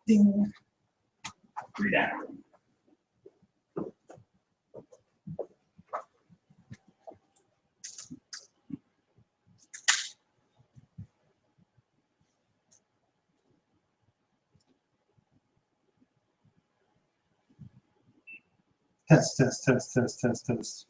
Ding. 3 down. Test, test, test, test, test, test.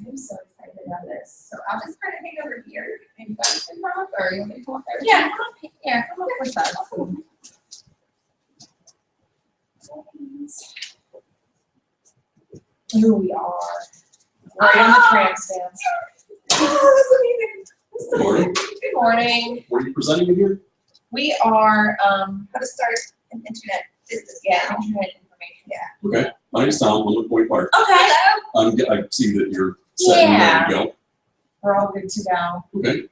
I'm so excited about this. So I'll just kind of hang over here. And you guys can come up, or you want me to come up there? Yeah, come up. Yeah, come up with us. Here we are. Right on the tram stands. Oh, that's amazing. Good morning. Good morning. What are you presenting in here? We are how to start an internet business. Yeah, internet information. Yeah. Okay. My name's Tom. I'm with Point Park. Okay. I see that you're set and ready to go. We're all good to go. Okay.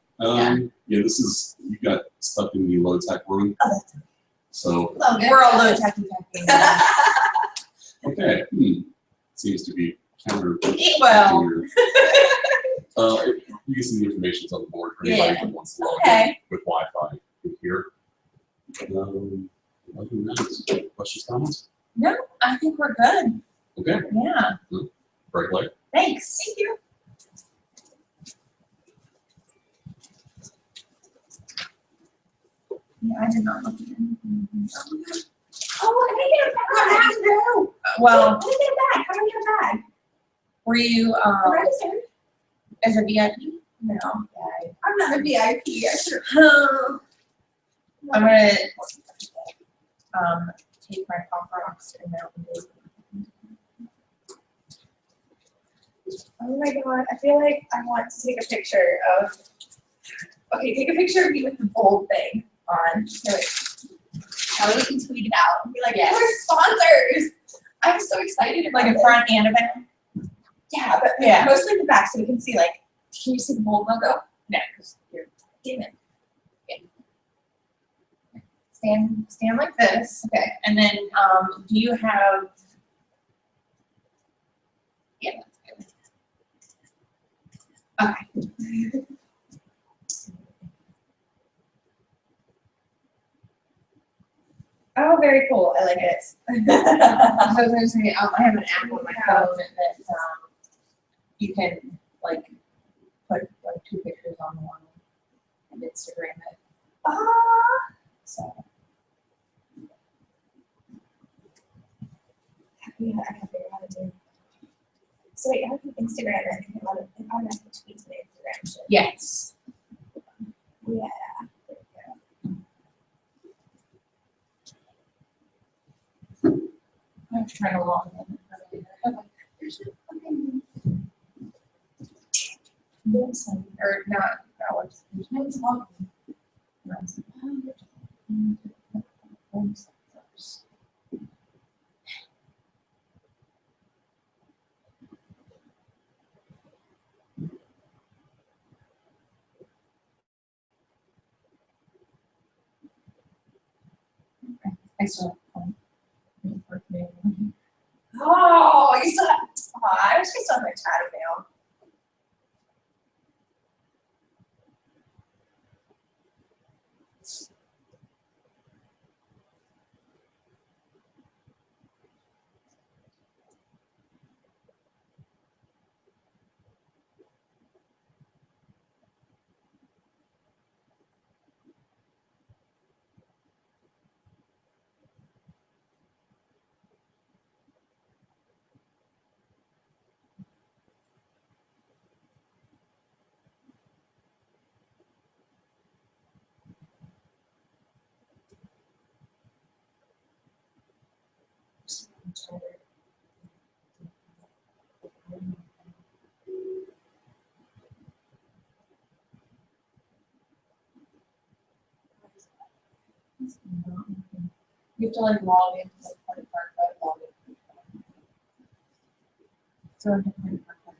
Yeah, this is, you got stuck in the low tech room. Oh, that's okay. So, We're all low techy. okay. Seems to be counter. Well. You can see the information's on the board for anybody who wants to log in with Wi-Fi in here. Other than that, questions, comments? No, I think we're good. Okay. Yeah. Break away. Thanks. Thank you. Yeah, I did not look at anything. Oh, I didn't get a bag. Well, I didn't get a bag. How do I get a bag? Were you registered as a VIP? No. Yeah, I'm not a VIP. I'm gonna take my pop rocks and then. Oh my god! I feel like I want to take a picture of. Okay, take a picture of me with the bold thing on. That way we can tweet it out and be like, we're sponsors! I'm so excited. Like a front and a back? Yeah, but mostly the back so we can see, like, can you see the bold logo? No, because you're damn it. Okay. Stand like this. Okay. And then do you have that's good. Okay. Oh, very cool. I like it. I was going to say, I have an app on my phone that you can like put like 2 pictures on one and Instagram it. So. Yeah, I can't figure out how to do. So wait, how can Instagram it? It automatically tweets my Instagram shit. Yes. Yeah. I was trying to log in. There's no fucking website, or not website. There's no login. And I was like, oh, you're talking website first. I still have Oh, you still have, I wish I still have my chatting mail. You have to like log into like credit card, but log in. So I have credit card.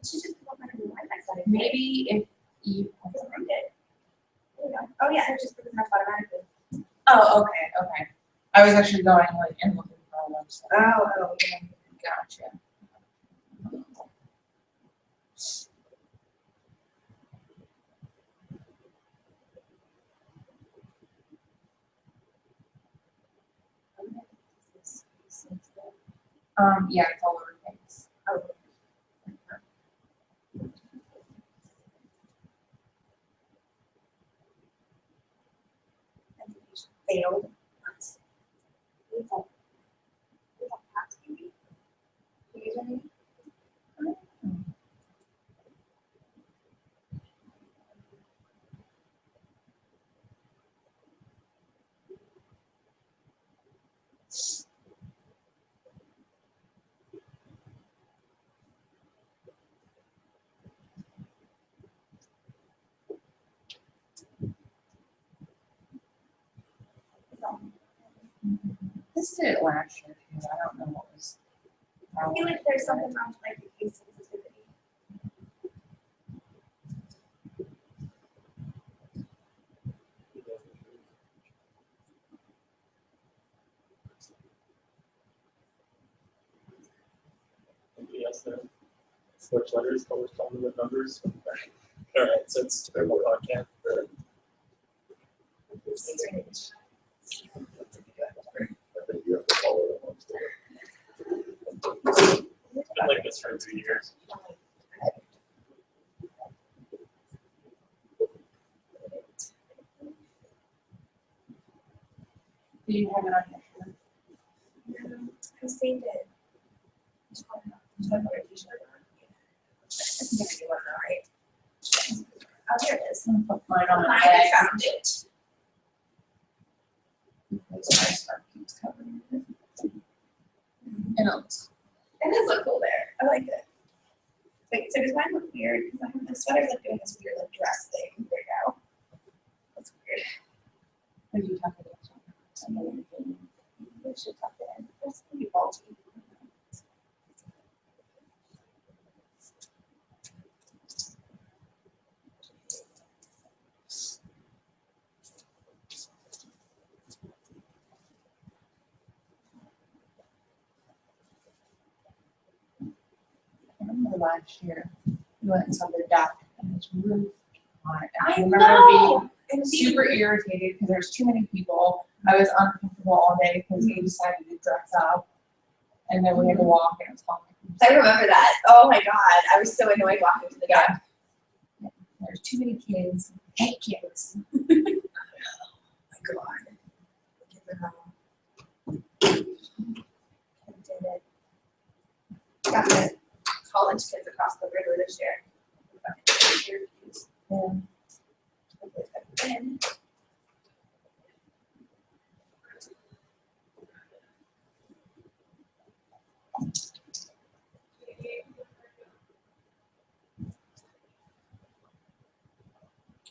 She just put my Wi-Fi setting. Maybe if you. Just find it. There you go. Oh yeah, I just put it up automatically. Oh, okay, okay. I was actually going like and looking for a website. Oh, yeah. Gotcha. Yeah, it's all lowercase. Oh. Failed. What's that? Is that past maybe? Username? This did it last year too. I don't know what was. I feel like there's something wrong with like the case sensitivity. Yes, there. Switch letters, correspond with numbers. All right, so it's typical Podcamp. Strange. I think you have to follow them up there. It's been like this for 2 years. Do you have it on your shirt? I saved it. Should I put a t-shirt on? I think I do one now, right? Oh, here it is. I'm gonna put mine on my I bag. found it. Because my scarf keeps covering it. And it's It does look cool there. I like it. Wait, so does mine look weird? Because I have the sweater's like doing this weird like dress thing right now. That's weird. when you talk about We should tuck it in. That's pretty bulgy. I remember last year, we went and saw the doctor and it's really hot. I remember know. And being super irritated because there's too many people. I was uncomfortable all day because he decided to dress up. And then we had to walk and it was hot. I remember that. Oh my god, I was so annoyed walking to the dock. There's too many kids. I hate kids. Oh my god. Kids are home. I did it. Got the college kids across the river this year. Yeah.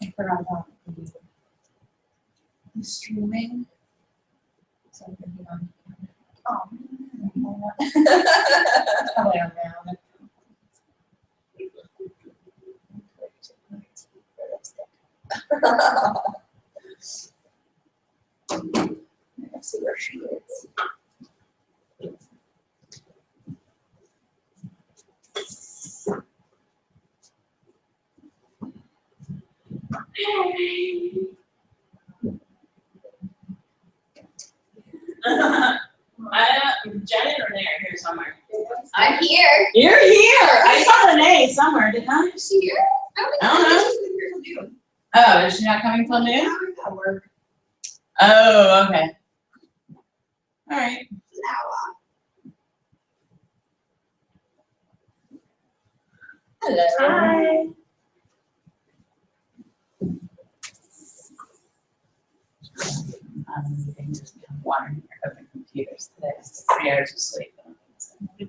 I forgot about the streaming. So I'm gonna be on. Oh. Probably on now. Let's see where she is. Janet or there, here somewhere. I'm here. You're here. I saw Renee somewhere, didn't I? Is she here? I don't know. She's been here till June. Oh, is she not coming till noon? Now we've got work. Oh, okay. All right. Hello. Hi. Just water in your open computers today. It's 3 hours of sleep.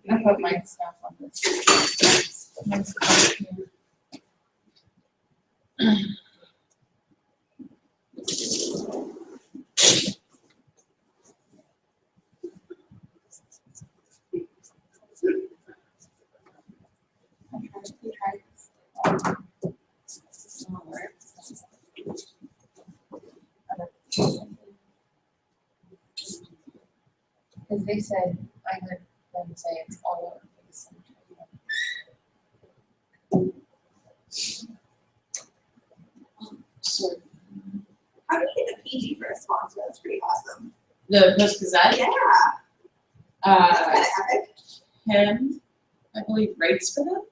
I put my stuff on this. My stuff here. Because they said, I heard them say it's all over the place. How do you get the PG for a sponsor? That's pretty awesome. The Post Gazette? Yeah. That's kind of epic. Tim, I believe, writes for them.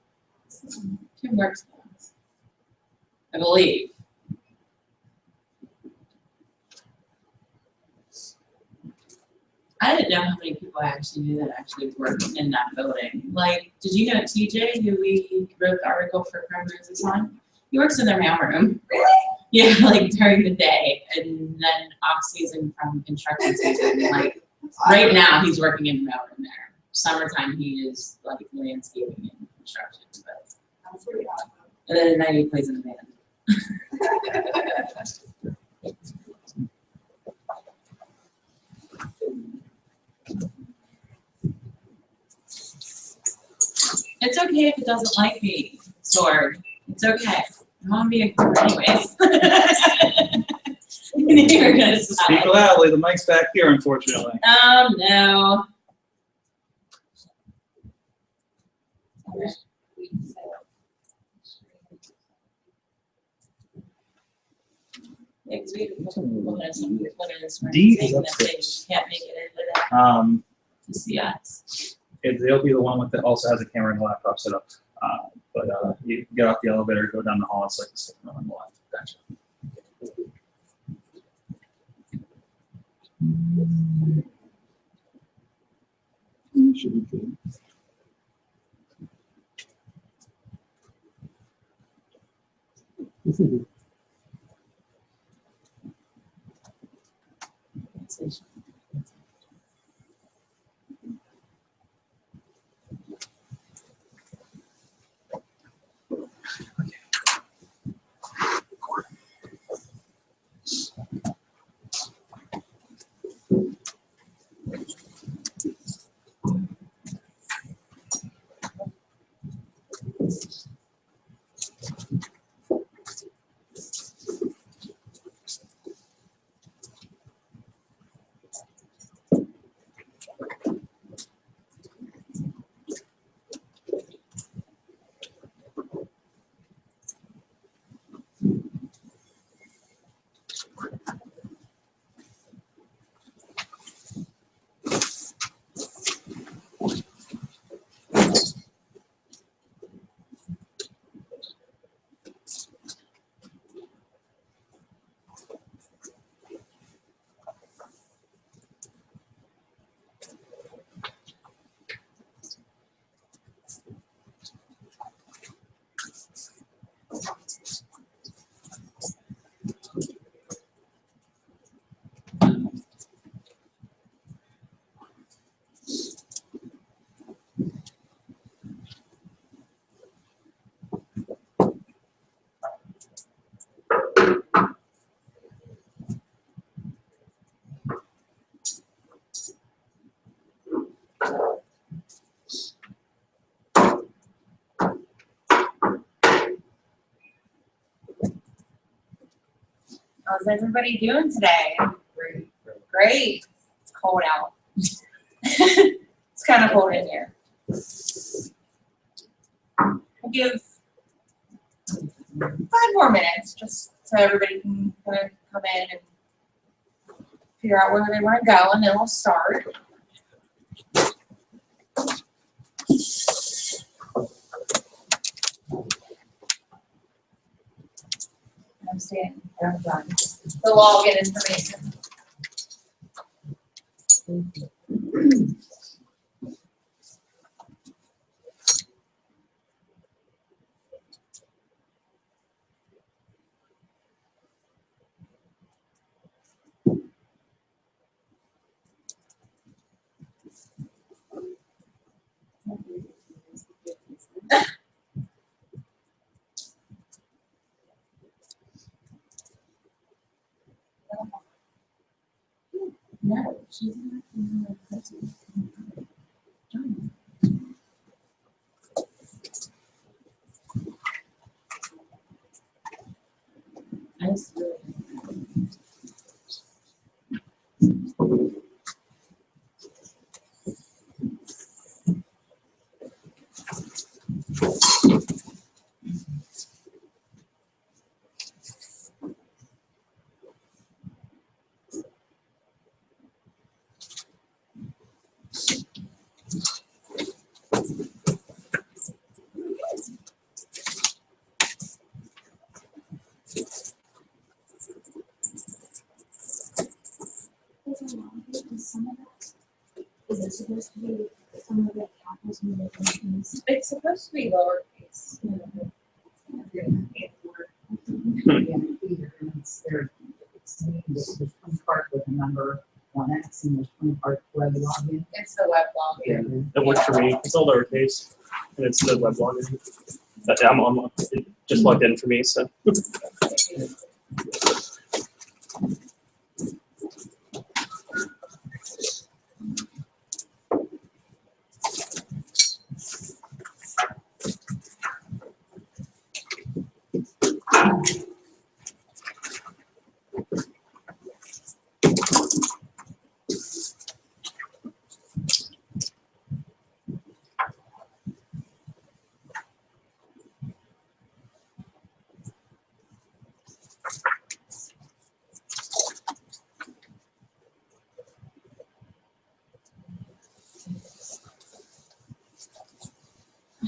Tim works for them, I believe. I didn't know how many people I actually knew that actually worked in that building. Like, did you know TJ, who we wrote the article for Primrose on? He works in their mailroom. Really? Yeah, like during the day, and then off season from construction season. Like right now, he's working in the mailroom there. Summertime, he is like landscaping and construction. But That's pretty awesome. and then at night, he plays in a band. It's okay if it doesn't like me, Sword. It's okay. I want to be a group anyways. You're gonna stop. Speak loudly. The mic's back here, unfortunately. No. Yeah, 'cause we one of some people in this room D is saying that they upstairs. can't make it into that to see us. They'll be the one with that also has a camera and a laptop set up. But you get off the elevator, go down the hall, it's like a second on the left. Gotcha. Should be good. How's everybody doing today? Great. Great. It's cold out. It's kind of cold in here. I'll give 5 more minutes just so everybody can kind of come in and figure out where they want to go, and then we'll start. I'm staying. I'm done. The login information. No, she's not in the person. I just really. Is it supposed to be some of the capitals and lowercase? It's supposed to be lowercase. It's there's 20 parts with a number 1x and there's 20 parts web login. It's the web login. It works for me. It's all lowercase, and it's the web login. But I'm it just logged in for me, so.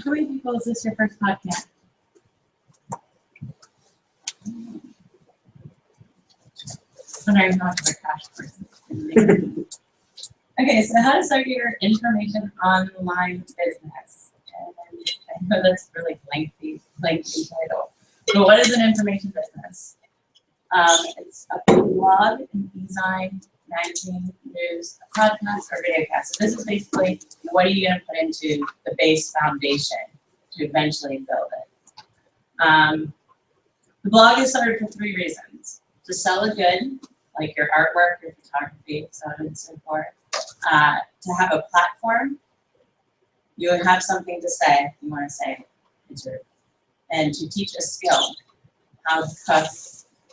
How many people is this your first podcast? Wondering how much of a crash course is. Okay, so how to start your information online business. And I know that's really lengthy title. But what is an information business? It's a blog, an e-sign, magazine, news, a podcast, or videocast. So this is basically what are you going to put into the base foundation to eventually build it. The blog is started for 3 reasons. To sell a good, like your artwork, your photography, so on and so forth. To have a platform, you have something to say, if you want to say it. And to teach a skill, how to cook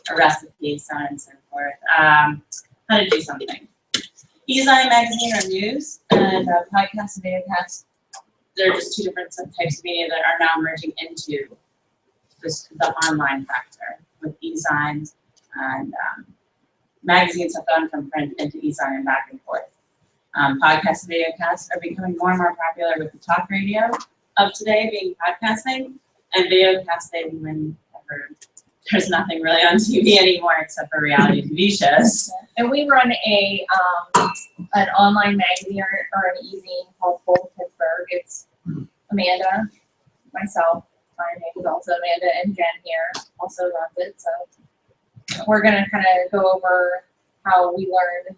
a recipe, so on and so forth. How to do something. E-sign, magazine, or news, and podcast and videocast, they're just 2 different types of media that are now merging into the online factor with e-signs and magazines have gone from print into e-sign and back and forth. Podcasts and videocasts are becoming more and more popular with the talk radio of today being podcasting and videocasting whenever there's nothing really on TV anymore except for reality TV shows. And we run an online magazine or an e-zine called Pittsburgh. It's Amanda, myself, my name is also Amanda, and Jen here also runs it. So we're gonna kind of go over how we learn,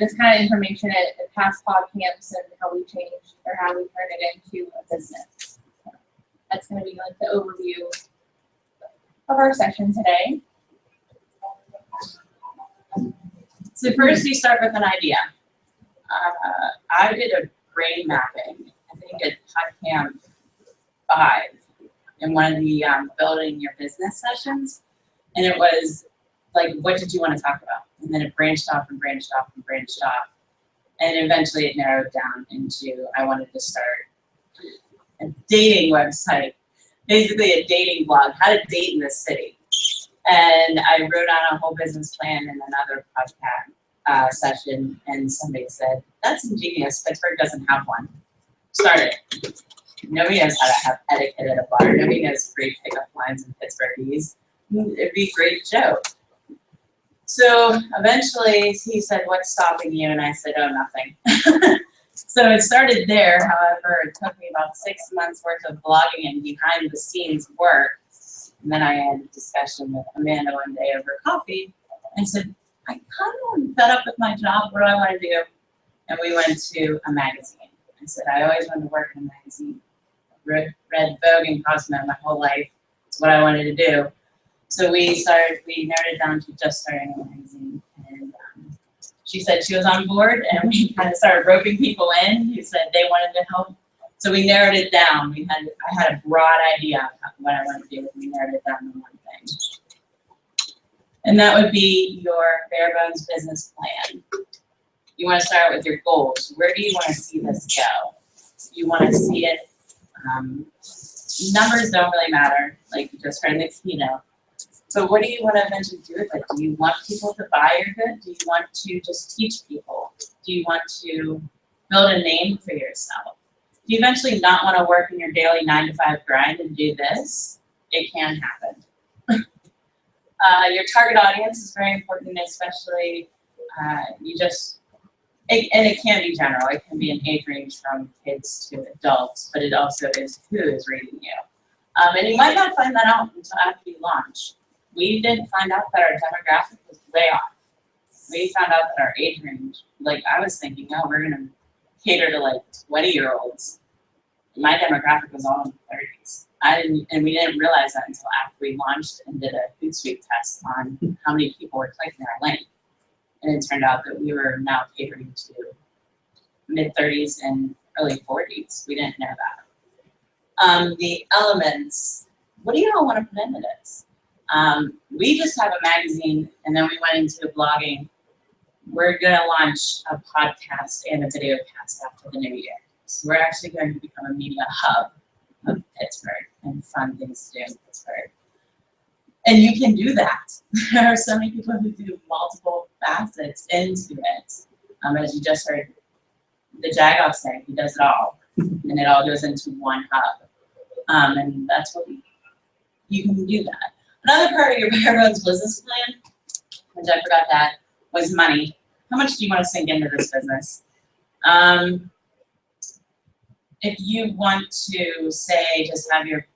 this kind of information at past Podcamps and how we changed or how we turned it into a business. So that's gonna be like the overview of our session today. So first you start with an idea. I did a brain mapping, I think at Podcamp 5 in one of the building your business sessions. And it was like, what did you want to talk about? And then it branched off and branched off and branched off. And eventually it narrowed down into, I wanted to start a dating website, basically a dating blog, how to date in this city. And I wrote out a whole business plan in another podcast session, and somebody said, that's ingenious, Pittsburgh doesn't have one. Start it. Nobody knows how to have etiquette at a bar. Nobody knows great pickup lines in Pittsburghese. It'd be a great joke. So eventually he said, what's stopping you? And I said, oh, nothing. So it started there. However, it took me about 6 months worth of blogging and behind the scenes work. And then I had a discussion with Amanda one day over coffee and said, I kind of fed up with my job. What do I want to do? And we went to a magazine. I said, I always wanted to work in a magazine. Read Vogue and Cosmo my whole life. It's what I wanted to do. So we narrowed it down to just starting a magazine. And she said she was on board, and we kind of started roping people in who said they wanted to help. So we narrowed it down. I had a broad idea of what I wanted to do, and we narrowed it down to one thing. And that would be your bare bones business plan. You want to start with your goals. Where do you want to see this go? You want to see it, numbers don't really matter, like you just heard in the keynote. So what do you want to eventually do with it? Do you want people to buy your good? Do you want to just teach people? Do you want to build a name for yourself? Do you eventually not want to work in your daily 9-to-5 grind and do this? It can happen. Your target audience is very important, especially and it can be general. It can be an age range from kids to adults, but it also is who is reading you. And you might not find that out until after you launch. We didn't find out that our demographic was way off. We found out that our age range, like I was thinking, oh, we're gonna cater to like 20-year-olds. My demographic was all in the 30s. And we didn't realize that until after we launched and did a Hootsuite test on how many people were clicking our link. And it turned out that we were now catering to mid-30s and early 40s. We didn't know that. The elements, what do you all want to put into this? We just have a magazine, and then we went into blogging. We're going to launch a podcast and a video cast after the new year. So we're actually going to become a media hub of Pittsburgh and fun things to do in Pittsburgh. And you can do that. There are so many people who do multiple facets into it. As you just heard the Jagoff say, he does it all. And it all goes into one hub. And that's what you can do that. Another part of your bare bones business plan, which I forgot that, was money. How much do you want to sink into this business? If you want to say just have your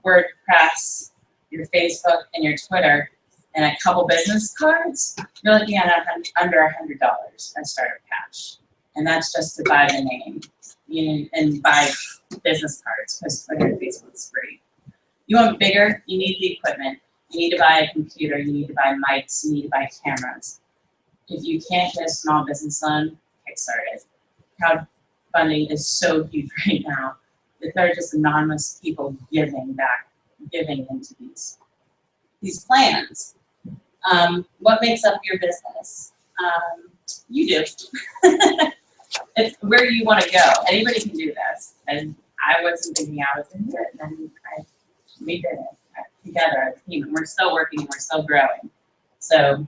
WordPress, your Facebook, and your Twitter, and a couple business cards, you're looking at under $100 as starter cash. And that's just to buy the name and buy business cards, because Twitter and Facebook is free. You want bigger, you need the equipment. You need to buy a computer, you need to buy mics, you need to buy cameras. If you can't get a small business loan, Kickstarter it. Crowdfunding is so huge right now that there are just anonymous people giving into these plans. What makes up your business? You do. It's where you want to go. Anybody can do this. And I wasn't thinking I was going to do it, and then we did it together as a team. And we're still working, and we're still growing. So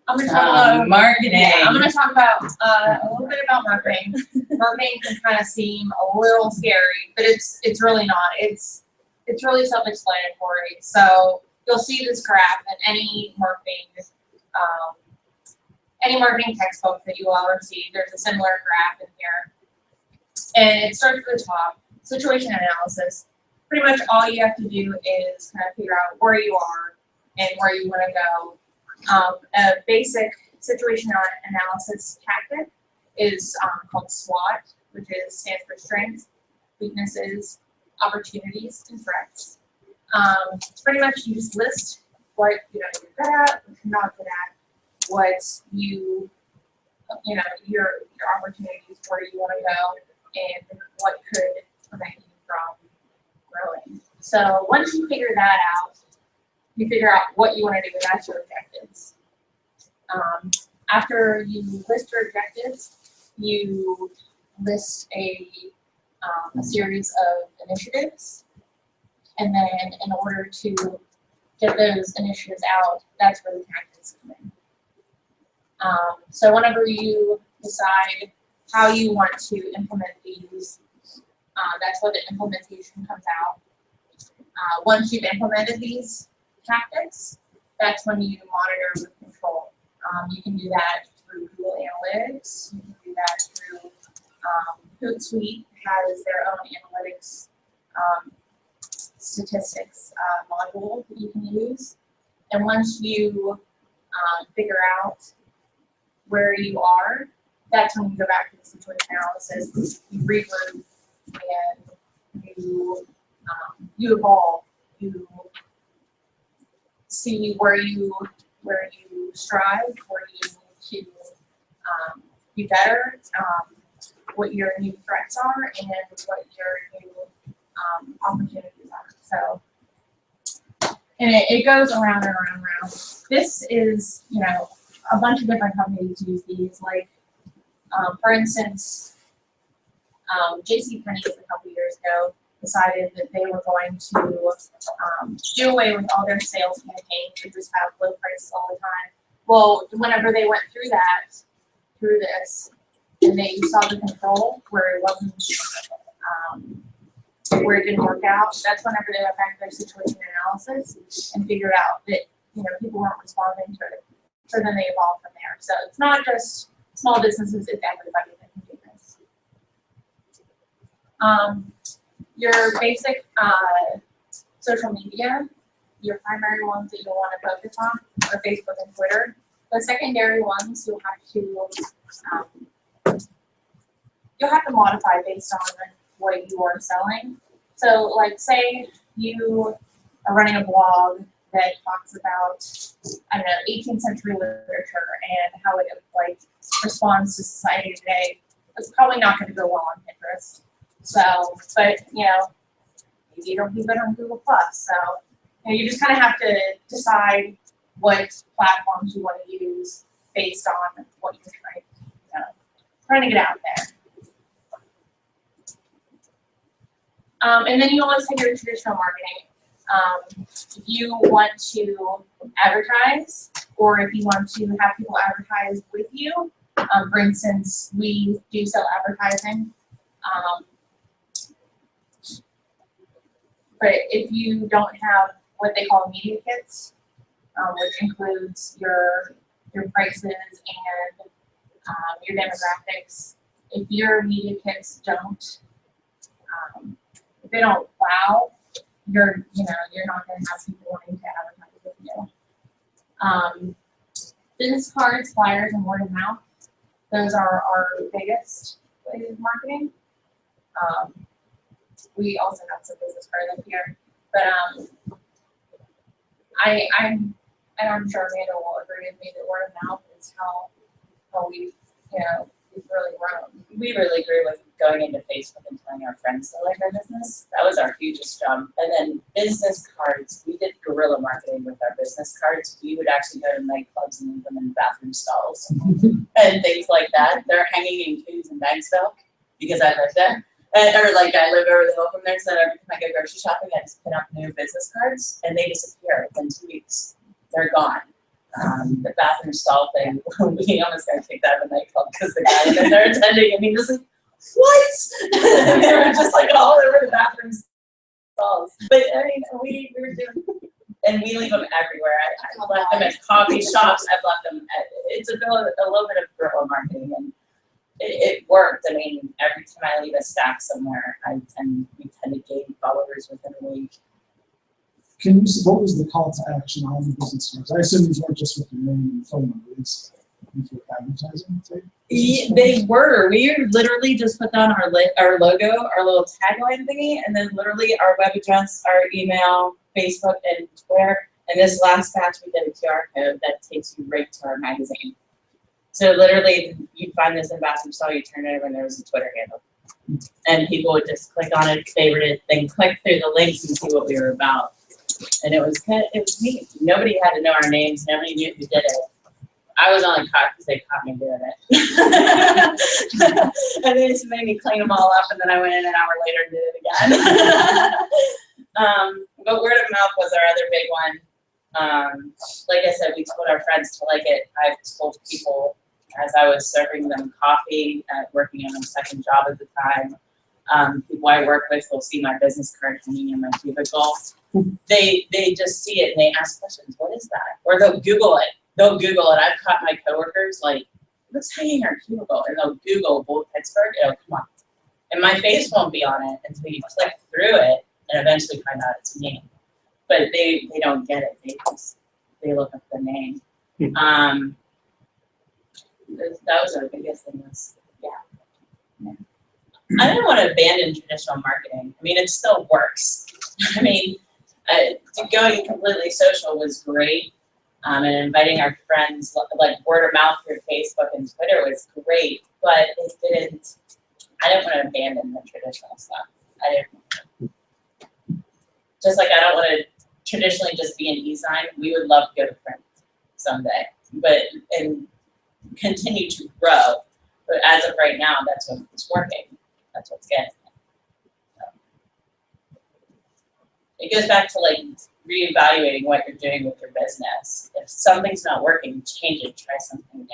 I'm going to talk about marketing. Yeah, I'm going to talk about a little bit about marketing. Marketing can kind of seem a little scary, but it's really not. It's really self-explanatory. So you'll see this graph in any marketing textbook that you all receive. There's a similar graph in here, and it starts at the top. Situation analysis. Pretty much all you have to do is kind of figure out where you are and where you want to go. A basic situation analysis tactic is called SWOT, which stands for strengths, weaknesses, opportunities, and threats. Pretty much you just list what you're good at, what you're not good at, what your opportunities, where you want to go, and what could prevent you from growing. So once you figure that out, you figure out what you want to do, and that's your objectives. After you list your objectives, you list a series of initiatives, and then in order to get those initiatives out, that's where the tactics come in. So whenever you decide how you want to implement these, that's where the implementation comes out. Once you've implemented these tactics, that's when you monitor with control. You can do that through Google Analytics. You can do that through Hootsuite has their own analytics statistics module that you can use. And once you figure out where you are, that's when you go back to the situation analysis, you regroup, and you evolve. You see where you strive, where you need to be better, what your new threats are, and what your new opportunities are. So, and it goes around and around and around. This is, you know, a bunch of different companies use these. Like, for instance, JCPenney's a couple years ago decided that they were going to do away with all their sales campaigns and just have low prices all the time. Well, whenever they went through this, and they saw the control where it wasn't, where it didn't work out, that's whenever they went back to their situation analysis and figured out that, you know, people weren't responding to it. So then they evolved from there. So it's not just small businesses, it's everybody that can do this. Your basic social media, your primary ones that you'll want to focus on are Facebook and Twitter. The secondary ones you'll have to modify based on what you are selling. So, like, say you are running a blog that talks about, I don't know, 18th century literature and how it like responds to society today. It's probably not going to go well on Pinterest. So, but you know, maybe it'll be better on Google Plus. So, you know, you just kind of have to decide what platforms you want to use based on what you're trying to get out there. And then you always have your traditional marketing. If you want to advertise, or if you want to have people advertise with you, for instance, we do sell advertising. But if you don't have what they call media kits, which includes your prices and your demographics, if your media kits don't, if they don't wow, you're not going to have people wanting to advertise with you. Business cards, flyers, and word of mouth. Those are our biggest ways of marketing. We also have some business cards up here, but I'm sure Amanda will agree with me that word of mouth is how we've really grown. We really grew with going into Facebook and telling our friends to like our business. That was our hugest jump. And then business cards, we did guerrilla marketing with our business cards. We would actually go to nightclubs and leave them in bathroom stalls and things like that. They're hanging in Coons and Banksville because I live there. Or like I live over the hill from there, so every time I go grocery shopping, I just put up new business cards and they disappear within 2 weeks. They're gone. The bathroom stall thing, we almost got kicked out of the nightclub because the guy that they're attending, and he was like, what? And they were just like all over the bathroom stalls. But I mean, we were doing, and we leave them everywhere. I left them at coffee shops. I've left them at, it's a little bit of guerrilla marketing, and it worked. I mean, every time I leave a stack somewhere, we tend to gain followers within a week. What was the call to action on the business cards? I assume these weren't just with your name and phone number. These were advertising. They were. We literally just put down our logo, our little tagline thingy, and then literally our web address, our email, Facebook, and Twitter. And this last batch, we did a QR code that takes you right to our magazine. So literally, you'd find this in bathroom stall, you turn it over, and there was a Twitter handle. And people would just click on it, favorite it, then click through the links and see what we were about. And it was neat. Nobody had to know our names. Nobody knew who did it. I was only caught because they caught me doing it. And they just made me clean them all up, and then I went in an hour later and did it again. But word of mouth was our other big one. Like I said, we told our friends to like it. I've told people as I was serving them coffee, working on my second job at the time. People I work with will see my business card hanging in my cubicle. They just see it and they ask questions. What is that? Or they'll Google it. I've caught my coworkers like, what's hanging in our cubicle? And they'll Google Bold Pittsburgh. It'll come up. And my face won't be on it until you click through it and eventually find out it's me. But they don't get it. They look up the name. That was our biggest thing. Yeah. I didn't want to abandon traditional marketing. I mean, it still works. I mean, going completely social was great. And inviting our friends, like word of mouth through Facebook and Twitter was great, but I didn't want to abandon the traditional stuff. Just like I don't want to traditionally just be an e-sign. We would love to go to print someday, and continue to grow. But as of right now, that's what's working. That's what's getting it. So, it goes back to like reevaluating what you're doing with your business. If something's not working, change it, try something new.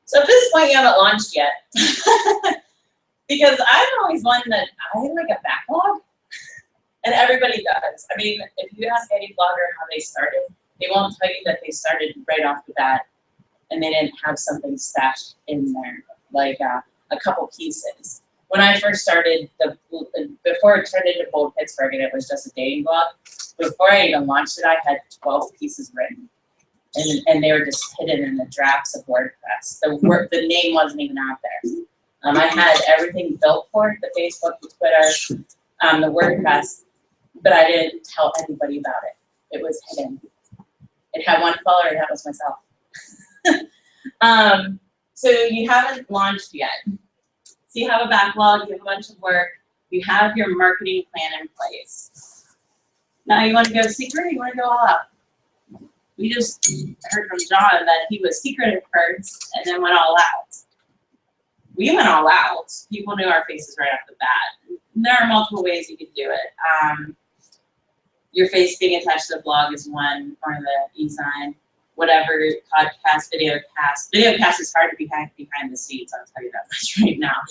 So at this point, you haven't launched yet. Because I'm always one that I like a backlog, and everybody does. I mean, if you ask any blogger how they started, they won't tell you that they started right off the bat and they didn't have something stashed in there, like a couple pieces. When I first started, before it turned into Bold Pittsburgh and it was just a dating blog, before I even launched it, I had 12 pieces written. And they were just hidden in the drafts of WordPress. The name wasn't even out there. I had everything built for it, the Facebook, the Twitter, the WordPress, but I didn't tell anybody about it. It was hidden. It had one follower, and that was myself. So you haven't launched yet. So you have a backlog, you have a bunch of work, you have your marketing plan in place. Now you want to go secret, or you want to go all out? We just heard from John that he was secret at first and then went all out. We went all out. People knew our faces right off the bat. There are multiple ways you could do it. Your face being attached to the blog is one, or the e-sign. Whatever, podcast, video cast. Video cast is hard to be behind the scenes, I'll tell you that much right now.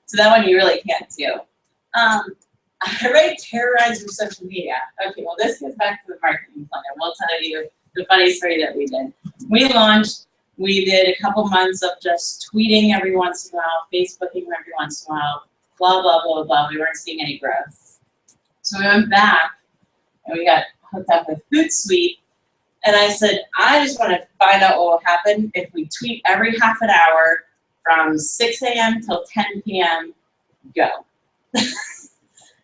So that one you really can't do. Terrorize your social media. Okay, well this goes back to the marketing plan. We'll tell you the funny story that we did. We launched, we did a couple months of just tweeting every once in a while, Facebooking every once in a while, blah, blah, blah, blah. We weren't seeing any growth. So we went back and we got hooked up with Hootsuite. And I said, I just want to find out what will happen if we tweet every half an hour from 6 a.m. till 10 p.m. Go.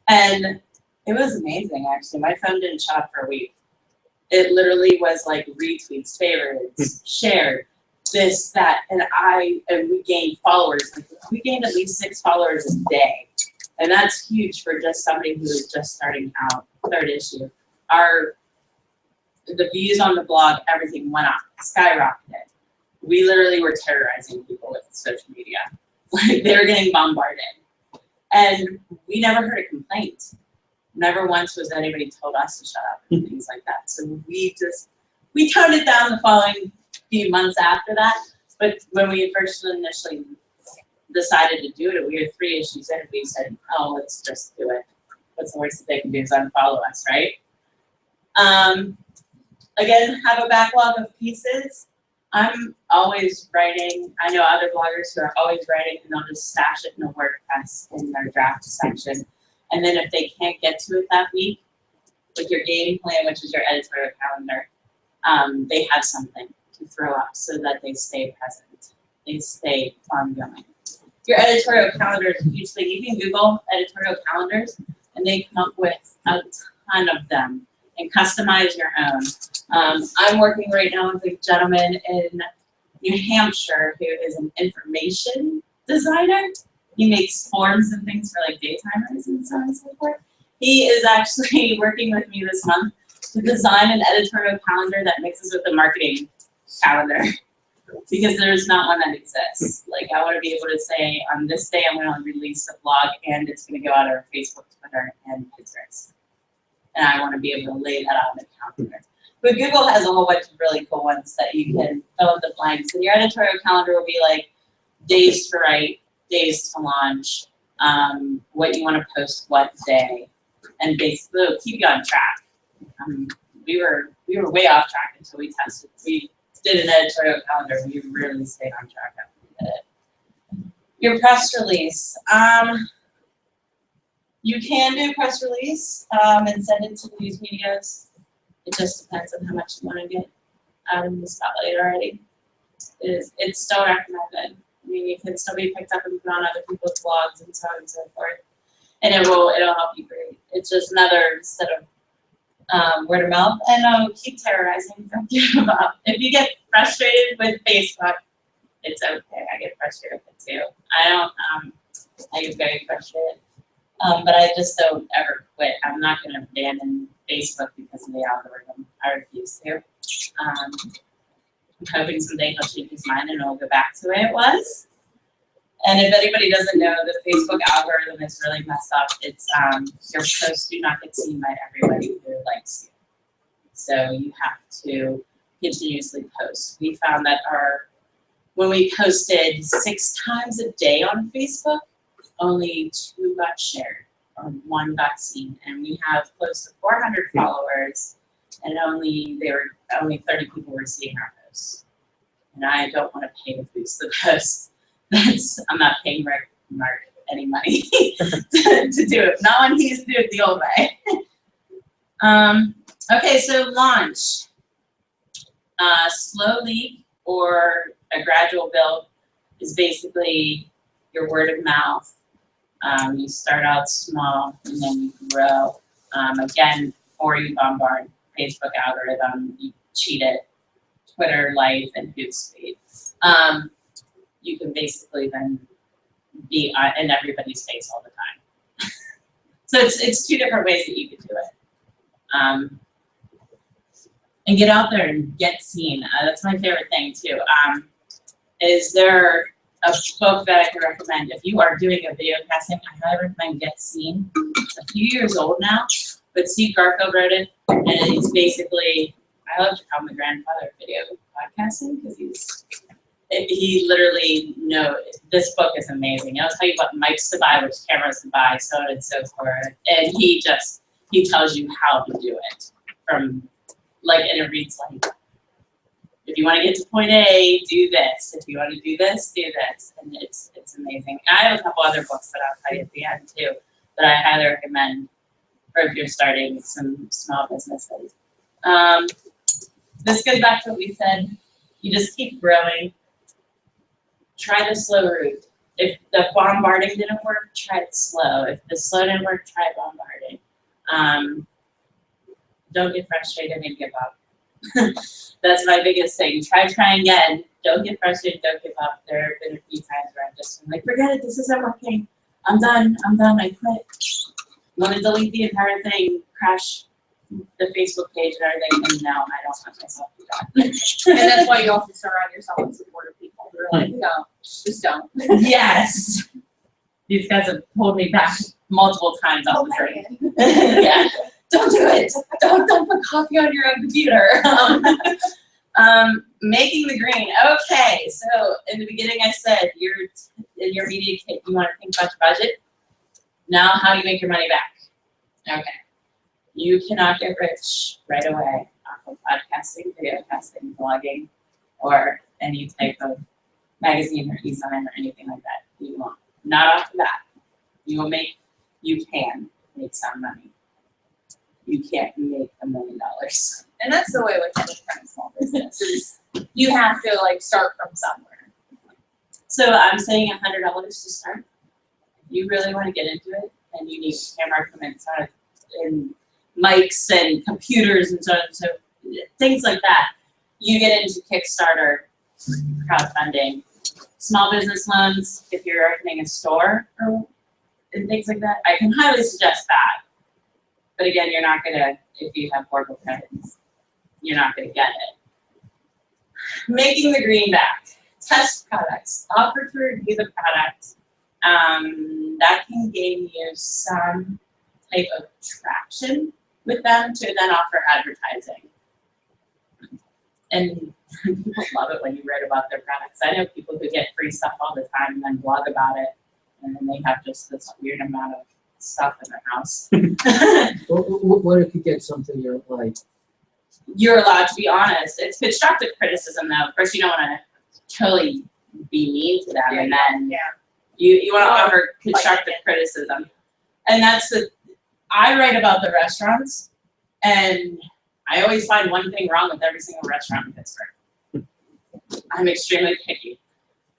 And it was amazing, actually. My phone didn't shut off for a week. It literally was like retweets, favorites, shared, this, that, and we gained followers. We gained at least 6 followers a day. And that's huge for just somebody who is just starting out. Third issue. The views on the blog, everything went up, skyrocketed. We literally were terrorizing people with social media. Like, they were getting bombarded. And we never heard a complaint. Never once was anybody told us to shut up and things like that. So we toned it down the following few months after that. But when we first initially decided to do it, we were 3 issues in, and we said, oh, let's just do it. What's the worst that they can do is unfollow us, right? Again, have a backlog of pieces. I'm always writing. I know other bloggers who are always writing, and they'll just stash it in a WordPress in their draft section. And then if they can't get to it that week, with your game plan, which is your editorial calendar, they have something to throw up so that they stay present. They stay ongoing. Your editorial calendar is usually, you can Google editorial calendars, and they come up with a ton of them, and customize your own. I'm working right now with a gentleman in New Hampshire who is an information designer. He makes forms and things for like daytimers and so on and so forth. He is actually working with me this month to design an editorial calendar that mixes with the marketing calendar. Because there's not one that exists. Like, I want to be able to say, on this day, I'm going to release the blog, and it's going to go out on Facebook, Twitter, and Pinterest. And I want to be able to lay that out on the calendar. But Google has a whole bunch of really cool ones that you can fill in the blanks. And your editorial calendar will be like days to write, days to launch, what you want to post what day, and basically it'll keep you on track. We were way off track until we tested. We did an editorial calendar. We really stayed on track after we did it. Your press release. You can do a press release and send it to news medias. It just depends on how much you want to get out in the spotlight already. It's still recommended. I mean, you can still be picked up and put on other people's blogs and so on and so forth. And it'll help you great. It's just another set of word of mouth, and keep terrorizing. Don't give up. If you get frustrated with Facebook, it's okay. I get frustrated with it too. I get very frustrated, but I just don't ever quit. I'm not going to abandon Facebook because of the algorithm. I refuse to. I'm hoping someday he'll change his mind and it'll go back to the way it was. And if anybody doesn't know, the Facebook algorithm is really messed up. It's your posts do not get seen by everybody who likes you. So you have to continuously post. We found that when we posted 6 times a day on Facebook, only 2 got shared or 1 got seen. And we have close to 400 followers, and only 30 people were seeing our posts. And I don't want to pay to boost the posts. I'm not paying Mark any money to do it. Not when he used to do it the old way. Okay, so launch. Slow leak or a gradual build is basically your word of mouth. You start out small and then you grow. Again, before you bombard Facebook algorithm, you cheat it, Twitter, Life, and Hootsuite. You can basically then be in everybody's face all the time. So it's 2 different ways that you can do it. And get out there and get seen. That's my favorite thing too. Is there a book that I can recommend? If you are doing a video casting, I highly recommend Get Seen. It's a few years old now, but Steve Garfield wrote it, and it's basically, I love to call him the grandfather of video podcasting because he literally this book is amazing. It'll tell you what mics to buy, which cameras to buy, so on and so forth. And he tells you how to do it and it reads like, if you want to get to point A, do this. If you want to do this, do this. And it's amazing. I have a couple other books that I'll tell you at the end too, that I highly recommend for if you're starting some small businesses. This goes back to what we said. You just keep growing. Try the slow route. If the bombarding didn't work, try it slow. If the slow didn't work, try bombarding. Don't get frustrated and give up. That's my biggest thing. Try again. Don't get frustrated, don't give up. There have been a few times where I've just been like, forget it, this isn't working. I'm done, I quit. Want to delete the entire thing, crash the Facebook page and everything, and now I don't want myself to do that. And that's why you also surround yourself with supportive people who are like, no, just don't. Yes. These guys have pulled me back multiple times off the train. Yeah. Don't do it. Don't put coffee on your own computer. Making the green. Okay, so in the beginning I said in your media kit you want to think about your budget. Now how do you make your money back? Okay. You cannot get rich right away off of podcasting, video casting, blogging, or any type of magazine or e-sign or anything like that. You won't. Not off the bat. You can make some money. You can't make $1 million. And that's the way with any kind of small business is you have to start from somewhere. So I'm saying $100 to start. You really want to get into it, and you need camera equipment and mics and computers and so on and so things like that. You get into Kickstarter, crowdfunding, small business loans if you're opening a store and things like that. I can highly suggest that. But again, you're not gonna, if you have horrible credits, you're not gonna get it. Making the greenback. Test products. Offer to review the product. That can gain you some type of traction with them to then offer advertising. And people love it when you write about their products. I know people who get free stuff all the time and then blog about it, and then they have just this weird amount of stuff in their house. What if you get something you're like? You're allowed to be honest. It's constructive criticism, though. Of course, you don't want to totally be mean to them, and then you want to offer constructive criticism. And that's I write about the restaurants, and I always find one thing wrong with every single restaurant in Pittsburgh. I'm extremely picky.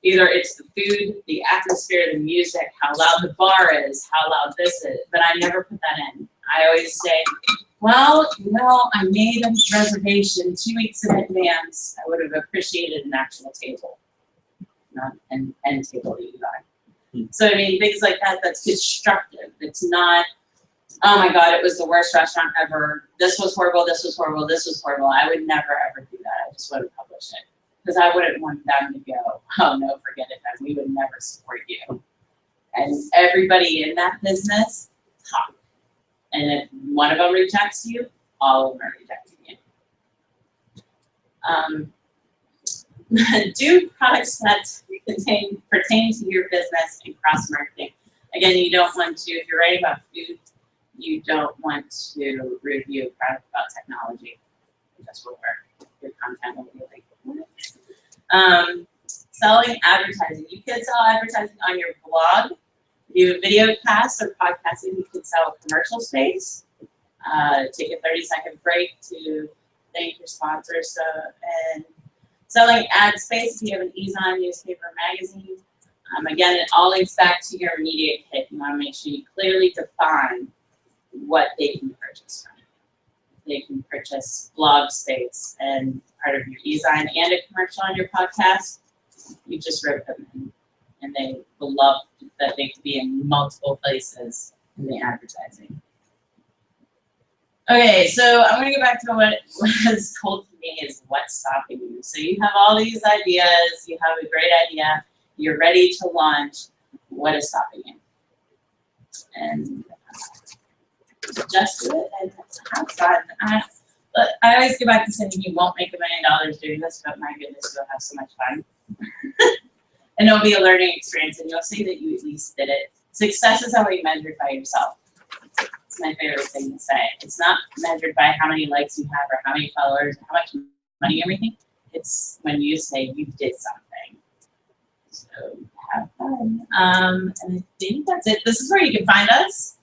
Either it's the food, the atmosphere, the music, how loud the bar is, how loud this is, but I never put that in. I always say, well, I made a reservation 2 weeks in advance. I would have appreciated an actual table, not an end table that you got. So I mean, things like that, that's constructive. It's not, oh my God, it was the worst restaurant ever. This was horrible, this was horrible, this was horrible. I would never ever do that. I just wouldn't publish it. Because I wouldn't want them to go, oh no, forget it, then we would never support you. And everybody in that business, talk. And if one of them rejects you, all of them are rejecting you. Do products that pertain to your business and cross-marketing. Again, you don't want to, if you're writing about food, you don't want to review a product about technology. That's what your content will be like. Selling advertising. You could sell advertising on your blog. If you have a video cast or podcasting, you could sell a commercial space. Take a 30-second break to thank your sponsors. And selling ad space, if you have an Ezon newspaper magazine. Again, it all links back to your media kit. You want to make sure you clearly define what they can purchase from you. They can purchase blog space and part of your Ezon and a commercial on your podcast. You just wrote them in, and they will love that they could be in multiple places in the advertising. Okay, so I'm going to go back to what was told to me is what's stopping you. So you have all these ideas, you have a great idea, you're ready to launch. What is stopping you? And just do it and have fun. But I always go back to saying you won't make $1 million doing this, but my goodness, you'll have so much fun. And it'll be a learning experience, and you'll see that you at least did it. Success is always measured by yourself. It's my favorite thing to say. It's not measured by how many likes you have or how many followers or how much money you're making. It's when you say you did something. So have fun. And I think that's it. This is where you can find us.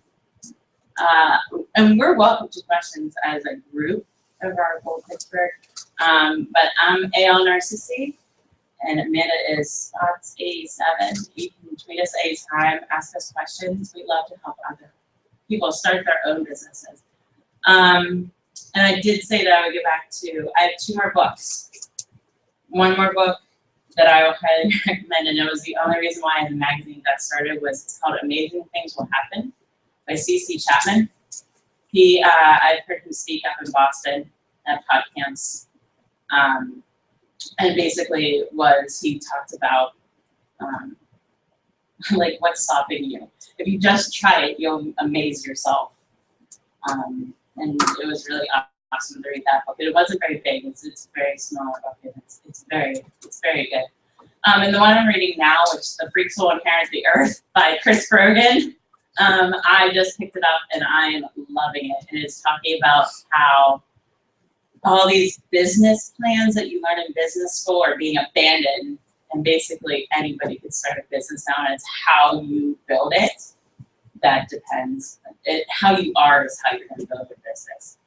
And we're welcome to questions as a group of our whole Pittsburgh. But I'm A.L. Narcissi, and Amanda is Spots87. You can tweet us anytime, ask us questions. We love to help other people start their own businesses. And I did say that I would get back to, I have 2 more books. One more book that I will highly recommend, and it was the only reason why the magazine got started, was it's called Amazing Things Will Happen by C.C. Chapman. I've heard him speak up in Boston at Podcamps. And basically he talked about like what's stopping you. If you just try it, you'll amaze yourself. And it was really awesome to read that book. It wasn't very big. It's a very small book, and it's very good. And the one I'm reading now, which The Freaks Will Inherit the Earth by Chris Brogan, I just picked it up and I am loving it. And it's talking about how all these business plans that you learn in business school are being abandoned, and basically anybody could start a business now, and it's how you build it that depends. How you are is how you're going to build your business.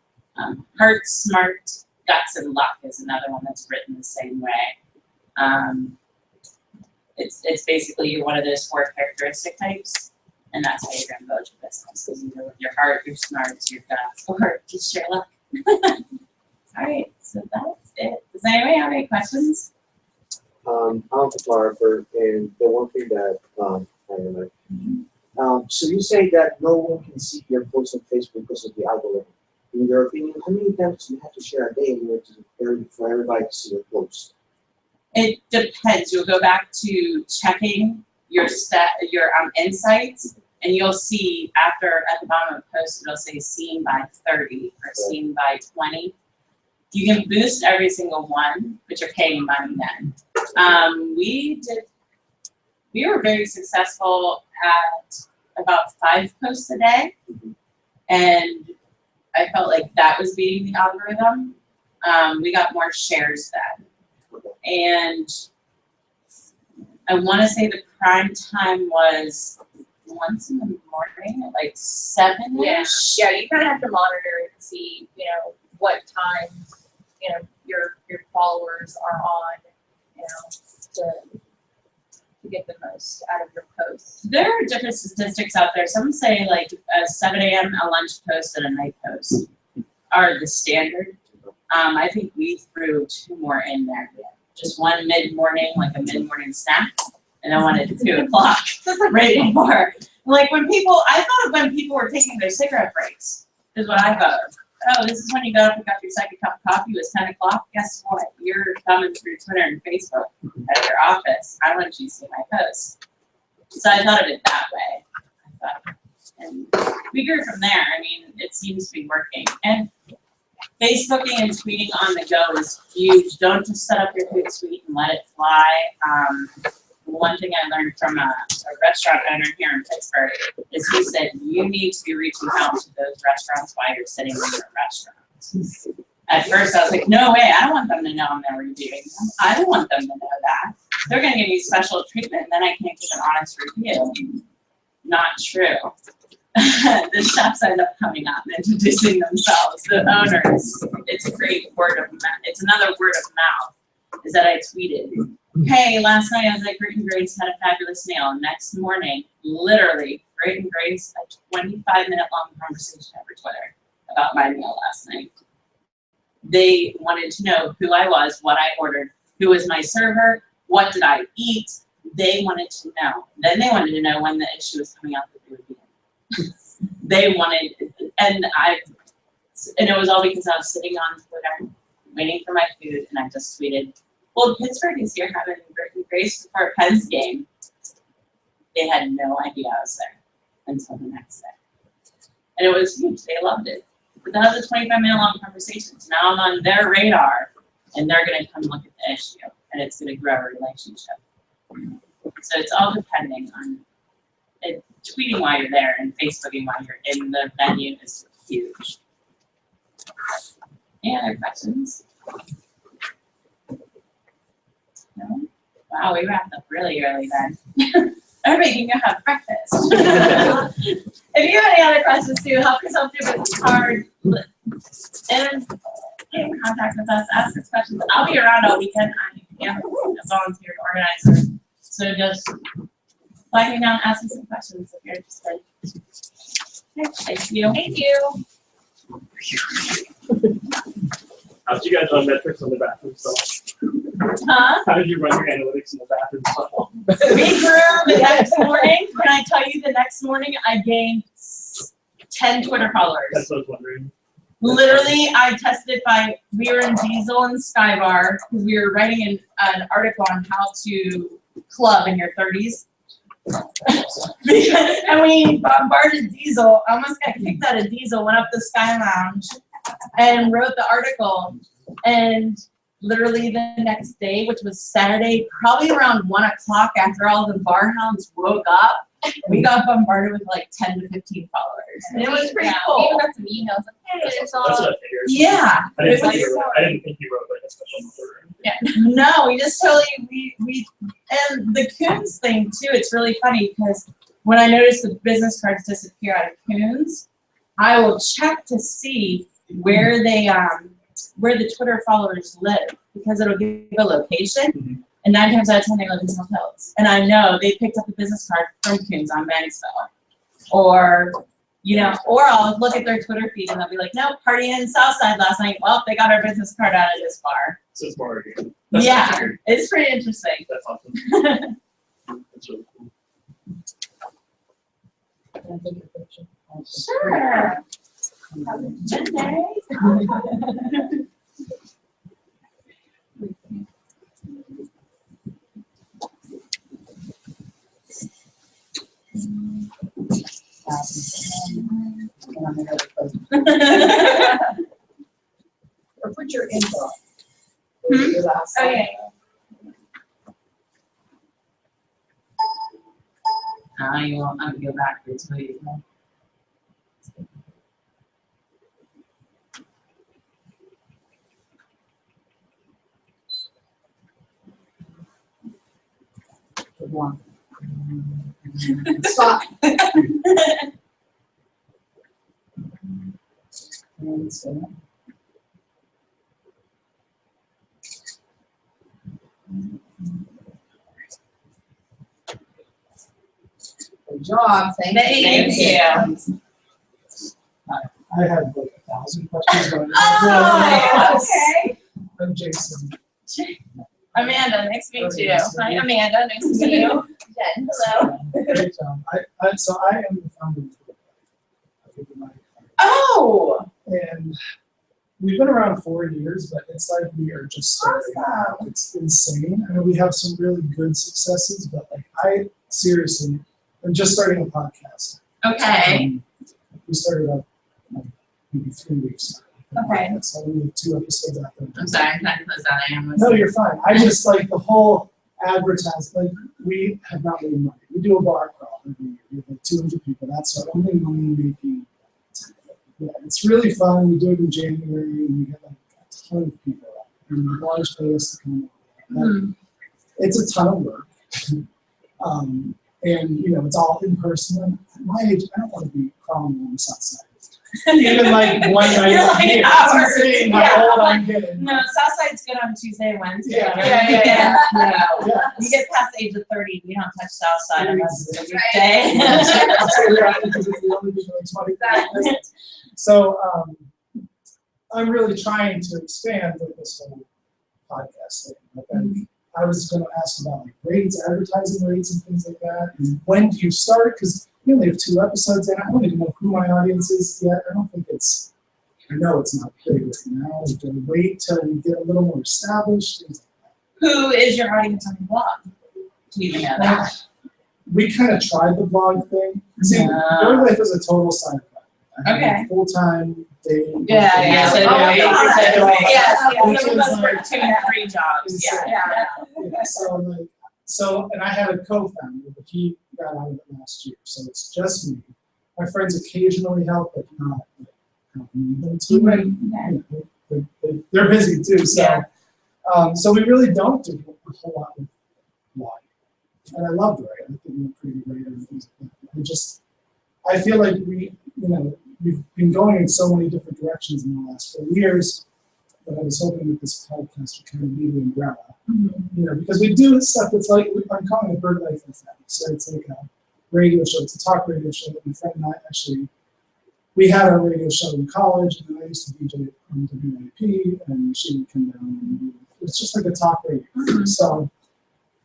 Heart, smart, guts, and luck is another one that's written the same way. It's basically you're one of those 4 characteristic types, and that's how you're going to build your business. Is either with your heart, your smarts, your guts, or just your luck. All right, so that's it. Does anybody have any questions? I'm a photographer, and the one thing that So you say that no one can see your post on Facebook because of the algorithm. In your opinion, how many times do you have to share a day in order for everybody to see your post? It depends. You'll go back to checking your insights, and you'll see after at the bottom of the post it'll say seen by 30 or seen by 20. You can boost every single one, but you're paying money then. We were very successful at about 5 posts a day, and I felt like that was beating the algorithm. We got more shares then. And I want to say the prime time was once in the morning at like 7-ish. Yeah, you kind of have to monitor and see, you know, what times, you know, your followers are on, you know, to get the most out of your posts. There are different statistics out there. Some say like a 7 a.m., a lunch post, and a night post are the standard. I think we threw 2 more in there. Just one mid-morning, like a mid-morning snack, and then one at 2 o'clock, right before. Like I thought of when people were taking their cigarette breaks, is what I thought of. Oh, this is when you got up and got your second cup of coffee. It was 10 o'clock. Guess what? You're thumbing through Twitter and Facebook at your office. I want you to see my post. So I thought of it that way. And we grew from there. I mean, it seems to be working. And Facebooking and tweeting on the go is huge. Don't just set up your Hootsuite and let it fly. One thing I learned from a restaurant owner here in Pittsburgh is he said, you need to be reaching out to those restaurants while you're sitting in your restaurant. At first I was like, no way, I don't want them to know I'm never reviewing them. I don't want them to know that. They're gonna give me special treatment and then I can't give an honest review. Not true. The chefs end up coming up and introducing themselves, the owners. It's a great word of mouth. It's another word of mouth, is that I tweeted, hey, last night I was at Great and Grace, had a fabulous meal. Next morning, literally, Great and Grace, a 25-minute long conversation over Twitter about my meal last night. They wanted to know who I was, what I ordered, who was my server, what did I eat. They wanted to know. Then they wanted to know when the issue was coming out that they would be in. They wanted, and it was all because I was sitting on Twitter, waiting for my food, and I just tweeted, well, Pittsburgh is here having Great and Grace for a Pens game. They had no idea I was there until the next day. And it was huge. They loved it. But that was a 25-minute long conversation. So now I'm on their radar, and they're going to come look at the issue, and it's going to grow a relationship. So it's all depending on it. Tweeting while you're there and Facebooking while you're in the venue is huge. Any other questions? No? Wow, we wrapped up really early then. Everybody can go have breakfast. If you have any other questions too, help yourself to a business card and get in contact with us, ask us questions. I'll be around all weekend. I am a volunteer organizer. So just flag me down, ask me some questions if you're interested. Okay, thank you. Thank you. How did you guys run metrics on the bathroom stall? Huh? How did you run your analytics in the bathroom stall? We grew the next morning. Can I tell you the next morning I gained 10 Twitter followers. That's what I was wondering. Literally, I tested we were in Diesel and Skybar because we were writing an article on how to club in your 30s. And we bombarded Diesel. I almost got kicked out of Diesel, went up the Sky Lounge and wrote the article. And literally the next day, which was Saturday, probably around 1 o'clock after all the bar hounds woke up, we got bombarded with like 10 to 15 followers. And it was pretty cool. We even got some emails like, hey, it's all. That's what I figured. Yeah. I didn't think you wrote like a special number. Yeah. No, we just totally, and the Coons thing too, it's really funny because when I notice the business cards disappear out of Coons, I will check to see where they, where the Twitter followers live because it'll give a location. And 9 times out of 10, they live in South Hills. And I know they picked up a business card from Coons on Banksville. Or, you know, or I'll look at their Twitter feed and they'll be like, no, partying in Southside last night. Well, they got our business card out of this bar. So it's more organic. Yeah, it's pretty interesting. That's awesome. That's really cool. Can I take a picture? Sure. Have a good day. And I'm gonna put- Or put your info. Your last name. Okay. You won't have to go backwards, will you? Good one. Stop. And so. Good job, thank you. Thank you. I had like 1,000 questions, but Oh, okay. I'm Jason. Amanda, nice to meet you. Hi, Amanda, nice to meet you. Jen, hello. Great job. So I am the founder of the I think you might. Oh, And we've been around 4 years, but it's like we are just starting out. It's insane. I mean, we have some really good successes, but like I seriously, I'm just starting a podcast. okay. We started up like, maybe 3 weeks ago. Okay. So we have 2 episodes out there. I'm sorry, I'm trying to close that. I am No, you're fine. I just like the whole advertising. Like we have not made money. We do a bar crawl every year. We have like 200 people. That's our only money making. Yeah, it's really fun. We do it in January, and we get like a ton of people out. And we launch players to come over. It's a ton of work. And you know, it's all in person. At my age, I don't want to be crawling on the south side. Even like one night You're a like year. hours. It's insane Yeah. how old I'm getting. No, Southside's good on Tuesday and Wednesday. Yeah. Yeah. No. Yeah. You get past the age of 30, you don't touch Southside unless it's a Right. weekday. Absolutely right, because it's the only thing that's 20. So I'm really trying to expand with this whole podcast thing. Like I was going to ask about like rates, advertising rates, and things like that. And when do you start? Because we only have 2 episodes, and I don't even know who my audience is yet. I don't think it's. I know it's not big right now. We can wait till we get a little more established. Things like Who is your audience on the blog? Do you even know that? that. We kind of tried the blog thing. See, Bird Life is a total side project. I have Okay. a full-time day. Yeah, so Oh, yeah, God. yes, Which some of is us like- work 2 and 3 jobs. Yeah. Yeah, so, and I had a co-founder, but he got out of it last year, so it's just me. My friends occasionally help, but not like, helping them too. And, you know, they're busy too, so. Yeah. So we really don't do a whole lot with blogging. And I love the writing. I think we're pretty great and things like that. I feel like we've been going in so many different directions in the last 4 years, but I was hoping that this podcast would kind of be the umbrella. You know, because we do stuff that's like, I'm calling it Bird Life FM. So it's like a radio show, it's a talk radio show that my friend and I actually, we had our radio show in college, and then I used to DJ on WIP, and she would come down and do, it's just like a talk radio. So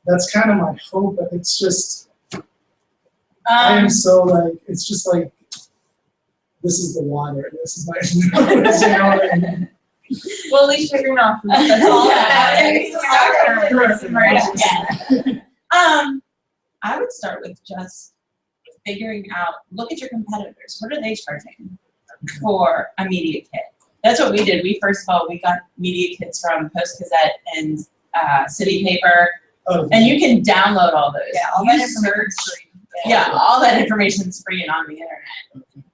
that's kind of my hope, but it's just, I am so like, it's just like, this is the water, this is my, you know, Well, at least you're not. That's all that matters. Correct. I would start with just figuring out, look at your competitors. What are they charging for a media kit? That's what we did. We first of all, we got media kits from Post Gazette and City Paper, and you can download all those. Yeah, all You that information's search- free. Yeah, all that information is free and on the internet.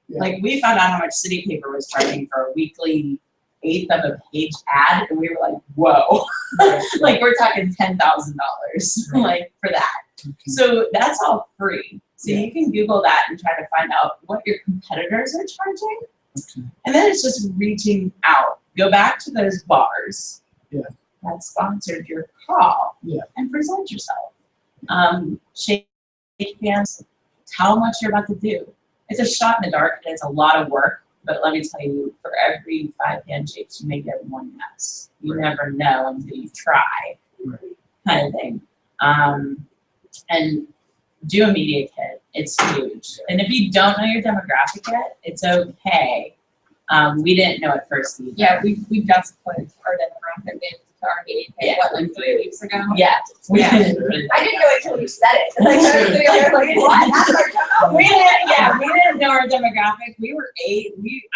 Yeah. Like we found out how much City Paper was charging for a weekly 1/8 of a page ad, and we were like, whoa, like we're talking $10,000 like for that. So that's all free. So you can Google that and try to find out what your competitors are charging. And then it's just reaching out. Go back to those bars that sponsored your call and present yourself. Shake hands, tell them what you're about to do. It's a shot in the dark and it's a lot of work, but let me tell you, for every 5 handshakes, you may get 1 yes. You never know until you try, kind of thing. And do a media kit. It's huge. And if you don't know your demographic yet, it's okay. We didn't know at first either. Yeah, we just put our demographic into our meeting, what, like 3 weeks ago? Yeah. We Yeah. didn't put it I didn't know it until you said it. Like, I was sitting there like, what? That's our demo? We didn't know our demographic.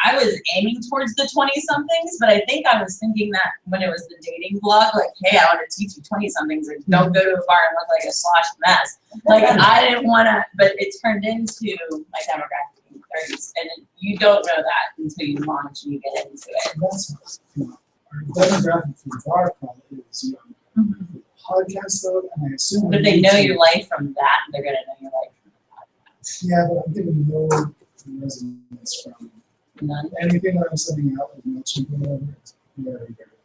I was aiming towards the 20-somethings, but I think I was thinking that when it was the dating blog, like, hey, I want to teach you 20-somethings, like, don't go to a bar and look like a sloshed mess. Like, I didn't want to, but it turned into my demographic in the 30s, and you don't know that until you launch and you get into it. That's, our demographic for our probably is young. Mm-hmm. Podcast though, and I assume. But if they know your life from that, they're gonna know your life from the podcast. Yeah, but I'm getting no resonance from None. anything that I'm sending out with MailChimp or whatever. It's very, very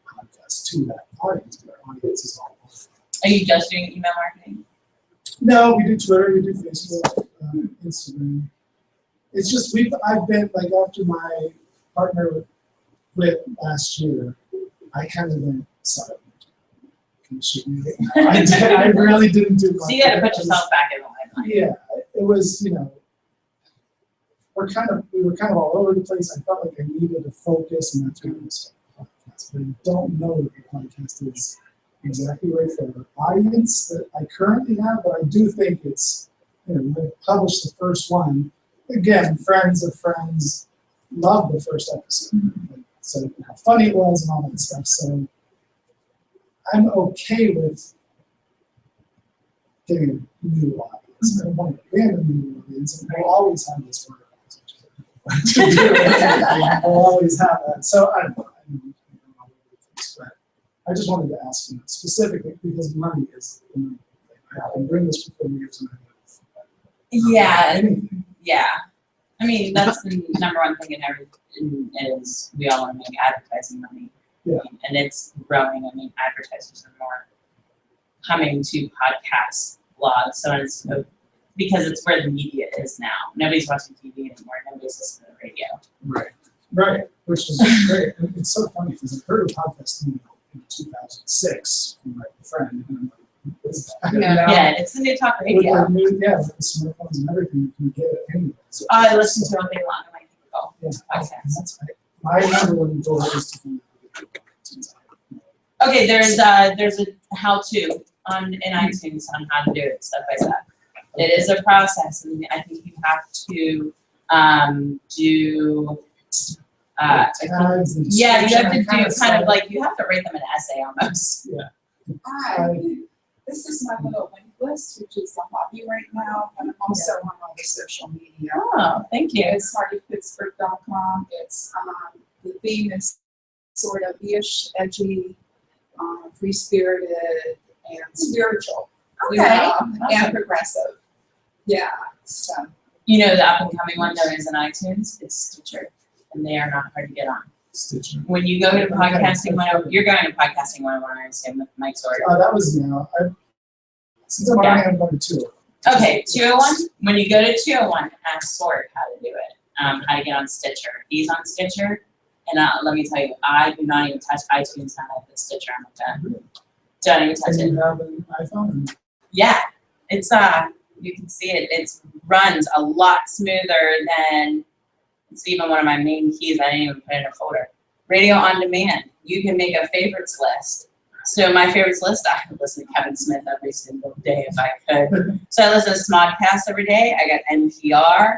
podcast to that audience, but our audience is all. Are you just doing email marketing? No, we do Twitter, we do Facebook, Instagram. It's just I've been like after my partner quit last year, I kind of went silent. I really didn't do much. So you gotta put yourself back in the limelight. Yeah, it was, we were kind of all over the place. I felt like I needed to focus, and that's why I started a podcast. But I don't know that the podcast is exactly right for the audience that I currently have, but I do think it's, when I published the first one, again, friends of friends loved the first episode. So how funny it was and all that stuff. So I'm okay with getting a new audience. I don't want to abandon a new audience, and we'll always have this word. We'll always have that. So I don't know. But I just wanted to ask specifically because money is the money. I've been doing this for 4 years and Yeah. I mean, that's the number one thing in everything is we all want to make advertising money. Yeah. And it's growing. I mean, advertisers are more coming to podcasts, blogs, so on and so forth, because it's where the media is now. Nobody's watching TV anymore. Nobody's listening to the radio. Right, which is great. And it's so funny because I heard of podcasting in 2006 from my friend. And I'm like, what is that? Yeah, it's the new talk radio. With the smartphones and everything, you can get it anyway. So, I listen to all day long. I go. yeah, Podcast. that's right. My number one goal is to find Okay, there's a how-to in iTunes on how to do it step by step. It is a process, and I think you have to do. tags and Yeah, you have to description, do kind of stuff. like, you have to write them an essay almost. This is my little link list, which is a hobby right now, but I'm also on all the social media. Oh, thank you. It's hardypittsburgh.com. It's the theme is sort of ish, edgy, free-spirited, and spiritual. Okay. And progressive. Yeah. So. You know the up-and-coming one that is in iTunes? It's Stitcher, and they are not hard to get on. Stitcher. When you go to Podcasting 101, you're going to Podcasting 101, I assume, with Mike Sword. That was now. Since I'm already I'm going to 2. Okay, 201. When you go to 201, ask Sword how to do it, how to get on Stitcher. He's on Stitcher, and let me tell you, I do not even touch iTunes now. I put Stitcher on my phone. Don't even touch And it. you have an iPhone? Yeah, it's you can see it. It runs a lot smoother than. It's even one of my main keys. I didn't even put in a folder. Radio on demand. You can make a favorites list. So my favorites list, I would listen to Kevin Smith every single day if I could. So I listen to Smodcast every day. I got NPR.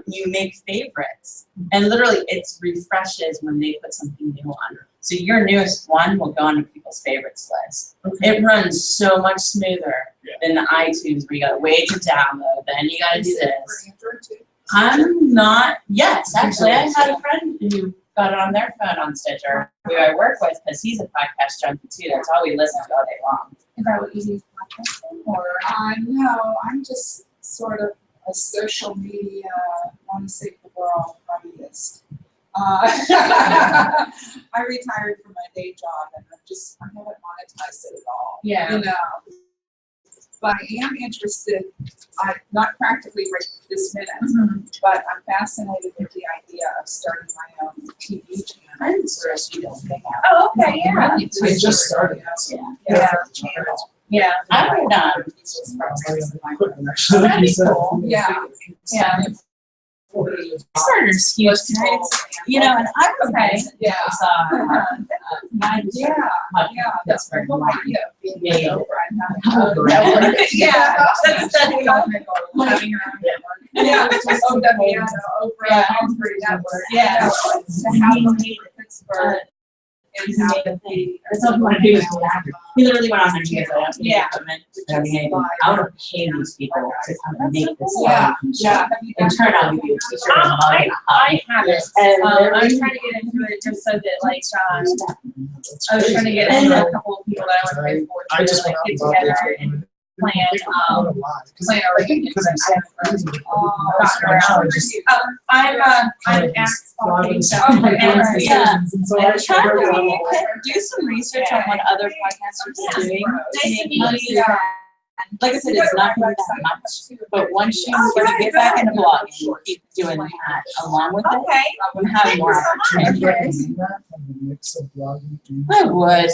You make favorites. And literally it refreshes when they put something new on. So your newest one will go on to people's favorites list. Okay. It runs so much smoother than the iTunes where you gotta wait to download, then you gotta do this. I'm not, yes, actually, I had a friend who got it on their phone on Stitcher, who I work with, because he's a podcast junkie too. That's all we listen to all day long. Is that what you do podcasting? Or no, I'm just sort of a social media, want to save the world hobbyist. I retired from my day job and I haven't monetized it at all. Yeah. But I am interested, not practically right this minute, but I'm fascinated with the idea of starting my own TV channel. I'm interested in that. Oh, okay, yeah. I just started. Yeah. Yeah. I would, Actually, like you said. Yeah. Yeah. Kickstarter's huge tonight. You know, and I was Okay. Yeah. yeah, That's Pittsburgh. cool idea. Yeah, yeah. Yeah, That's the having your own network. Yeah, Oprah, Humphrey Network. Yeah. To have them meet in Pittsburgh and have them be. That's what I want to do is he literally went on there and he goes, I don't need Yeah. equipment. I don't need anything. I want to pay these people to come and make this Yeah, stuff and yeah. shit. In turn, I'll give you a t-shirt and a mug. I haven't. And I'm trying to get into it just so that like, I was trying to get into a couple of people that I want to pay for. I just like went get out and bought together it. and plan, plan I our think weekend, because but I'm I so haven't busy. gotten around. I'm asked something, so, Yeah. And so And I try figured out- to do some research on what other podcasters are doing. Nice to meet Money you. is- Like I said, it's not gonna be that much, but once you sort of get back into blogging, you keep doing that along with it, Okay. you have more Should I opportunity. recommend that? Have a mix of blogging and- I would.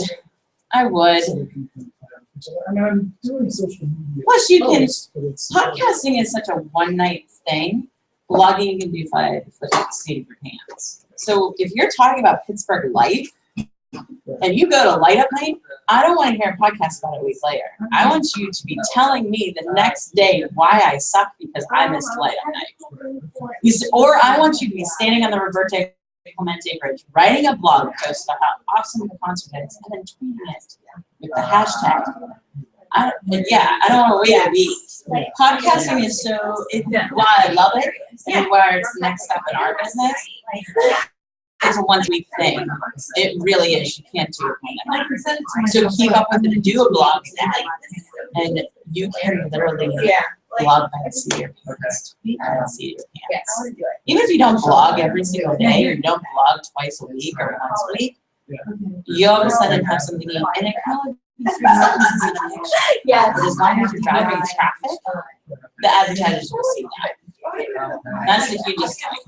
So they can compare each other. I mean, I'm doing social media. Plus you can- posts, but it's- Podcasting is such a one-night thing. Blogging you can do by the seat of your pants. So if you're talking about Pittsburgh life, and you go to light up night, I don't want to hear a podcast about it a week later. I want you to be telling me the next day why I suck because I missed light up night. Or I want you to be standing on the Reverte Clemente Bridge, writing a blog post about how awesome the concert is, and then tweeting it with the hashtag. I don't want to wait a week. Podcasting is while I love it, and where it's the next step in our business, it's a once-a-week thing. It really is. You can't do it one night. So keep up with it and do a blog now. And you can literally blog by the seat of your pants. By the seat of your pants. Even if you don't blog every single day, or you don't blog twice a week or once a week, you all of a sudden have something to eat. And it can only be 3 sentences in a picture. Yeah. But as long as you're driving traffic, the advertisers will see that. That's the hugest thing.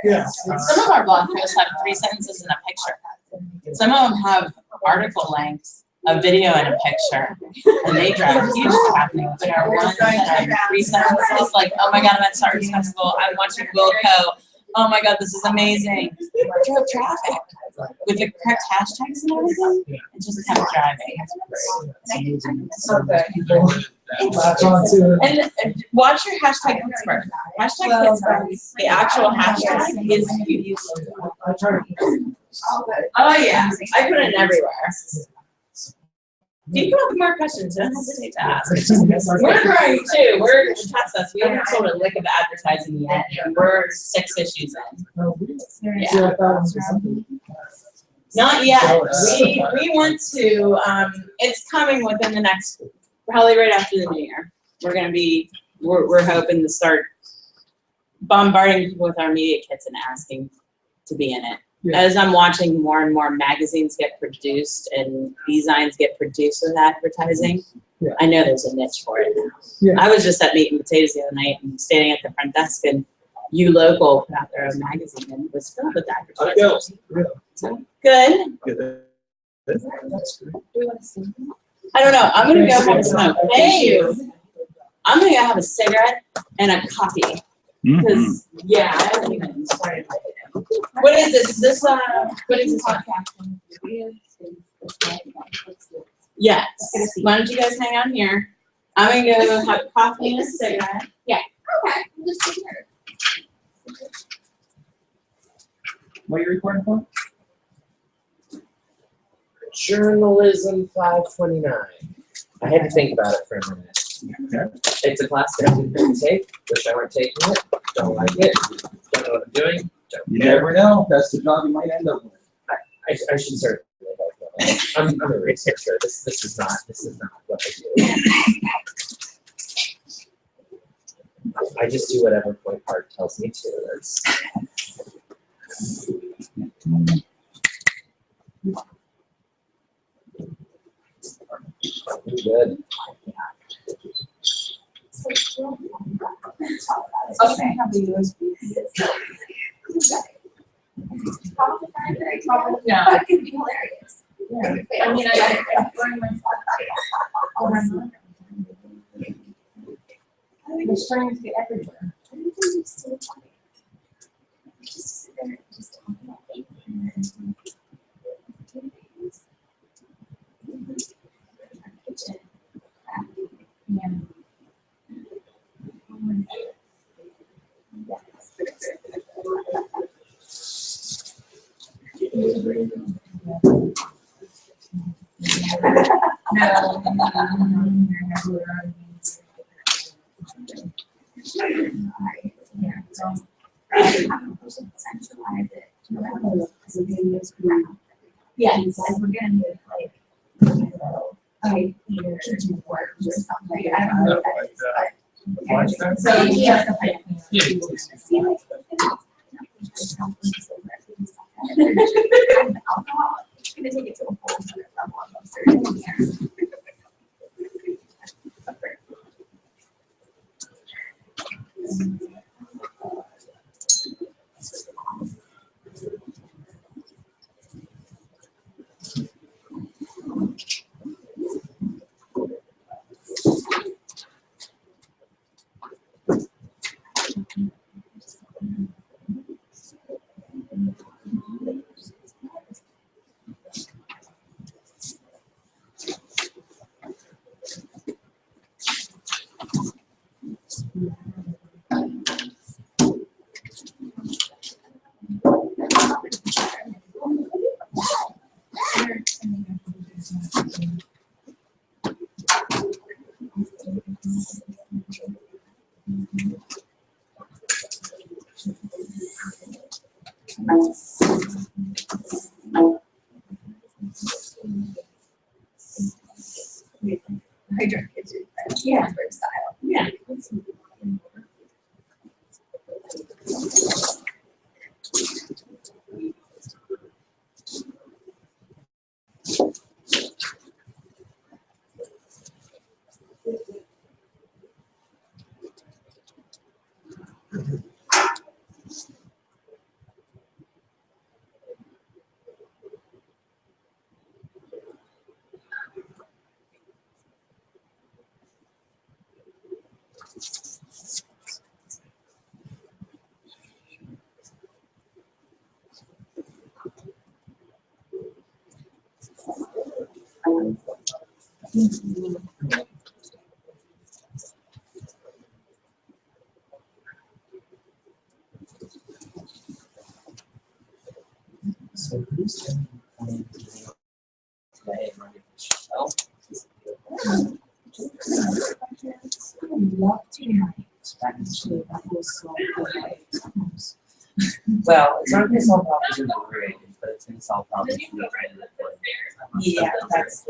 Yeah. Some of our blog posts have 3 sentences in a picture. Some of them have article length, a video and a picture, and they drive huge traffic. But our ones that are 3 sentences, like, oh my God, I'm at Stars Festival, I'm watching Wilco, oh my God, this is amazing. Drove traffic with the correct hashtags and everything. It just kept driving. So that people latch on to it. And watch your hashtag Pittsburgh. Hashtag Pittsburgh, the actual hashtag is huge. I try to. Oh yeah, I put it everywhere. If you come up with more questions, don't hesitate to ask. We're growing too. We're test us. We haven't sold a lick of advertising yet, and we're 6 issues in. See, I thought it was something. Not yet. We want to. It's coming within the next, probably right after the new year. We're gonna be. We're hoping to start bombarding people with our media kits and asking to be in it. Yeah. As I'm watching more and more magazines get produced and designs get produced with advertising, Yeah. I know there's a niche for it now. Yeah. I was just at Meat and Potatoes the other night and standing at the front desk, and You Local put out their own magazine and it was filled with advertising. So, good. That's great. I don't know. I'm gonna go have a smoke. Thank you. I'm gonna go have a cigarette and a coffee. Because I haven't even started. What is this? Is this what is this podcast? Yes. Why don't you guys hang out here? I'm gonna go have coffee and a cigarette. Okay. We'll just sit here. What are you recording for? Journalism 529. I had to think about it for a minute. Okay. It's a class that I didn't take. Wish I weren't taking it. Don't like it. Don't know what I'm doing. Don't You care. never know. That's the job you might end up with. I should start. I'm a researcher. This is not what I do. I just do whatever my heart tells me to. That's good. Okay. Have the USB. Probably no. It could be hilarious. I mean, I bring my awesome. The strings get everywhere. Everything is so funny. Just to sit there and just talk about it. Kitchen. Yeah. Yeah, he's like, we're gonna need like, okay, either kitchen works or something, I don't know what that is, but. So he has to like, see like. Alcohol, it's gonna take it to a whole other level of absurdity. I drink it too. Yeah. Style. Yeah. So who's going to play running the show? I would love to have actually that was so good. Well, it's not going to solve problems in the grade, but it's going to solve problems in the Yeah, that's.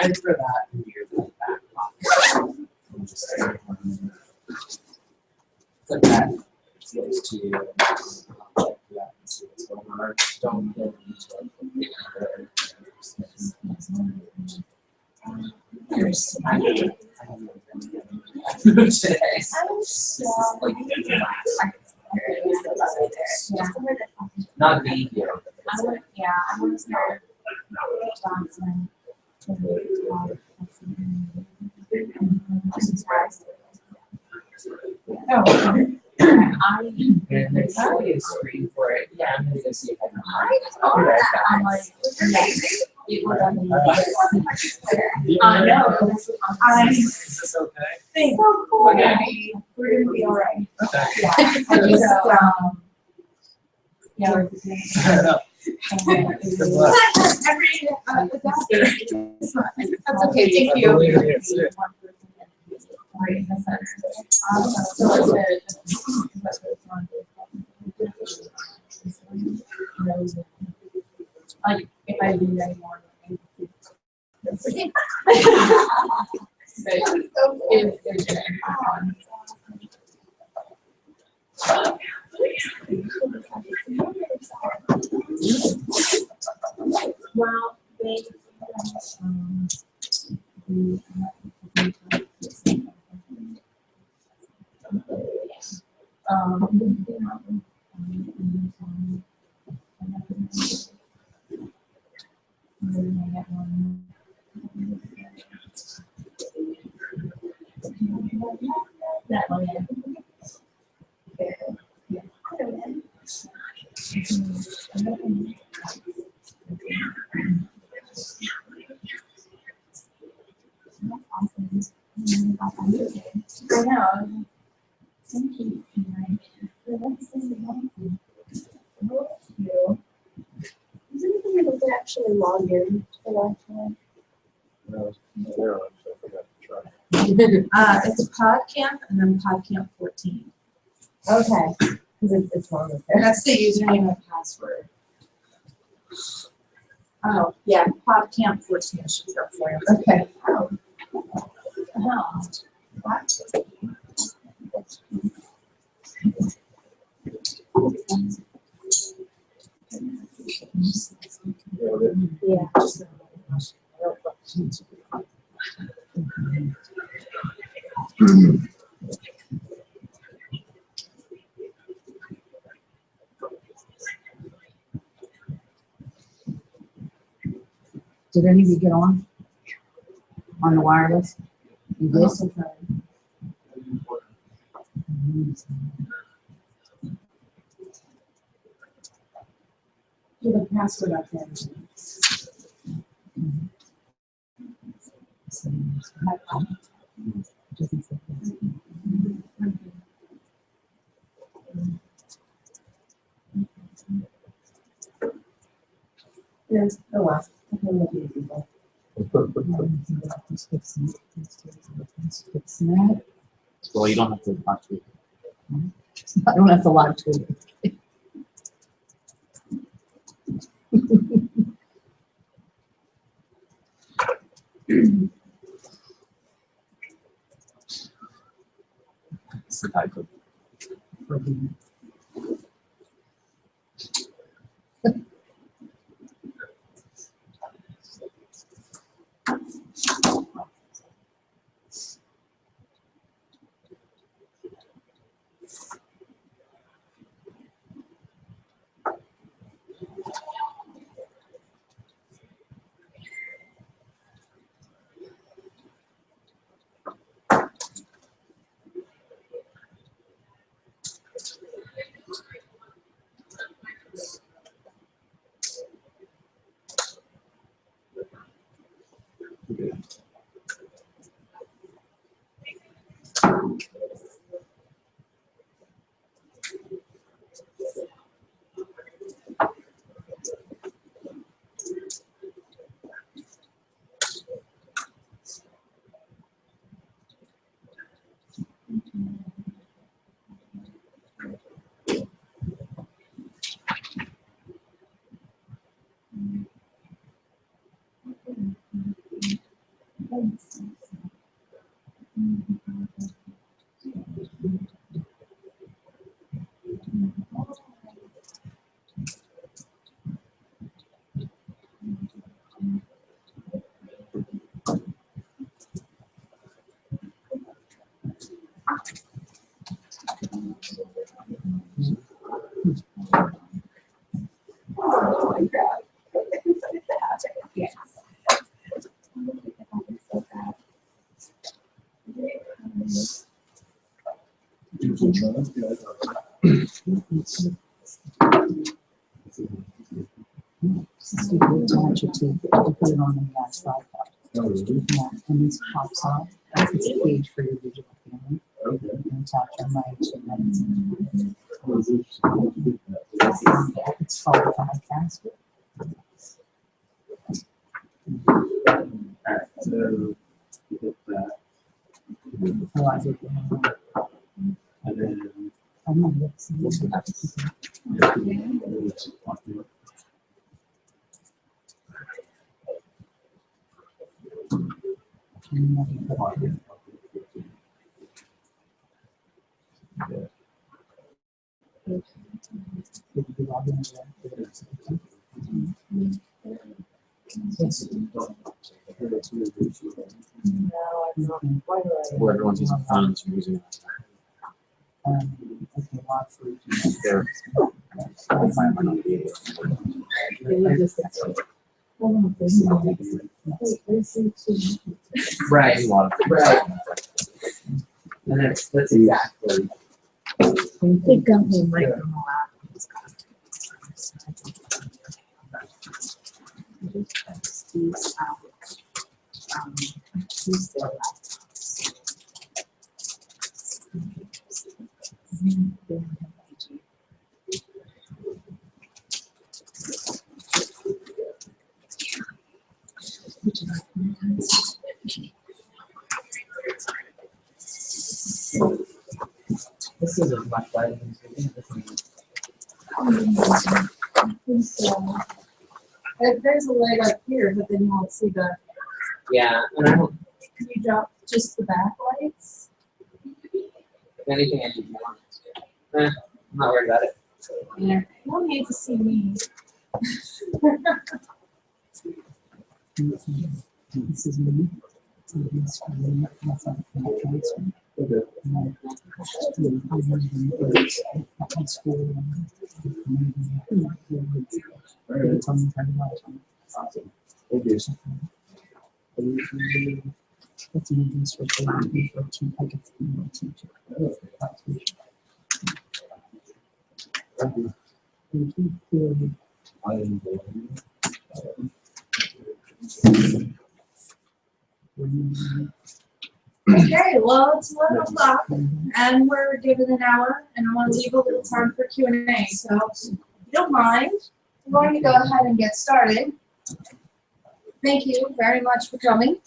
I'd throw that in your back pocket. Put that close to you. Check that and see what's going on. Don't get into today. Not being here. I want to start Johnson. And there's probably a screen for it. Yeah, I'm gonna go see if I can. I'm like, it was I know. Is this okay? Thanks. So cool. Okay. We're gonna be all right. Okay. Yeah. I just, yeah. Good luck. That's okay, thank you. Like, if I do any more. But well, they, that one, yeah. I know. Thank you. Is there anything able to actually log in to the Wi-Fi? No, so I forgot to try. It's Podcamp and then Podcamp 14. Okay, because it's longer there. That's the username and password. Oh, yeah, Podcamp 14 should go for you. Okay. Oh. Oh. What? Yeah. Did any of you get on the wireless? You did? Do the password up there. Yes. Oh wow. Well, you don't have to talk to it. I don't have to lie to you. It's the type of. Attach it to, put it on the slide card. Yeah, and this pops out. It's a page for your digital camera. And attach your mic and it's called Podcast. Alright, so you hit that, Oh, I did. and then I'm not listening. Where everyone's using phones, we're using their Wi-Fi might not be able Right. a lot of Right. And that's exactly. They've got me right from This isn't much better than There's a light up here, but then you won't see the, yeah, and I don't, can you drop just the backlights? if anything, I do more. I'm not worried about it. Yeah, you don't need to see me. This is me. This is me. That's not the transfer. Okay, well, it's 11 o'clock and we're given an hour and I want to leave a little time for Q&A. So if you don't mind, I'm going to go ahead and get started. Thank you very much for coming.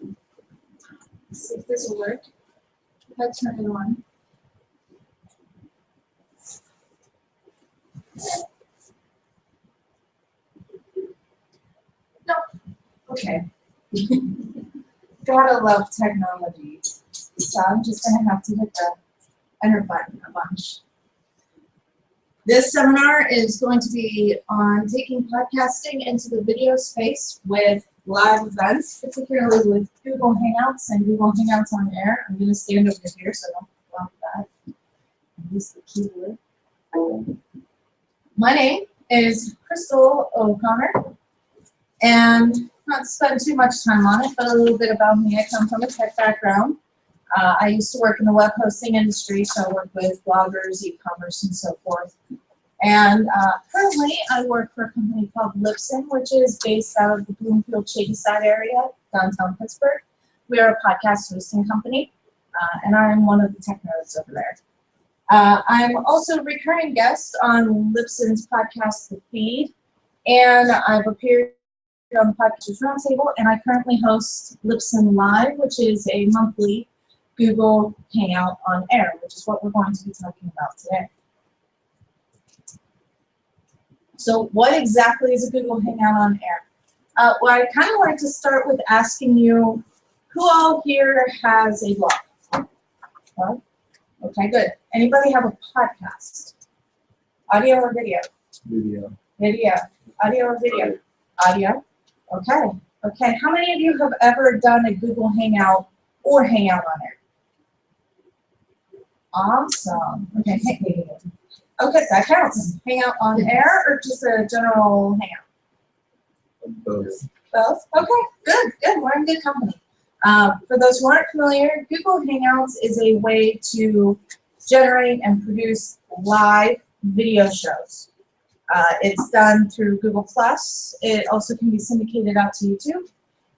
Let's see if this will work. If I turn it on. No. Okay. Gotta love technology. So I'm just gonna have to hit the enter button a bunch. This seminar is going to be on taking podcasting into the video space with live events, particularly with Google Hangouts and Google Hangouts on Air. I'm gonna stand over here so don't block that. Use the keyboard. My name is Crystal O'Connor, and not to spend too much time on it, but a little bit about me. I come from a tech background. I used to work in the web hosting industry, so I work with bloggers, e-commerce, and so forth. And currently, I work for a company called Libsyn, which is based out of the Bloomfield Shadyside area, downtown Pittsburgh. We are a podcast hosting company, and I'm one of the tech nerds over there. I'm also a recurring guest on Libsyn's podcast, The Feed, and I've appeared on the Podcasters Roundtable, and I currently host Libsyn Live, which is a monthly Google Hangout on Air, which is what we're going to be talking about today. So what exactly is a Google Hangout on Air? Well, I kind of like to start with asking you, who all here has a blog? Well, okay, good. Anybody have a podcast? Audio or video? Video. Video. Audio or video? Audio. Okay. Okay. How many of you have ever done a Google Hangout or Hangout on Air? Awesome. Okay. Okay, that counts. Hangout on Air or just a general Hangout? Both. Both? Okay. Good. Good. We're in good company. For those who aren't familiar, Google Hangouts is a way to generate and produce live video shows. It's done through Google+. It also can be syndicated out to YouTube,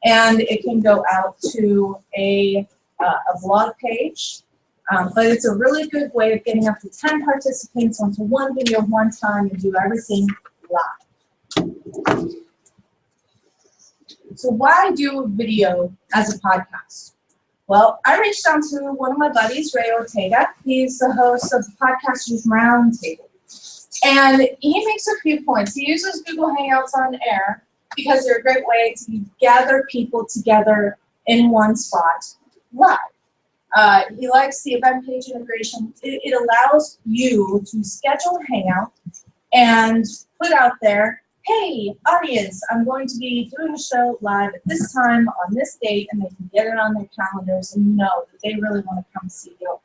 and it can go out to a blog page. But it's a really good way of getting up to 10 participants onto one video one time and do everything live. So why do video as a podcast? Well, I reached out to one of my buddies, Ray Ortega. He's the host of the Podcasters Roundtable. And he makes a few points. He uses Google Hangouts on Air because they're a great way to gather people together in one spot live. He likes the event page integration. It allows you to schedule a hangout and put out there, hey, audience, I'm going to be doing a show live at this time on this date, and they can get it on their calendars and know that they really want to come see you.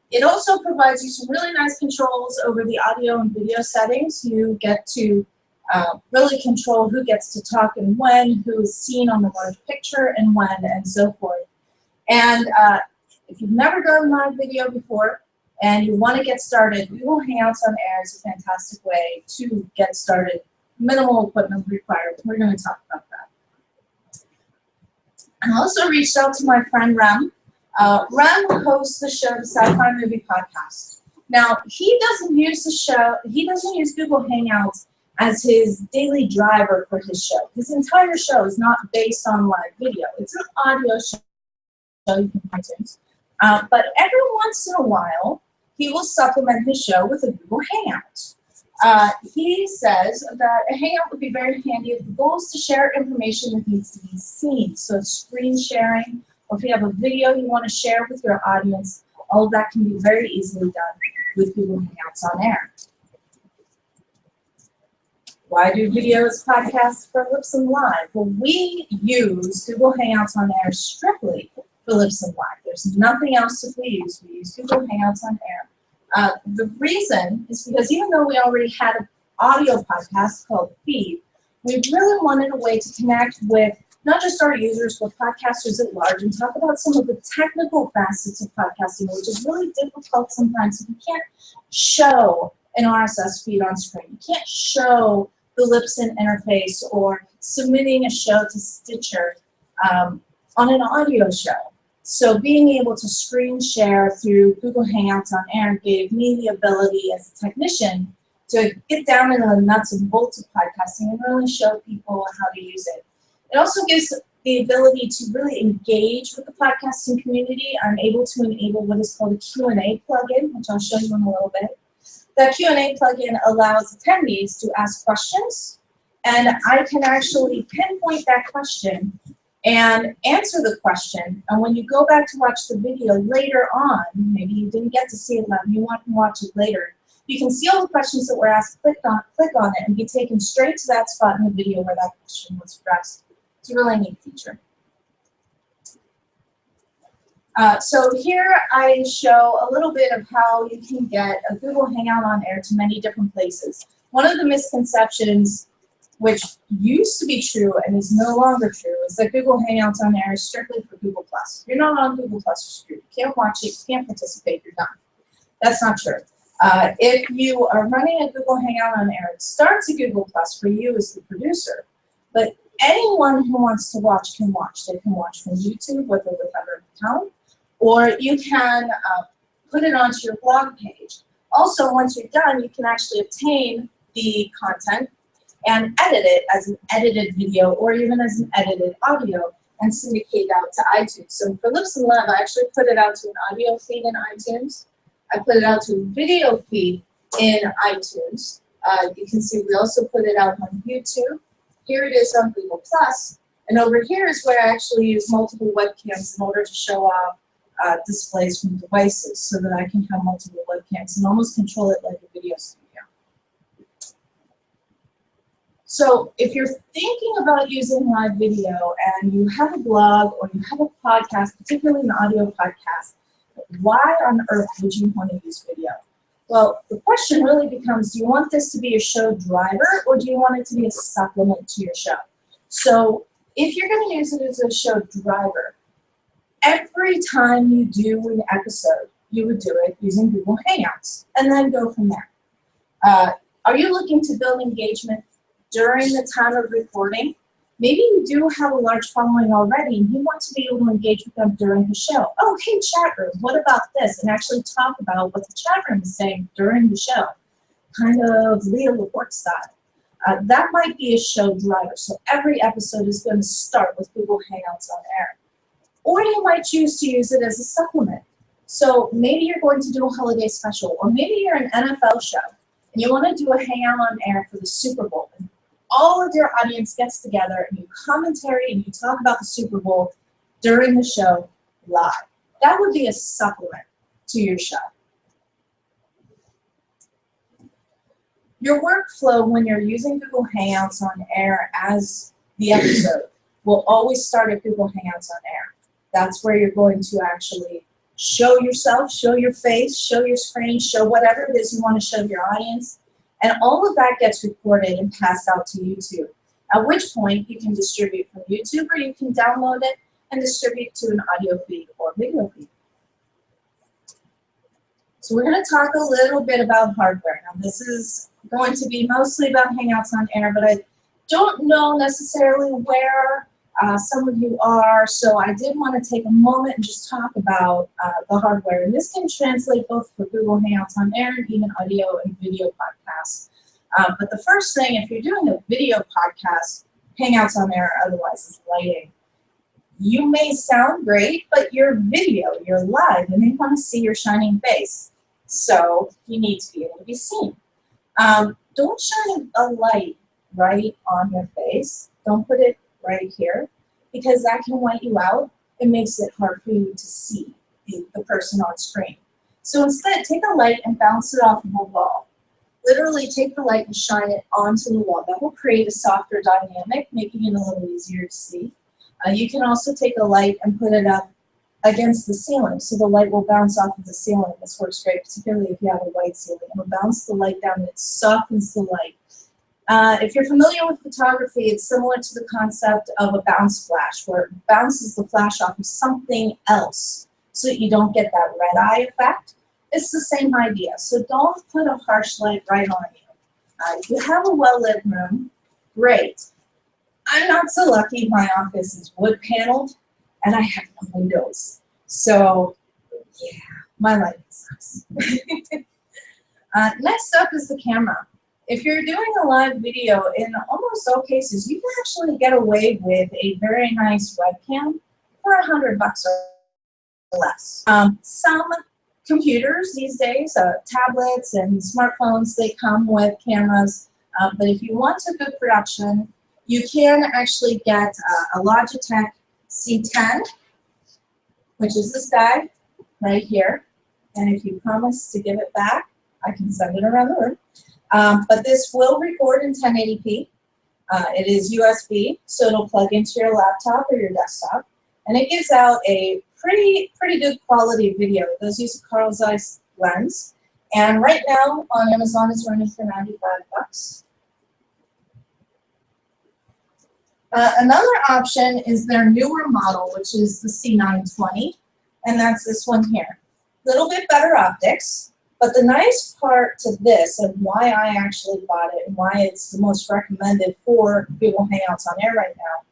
It also provides you some really nice controls over the audio and video settings. You get to really control who gets to talk and when, who is seen on the large picture and when, and so forth. And if you've never done live video before and you want to get started, Google Hangouts on Air is a fantastic way to get started. Minimal equipment required. We're going to talk about that. I also reached out to my friend Rem. Rem hosts the show, the Sci-Fi Movie Podcast. Now, he doesn't use Google Hangouts as his daily driver for his show. His entire show is not based on live video. It's an audio show you can iTunes. But every once in a while, he will supplement his show with a Google Hangout. He says that a Hangout would be very handy if the goal is to share information that needs to be seen. So screen sharing, or if you have a video you want to share with your audience, all of that can be very easily done with Google Hangouts on Air. Why do videos, podcasts for Lipson Live? Well, we use Google Hangouts on Air strictly for Lipson Live. There's nothing else that we use. We use Google Hangouts on Air. The reason is because even though we already had an audio podcast called Feed, we really wanted a way to connect with not just our users, but podcasters at large, and talk about some of the technical facets of podcasting, which is really difficult sometimes if you can't show an RSS feed on screen. You can't show the Lipson interface or submitting a show to Stitcher on an audio show. So being able to screen share through Google Hangouts on Air gave me the ability as a technician to get down into the nuts and bolts of podcasting and really show people how to use it. It also gives the ability to really engage with the podcasting community. I'm able to enable what is called a Q&A plugin, which I'll show you in a little bit. That Q&A plugin allows attendees to ask questions, and I can actually pinpoint that question and answer the question. And when you go back to watch the video later on, maybe you didn't get to see it live, you want to watch it later, you can see all the questions that were asked, click on it, and be taken straight to that spot in the video where that question was addressed. It's a really neat feature. So here I show a little bit of how you can get a Google Hangout on Air to many different places. One of the misconceptions, which used to be true and is no longer true, is that Google Hangouts on Air is strictly for Google+. If you're not on Google+, you're screwed. You can't watch it, you can't participate, you're done. That's not true. If you are running a Google Hangout on Air, it starts at Google+ for you as the producer, but anyone who wants to watch can watch. They can watch from YouTube, whether they have an account, or you can put it onto your blog page. Also, once you're done, you can actually obtain the content and edit it as an edited video or even as an edited audio and syndicate out to iTunes. So for Lipson Live, I actually put it out to an audio feed in iTunes. I put it out to a video feed in iTunes. You can see we also put it out on YouTube. Here it is on Google+. And over here is where I actually use multiple webcams in order to show off displays from devices so that I can have multiple webcams and almost control it like a video studio. So if you're thinking about using live video and you have a blog or you have a podcast, particularly an audio podcast, why on earth would you want to use video? Well, the question really becomes, do you want this to be a show driver or do you want it to be a supplement to your show? So if you're going to use it as a show driver, every time you do an episode, you would do it using Google Hangouts and then go from there. Are you looking to build engagement during the time of recording? Maybe you do have a large following already and you want to be able to engage with them during the show. Oh, hey, chat room, what about this? And actually talk about what the chat room is saying during the show, kind of Leah Laporte style. That might be a show driver. So every episode is going to start with Google Hangouts on Air. Or you might choose to use it as a supplement. So maybe you're going to do a holiday special, or maybe you're an NFL show and you want to do a Hangout on Air for the Super Bowl. And all of your audience gets together and you commentary and you talk about the Super Bowl during the show live. That would be a supplement to your show. Your workflow when you're using Google Hangouts on air as the episode will always start at Google Hangouts on air. That's where you're going to actually show yourself, show your face, show your screen, show whatever it is you want to show your audience. And all of that gets recorded and passed out to YouTube, at which point you can distribute from YouTube or you can download it and distribute to an audio feed or video feed. So we're going to talk a little bit about hardware. Now this is going to be mostly about Hangouts on Air, but I don't know necessarily where some of you are, so I did want to take a moment and just talk about the hardware. And this can translate both for Google Hangouts on Air and even audio and video podcasts. But the first thing, if you're doing a video podcast, Hangouts on Air otherwise is lighting. You may sound great, but you're video, you're live, and they want to see your shining face. So you need to be able to be seen. Don't shine a light right on your face. Don't put it right here, because that can white you out. It makes it hard for you to see the person on screen. So instead, take a light and bounce it off of a wall. Literally take the light and shine it onto the wall. That will create a softer dynamic, making it a little easier to see. You can also take a light and put it up against the ceiling, so the light will bounce off of the ceiling. This works great, particularly if you have a white ceiling. It will bounce the light down and it softens the light. If you're familiar with photography, it's similar to the concept of a bounce flash, where it bounces the flash off of something else so that you don't get that red eye effect. It's the same idea. So don't put a harsh light right on you. If you have a well-lit room, great. I'm not so lucky. My office is wood paneled and I have no windows. So yeah, my lighting sucks. Next up is the camera. If you're doing a live video, in almost all cases, you can actually get away with a very nice webcam for $100 or less. Some computers these days, tablets and smartphones, they come with cameras. But if you want a good production, you can actually get a Logitech C10, which is this guy right here. And if you promise to give it back, I can send it around the room. But this will record in 1080p. It is USB, so it'll plug into your laptop or your desktop. And it gives out a pretty good quality video. It does use a Carl Zeiss lens. And right now on Amazon it's running for $95. Another option is their newer model, which is the C920. And that's this one here. Little bit better optics. But the nice part to this, and why I actually bought it and why it's the most recommended for Google Hangouts on Air right now,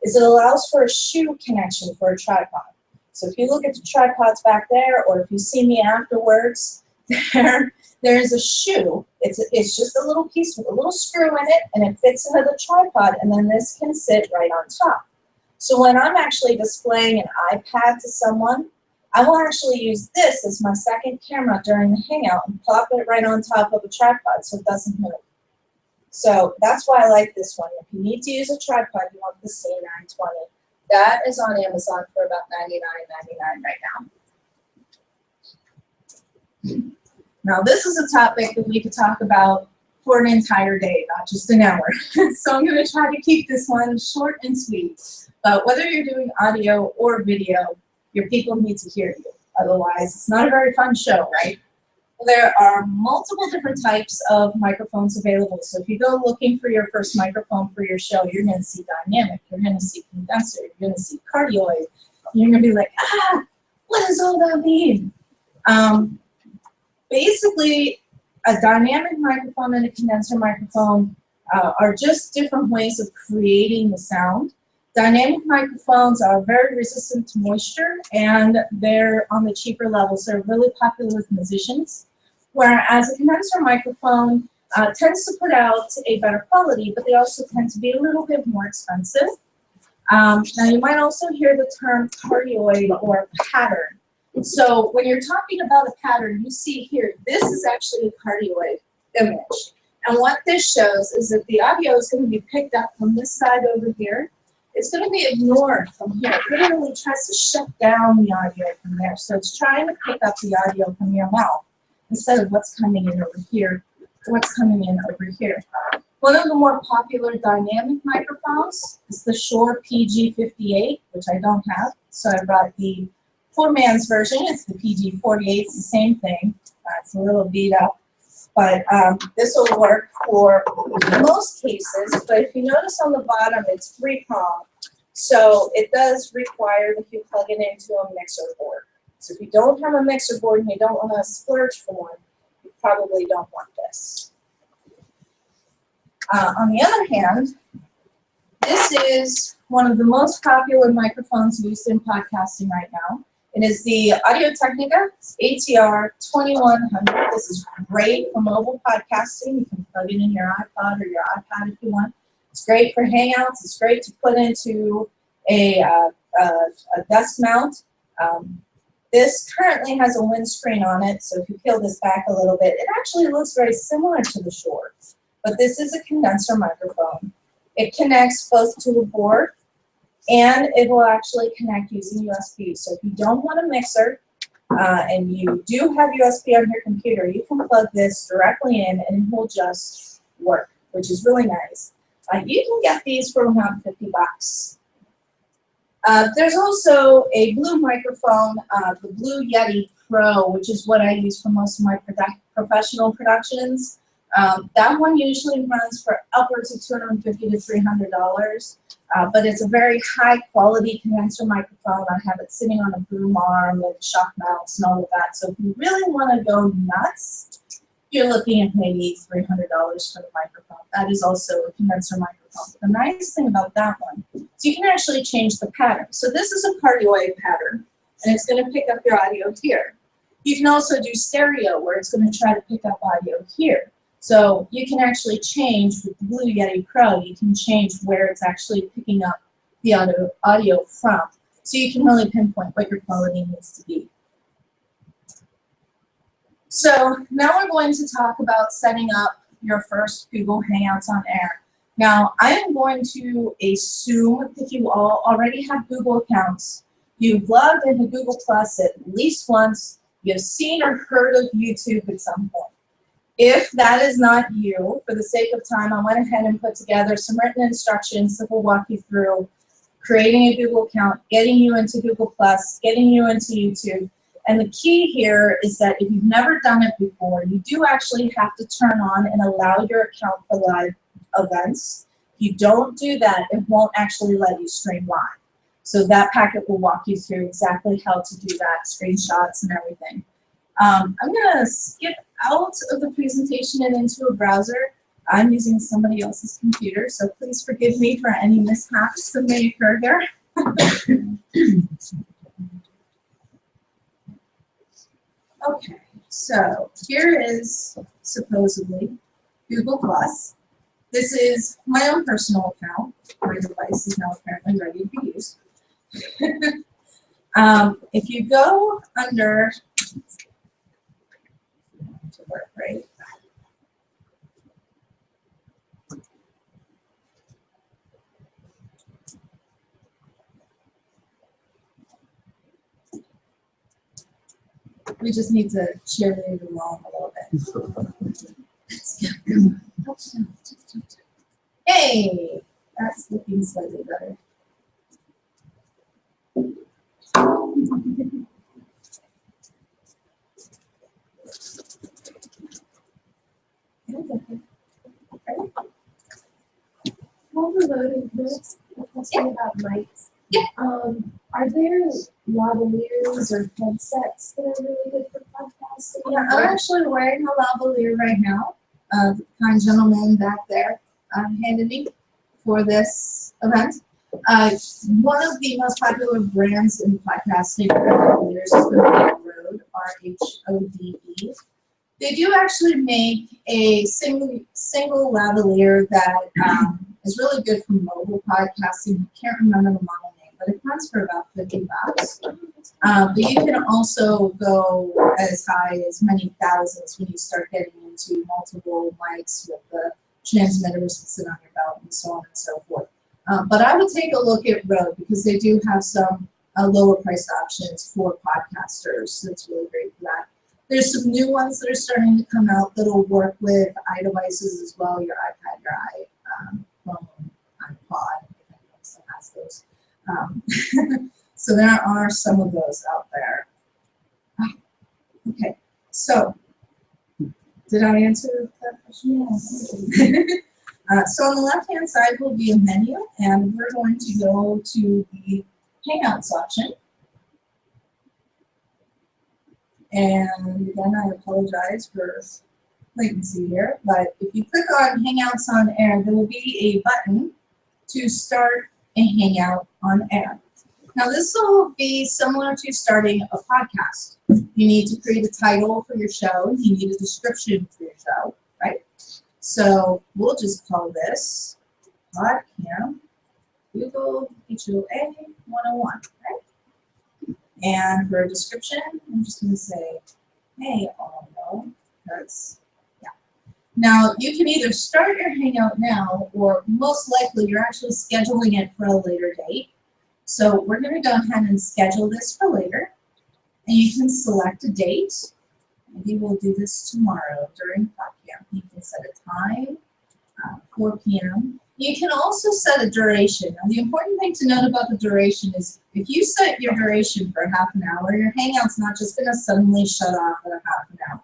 is it allows for a shoe connection for a tripod. So if you look at the tripods back there, or if you see me afterwards, there's a shoe. It's just a little piece with a little screw in it, and it fits into the tripod, and then this can sit right on top. So when I'm actually displaying an iPad to someone, I will actually use this as my second camera during the Hangout and plop it right on top of a tripod so it doesn't move. So that's why I like this one. If you need to use a tripod, you want the C920. That is on Amazon for about $99.99 right now. Now this is a topic that we could talk about for an entire day, not just an hour. So I'm going to try to keep this one short and sweet. But whether you're doing audio or video, your people need to hear you. Otherwise, it's not a very fun show, right? There are multiple different types of microphones available. So if you go looking for your first microphone for your show, you're going to see dynamic, you're going to see condenser, you're going to see cardioid. You're going to be like, what does all that mean? Basically, a dynamic microphone and a condenser microphone are just different ways of creating the sound. Dynamic microphones are very resistant to moisture, and they're on the cheaper levels. They're really popular with musicians, whereas a condenser microphone tends to put out a better quality, but they also tend to be a little bit more expensive. Now, you might also hear the term cardioid or pattern. So when you're talking about a pattern, you see here, this is actually a cardioid image. And what this shows is that the audio is going to be picked up from this side over here. It's going to be ignored from here. It literally tries to shut down the audio from there. So it's trying to pick up the audio from your mouth instead of what's coming in over here, what's coming in over here. One of the more popular dynamic microphones is the Shure PG58, which I don't have. So I brought the poor man's version. It's the PG48. It's the same thing. It's a little beat up. But this will work for most cases. But if you notice on the bottom, it's 3-pronged. So it does require that you plug it into a mixer board. So if you don't have a mixer board and you don't want to splurge for one, you probably don't want this. On the other hand, this is one of the most popular microphones used in podcasting right now. It is the Audio-Technica ATR 2100. This is great for mobile podcasting. You can plug it in your iPod or your iPad if you want. It's great for Hangouts. It's great to put into a desk mount. This currently has a windscreen on it, so if you peel this back a little bit, it actually looks very similar to the Shure. But this is a condenser microphone. It connects both to a board and it will actually connect using USB. So if you don't want a mixer and you do have USB on your computer, you can plug this directly in and it will just work, which is really nice. You can get these for around 50 bucks. There's also a Blue microphone, the Blue Yeti Pro, which is what I use for most of my professional productions. That one usually runs for upwards of $250 to $300, but it's a very high quality condenser microphone. I have it sitting on a boom arm with shock mounts and all of that. So if you really want to go nuts, you're looking at maybe $300 for the microphone. That is also a condenser microphone. The nice thing about that one is you can actually change the pattern. So this is a cardioid pattern, and it's going to pick up your audio here. You can also do stereo, where it's going to try to pick up audio here. So you can actually change with the Blue Yeti Pro, you can change where it's actually picking up the audio from. So you can really pinpoint what your quality needs to be. So now we're going to talk about setting up your first Google Hangouts on Air. Now I am going to assume that you all already have Google accounts. You've logged into Google Plus at least once. You've seen or heard of YouTube at some point. If that is not you, for the sake of time, I went ahead and put together some written instructions that will walk you through creating a Google account, getting you into Google Plus, getting you into YouTube. And the key here is that if you've never done it before, you do actually have to turn on and allow your account for live events. If you don't do that, it won't actually let you stream live. So that packet will walk you through exactly how to do that, screenshots and everything. I'm going to skip out of the presentation and into a browser. I'm using somebody else's computer, so please forgive me for any mishaps that may occur here. Okay, so here is supposedly Google Plus. This is my own personal account. My device is now apparently ready to be used. If you go under to work, right? We just need to cheerlead along a little bit. Hey, that's looking slightly better. While we're loading this, a question about mics. Yeah. Are there lavaliers or headsets that are really good for podcasting? Yeah, I'm actually wearing a lavalier right now. The kind gentleman back there handed me for this event. One of the most popular brands in podcasting for lavaliers is going to be Rode, R-H-O-D-E. They do actually make a single lavalier that is really good for mobile podcasting. I can't remember the model name, but it runs for about $50. But you can also go as high as many thousands when you start getting into multiple mics with the transmitters that sit on your belt and so on and so forth. But I would take a look at Rode because they do have some lower priced options for podcasters. That's really great for that. There's some new ones that are starting to come out that'll work with iDevices as well, your iPad, your iPhone, iPod, if anyone still has those. So there are some of those out there. Okay, so did I answer that question? Yes. So on the left-hand side will be a menu, and we're going to go to the Hangouts option. And again, I apologize for latency here, but if you click on Hangouts on Air, there will be a button to start a Hangout on Air. Now this will be similar to starting a podcast. You need to create a title for your show. You need a description for your show, right? So we'll just call this Podcamp Google HOA 101, right? And for a description, I'm just going to say, hey, all because, yeah. Now, you can either start your Hangout now, or most likely you're actually scheduling it for a later date. So we're going to go ahead and schedule this for later. And you can select a date. Maybe we'll do this tomorrow during Podcamp. You can set a time, 4 p.m. You can also set a duration. Now, the important thing to note about the duration is if you set your duration for half an hour, your Hangout's not just going to suddenly shut off at a half an hour.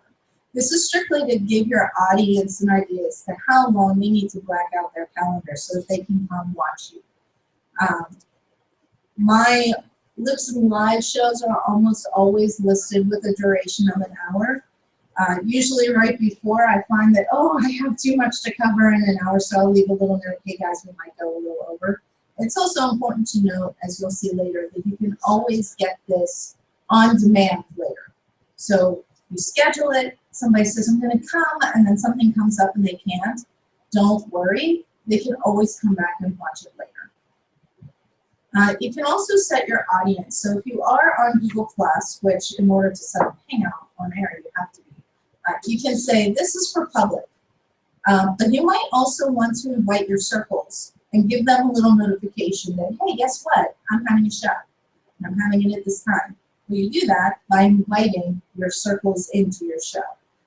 This is strictly to give your audience an idea as to how long they need to black out their calendar so that they can come watch you. My Lips and Live shows are almost always listed with a duration of an hour. Usually right before I find that, oh, I have too much to cover in an hour, so I'll leave a little note, hey guys, we might go a little over. It's also important to note, as you'll see later, that you can always get this on demand later. So you schedule it, somebody says, I'm going to come, and then something comes up and they can't. Don't worry, they can always come back and watch it later. You can also set your audience. So if you are on Google+, which in order to set a Hangout on Air, you have to be, you can say, this is for public. But you might also want to invite your circles and give them a little notification that, hey, guess what? I'm having a show. And I'm having it at this time. Well, you do that by inviting your circles into your show.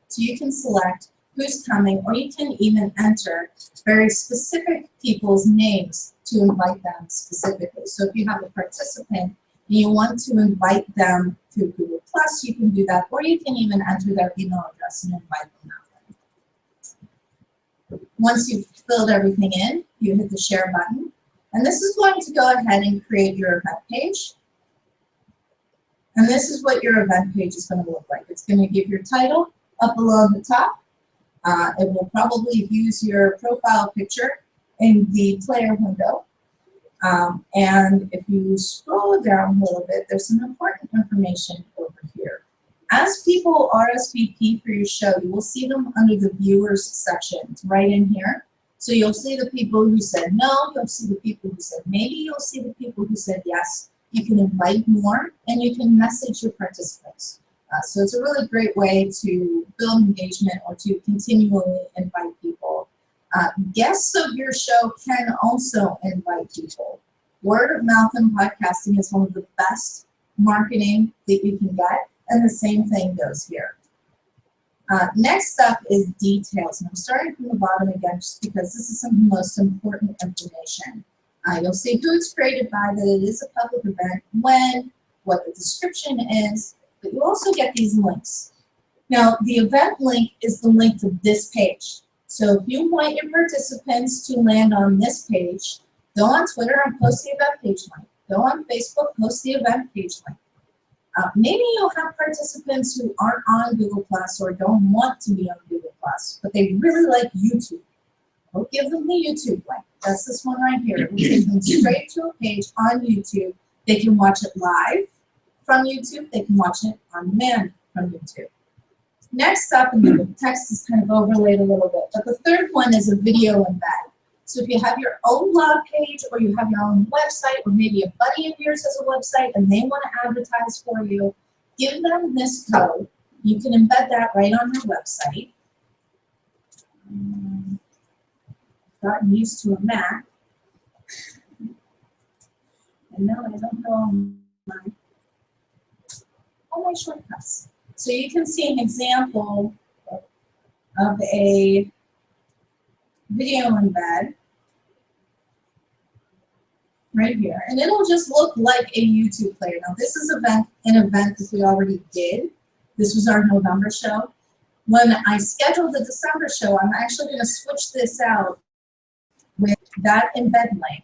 So you can select who's coming, or you can even enter very specific people's names to invite them specifically. So if you have a participant and you want to invite them through Google+, you can do that, or you can even enter their email address and invite them that way. Once you've filled everything in, you hit the share button, and this is going to go ahead and create your event page. And this is what your event page is going to look like. It's going to give your title up along the top. It will probably use your profile picture in the player window. And if you scroll down a little bit, there's some important information over here. As people RSVP for your show, you will see them under the viewers section. It's right in here. So you'll see the people who said no, you'll see the people who said maybe, you'll see the people who said yes. You can invite more, and you can message your participants. So it's a really great way to build engagement or to continually invite people. Guests of your show can also invite people. Word of mouth in podcasting is one of the best marketing that you can get, and the same thing goes here. Next up is details, and I'm starting from the bottom again just because this is some of the most important information. You'll see who it's created by, that it is a public event, when, what the description is, but you also get these links. Now, the event link is the link to this page. So if you want your participants to land on this page, go on Twitter and post the event page link. Go on Facebook, post the event page link. Maybe you'll have participants who aren't on Google+ or don't want to be on Google+, but they really like YouTube. We'll give them the YouTube link. That's this one right here. We'll take them straight to a page on YouTube. They can watch it live from YouTube. They can watch it on demand from YouTube. Next up, and the text is kind of overlaid a little bit, but the third one is a video embed. So if you have your own blog page or you have your own website, or maybe a buddy of yours has a website and they want to advertise for you, give them this code. You can embed that right on your website. Gotten used to a Mac. And now I don't know all my shortcuts. So you can see an example of a video embed right here. And it'll just look like a YouTube player. Now this is an event that we already did. This was our November show. When I scheduled the December show, I'm actually going to switch this out with that embed link.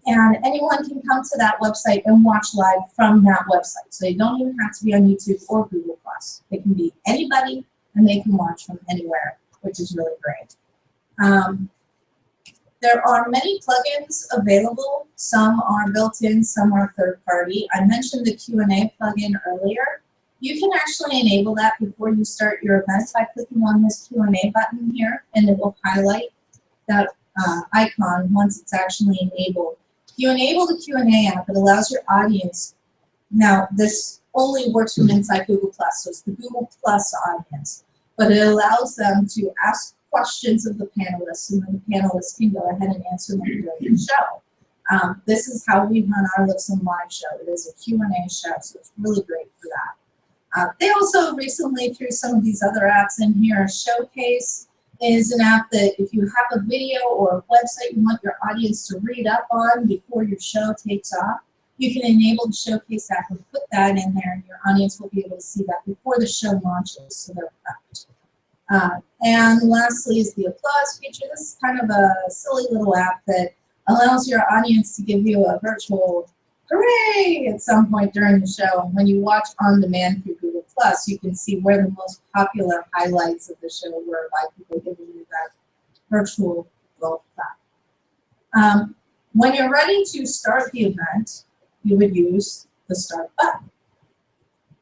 And anyone can come to that website and watch live from that website. So you don't even have to be on YouTube or Google+. It can be anybody, and they can watch from anywhere, which is really great. There are many plugins available. Some are built in, some are third party. I mentioned the Q&A plugin earlier. You can actually enable that before you start your event by clicking on this Q&A button here, and it will highlight that icon once it's actually enabled. If you enable the Q&A app, it allows your audience, now this only works from inside Google+, so it's the Google+ audience, but it allows them to ask questions of the panelists, and then the panelists can go ahead and answer them during the show. This is how we run our Listen Live show. It is a Q&A show, so it's really great for that. They also recently threw some of these other apps in here. Showcase is an app that if you have a video or a website you want your audience to read up on before your show takes off, you can enable the Showcase app and put that in there, and your audience will be able to see that before the show launches, so they're prepped. And lastly is the applause feature. This is kind of a silly little app that allows your audience to give you a virtual hooray at some point during the show. When you watch on demand through Google+, you can see where the most popular highlights of the show were by people giving you that virtual golf clap. When you're ready to start the event, you would use the start button.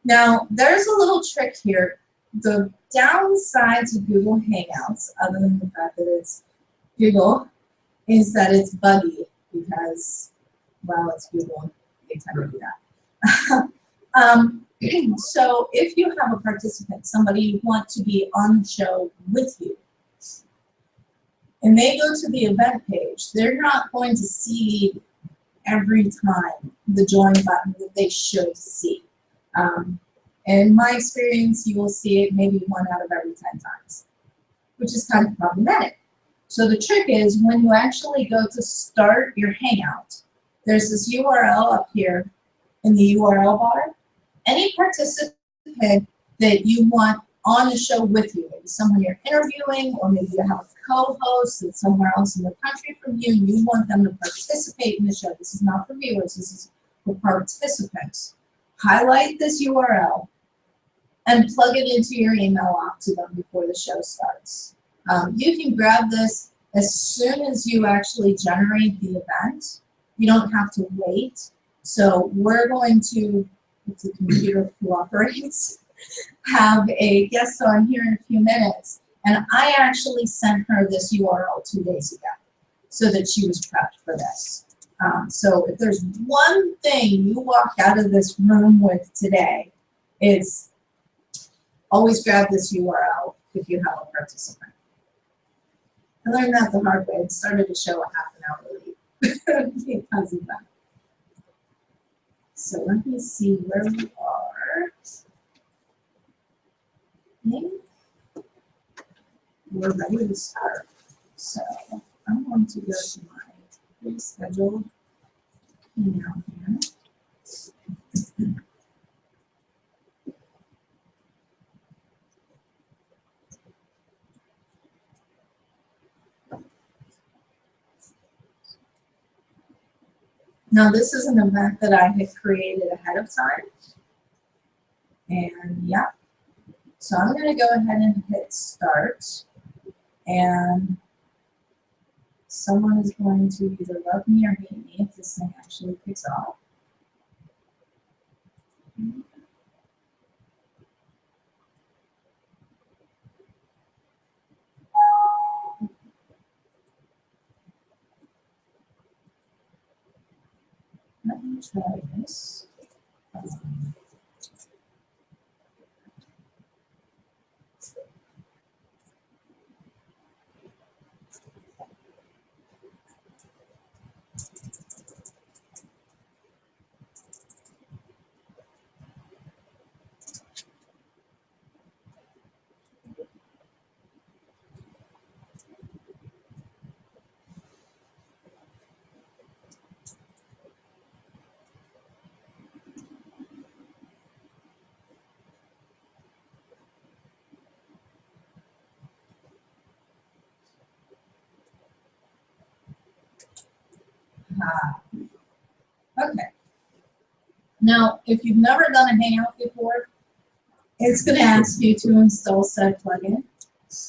Now, there's a little trick here. The downside to Google Hangouts, other than the fact that it's Google, is that it's buggy because, well, it's Google. They tend to do that. So if you have a participant, somebody you want to be on the show with you, and they go to the event page, they're not going to see every time the join button that they should see. In my experience, you will see it maybe 1 out of every 10 times, which is kind of problematic. So the trick is when you actually go to start your Hangout, there's this URL up here in the URL bar. Any participant that you want on the show with you, maybe someone you're interviewing, or maybe you have a co-host that's somewhere else in the country from you, and you want them to participate in the show. This is not for viewers, this is for participants. Highlight this URL and plug it into your email off to them before the show starts. You can grab this as soon as you actually generate the event. You don't have to wait. So we're going to, if the computer cooperates, have a guest on here in a few minutes. And I actually sent her this URL 2 days ago so that she was prepped for this. So if there's one thing you walk out of this room with today, it's always grab this URL if you have a participant. I learned that the hard way. It started the show a half an hour late because of that. So let me see where we are. We're ready to start. So I'm going to go to my pre-scheduled email here. Now this is an event that I had created ahead of time. And yeah, so I'm going to go ahead and hit start. And someone is going to either love me or hate me if this thing actually kicks off. let me try this. Okay. Now, if you've never done a Hangout before, it's going to ask you to install said plugin.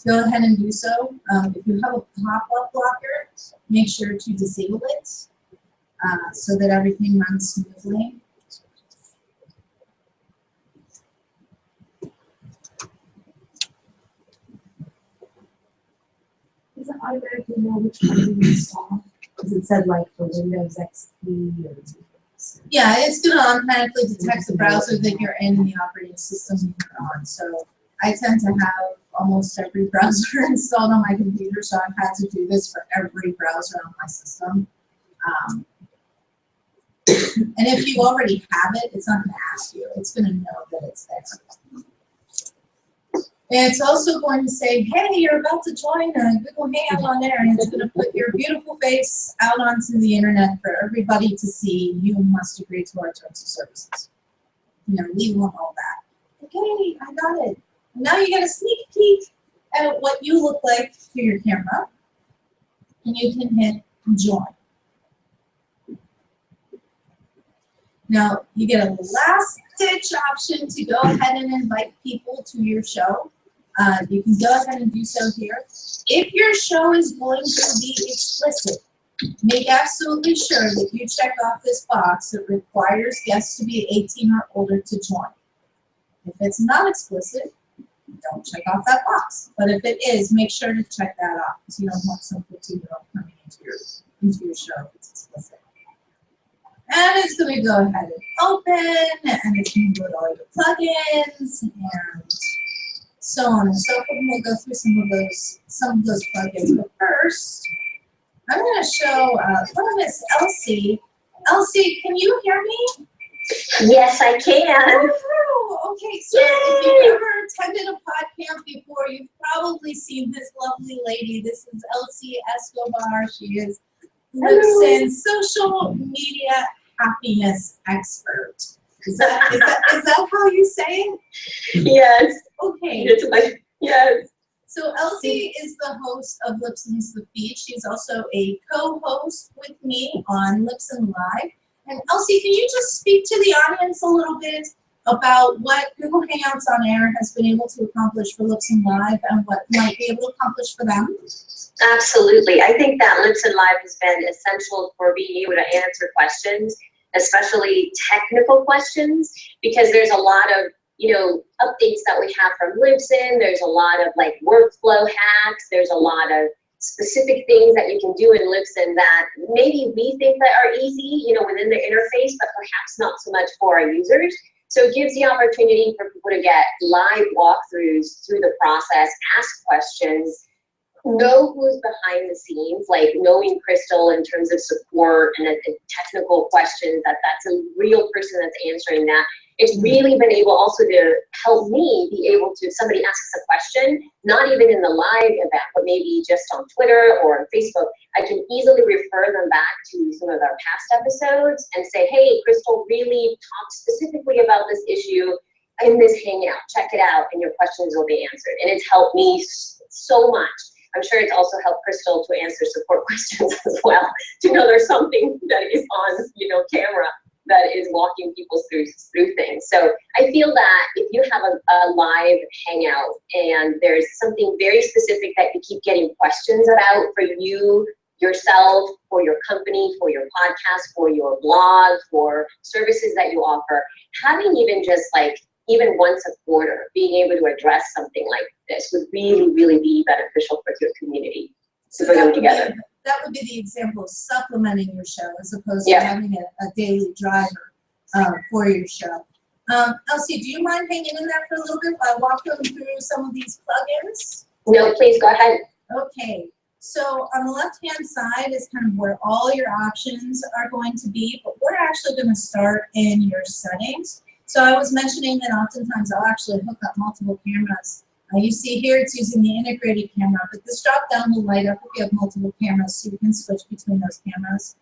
Go ahead and do so. If you have a pop-up blocker, make sure to disable it so that everything runs smoothly. Does it automatically know which one to install? Because it said like for Windows XP or. Yeah, it's going to automatically detect the browser that you're in and the operating system you're on. So I tend to have almost every browser installed on my computer, so I've had to do this for every browser on my system. And if you already have it, it's not going to ask you. It's going to know that it's there. And it's also going to say, hey, you're about to join a Google Hangout on there, and it's going to put your beautiful face out onto the internet for everybody to see. You must agree to our terms of services. You know, we want all that. Okay, I got it. Now you get a sneak peek at what you look like through your camera, and you can hit join. Now, you get a last-ditch option to go ahead and invite people to your show. You can go ahead and do so here. If your show is going to be explicit, make absolutely sure that you check off this box that requires guests to be 18 or older to join. If it's not explicit, don't check off that box. But if it is, make sure to check that off because you don't want some 15-year-old coming into your show if it's explicit. And it's going to go ahead and open, and it's going to go to all your plugins, and so on and so forth. We'll go through some of those plugins. But first, I'm going to show little Miss Elsie. Elsie, can you hear me? Yes, I can. Oh, okay, so if you've ever attended a Podcamp before, you've probably seen this lovely lady. This is Elsie Escobar. She is Libsyn's social media happiness expert. Is that how you say it? Yes. Okay. Yes. So Elsie is the host of Libsyn's The Feed. She's also a co-host with me on Libsyn Live. And Elsie, can you just speak to the audience a little bit about what Google Hangouts on Air has been able to accomplish for Libsyn Live and what might be able to accomplish for them? Absolutely. I think that Libsyn Live has been essential for being able to answer questions, especially technical questions, because there's a lot of, updates that we have from Libsyn. There's a lot of like workflow hacks. There's a lot of specific things that you can do in Libsyn that maybe we think that are easy, within the interface, but perhaps not so much for our users. So it gives the opportunity for people to get live walkthroughs through the process, ask questions, know who's behind the scenes, like knowing Crystal in terms of support and technical questions, that's a real person that's answering that. It's really been able also to help me be able to, if somebody asks a question, not even in the live event, but maybe just on Twitter or on Facebook, I can easily refer them back to some of our past episodes and say, hey, Crystal really talked specifically about this issue in this Hangout. Check it out, and your questions will be answered. And it's helped me so much. I'm sure it's also helped Crystal to answer support questions as well, to know there's something that is on, camera that is walking people through things. So I feel that if you have a live hangout and there's something very specific that you keep getting questions about for you, yourself, for your company, for your podcast, for your blog, for services that you offer, having even once a quarter, being able to address something like this would really, really be beneficial for your community to bring them together. that would be the example of supplementing your show as opposed Yeah. to having a daily driver for your show. Elsie, do you mind hanging in there for a little bit while I walk them through some of these plugins? No, please go ahead. Okay, so on the left-hand side is kind of where all your options are going to be, but we're actually going to start in your settings. So I was mentioning that oftentimes I'll actually hook up multiple cameras. You see here it's using the integrated camera, but this drop-down will light up if you have multiple cameras, so you can switch between those cameras.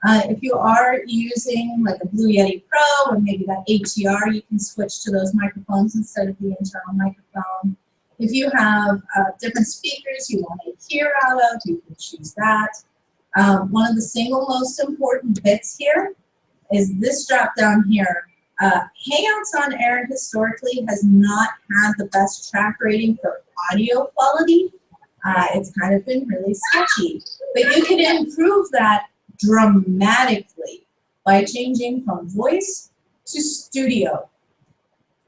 If you are using like a Blue Yeti Pro or maybe that ATR, you can switch to those microphones instead of the internal microphone. If you have different speakers you want to hear out of, you can choose that. One of the single most important bits here is this drop down here. Hangouts on Air historically has not had the best track rating for audio quality. It's kind of been really sketchy, but you can improve that dramatically by changing from voice to studio.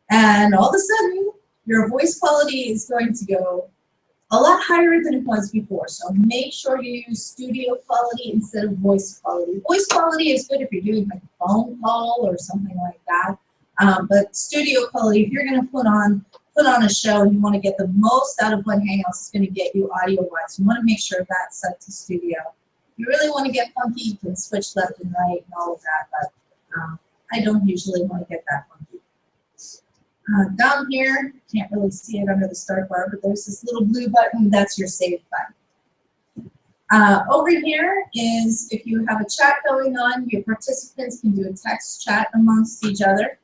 And all of a sudden, your voice quality is going to go a lot higher than it was before. So make sure you use studio quality instead of voice quality. Voice quality is good if you're doing like a phone call or something like that. But studio quality, if you're going to put on a show and you want to get the most out of what Hangouts is going to get you audio-wise, you want to make sure that's set to studio. If you really want to get funky, you can switch left and right and all of that, but I don't usually want to get that funky. Down here, can't really see it under the start bar, but there's this little blue button, that's your save button. Over here is if you have a chat going on, your participants can do a text chat amongst each other.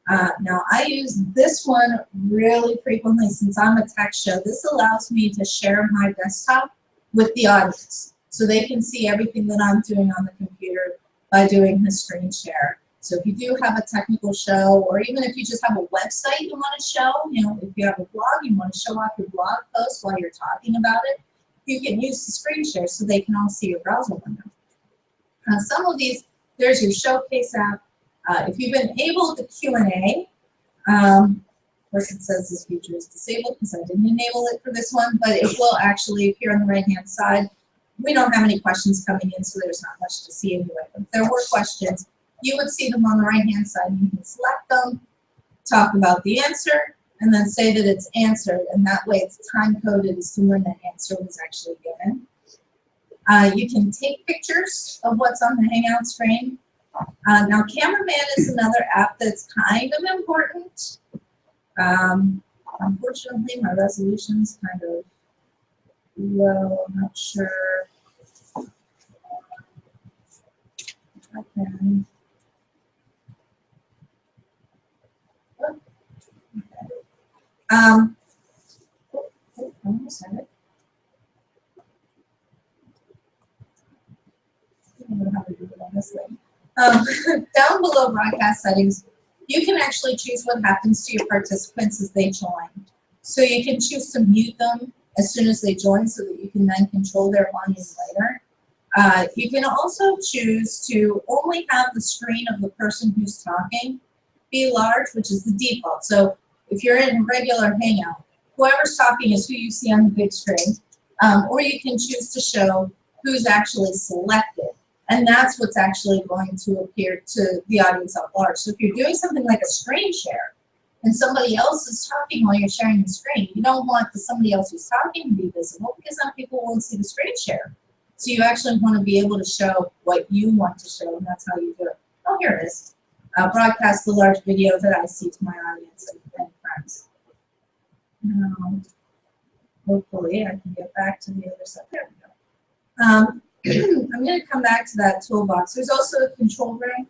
Now I use this one really frequently since I'm a tech show. This allows me to share my desktop with the audience so they can see everything that I'm doing on the computer by doing the screen share. So if you do have a technical show, or even if you just have a website you want to show, you know, if you have a blog, you want to show off your blog post while you're talking about it, you can use the screen share so they can all see your browser window. Some of these, there's your showcase app. If you've enabled the Q&A, of course it says this feature is disabled because I didn't enable it for this one, but it will actually appear on the right-hand side. We don't have any questions coming in, so there's not much to see anyway. But if there were questions, you would see them on the right-hand side. You can select them, talk about the answer, and then say that it's answered, and that way it's time-coded as to when that answer was actually given. You can take pictures of what's on the Hangout screen. Now, Cameraman is another app that's kind of important. Unfortunately, my resolution's kind of low. I'm not sure. Okay. Almost had it. I don't know how to do it on this thing. Down below broadcast settings, you can actually choose what happens to your participants as they join. So you can choose to mute them as soon as they join so that you can then control their volume later. You can also choose to only have the screen of the person who's talking be large, which is the default. So if you're in a regular Hangout, whoever's talking is who you see on the big screen. Or you can choose to show who's actually selected. And that's what's actually going to appear to the audience at large. So if you're doing something like a screen share and somebody else is talking while you're sharing the screen, you don't want somebody else who's talking to be visible because then people won't see the screen share. So you actually want to be able to show what you want to show, and that's how you do it. Oh, here it is. Broadcast the large video that I see to my audience and friends. Now, hopefully I can get back to the other side. There we go. I'm going to come back to that toolbox. There's also a control room.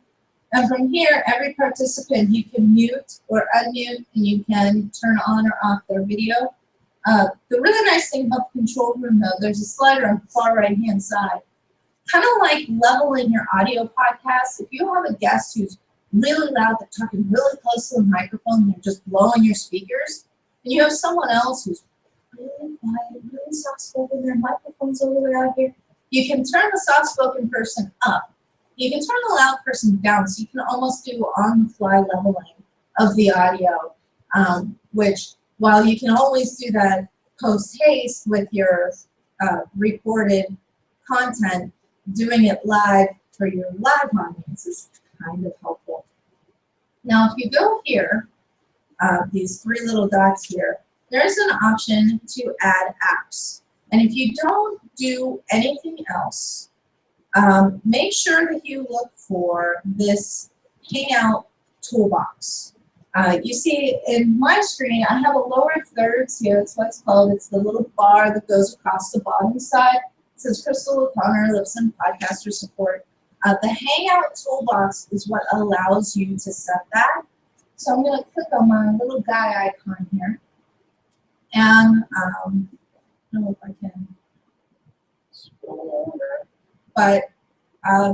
And from here, every participant, you can mute or unmute, and you can turn on or off their video. The really nice thing about the control room, though, there's a slider on the far right-hand side. Kind of like leveling your audio podcast. If you have a guest who's really loud, they're talking really close to the microphone, and they're just blowing your speakers, and you have someone else who's really quiet, really soft-spoken, their microphone's all the way out here, you can turn the soft-spoken person up. You can turn the loud person down, so you can almost do on-the-fly leveling of the audio, which, while you can always do that post-haste with your recorded content, doing it live for your live audience is kind of helpful. Now, if you go here, these three little dots here, there's an option to add apps. And if you don't do anything else, make sure that you look for this Hangout toolbox. You see in my screen, I have a lower thirds here. It's what's called, it's the little bar that goes across the bottom side. It says Crystal O'Connor, Lipson Podcaster Support. The Hangout toolbox is what allows you to set that. So I'm going to click on my little guy icon here. And I don't know if I can scroll over. But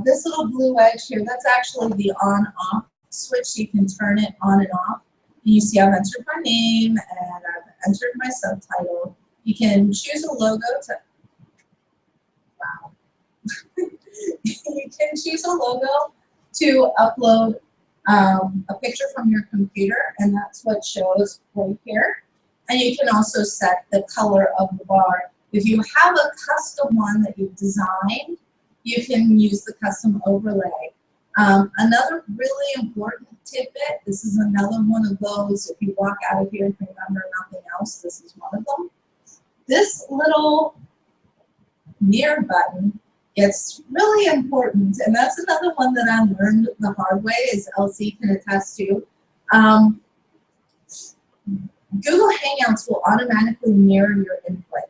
this little blue edge here, that's actually the on-off switch. So you can turn it on and off. And you see I've entered my name and I've entered my subtitle. You can choose a logo to, wow. You can choose a logo to upload a picture from your computer, and that's what shows right here. And you can also set the color of the bar. If you have a custom one that you've designed, you can use the custom overlay. Another really important tidbit, this is another one of those, if you walk out of here and remember nothing else, this is one of them. This little mirror button gets really important, and that's another one that I learned the hard way, as Elsie can attest to. Google Hangouts will automatically mirror your input.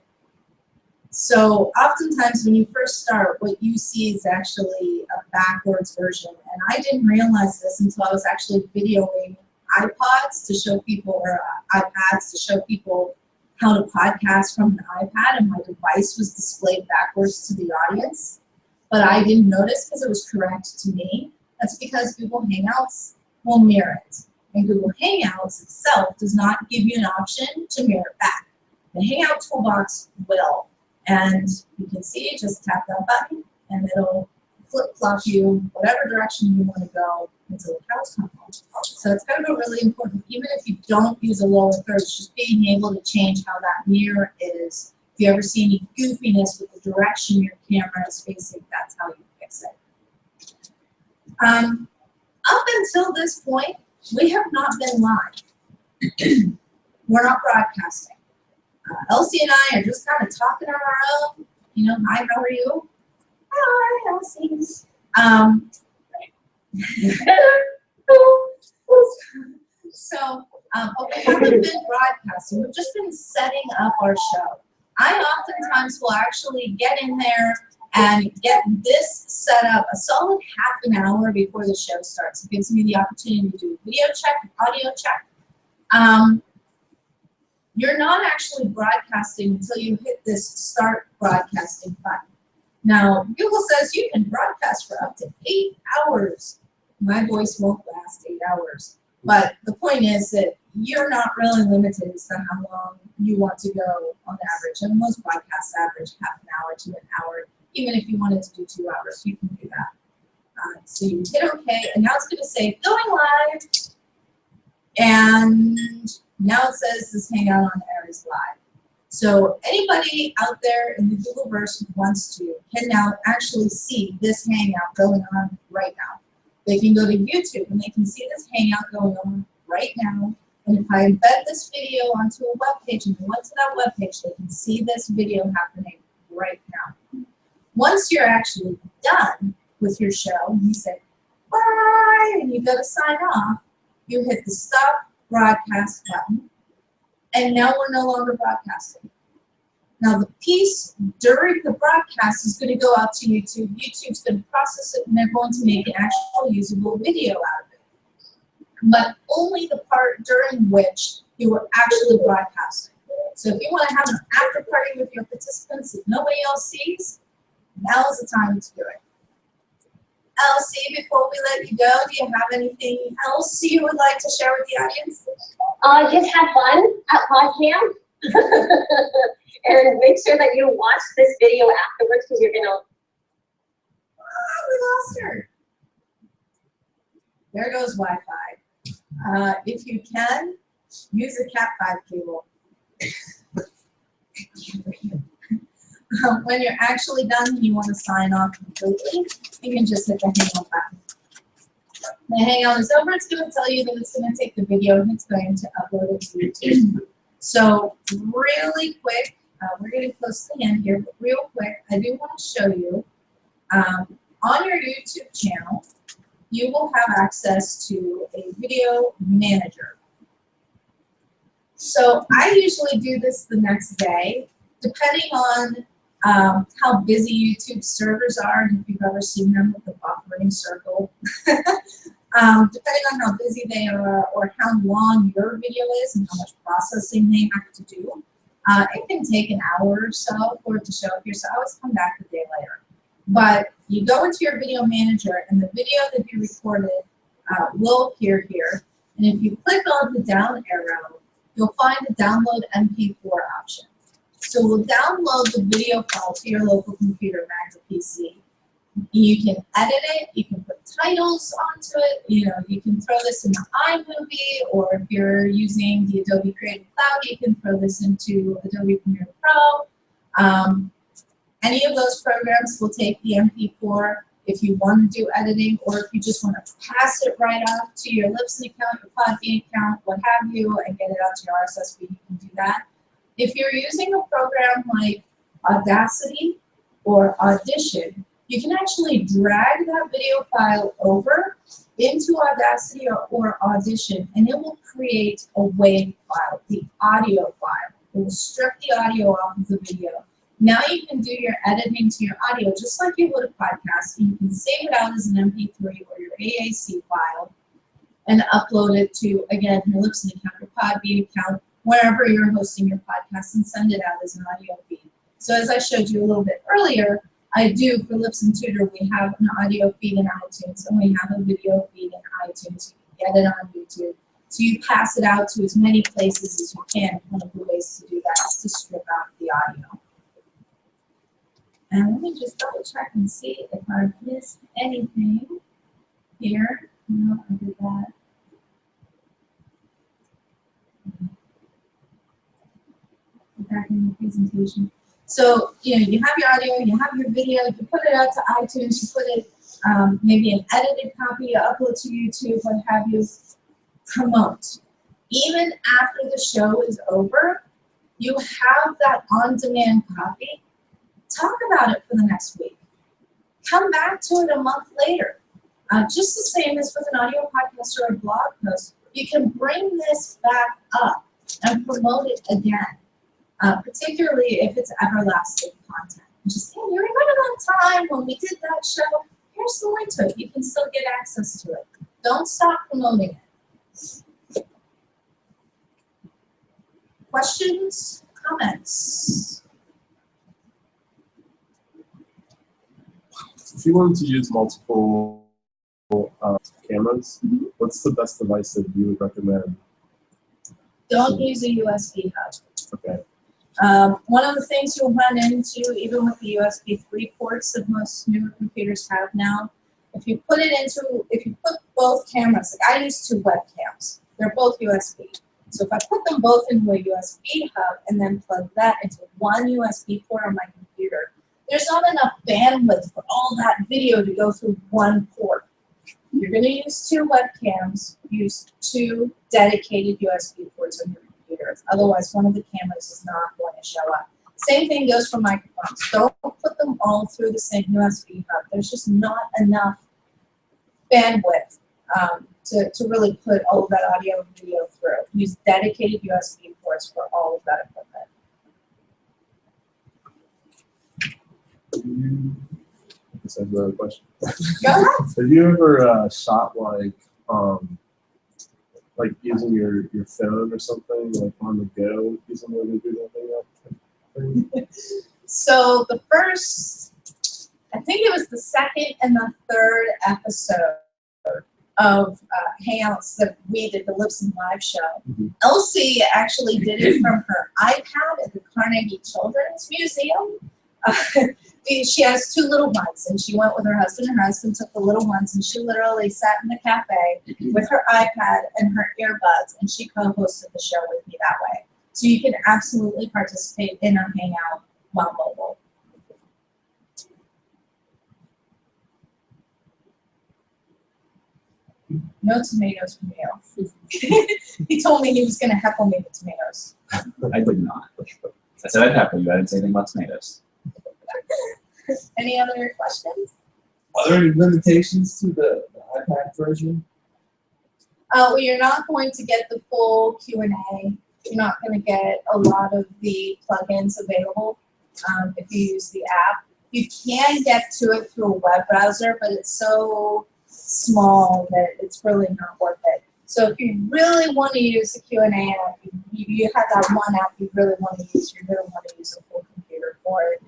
So oftentimes when you first start, what you see is actually a backwards version. And I didn't realize this until I was actually videoing iPods to show people, or iPads to show people how to podcast from an iPad, and my device was displayed backwards to the audience. But I didn't notice because it was correct to me. That's because Google Hangouts will mirror it. And Google Hangouts itself does not give you an option to mirror it back. The Hangout toolbox will. And you can see, just tap that button and it'll flip-flop you whatever direction you want to go until the cows come home. So it's kind of a really important, even if you don't use a lower third, it's just being able to change how that mirror is. If you ever see any goofiness with the direction your camera is facing, that's how you fix it. Up until this point, we have not been live. We're not broadcasting. Elsie and I are just kind of talking on our own. You know, hi, how are you? Hi, Elsie. But we haven't been broadcasting. We've just been setting up our show. I oftentimes will actually get in there and get this set up a solid half an hour before the show starts. It gives me the opportunity to do a video check, audio check. You're not actually broadcasting until you hit this start broadcasting button. Now, Google says you can broadcast for up to 8 hours. My voice won't last 8 hours. But the point is that you're not really limited as to how long you want to go on average. And most podcasts average half an hour to an hour. Even if you wanted to do 2 hours, you can do that. So you hit OK, and now it's going to say going live. And now it says this Hangout on air is live. So anybody out there in the Googleverse who wants to can now actually see this Hangout going on right now. They can go to YouTube and they can see this Hangout going on right now. And if I embed this video onto a web page and they went to that web page, they can see this video happening right now. Once you're actually done with your show, and you say, bye, and you go to sign off, you hit the stop broadcast button, and now we're no longer broadcasting. Now the piece during the broadcast is going to go out to YouTube. YouTube's going to process it, and they're going to make an actual usable video out of it. But only the part during which you were actually broadcasting. So if you want to have an after party with your participants that nobody else sees, now is the time to do it. Elsie, before we let you go, do you have anything else you would like to share with the audience? Just have fun at Podcamp. And make sure that you watch this video afterwards because you're gonna. Oh, we lost her. There goes Wi-Fi. If you can, use a Cat 5 cable. when you're actually done and you want to sign off completely, you can just hit the Hangout button. The Hangout is over. It's going to tell you that it's going to take the video and it's going to upload it to YouTube. So really quick, we're getting close to the end here, but real quick, I do want to show you on your YouTube channel, you will have access to a video manager. So I usually do this the next day, depending on how busy YouTube servers are, and if you've ever seen them with the buffering circle. Depending on how busy they are or how long your video is and how much processing they have to do, it can take an hour or so for it to show up here, so I always come back a day later. But you go into your video manager and the video that you recorded will appear here, and if you click on the down arrow, you'll find the download MP4 option. So we'll download the video file to your local computer, Mac or PC. You can edit it, you can put titles onto it, you can throw this into iMovie, or if you're using the Adobe Creative Cloud, you can throw this into Adobe Premiere Pro. Any of those programs will take the MP4 if you want to do editing, or if you just want to pass it right off to your Libsyn account, your Podbean account, what have you, and get it out to your RSS feed, you can do that. If you're using a program like Audacity or Audition, you can actually drag that video file over into Audacity or Audition, and it will create a WAV file, the audio file. It will strip the audio off of the video. Now you can do your editing to your audio just like you would a podcast. You can save it out as an MP3 or your AAC file and upload it to, again, your Libsyn account, your Podbean account, wherever you're hosting your podcast, and send it out as an audio feed. So as I showed you a little bit earlier, I do for Libsyn Tutor, we have an audio feed in iTunes and we have a video feed in iTunes. You can get it on YouTube. So you pass it out to as many places as you can. One of the ways to do that is to strip out the audio. And let me just double check and see if I missed anything here. No, I did that. Back in the presentation. So, you have your audio, you have your video, you put it out to iTunes, you put it, maybe an edited copy, you upload to YouTube, what have you, promote. Even after the show is over, you have that on-demand copy. Talk about it for the next week. Come back to it a month later. Just the same as with an audio podcast or a blog post, you can bring this back up and promote it again. Particularly if it's everlasting content. Just, hey, you remember that time when we did that show? Here's the link to it. You can still get access to it. Don't stop promoting it. Questions? Comments? If you wanted to use multiple cameras, what's the best device that you would recommend? Don't use a USB hub. Okay. One of the things you'll run into, even with the USB 3 ports that most newer computers have now, if you put both cameras, like I use 2 webcams, they're both USB. So if I put them both into a USB hub and then plug that into one USB port on my computer, there's not enough bandwidth for all that video to go through one port. You're going to use 2 webcams, use 2 dedicated USB ports on your computer. Otherwise, one of the cameras is not going to show up. Same thing goes for microphones. Don't put them all through the same USB hub. There's just not enough bandwidth to really put all of that audio and video through. Use dedicated USB ports for all of that equipment. That's another question. Go ahead. Have you ever shot like using your phone or something, like on the go, using it to do something? So the first, I think it was the second and the third episode of Hangouts that we did, the Libsyn Live show. Elsie actually did it from her iPad at the Carnegie Children's Museum. She has 2 little ones, and she went with her husband. Her husband took the little ones, and she literally sat in the cafe with her iPad and her earbuds, and she co-hosted the show with me that way. So you can absolutely participate in a Hangout while mobile. No tomatoes from you. He told me he was gonna heckle me with tomatoes. I did not. I said I'd heckle you. I didn't say anything about tomatoes. Any other questions? Are there any limitations to the iPad version? Well, you're not going to get the full Q&A. You're not going to get a lot of the plugins available if you use the app. You can get to it through a web browser, but it's so small that it's really not worth it. So if you really want to use the Q&A app, you have that one app you really want to use. You really want to use a full computer for it.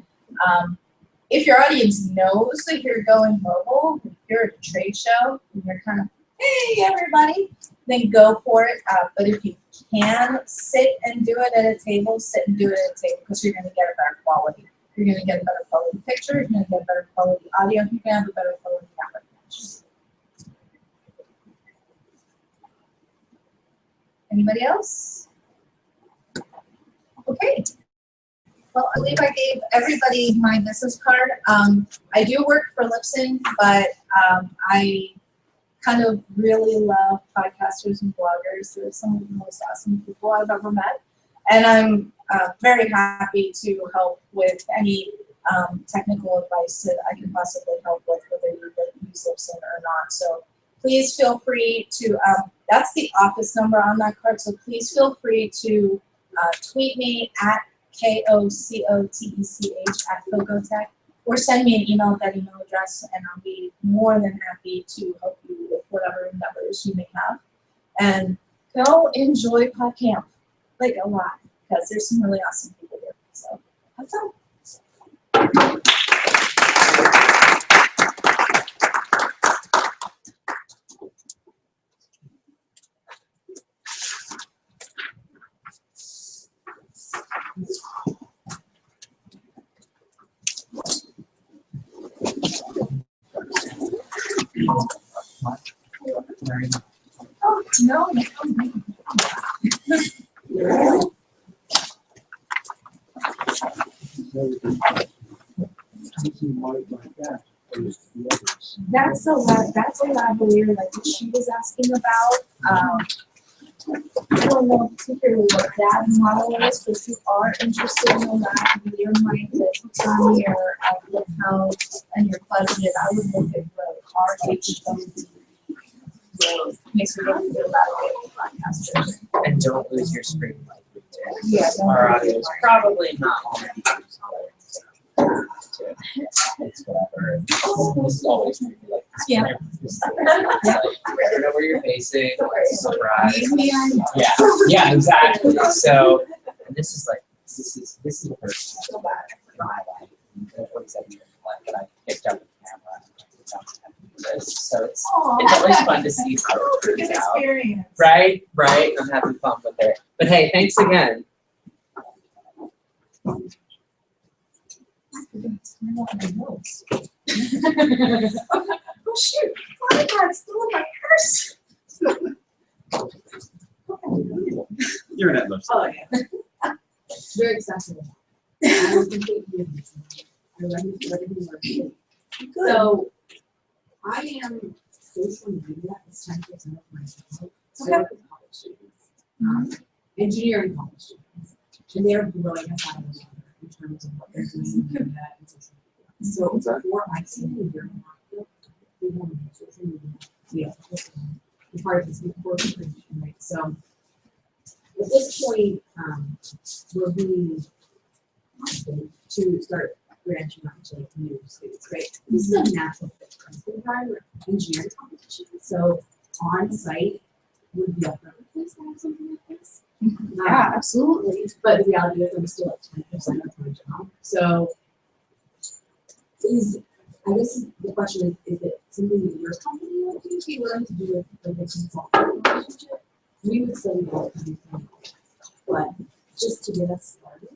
If your audience knows that you're going mobile, if you're at a trade show and you're kind of, hey everybody, then go for it. But if you can sit and do it at a table, sit and do it at a table because you're going to get a better quality. You're going to get a better quality picture, you're going to get better quality audio, you're going to have a better quality network connection. Anybody else? Okay. Well, I believe I gave everybody my business card. I do work for Lipson, but I kind of really love podcasters and bloggers. They're some of the most awesome people I've ever met. And I'm very happy to help with any technical advice that I can possibly help with, whether you use Lipson or not. So please feel free to, that's the office number on that card, so please feel free to tweet me at KOCOTECH@Philgotech, or send me an email at that email address, and I'll be more than happy to help you with whatever endeavors you may have. And go enjoy Podcamp, like a lot, because there's some really awesome people here. So have fun. Oh, no, no. That's a lavalier like what she was asking about. I don't know particularly what that model is, but if you are interested in a lavalier mic that's on your account and you're budgeted, I would look at the RHW. Makes me really feel that way with podcasters. And don't lose your screen like we did. Yeah, Our audio is probably not all that it's whatever. This is always gonna be like this. Yeah. Never know where you're facing. It's a surprise. Yeah, exactly. So and this is the first time in my life, 27 years of life, that I picked up the camera and picked up this. So it's always fun to see how it turns out. Right. I'm having fun with it. But hey, thanks again. Oh shoot! Oh my God, it's still in my purse. You're an Lipson. Oh yeah. Very accessible. I was completely So I am social media is 10% of my job. So I work with college students, engineering college students, and they're growing us out of the water in terms of what they're doing in media and social media. So before I see them, they're not we want to do social media. Yeah, it's part of this before creation, right? So at this point, we're being confident to start branching out to like new states, right? This is a natural fit for us. We've had engineering competition, so on site would be a perfect place to have something like this. Yeah, absolutely. But the reality is I'm still at 10% of my job. So I guess the question is it something that your company would be willing to do with a consulting relationship? We would still be able to do things, but just to get us started.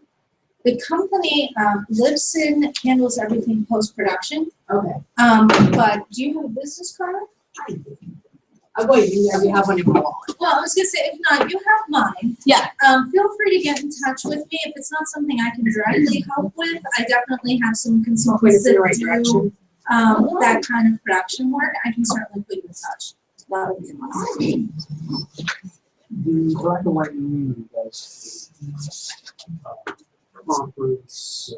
The company, Lipson, handles everything post-production. Okay. But do you have a business card? I do. Wait, we have one in my wallet. Well, I was gonna say, if not, you have mine. Yeah. Feel free to get in touch with me. If it's not something I can directly help with, I definitely have some consultants that do that kind of production work. I can certainly put you in touch. that would be my The black and white meeting you guys conference,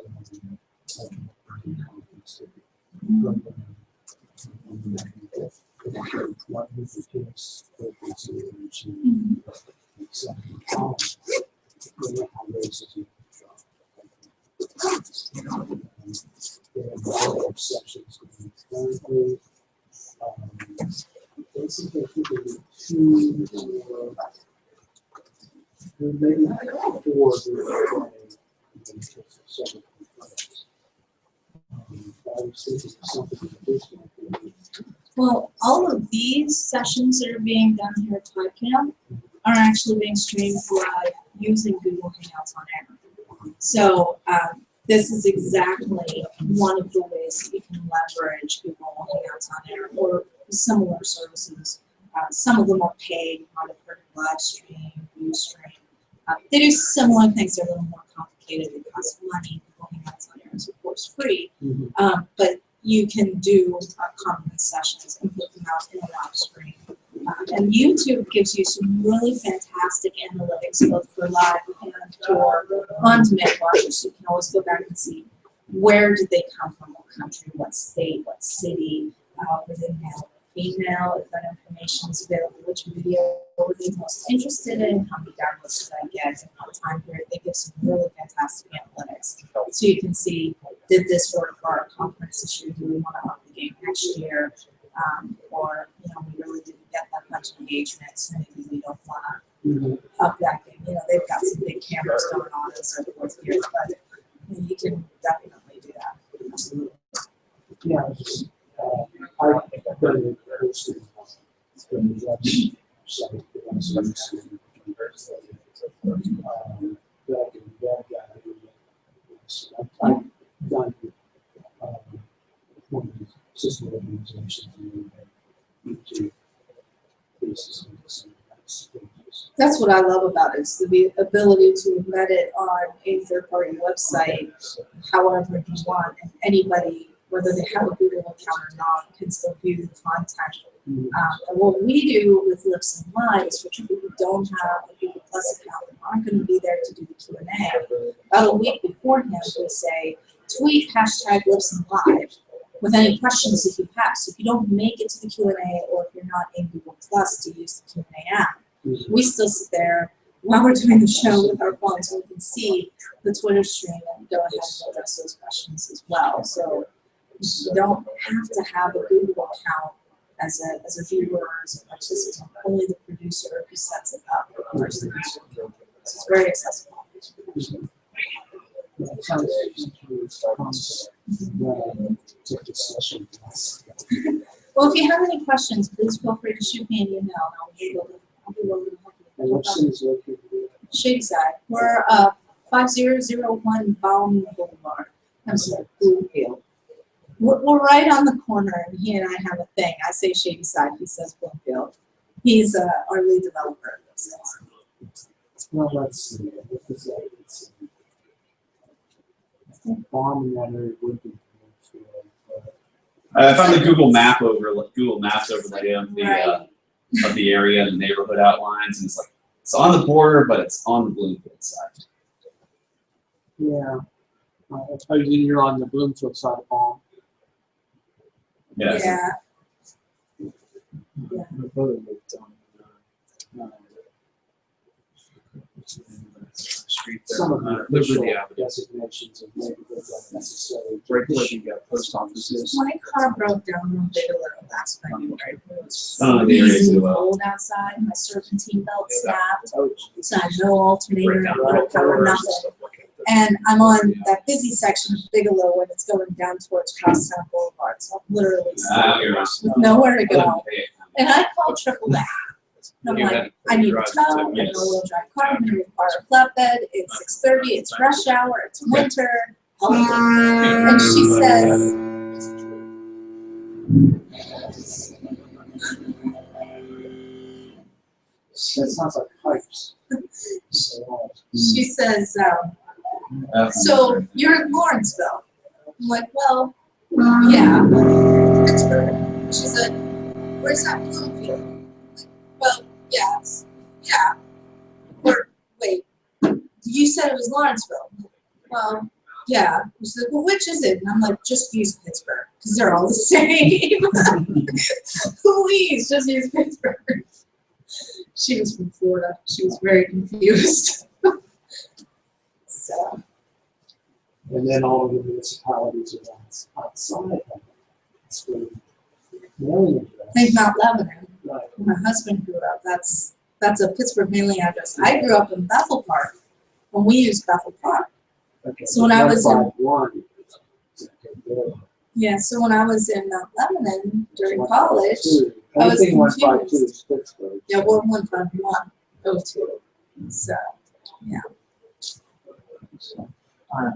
what was the case for consideration? Sections currently. Basically, I think there were two, maybe four. Well, all of these sessions that are being done here at Podcamp are actually being streamed live using Google Hangouts on Air. So this is exactly one of the ways that you can leverage Google Hangouts on Air or similar services. Some of them are paid, on a live stream, view stream. They do similar things. They're a little more complicated. They cost money. Google Hangouts on Air is, of course, free. But you can do conference sessions and put them out in a live stream. And YouTube gives you some really fantastic analytics, both for live and for on-demand watchers. So you can always go back and see where did they come from, what country, what state, what city, were they male or female, if that information is available, which video were they most interested in, how many downloads did I get, and what time period. They give some really fantastic analytics. So you can see, did this work for our conference this year? Do we want to up the game next year? Or, you know, we really didn't get that much engagement, so maybe we don't want to up that game. You know, they've got some big cameras going on and so forth here, but you can definitely do that. Yeah, I just, I think I've done it posted from the website, I've done one of these system organizations YouTube basis. That's what I love about it, is the ability to embed it on a third-party website, however you want, and anybody, whether they have a Google account or not, can still view the content. And what we do with Lips and Lives, which people who don't have a Google Plus account and aren't going to be there to do the Q&A, about a week beforehand, we say, tweet hashtag Lips and Live with any questions that you have. So if you don't make it to the Q&A, or if you're not in Google Plus to use the Q&A app, we still sit there while we're doing the show with our phones, so we can see the Twitter stream and go ahead and address those questions as well. So you don't have to have a Google account as a viewer or as a participant. Only the producer who sets it up requires the user. It's very accessible. Well, if you have any questions, please feel free to shoot me an email, and I'll be able to help you. Shadyside. We're 5001 Baum Boulevard. I'm sorry, Bloomfield. We're right on the corner, and he and I have a thing. I say Shadyside, he says Bloomfield. He's our lead developer. Well, let's see. Bomb in that area would be. I found the Google Maps overlay of the area and the neighborhood outlines, and it's like it's on the border, but it's on the Bloomfield side. Yeah. You're on the Bloomfield side of Palm. Yeah. My brother lived on street some of the Liberty official Avenue. designations of neighborhoods are necessary. Right where the post office is. My car broke down on Bigelow last February. It was The area freezing too well. cold outside. My serpentine belt snapped. So I had no alternator, no power, nothing. And I'm on that busy section of Bigelow when it's going down towards Crosstown Boulevard. So I'm literally stuck with nowhere to go. And I called Triple A. I'm like, I need a tow, an all-wheel drive car, I'm gonna require a flatbed, it's 6:30, it's rush hour, it's winter, help me. And she says, That sounds like pipes. she says, so you're in Lawrenceville. I'm like, well, yeah, Pittsburgh. She said, where's that Bloomfield? Well, yes, yeah. Or, wait, you said it was Lawrenceville. Well, yeah. She's like, well, which is it? And I'm like, just use Pittsburgh, because they're all the same. Please, just use Pittsburgh. She was from Florida. She was very confused. So. And then all of the municipalities are outside of that. It's really mailing address. Think Mount Lebanon. Right. My husband grew up. That's a Pittsburgh mailing address. I grew up in Bethel Park, and we used Bethel Park. Okay. So when I was in 151. Yeah, so when I was in Mount Lebanon during college, I was Anything confused. 152 is Pittsburgh. Yeah, we're 15102. So, yeah.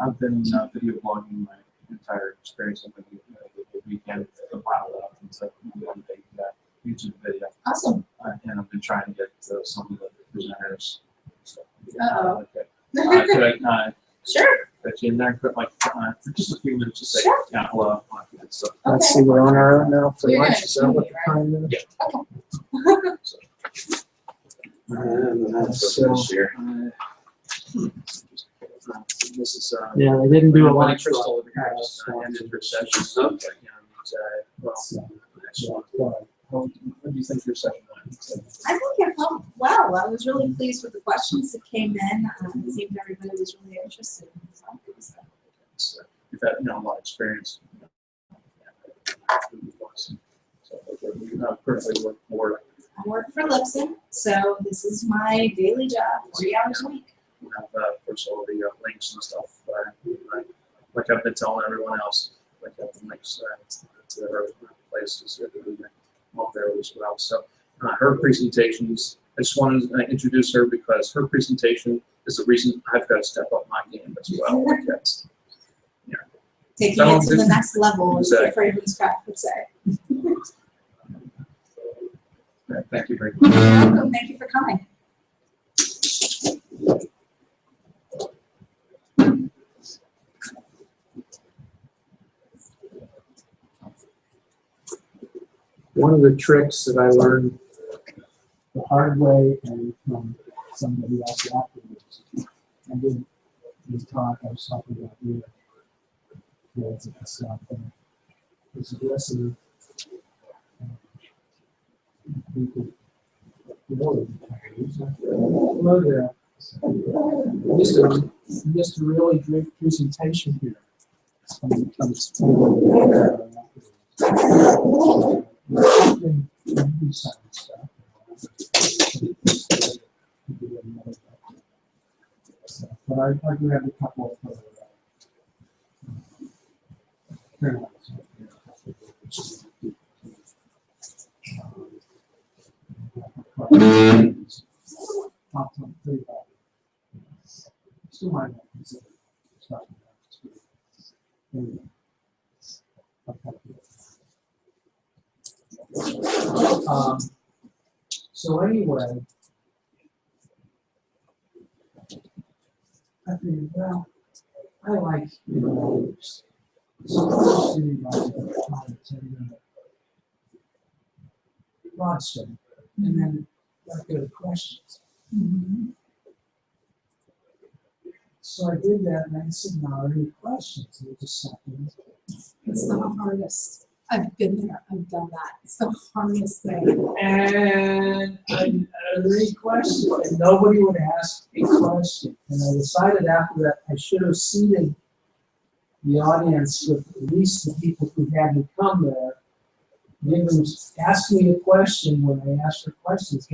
I've been video blogging my entire experience of the weekend, compiled up into one big YouTube video. Awesome. And I've been trying to get some of the presenters. Uh-oh. Could I Sure. put you in there, put for just a few minutes to say, Sure. yeah, hello. So, Let's see, we're on our own now for You're lunch. gonna Is that show what me, the time is? this is Yeah, they didn't do a Buddy lot. Crystal over here just ended her session. Okay. Well, what do you think your session went? I think it went well. I was really pleased with the questions that came in. It seemed everybody was really interested in something. You've had a lot of experience. So we currently work for. I work for Lipson, so this is my daily job, 3 hours a week. We have, of course, all the links and stuff. Like I've been telling everyone else, like I have the links to her places that we up there as well. So her presentations, I just wanted to introduce her because her presentation is the reason I've got to step up my game as well. Because, Taking it to the next level is what Exactly. Fragrance Craft would say. Thank you very much. You're welcome. Thank you for coming. One of the tricks that I learned the hard way and from somebody else afterwards, I did this talk, I was talking about here, kids and stuff, and it's aggressive. People, hello there. Just a really great presentation here. When it comes to but I grabbed a couple of still might not consider stuff. Anyway. So anyway, I figured, well, I like, so sitting on the 10-minute broad study, and then I go to questions. So I did that, and I said, "Now, are there any questions?" And it just sat there. It's the hardest. I've been there. I've done that. It's the hardest thing. And are there any questions? And nobody would ask a question. And I decided after that I should have seated the audience with at least the people who hadn't come there. Give them, ask me a question when I ask for questions.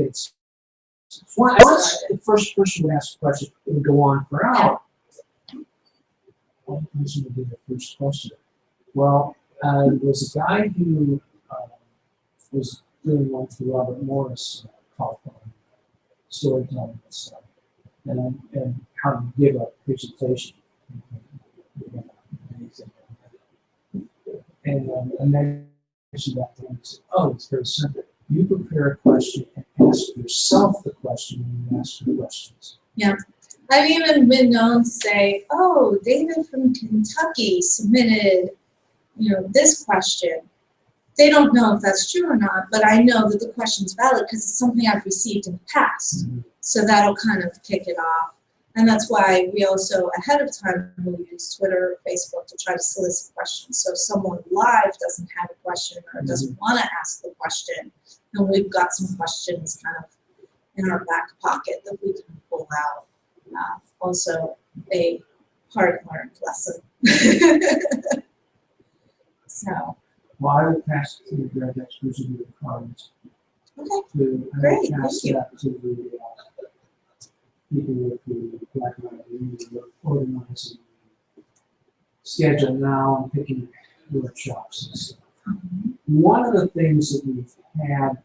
Once the first person would ask a question, it would go on for hours. One person would do the first question. Well, there was a guy who was doing one for Robert Morris called storytelling and stuff, and how to give a presentation. And then she got to and said, "Oh, it's very simple. You prepare a question and ask yourself the question when you ask your questions." Yeah. I've even been known to say, "Oh, David from Kentucky submitted, this question." they don't know if that's true or not, but I know that the question's valid because it's something I've received in the past. So that'll kind of kick it off. And that's why we also, ahead of time, we use Twitter or Facebook to try to solicit questions. So if someone live doesn't have a question or doesn't want to ask the question, then we've got some questions kind of in our back pocket that we can pull out. Also, a hard-learned lesson. So. Well, I will pass it to the grad experts in the comments. Okay, great, Pass thank you. that to the people with the Black Lives Matter organizing schedule now and picking workshops and stuff. One of the things that we've had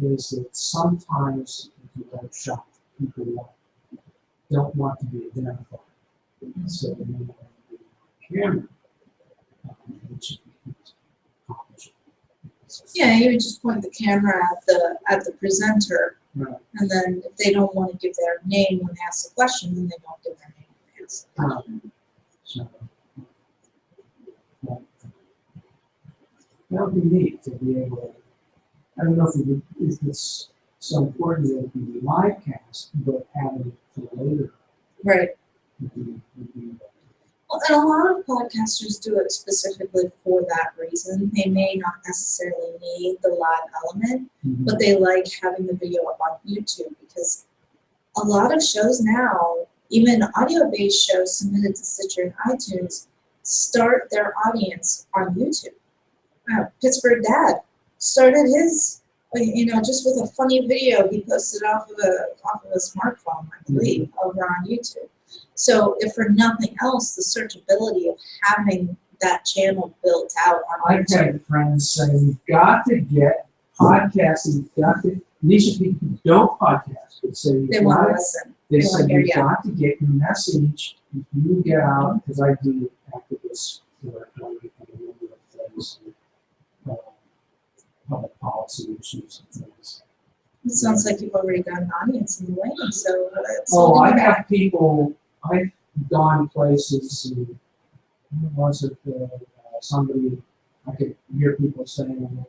is that sometimes if you workshop, people don't want to be identified. So they may not be on camera, which yeah, you would just point the camera at the presenter, right. And then if they don't want to give their name when they ask the question, then they don't give their name when they ask the question. So, that would be neat to be able to, I don't know if it's so important that it be live cast, but having it for later. Right. Would be Well, and a lot of podcasters do it specifically for that reason. They may not necessarily need the live element, but they like having the video up on YouTube because a lot of shows now, even audio-based shows submitted to Stitcher and iTunes, start their audience on YouTube. Pittsburgh Dad started his, just with a funny video he posted off of a smartphone, I believe, over on YouTube. So if for nothing else, the searchability of having that channel built out on I've YouTube. had friends say, you've got to get podcasting, these are people who don't podcast, but say, They want to listen. They They say, wanna hear you've you. got to get your message, you get out, because I do activists work on a number of things, public policy issues and things. It sounds like you've already got an audience in the way, so it's Oh, holding I you back. have people, I've gone places, and was it somebody, I could hear people saying,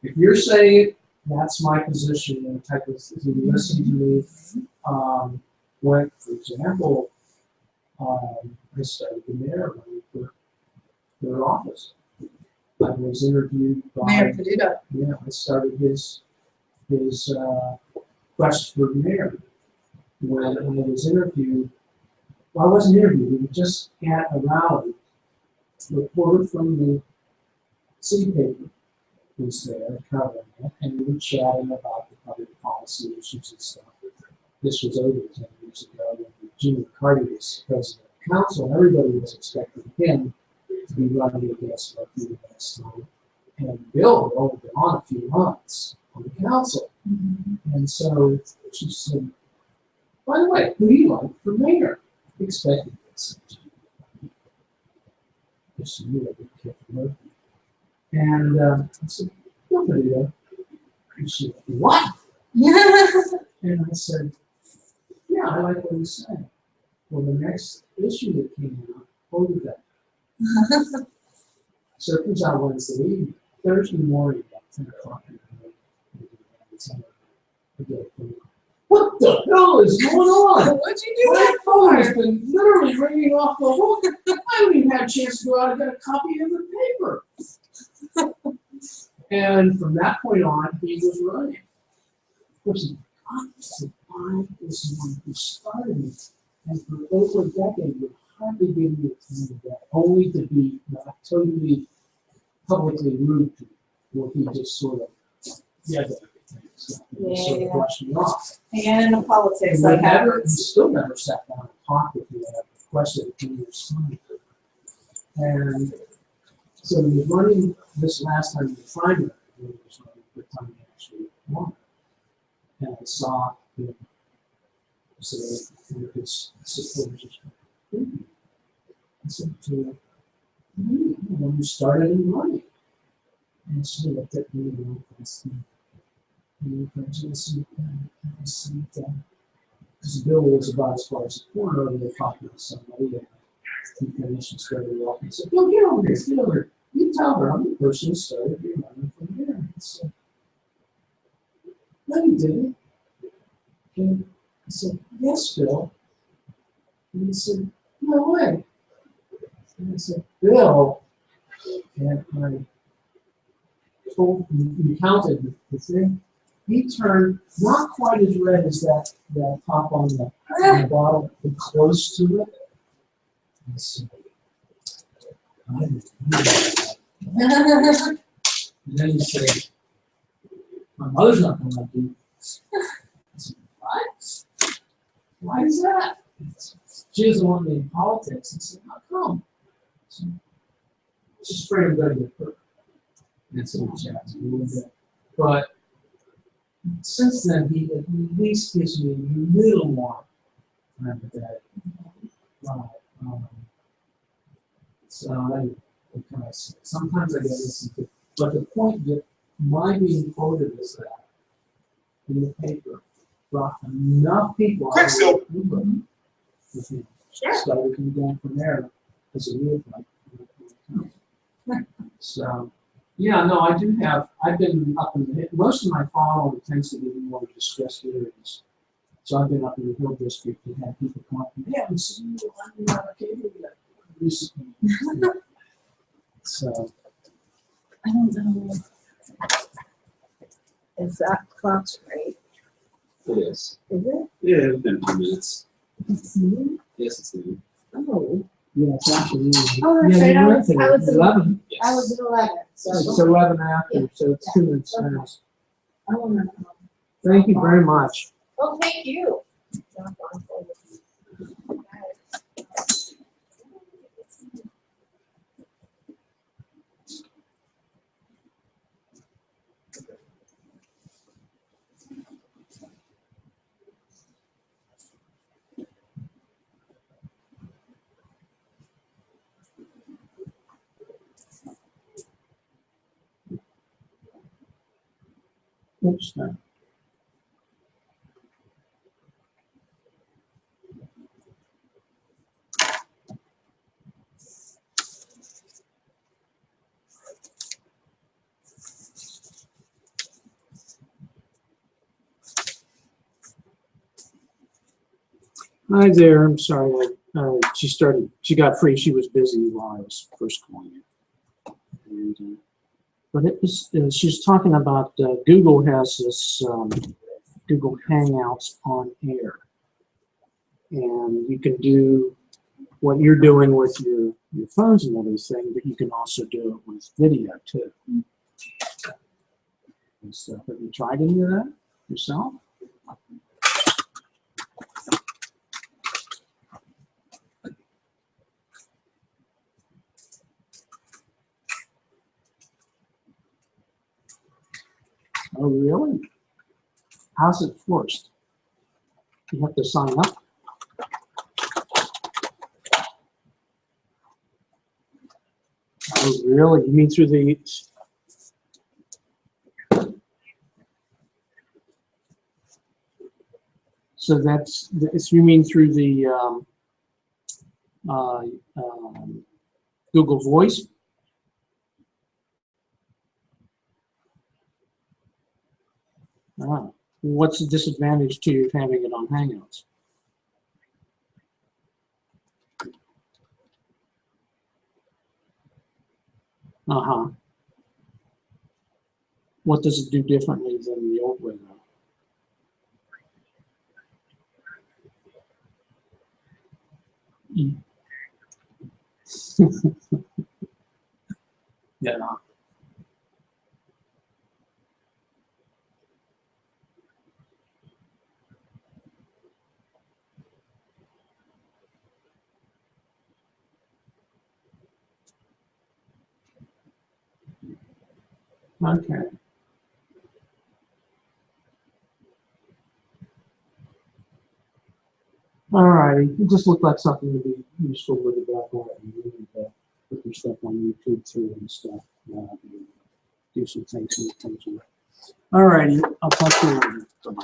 if you're saying it, that's my position, and type of, if you listen to me, when, for example, I started the mayor for their office. I was interviewed by Mayor Peduto. Yeah, I started his quest for mayor. When I was interviewed, well, I wasn't interviewed, we were just at a rally. The reporter from the city paper was there covering it, and we were chatting about the public policy issues and stuff. This was over 10 years ago when Jimmy McCarty was president of the council, and everybody was expecting him to be running against Murphy the next time. And Bill had only been on a few months on the council. And so she said, by the way, who do you like for mayor? Expecting this. Because she knew I didn't care for Murphy. And I said, nobody there. And she went, what? And I said, yeah, I like what he's saying. Well, the next issue that came out quoted that. So it comes out Wednesday evening. Thursday morning at 10 o'clock in the morning. What the hell is going on? What'd you do My that phone for? has been literally ringing off the hook. I haven't even had a chance to go out and get a copy of the paper. And from that point on, he was running. Of course, he said, I was the one who started it. And for over a decade, would hardly give me a time of that, only to be not totally publicly rude to me, where he just sort of, yeah, everything. So he sort of brushed me off. Again, in the politics, And that he happens. still never sat down and talked with me. I requested a few years time. And so he was running this last time in the primary, he was running the time he actually won. And I saw him say, his supporters just went, I said to him, when you started in running. And she looked at me and I said, I said, because Bill was about as far as the corner of the talking to somebody, and he finished and started walking. He said, Bill, get over here, get over here. You tell her I'm the person who started your running for said, no, you didn't. And I said, yes, Bill. And he said, no way. And I said, Bill, and I told him, he counted the thing. He turned not quite as red as that top on the bottle, but close to it. I said, I didn't do that. And then he said, my mother's not going to do this. I said, what? Why is that? She doesn't want me in politics. I said, how come? I said, she's afraid I'm going to get hurt. And so we chatted a little bit. But since then, he at least gives me a little more empathetic. So I kind of, sometimes I get listened to. But the point that my being quoted as that in the paper brought enough people out of the with me. So we can go from there as a real fight. So, yeah, no, I do have, I've been up in the, most of my following tends to be more distressed areas. So I've been up in the Hill District and had people come up and, hey, I haven't seen you on cable yet recently. So. I don't know. Is that clock's right? It is. Is it? Yeah, it's been 2 minutes. It's noon? Yes, it's noon. Oh. Yeah, it's actually. Oh, that's right. I was 11. I was in 11. So It's 11 after, so it's 2 minutes past. Oh, no. Thank you very much. Well, thank you. Oops, no. Hi there, I'm sorry, she got free, she was busy while I was first calling you. And, but it was, she was talking about Google has this Google Hangouts on air. And you can do what you're doing with your phones and everything, but you can also do it with video too. And so, have you tried any of that yourself? Oh, really? How's it forced? You have to sign up? Oh, really? You mean through the... So that's, you mean through the Google Voice? Ah, what's the disadvantage to having it on Hangouts? Uh-huh. What does it do differently than the old way though? Yeah. Okay. All right. It just looked like something to be useful with the background and put your stuff on YouTube too and stuff. Do some things when it comes away. All righty. I'll talk to you later. Bye-bye.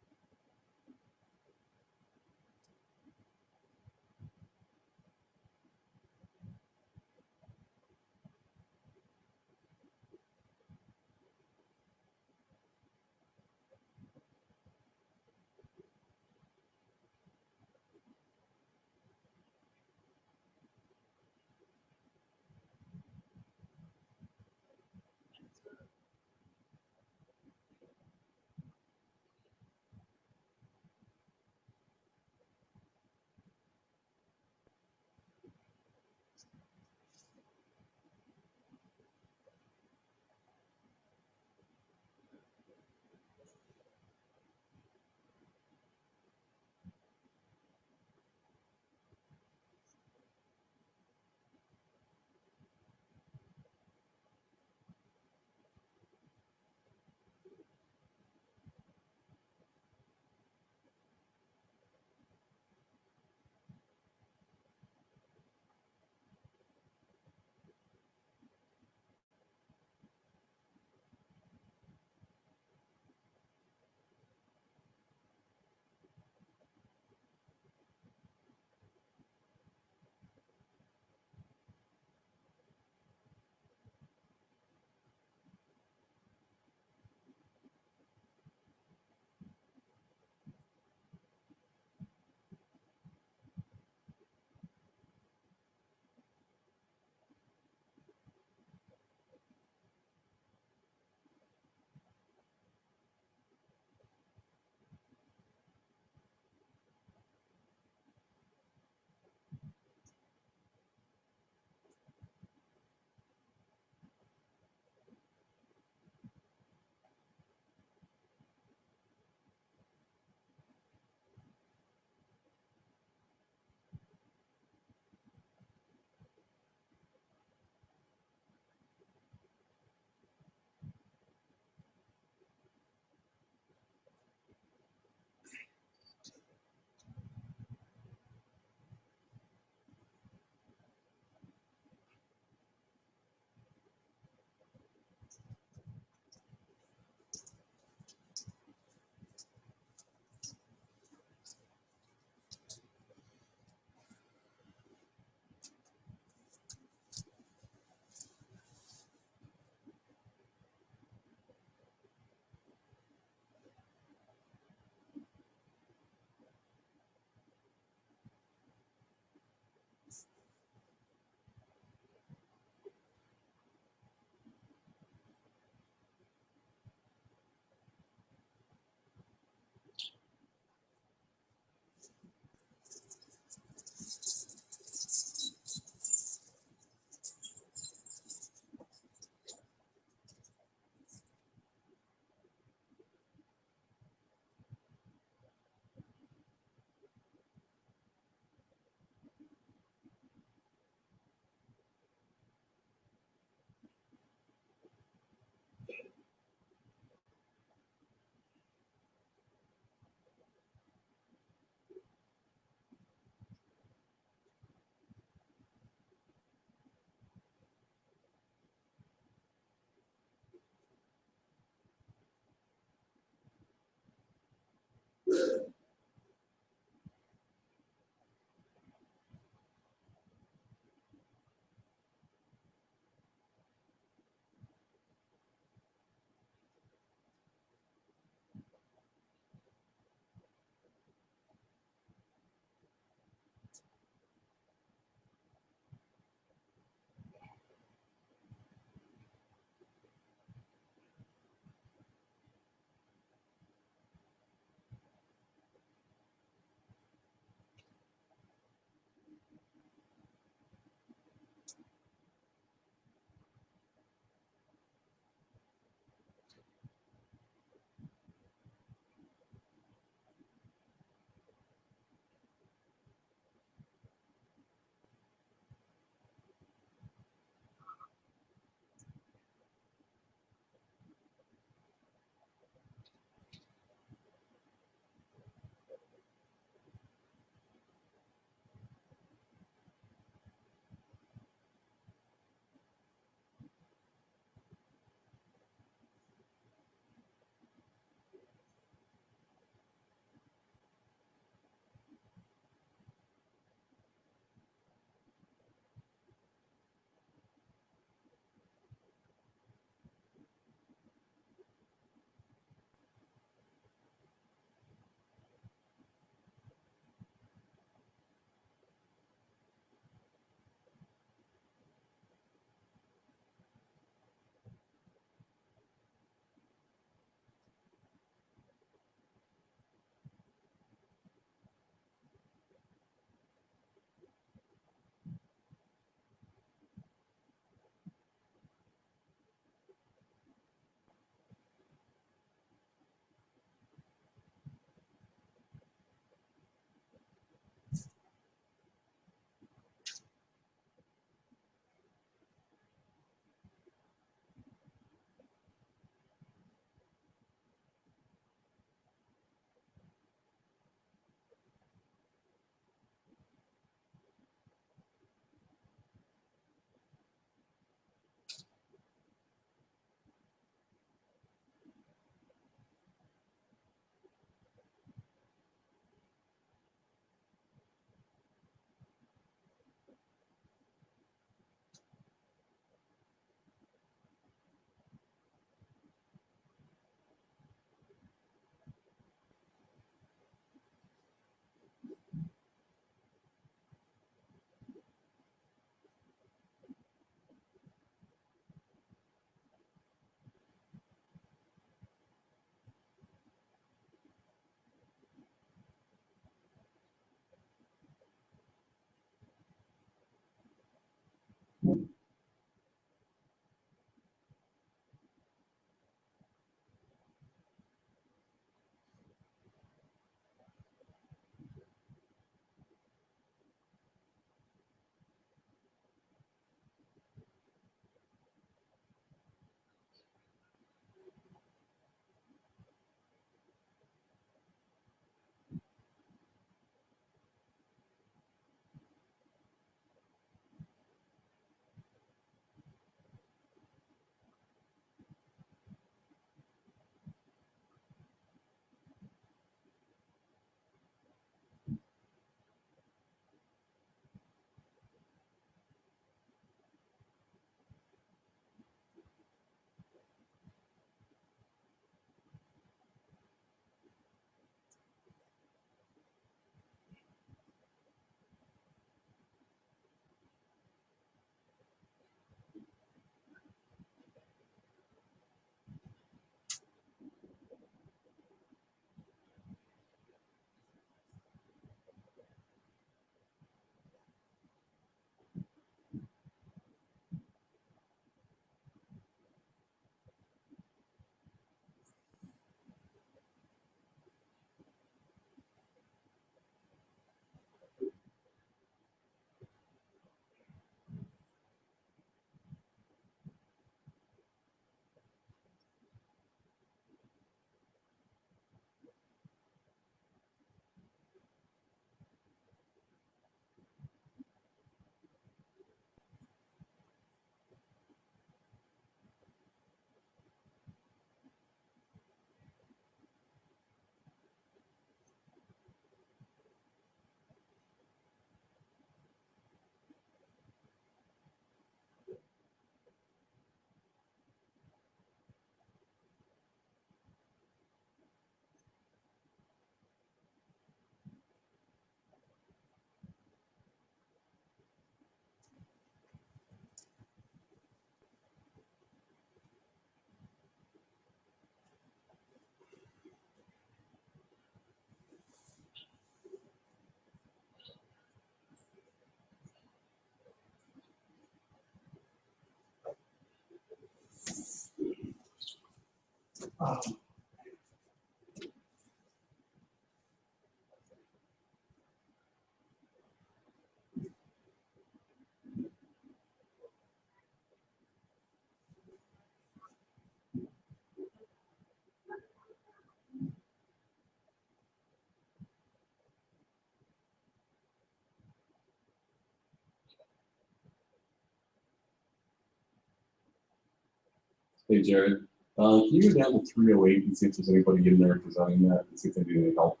Hey Jared, can you go down to 308 and see if there's anybody in there presenting that and see if they need any help?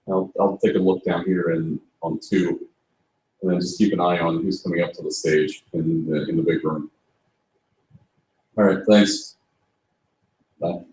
I'll take a look down here and on 2, and then just keep an eye on who's coming up to the stage in the big room. All right, thanks. Bye.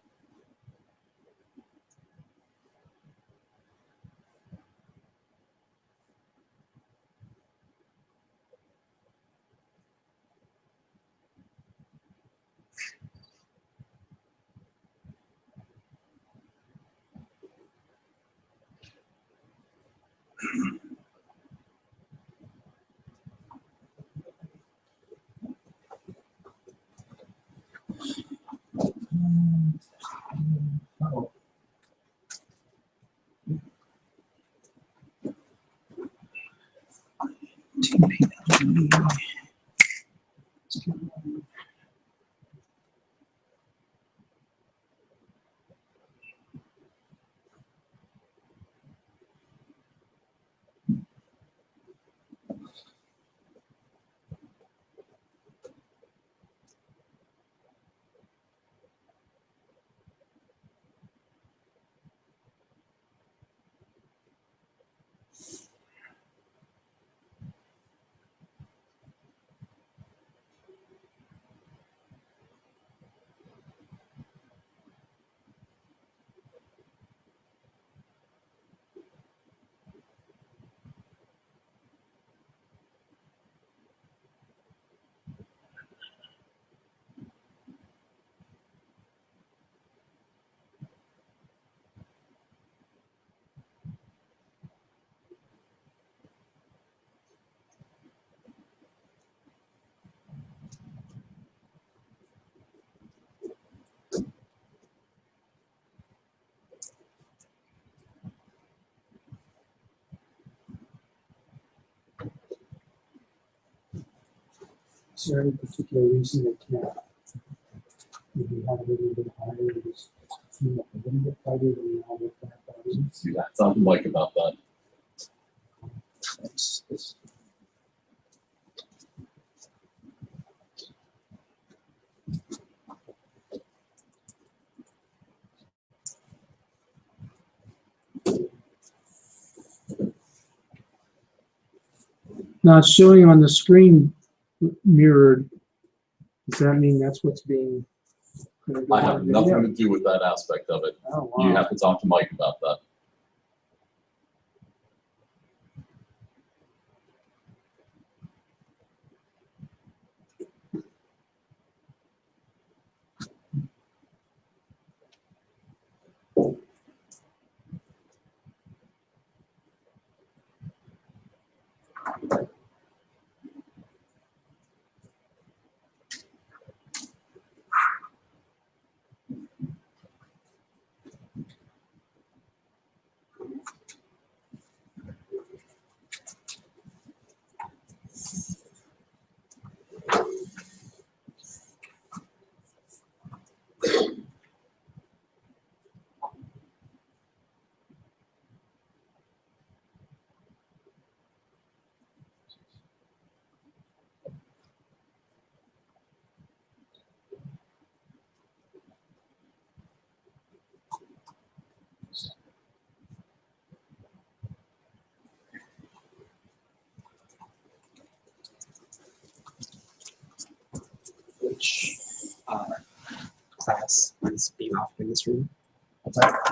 Is there any particular reason they can't maybe have a little bit higher, just a little bit tighter than all the 5,000? See that? Something like about that. It's now it's showing on the screen mirrored. Does that mean that's what's being? I have nothing to do with that aspect of it. Oh, wow. You have to talk to Mike about that. Which class is being offered in this room?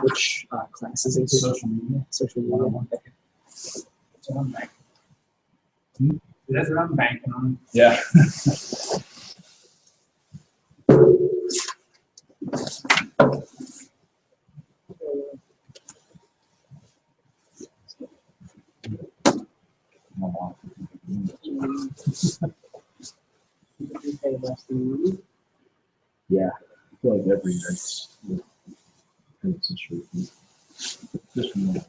Which class is included? Social media. Social media. That's what I'm banking. That's what I'm banking on. Yeah. Yeah. I feel like every night's the street. Just from that,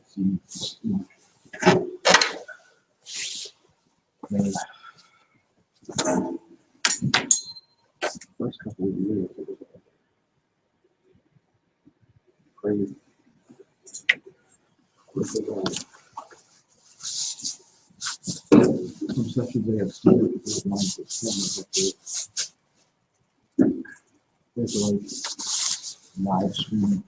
first couple of years, it was crazy. Some sections they have students that want to there's like live stream.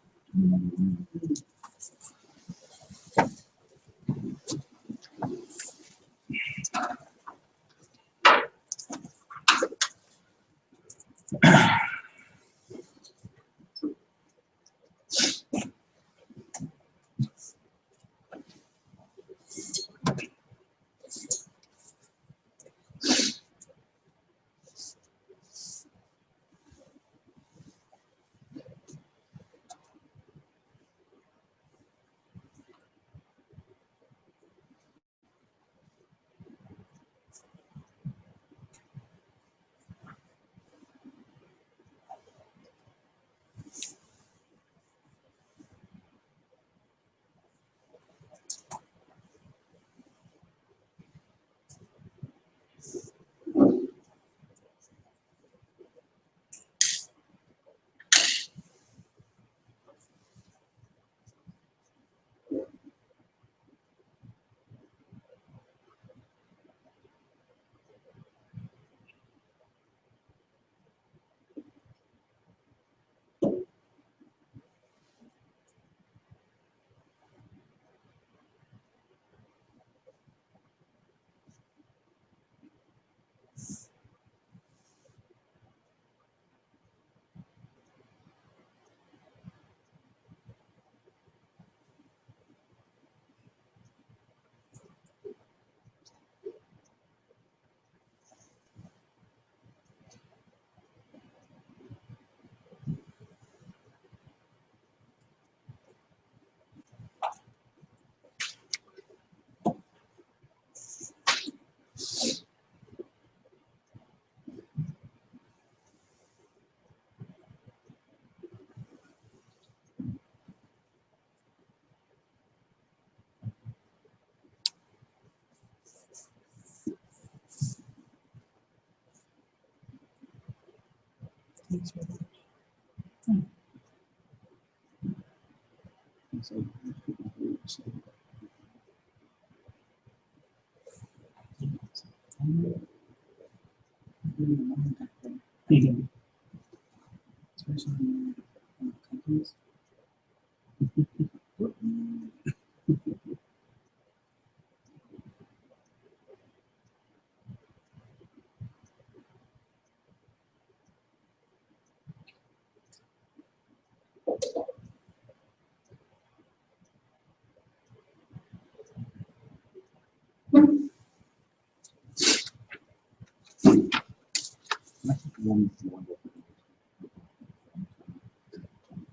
Thanks very much.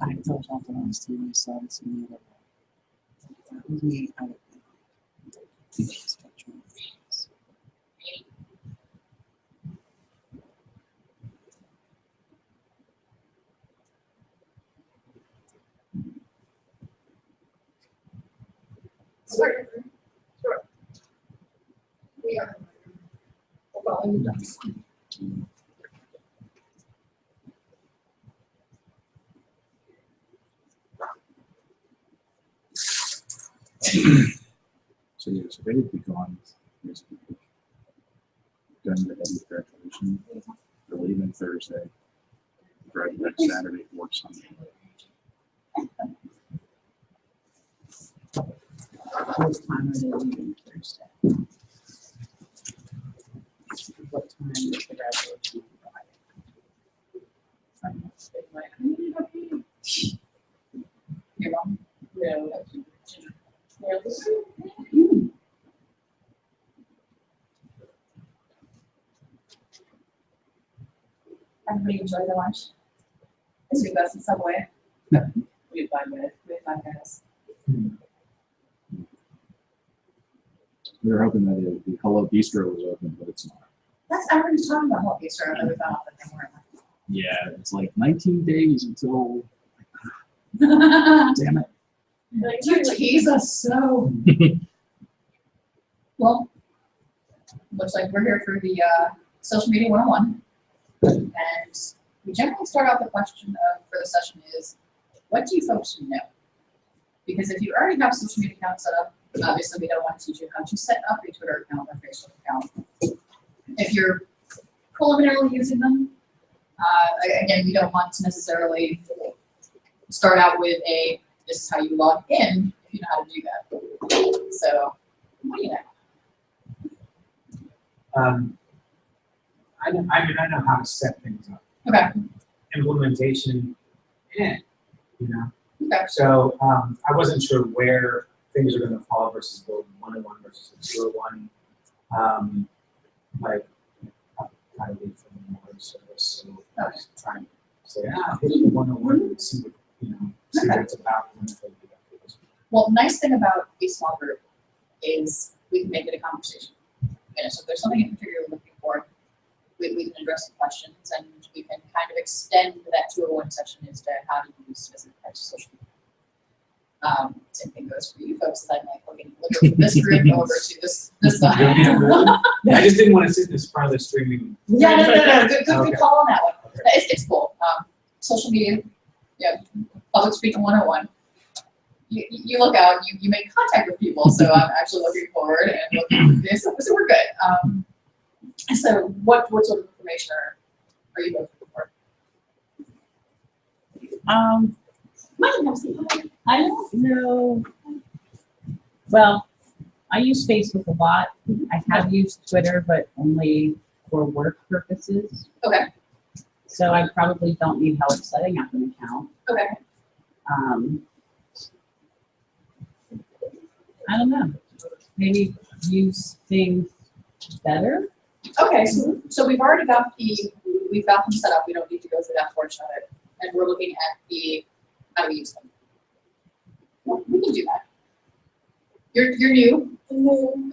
I thought that the last time I saw this in the that was me. I think she's touching my face. Sure. Sure. We are. Well, So yeah, so they would be gone. Done the heavy graduation. They're leaving Thursday. Graduate Saturday, work Sunday. What time are they leaving Thursday? What time is the graduation Friday? Your mom? No. Everybody enjoy the lunch? This week that's the Subway. We had 5 minutes. We had 5 minutes. We were hoping that the Hello Bistro was open, but it's not. That's everybody's talking about Whole Bistro, and we found out that they weren't. Yeah, it's like 19 days until. Damn it. You tease us so. Well, looks like we're here for the social media 101. And we generally start out the question for the session is, what do you folks know? Because if you already have a social media account set up, obviously we don't want to teach you how to set up a Twitter account or Facebook account. If you're preliminarily using them, again, we don't want to necessarily start out with this is how you log in if you know how to do that. So, what do you know? I know how to set things up. Okay. Implementation, you know. Okay. So I wasn't sure where things are going to fall versus build 101 versus a 201. Like, I'm kind of lead from the web service, so I was trying to say, hit the 101 and see what, see what it's about. Well, nice thing about a small group is we can make it a conversation. So if there's something in particular you're looking for, we can address the questions and we can kind of extend that 201 session as to how to use specific types of social media. Same thing goes for you folks, as I'm like looking from this group over to this side. I just didn't want to sit this part of the streaming. Yeah, no. Good Okay. call on that one. It's cool. Social media, public speaking 101. You look out, you make contact with people, so I'm actually looking forward and looking at this, so we're good. So what sort of information are you looking for? I don't know. Well, I use Facebook a lot. I have used Twitter, but only for work purposes. Okay. So I probably don't need help setting up an account. Okay. I don't know. Maybe use things better. Okay, so we've already got them set up. We don't need to go through that portion of it, and we're looking at how we use them. Well, we can do that. You're new.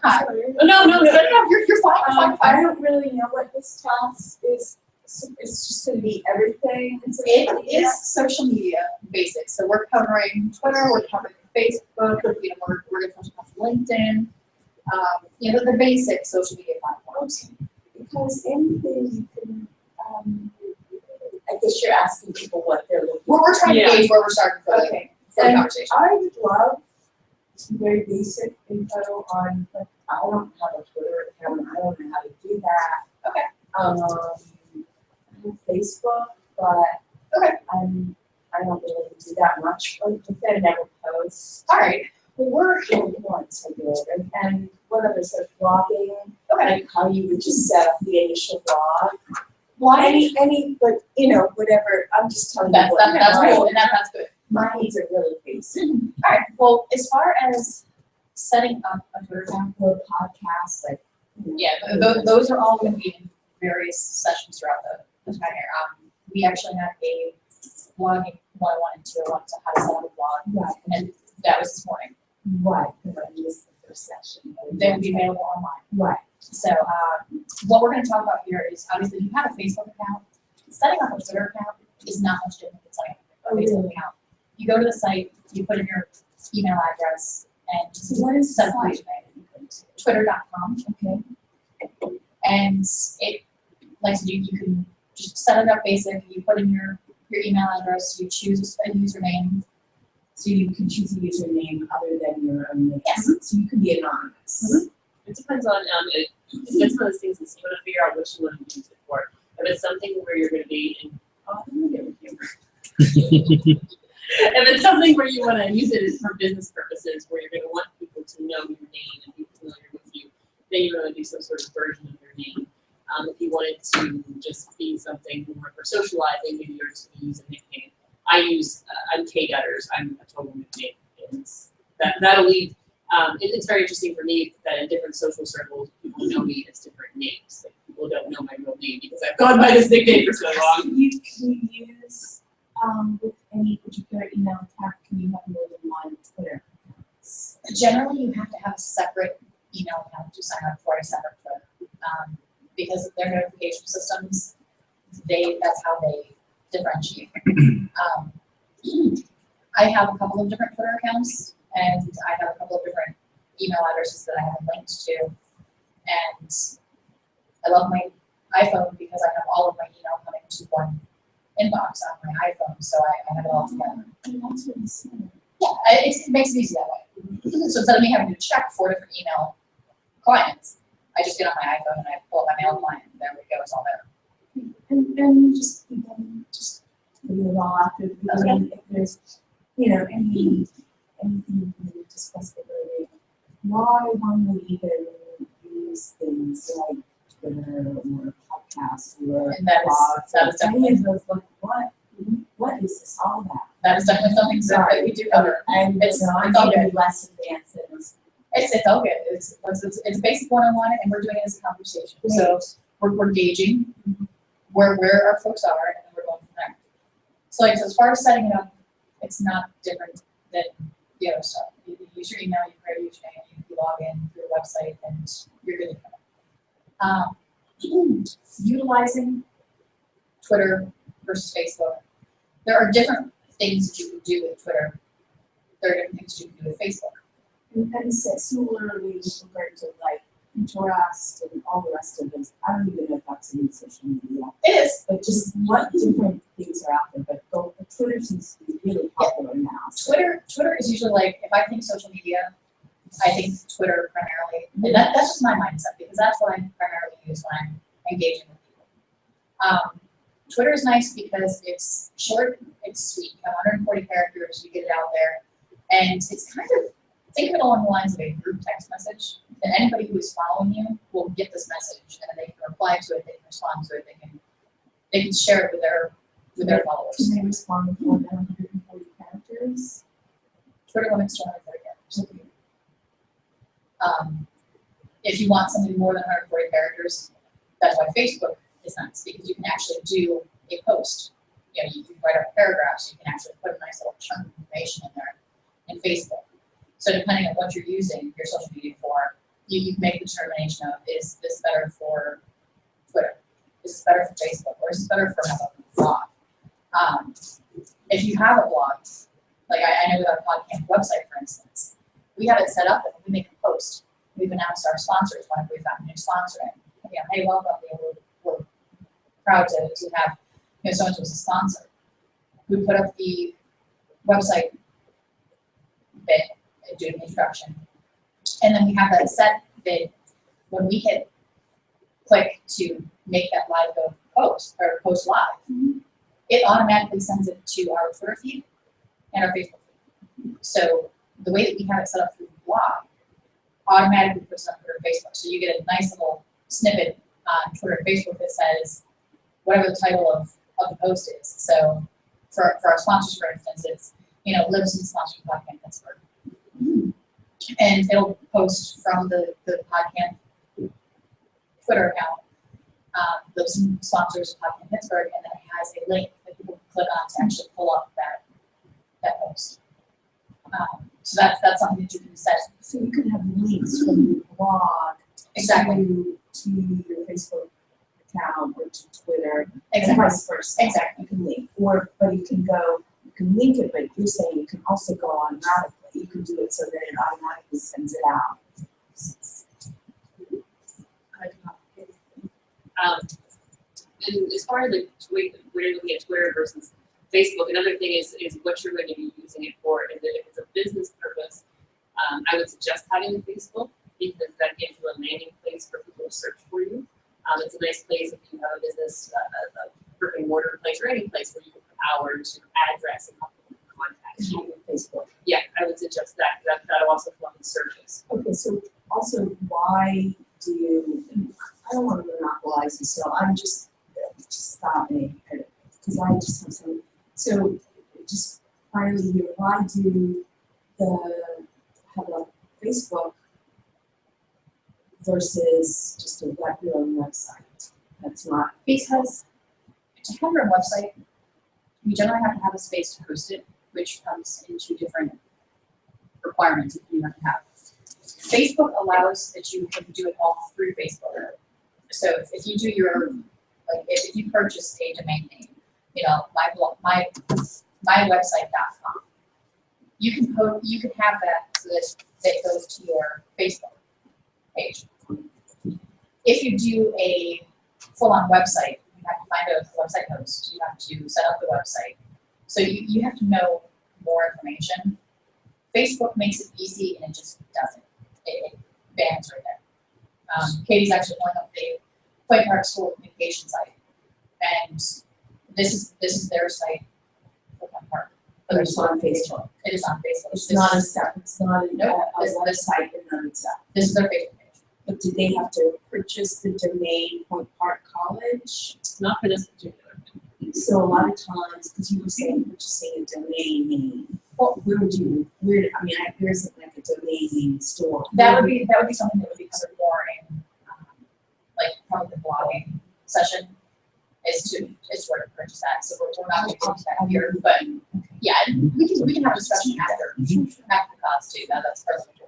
Hi. No, you're fine. I don't really know what this task is. It's just going to be everything. It is social media basics. So we're covering Twitter, we're covering Facebook, we're going to touch on LinkedIn. The basic social media platforms. Because anything you can, I guess you're asking people what they're looking for. We're trying to gauge where we're starting for the conversation. I would love some very basic info on, like, I don't have a Twitter account, I don't know how to do that. Okay. I have Facebook, but I don't really do that much. But I never post. All right. We're once I did, and what other stuff, blogging, like how you would just set up the initial blog. Any, but whatever. I'm just telling you. That's cool, and that's good. My needs are really basic. All right. Well, as far as setting up a Twitter account or podcast, like those are all going to be in various sessions throughout the time here. We actually have a blogging 101 and 201 to how to set up a blog, right. And that was this morning. Right, because I missed the first session. They will be available online. Right. So what we're going to talk about here is obviously you have a Facebook account. Setting up a Twitter account is not much different than setting up a Facebook account. You go to the site, you put in your email address, and what is set up the a page. Twitter.com. Okay. And it, like you can just set it up basic. You put in your email address. You choose a username. So you can choose a username other than your own name. Yes. So you can be anonymous. It depends on it's one of those things that you want to figure out what you want to use it for. If it's something where you're going to be in, if it's something where you want to use it for business purposes, where you're going to want people to know your name and be familiar with you, then you want to do some sort of version of your name. If you want it to just be something more for socializing, maybe you're just going to use a nickname. I'm Kay Gutters. I'm a total nickname. That'll leave. It's very interesting for me that in different social circles, people know me as different names. Like, people don't know my real name because I've gone by this nickname for so long. Can you use with any particular email account? Can you have more than one Twitter? Generally, you have to have a separate email account to sign up for a separate Twitter. Because of their notification systems, that's how they differentiate. I have a couple of different Twitter accounts, and I have a couple of different email addresses that I have linked to. And I love my iPhone because I have all of my email coming to one inbox on my iPhone, so I have it all together. Yeah, it makes it easy that way. So instead of me having to check 4 different email clients, I just get on my iPhone and I pull up my mail client, and there we go, it's all there. And just, again, just putting it all out there, because if there's, anything we discussed already, why one would even use things like Twitter or podcasts or And that is any of those, like, what is this all about? That is definitely something that we do cover. And It's I'm all good. maybe less advanced than this. It's all good. It's a basic one-on-one, and we're doing it as a conversation. So we're gauging where our folks are, and then we're going from there. So like, so as far as setting it up, it's not different than the other stuff. You use your email, you create a username, you log in through the website, and you're good to go. Utilizing Twitter versus Facebook, there are different things that you can do with Twitter. There are different things you can do with Facebook. And so similarly compared to like Pinterest and all the rest of this, I don't even know if that's in social media. It is. But just what different things are out there, but Twitter seems to be really popular now. Twitter is usually like, if I think social media, I think Twitter primarily. And that's just my mindset, because that's what I primarily use when I'm engaging with people. Twitter is nice because it's short, it's sweet. You have 140 characters, you get it out there, and it's kind of, think of it along the lines of a group text message. And anybody who is following you will get this message, and then they can reply to it, they can respond to it, they can share it with their followers. Can they respond with more than 140 characters? Twitter limits to 140 characters. If you want something more than 140 characters, that's why Facebook is nice, because you can actually do a post. You can write up paragraphs, you can actually put a nice little chunk of information in there in Facebook. So depending on what you're using your social media for, you can make the determination of, is this better for Twitter? Is this better for Facebook? Or is this better for a blog? If you have a blog, like I know with our Podcamp website, for instance, we have it set up that when we make a post, we've announced our sponsors whenever we've gotten a new sponsor in. Hey, welcome. We're proud to have so-and-so as a sponsor. We put up the website bit, do an introduction, and then we have that set bit when we hit click to make that live go post or post live, it automatically sends it to our Twitter feed and our Facebook feed. So the way that we have it set up through the blog automatically puts it on Twitter and Facebook. So you get a nice little snippet on Twitter and Facebook that says whatever the title of the post is. So for our sponsors, for instance, it's Libsyn sponsored Podcamp Pittsburgh. And it'll post from the Podcamp Twitter account, Libsyn sponsors Podcamp Pittsburgh, and then it has a link that people can click on to actually pull up that post. So that's something that you can set. So you can have links from your blog exactly to your Facebook account or to Twitter, exactly. And vice versa. Exactly. You can link, but you can link it, but you're saying you can also go automatically. You can do it so that it automatically sends it out. And as far as like where you're looking at Twitter versus Facebook, another thing is what you're going to be using it for. If it's a business purpose, I would suggest having a Facebook, because that gives you a landing place for people to search for you. It's a nice place if you have a business, a brick and mortar place, or any place where you can put hours, your address, and contact you. Facebook. Yeah, I would suggest that. That'll also come up in searches. Okay, so also why do you, I don't want to monopolize this, so I'm just stop me, because I just have some, so just finally here, why do have a Facebook versus just your own website? That's not. Because to have your own website, you generally have to have a space to host it, which comes into different requirements that you have to have. Facebook allows that you can do it all through Facebook. So if you do if you purchase a domain name, my website.com, you can have that so that goes to your Facebook page. If you do a full-on website, you have to find a website host. You have to set up the website. So you have to know more information. Facebook makes it easy, and it just doesn't. It bans right there. Katie's actually pulling up the Point Park School Communication site, and this is their site for Point Park. But it's on Facebook. It is on Facebook. It's not a step, it's not a this website in and of itself. This is their Facebook page. But do they have to purchase the domain Point Park College? Not for this particular thing. So a lot of times, because you were saying purchasing a domain name, where there isn't like a domain name store. That would be something that would be covered more in like probably the blogging session is where to purchase that. So we're not going to get into that here, but yeah, we can have a discussion after the class too. That's perfect.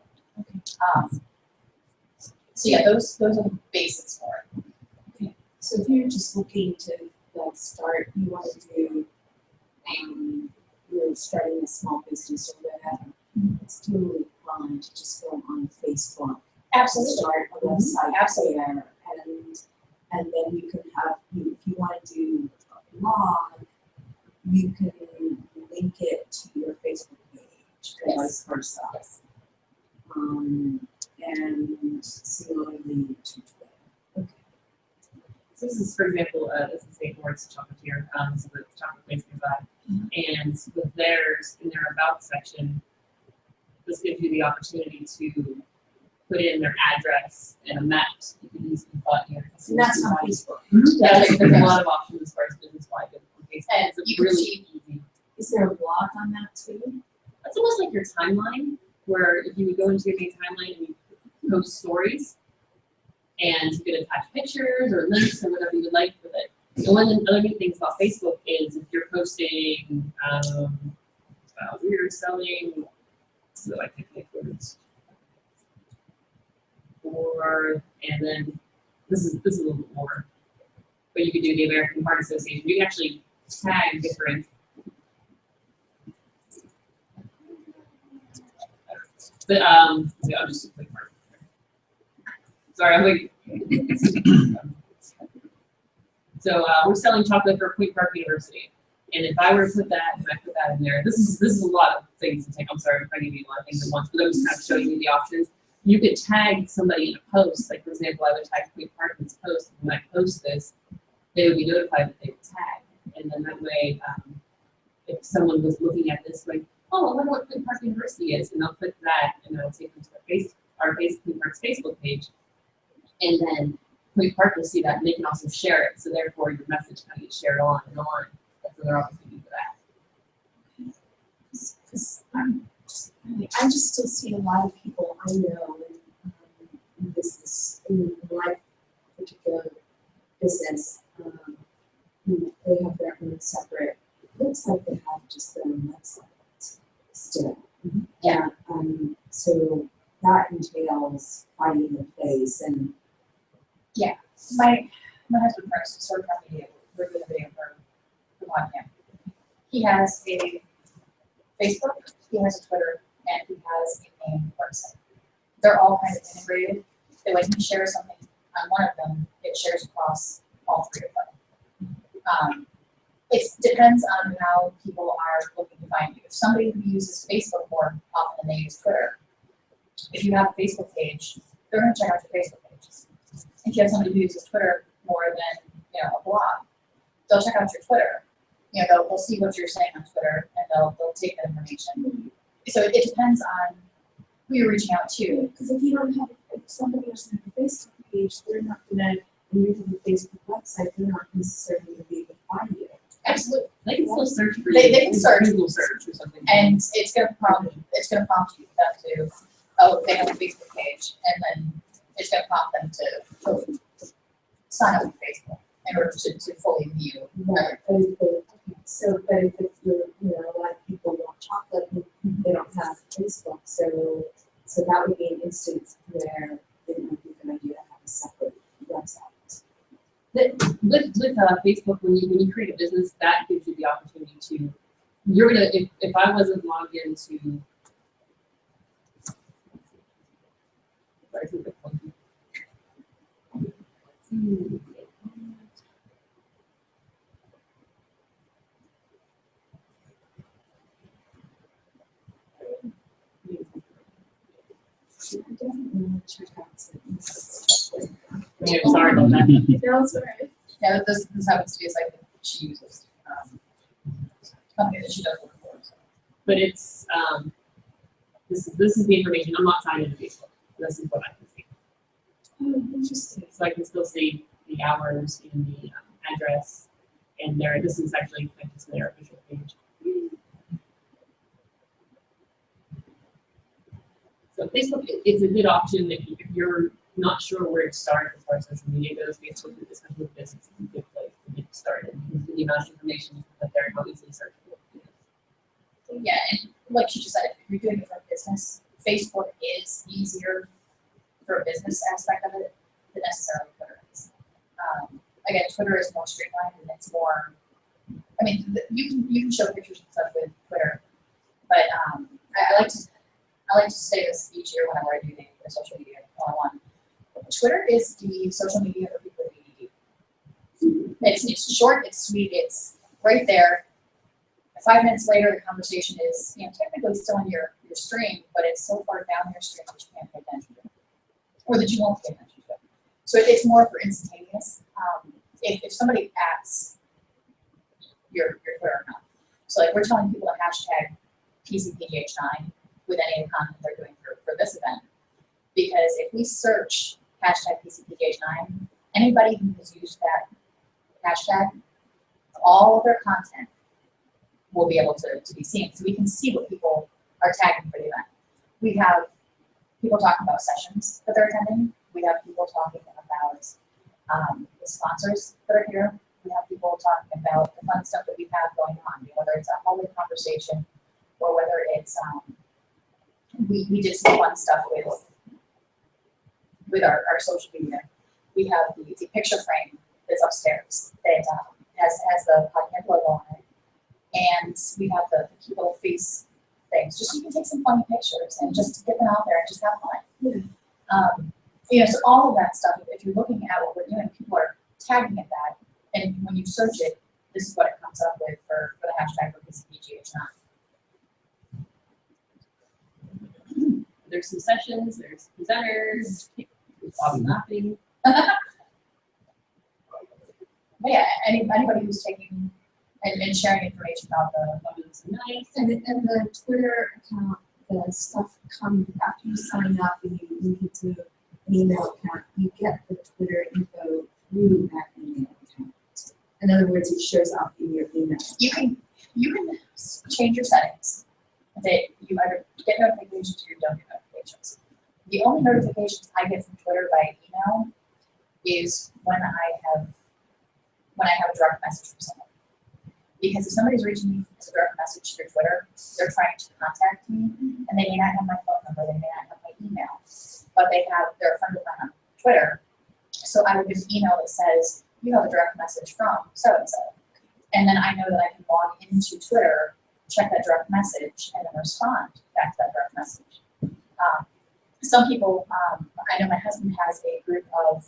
So yeah, those are the basics for it. Okay. So if you're just looking to start, you want to do, you're starting a small business or whatever, it's totally fine to just go on Facebook. Absolutely. Start a website Absolutely. there, and then you can have, if you want to do a blog, you can link it to your Facebook page, or vice versa. Yes. And similarly to Twitter. Okay. So this is, for example, this is St. Moritz Chocolatier, so the chocolate place nearby. And with theirs, in their about section, this gives you the opportunity to put in their address and a map. You can use the button here. And that's on Facebook. There's a lot of options as far as business-wide on Facebook. And It's you can really see- easy. Is there a blog on that too? It's almost like your timeline, where if you would go into your main timeline and you post stories, and you could attach pictures or links or whatever you would like with it. And one of the other neat things about Facebook is if you're posting, we're selling, so I can make words. And then this is a little bit more, but you could do the American Heart Association. You can actually tag different. But yeah, I'll just click mark. Sorry, I'm like. So we're selling chocolate for Point Park University, and if I were to put that and I put that in there, this is a lot of things to take. I'm sorry if I give you a lot of things at once, but I'm just kind of showing you the options. You could tag somebody in a post, like for example, I would tag Point Park in this post, and when I post this, they would be notified that they would tag, and then that way, if someone was looking at this, like, oh, I wonder what Point Park University is, and they'll click that, and it'll take them to our Point Park's Facebook page, and then Point Park will see that, and they can also share it, so therefore your message kind of gets shared on and on. That's another opportunity for that. Because I just still see a lot of people I know in business, in my particular business, who they have their own separate, looks like they have just their own website still. Yeah. So that entails finding a place and. Yeah, my husband works sort of video. We're doing a video for Podcamp. He has a Facebook, he has a Twitter, and he has a main website. They're all kind of integrated. So when he shares something on one of them, it shares across all three of them. It depends on how people are looking to find you. If somebody who uses Facebook more often than they use Twitter, if you have a Facebook page, they're going to check out your Facebook pages. If you have somebody who uses Twitter more than a blog, they'll check out your Twitter. They'll see what you're saying on Twitter, and they'll take that information. So it depends on who you're reaching out to. Because if you don't have, if somebody doesn't have a Facebook page, they're not gonna, when you're on the Facebook website, they're not necessarily gonna be able to find you. Absolutely. They can still search for you. They can search. Google search or something. And it's gonna prompt you them to, oh, they have a Facebook page, and then it's gonna prompt them to sign up for Facebook in order to fully view. Right. But if you're, a lot of people want chocolate, and they don't have Facebook, so that would be an instance where it would be a good idea to have a separate website. With Facebook, when you create a business, that gives you the opportunity to you're gonna, if I wasn't logged into. Where is it? Yeah, sorry about that. No, it's alright. Yeah, this happens to be a site that she uses, company that she does work for, so. But it's, this is the information, I'm not signed into Facebook, this is what I can see. Oh, interesting. So I can still see the hours and the address, and this is actually connected to their official page. So Facebook, it's a good option if you're not sure where to start as far as social media goes. Facebook, especially with business, is a good place to get started because the amount of information you can put there and how easily searchable it is. Yeah, and like she just said, if you're doing it for a business, Facebook is easier for a business aspect of it than necessarily Twitter is. Again, Twitter is more streamlined and it's more, I mean, you can show pictures and stuff with Twitter, but I like to say this each year whenever I do the social media one-on-one. Twitter is the social media for people who need. It's short, it's sweet, it's right there. 5 minutes later, the conversation is, technically still in your stream, but it's so far down your stream that you can't pay attention to it, or that you won't pay attention to it. So it's more for instantaneous. If somebody asks your Twitter account, so like we're telling people to hashtag PCPDH9 with any of the content they're doing for this event, because if we search hashtag PCPDH9, anybody who has used that hashtag, all of their content will be able to be seen. So we can see what people are tagging for the event. We have people talking about sessions that they're attending. We have people talking about the sponsors that are here. We have people talking about the fun stuff that we have going on, whether it's a hallway conversation or whether it's we did some fun stuff with our social media. We have the picture frame that's upstairs that has the Podcamp logo on it. And we have the cute little face things, just so you can take some funny pictures and just get them out there and just have fun. So all of that stuff, if you're looking at what we're doing, people are tagging at that. And when you search it, this is what it comes up with for the hashtag for PCPGH9. There's some sessions, there's presenters, there's laughing. But yeah, anybody who's taking and sharing information about the numbers and nice. And the Twitter account, the stuff comes after you sign up and you link it to an email account, you get the Twitter info through that email account. In other words, it shows up in your email. You can change your settings that you either get notifications or you don't get notifications. The only notifications I get from Twitter by email is when I have a direct message from someone. Because if somebody's reaching me as a direct message through Twitter, they're trying to contact me, and they may not have my phone number, they may not have my email, but they're a friend of mine on Twitter. So I would get an email that says, you have a direct message from so-and-so. And then I know that I can log into Twitter, check that direct message, and then respond back to that direct message. Some people, I know my husband has a group of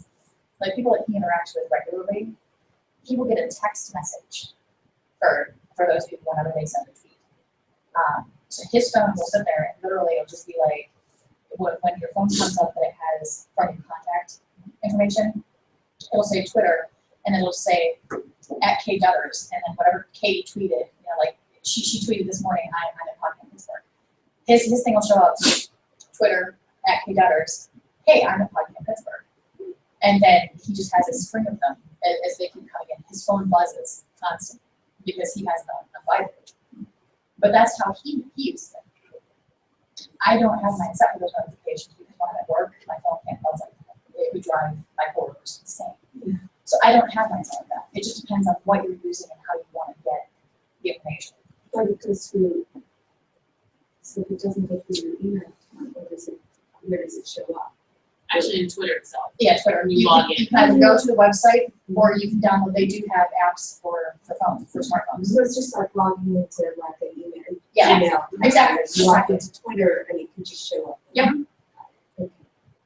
people that he interacts with regularly. He will get a text message for those people whenever they send a tweet. So his phone will sit there and literally it'll just be like, when your phone comes up that it has friend contact information, it'll say Twitter, and it'll say @KDutters, and then whatever Kate tweeted, she tweeted this morning, I'm in Podcamp Pittsburgh. His thing will show up, Twitter, @KDutters, hey, I'm in Podcamp Pittsburgh. And then he just has a string of them as they keep coming in. His phone buzzes constantly because he has a vibrate. But that's how he uses it. I don't have mine set for those notifications because when I'm at work, my phone can't buzz like that. It would drive my coworkers insane. So I don't have mine set like that. It just depends on what you're using and how you want to get the information. Or it goes through, so if it doesn't go through your email account, where does it show up? Actually, in Twitter itself. Yeah, Twitter. When you You log can, in. you can either go to the website or you can download, they do have apps for phones, for smartphones. So it's just like logging into like an email. Yeah, email. exactly, You log exactly. into Twitter and it can just show up. Yep. Okay.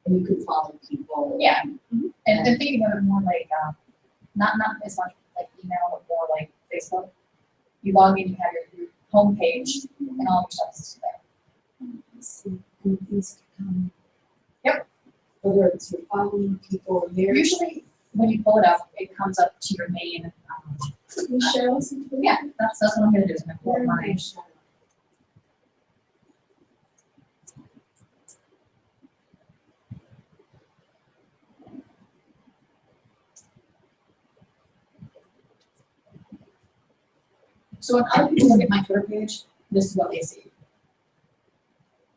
And you can follow people. Yeah. And thinking of it more like, not as much like email, but more like Facebook. You log in, you have your homepage, and all your stuff is there. And things come. Yep. Whether it's you're following people and they're. Usually, when you pull it up, it comes up to your main. Can you share us? Yeah, that's what I'm gonna do. Is I'm gonna pull up my. So when other people look at my Twitter page, this is what they see.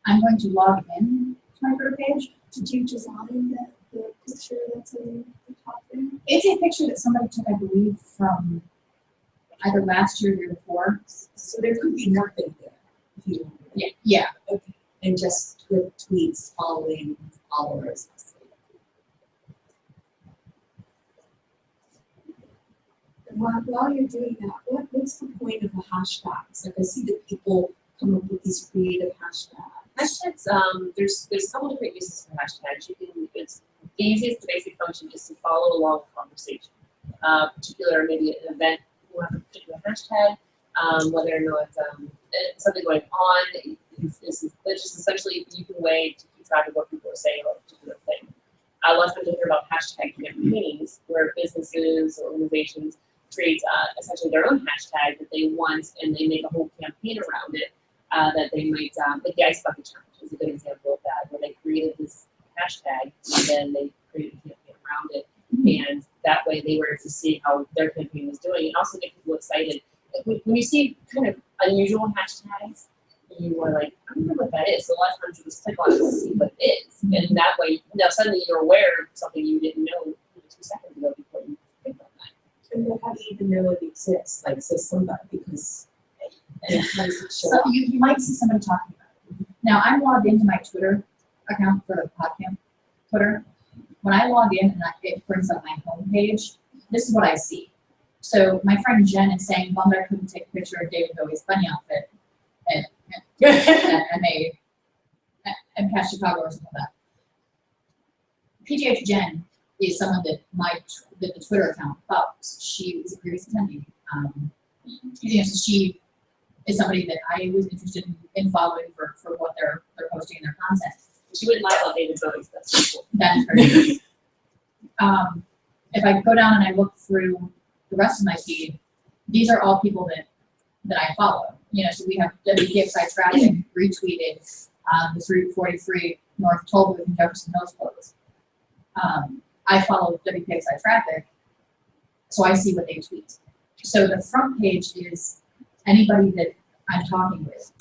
I'm going to log in to my Twitter page. Did you design the picture that's in the top there? It's a picture that somebody took, I believe, from either last year or the year before. So there could be nothing there. If you Yeah. Yeah. Okay. And just with tweets following followers. While you're doing that, what's the point of the hashtags? Like I see that people come up with these creative hashtags. Hashtags, there's a couple different uses for hashtags. It's the easiest basic function is to follow along a conversation. Particular maybe an event will have a particular hashtag, whether or not it's something going on. It's just essentially you can way to keep track of what people are saying about a particular thing. Lots of people hear about hashtag campaigns where businesses or organizations create essentially their own hashtag that they want, and they make a whole campaign around it. That they might, like the Ice Bucket Challenge is a good example of that, where they created this hashtag and then they created a campaign around it. And that way they were able to see how their campaign was doing and also get people excited. When you see kind of unusual hashtags, you are like, I don't know what that is. So a lot of times you just click on it to see what it is. And that way, now suddenly you're aware of something you didn't know 2 seconds ago before you clicked on that. And then how do you even know it exists? Like, so somebody, because and how does it show So up? you might see somebody talking about it. Now I'm logged into my Twitter account for the Podcamp Twitter. When I log in and it brings up my homepage, this is what I see. So my friend Jen is saying, bummed I couldn't take a picture of David Bowie's bunny outfit and Catch Chicago or something like that. PGH Jen is someone that that the Twitter account follows. She was a previous attendee. So she is somebody that I was interested in following for what they're posting in their content. She wouldn't lie about David Bowie's, that's cool. That is very good. If I go down and I look through the rest of my feed, these are all people that I follow. So we have WPXI Traffic retweeted this Route 43 North Toll Booth in Jefferson Hills post. I follow WPXI Traffic, so I see what they tweet. So the front page is anybody that I'm talking with.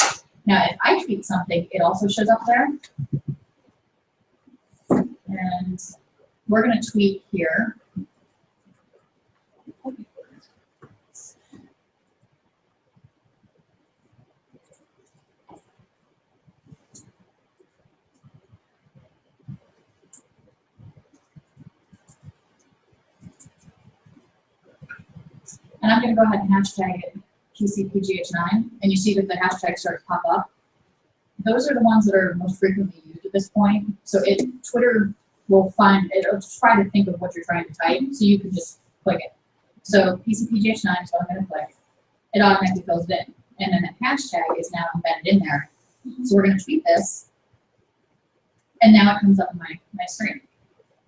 Now, if I tweet something, it also shows up there. And we're going to tweet here. And I'm going to go ahead and hashtag it PCPGH9, and you see that the hashtags start to pop up. Those are the ones that are most frequently used at this point. So Twitter will it'll try to think of what you're trying to type, so you can just click it. So PCPGH9, so I'm going to click. It automatically fills it in. And then the hashtag is now embedded in there. So we're going to tweet this, and now it comes up in my screen,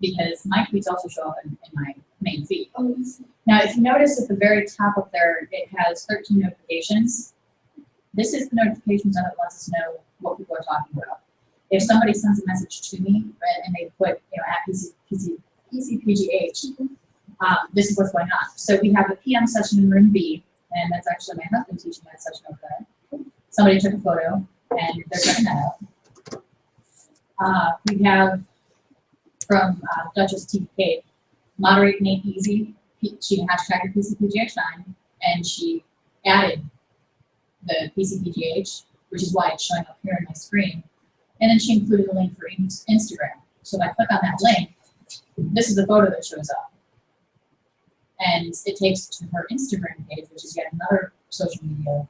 because my tweets also show up in my main feed. Now, if you notice at the very top up there, it has 13 notifications. This is the notifications that lets us know what people are talking about. If somebody sends a message to me and they put, at PCPGH, this is what's going on. So we have the PM session in room B, and that's actually my husband teaching that session over there. Somebody took a photo, and they're checking that out. We have from Duchess TK, moderate Nate Easy. She hashtagged PCPGH9, and she added the PCPGH, which is why it's showing up here on my screen. And then she included a link for Instagram. So if I click on that link, this is the photo that shows up. And it takes to her Instagram page, which is yet another social media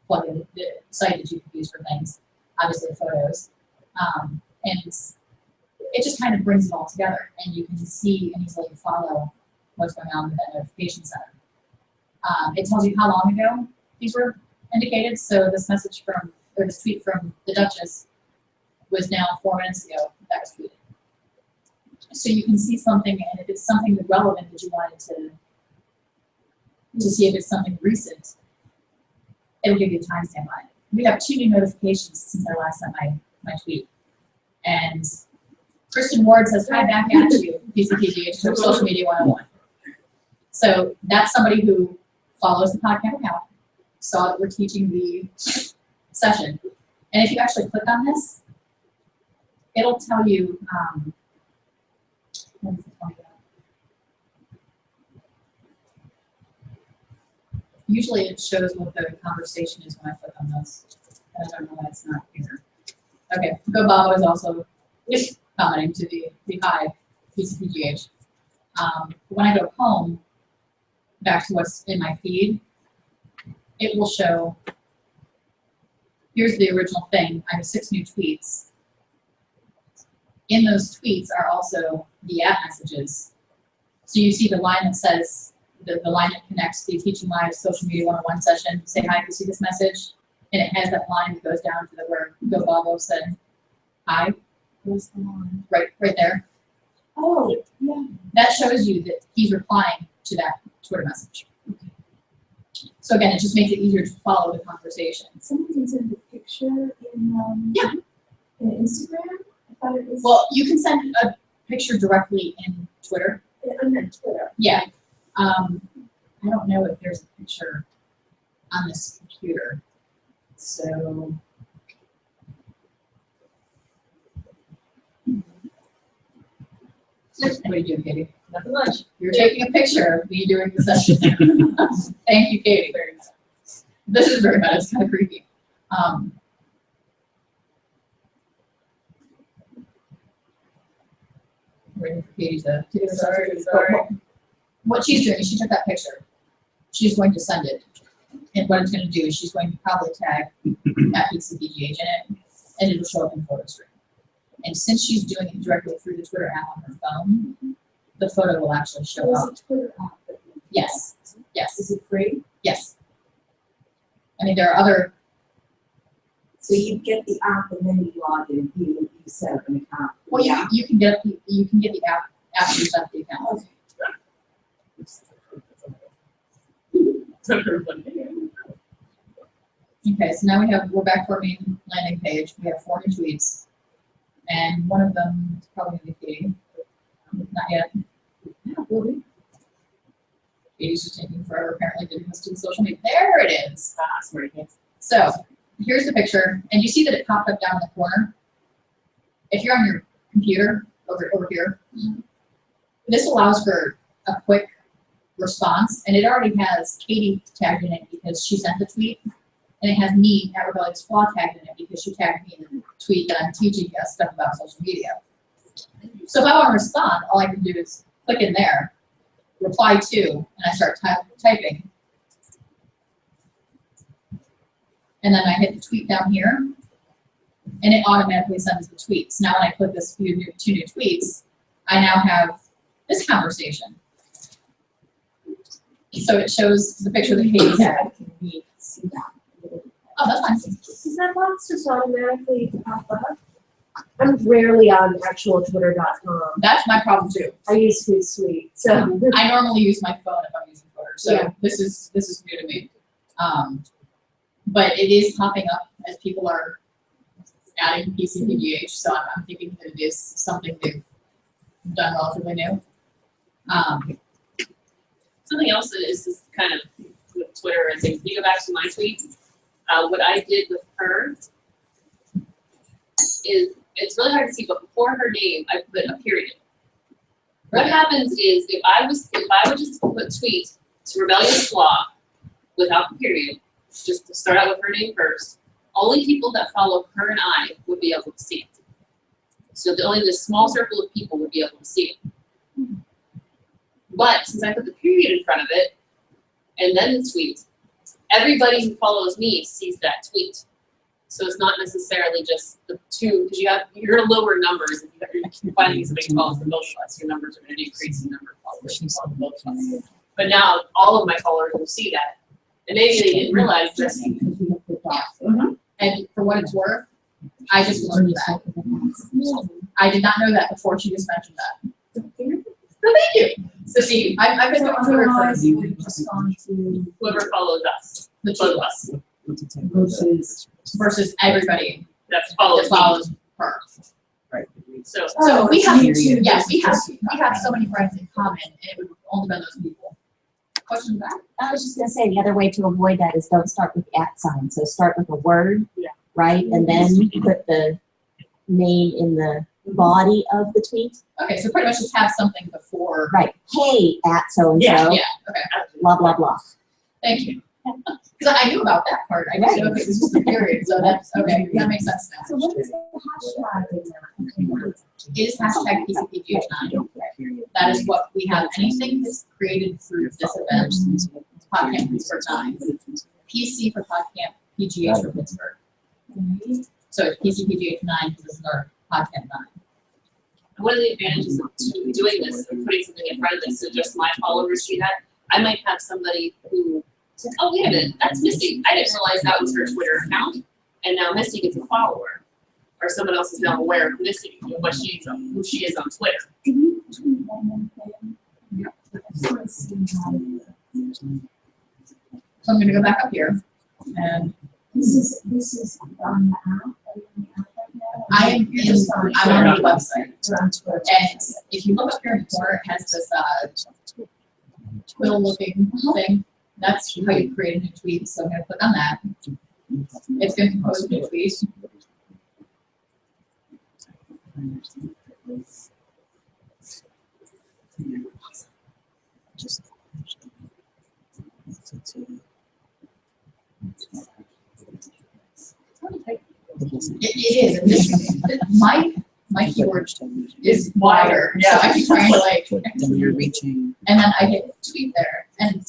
plugin, the site that you can use for things, obviously photos. And it just kind of brings it all together, and you can see and easily follow what's going on with that notification center. It tells you how long ago these were indicated. So this message from, or this tweet from the Duchess was now 4 minutes ago that was tweeted. So you can see something, and if it's something relevant that you wanted to see if it's something recent, it'll give you a timestamp on it. We have 2 new notifications since I last sent my tweet. And Kristen Ward says, hi back at you, PCPGH, Social Media 101. So that's somebody who follows the Podcamp account, saw that we're teaching the session. And if you actually click on this, it'll tell you, what is it telling you? Usually it shows what the conversation is when I click on this. I don't know why it's not here. Okay, Go Bobo is also commenting to the hi PCPGH. When I go home, back to what's in my feed, it will show, here's the original thing. I have 6 new tweets. In those tweets are also the app messages. So you see the line that says, the line that connects the Teaching Live Social Media 101 session, say hi if you see this message, and it has that line that goes down to where Go Bobo said hi. Where's the line? Right there. Oh, yeah. That shows you that he's replying to that Twitter message. Okay. So again, it just makes it easier to follow the conversation. Someone can send a picture in in Instagram. I thought it was. Well, you can send a picture directly in Twitter. On Twitter. Yeah. I don't know if there's a picture on this computer. So. What are you doing, Katie? Nothing much. You're taking a picture of me during the session. Thank you, Katie. Very much. This is very bad. It's kind of creepy. Waiting for Katie to get her sorry. What she's doing is she took that picture. She's going to send it. And what it's going to do is she's going to probably tag at PCPGH in it, and it'll show up in photo stream. And since she's doing it directly through the Twitter app on her phone, the photo will actually show up. Twitter app? Yes. Yes. Is it free? Yes. I mean, there are other. So you get the app and then you log in. You set up an account. Well, you can get the app after you set up the account. Okay. Okay, so now we're back to our main landing page. We have 4 new tweets, and one of them is probably going to be Katie. Not yet. Yeah, will be. Katie's just taking forever, apparently, getting this to the social media. There it is. So here's the picture, and you see that it popped up down in the corner. If you're on your computer over here, this allows for a quick response, and it already has Katie tagged in it because she sent the tweet, and it has me at Rebellious Flaw tagged in it because she tagged me in the tweet that I'm teaching us stuff about social media. So if I want to respond, all I can do is click in there, reply to, and I start typing. And then I hit the tweet down here, and it automatically sends the tweets. Now when I click this 2 new tweets, I now have this conversation. So it shows the picture that Katie tagged. See that. Oh, that's fine. Does that box just automatically pop up? I'm rarely on actual Twitter.com. That's my problem too. I use Hootsuite, so I normally use my phone if I'm using Twitter. So yeah. this is new to me. But it is popping up as people are adding PCPGH. So I'm thinking that it is something they've done relatively new. Something else that is just kind of with Twitter, and if you go back to my tweet, what I did with her is, it's really hard to see, but before her name, I put a period. What happens is if I would just put tweet to Rebellious Flaw without the period, just to start out with her name first, only people that follow her and I would be able to see it. So only this small circle of people would be able to see it. But since I put the period in front of it, and then the tweet, everybody who follows me sees that tweet. So it's not necessarily just the two, because you're gonna lower numbers. If you're finding somebody who follows the most of us, your numbers are gonna decrease in number of followers who follow the most of us. But now all of my followers will see that. And maybe they didn't realize that. Yeah. And for what it's worth, I just learned that. I did not know that before she just mentioned that. So thank you. So see, I've been doing Twitter for whoever follows us, the two of us, versus everybody that follows her. Right. So we have yes, we have so many friends in common, and it would only been those people. Question back? I was just gonna say, the other way to avoid that is don't start with @ sign. So start with a word, right? And then put the name in the body of the tweet. Okay, so pretty much just have something before. Right. Hey, @ so-and-so. Yeah, okay. Blah, blah, blah. Thank you. Because I knew about that part. I just knew, okay, this was the period, so that's, okay, that makes sense now. So what is the hashtag in there? It is hashtag PCPGH9. That is what we have. Anything that's created through this event, Podcamp Pittsburgh 9. PC for Podcamp, PGH for Pittsburgh. So it's PCPGH9 because this is our Podcamp 9. One of the advantages of doing this, of putting something in front of this, so just my followers see that, I might have somebody who says, oh, wait a minute, that's Missy. I didn't realize that was her Twitter account. And now Missy gets a follower. Or someone else is now aware of Missy, who she is on Twitter. So I'm going to go back up here. And this is on the app. I'm on the website. And if you look up here in the corner, it has this quill looking thing. That's how you create a new tweet. So I'm going to click on that. It's going to compose a new tweet. It is. My keyboard is wider, so I can try and You're reaching. and then I hit tweet there, and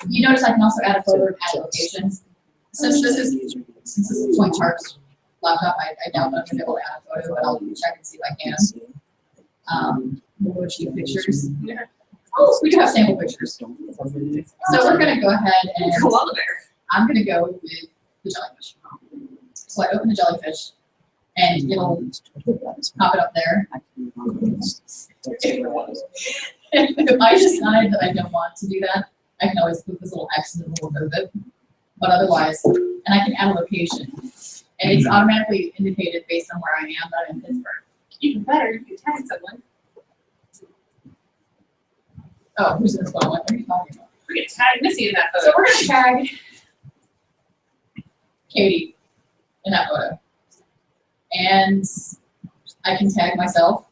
you notice I can also add a photo and add locations. Since this is Point Chart's laptop, I doubt that I'm gonna be able to add a photo, but I'll check and see if I can. We'll achieve pictures. Oh, we do have sample pictures. So we're gonna go ahead and I'm gonna go with the jellyfish. So I open the jellyfish, and it'll pop it up there. If I decide that I don't want to do that, I can always put this little X in the middle of it. But otherwise, and I can add a location. And it's automatically indicated based on where I am, that I'm in Pittsburgh. Even better, you can tag someone. Oh, who's this one? What are you talking about? We're going to tag Missy in that photo. So we're going to tag Katie in that photo. And I can tag myself.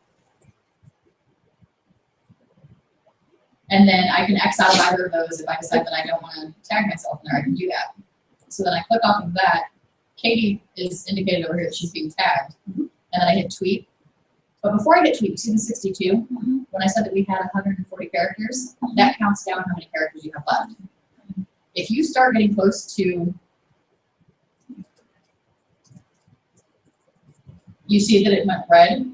And then I can X out of either of those if I decide that I don't want to tag myself in there. I can do that. So then I click off of that. Katie is indicated over here that she's being tagged. And then I hit tweet. But before I hit tweet, see the 62? When I said that we had 140 characters, that counts down how many characters you have left. If you start getting close to, you see that it went red,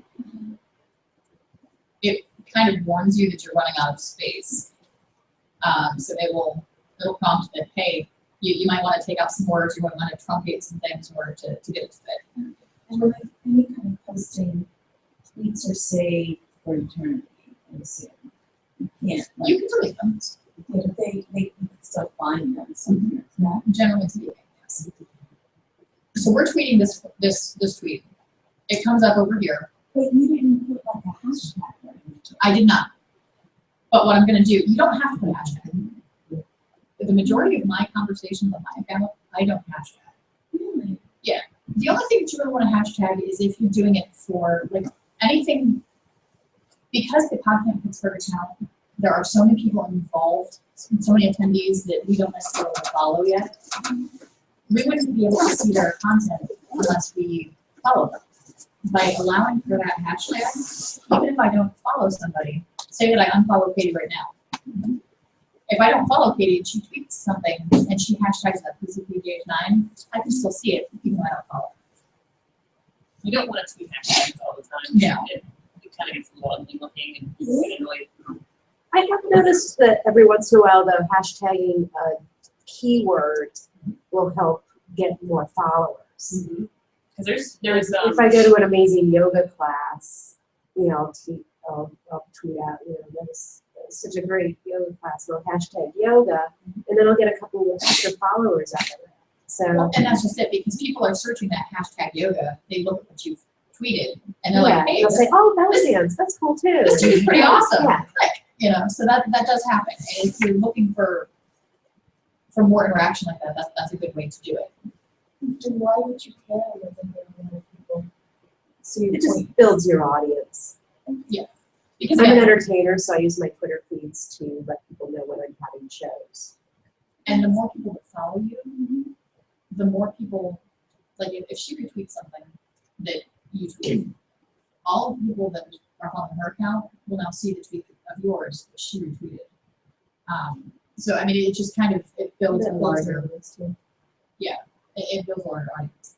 it kind of warns you that you're running out of space. So it'll prompt that, hey, you might want to take out some words, you might want to truncate some things in order to get it to fit. And with any kind of posting, tweets are saved for eternity. Yeah, You can delete them. Yeah, but they can still find them somewhere. Yeah. Generally speaking, yes. So we're tweeting this tweet. It comes up over here. But you didn't put like a hashtag or anything. I did not. But what I'm going to do, you don't have to put a hashtag. But the majority of my conversations on my account, I don't hashtag. Really? Yeah. The only thing that you really want to hashtag is if you're doing it for like anything, because the Podcamp Pittsburgh account, there are so many people involved, so many attendees that we don't necessarily follow yet. We wouldn't be able to see their content unless we follow them. by allowing for that hashtag, even if I don't follow somebody, say that I unfollow Katie right now. If I don't follow Katie and she tweets something and she hashtags that PCPGH9, I can still see it even though I don't follow. You don't want it to be hashtags all the time. No. It kind of gets a little ugly looking and people get annoyed. I have noticed that every once in a while, the hashtagging a keyword will help get more followers. Because there's If I go to an amazing yoga class, I'll tweet out, that was such a great yoga class, and I'll hashtag yoga, and then I'll get a couple of extra followers out of it. So, Well, and that's just it, because people are searching that hashtag yoga, they look at what you've tweeted, and they're like, hey, they'll say, oh, belly dance, that's cool too. this tweet's pretty awesome. Yeah. Click, so that does happen. And if you're looking for more interaction like that, that's a good way to do it. And why would you care whether there are other people? So it just builds your audience. Yeah. Because I'm an again, entertainer, so I use my Twitter feeds to let people know when I'm having shows. and the more people that follow you, the more people, like if she retweets something that you tweet, all of the people that are following her account will now see the tweet of yours that she retweeted. So I mean, it just kind of, it builds a larger audience too. Yeah, it builds a larger audience.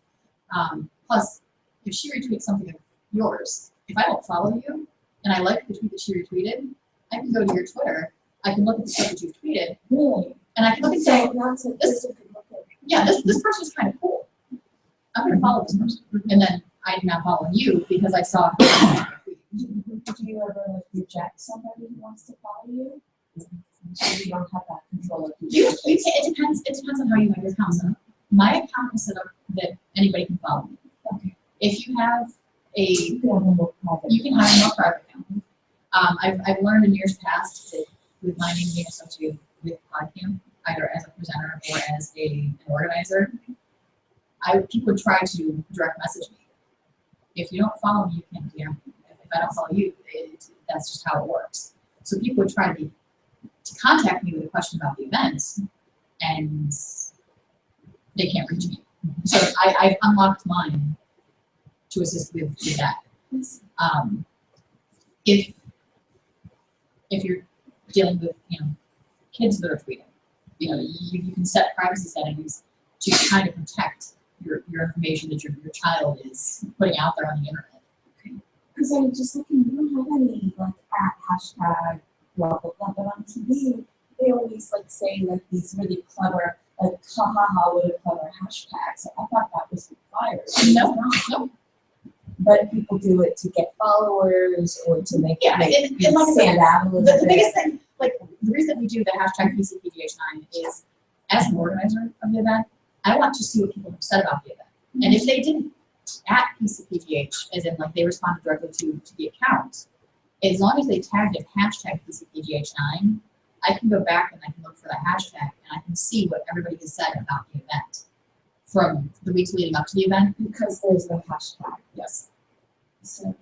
Plus, if she retweets something of yours, if I don't follow you and I like the tweet that she retweeted, I can go to your Twitter, I can look at the stuff that you've tweeted, and I can look and say, this person's kind of cool. I'm going to follow this person. And then I'm now following you because I saw. Do you ever reject somebody who wants to follow you? So you don't have that control of It depends on how you have your account set up. My account is set up that anybody can follow me. Okay. If you have you can have a more private account. I've learned in years past that with my name being associated with Podcamp, either as a presenter or as an organizer, people would try to direct message me. If you don't follow me, you can't DM me. If I don't follow you, that's just how it works. So people would try to contact me with a question about the event, and they can't reach me. So I've unlocked mine to assist with that. If you're dealing with kids that are tweeting, you can set privacy settings to kind of protect your information that your child is putting out there on the internet. Because I'm just looking, we don't have any hashtag blah blah blah, but on TV they always say these really clever ha ha ha what a clever hashtag. So I thought that was required. No. But people do it to get followers or to make and like I stand out a little bit. The biggest thing, the reason we do the hashtag PCPGH9 is, as an organizer of the event, I want to see what people have said about the event. And if they didn't at PCPGH, as in they responded directly to the account, as long as they tagged it hashtag PCPGH9, I can go back and I can look for that hashtag and I can see what everybody has said about the event from the weeks leading up to the event. Because there's no hashtag. Yes. So,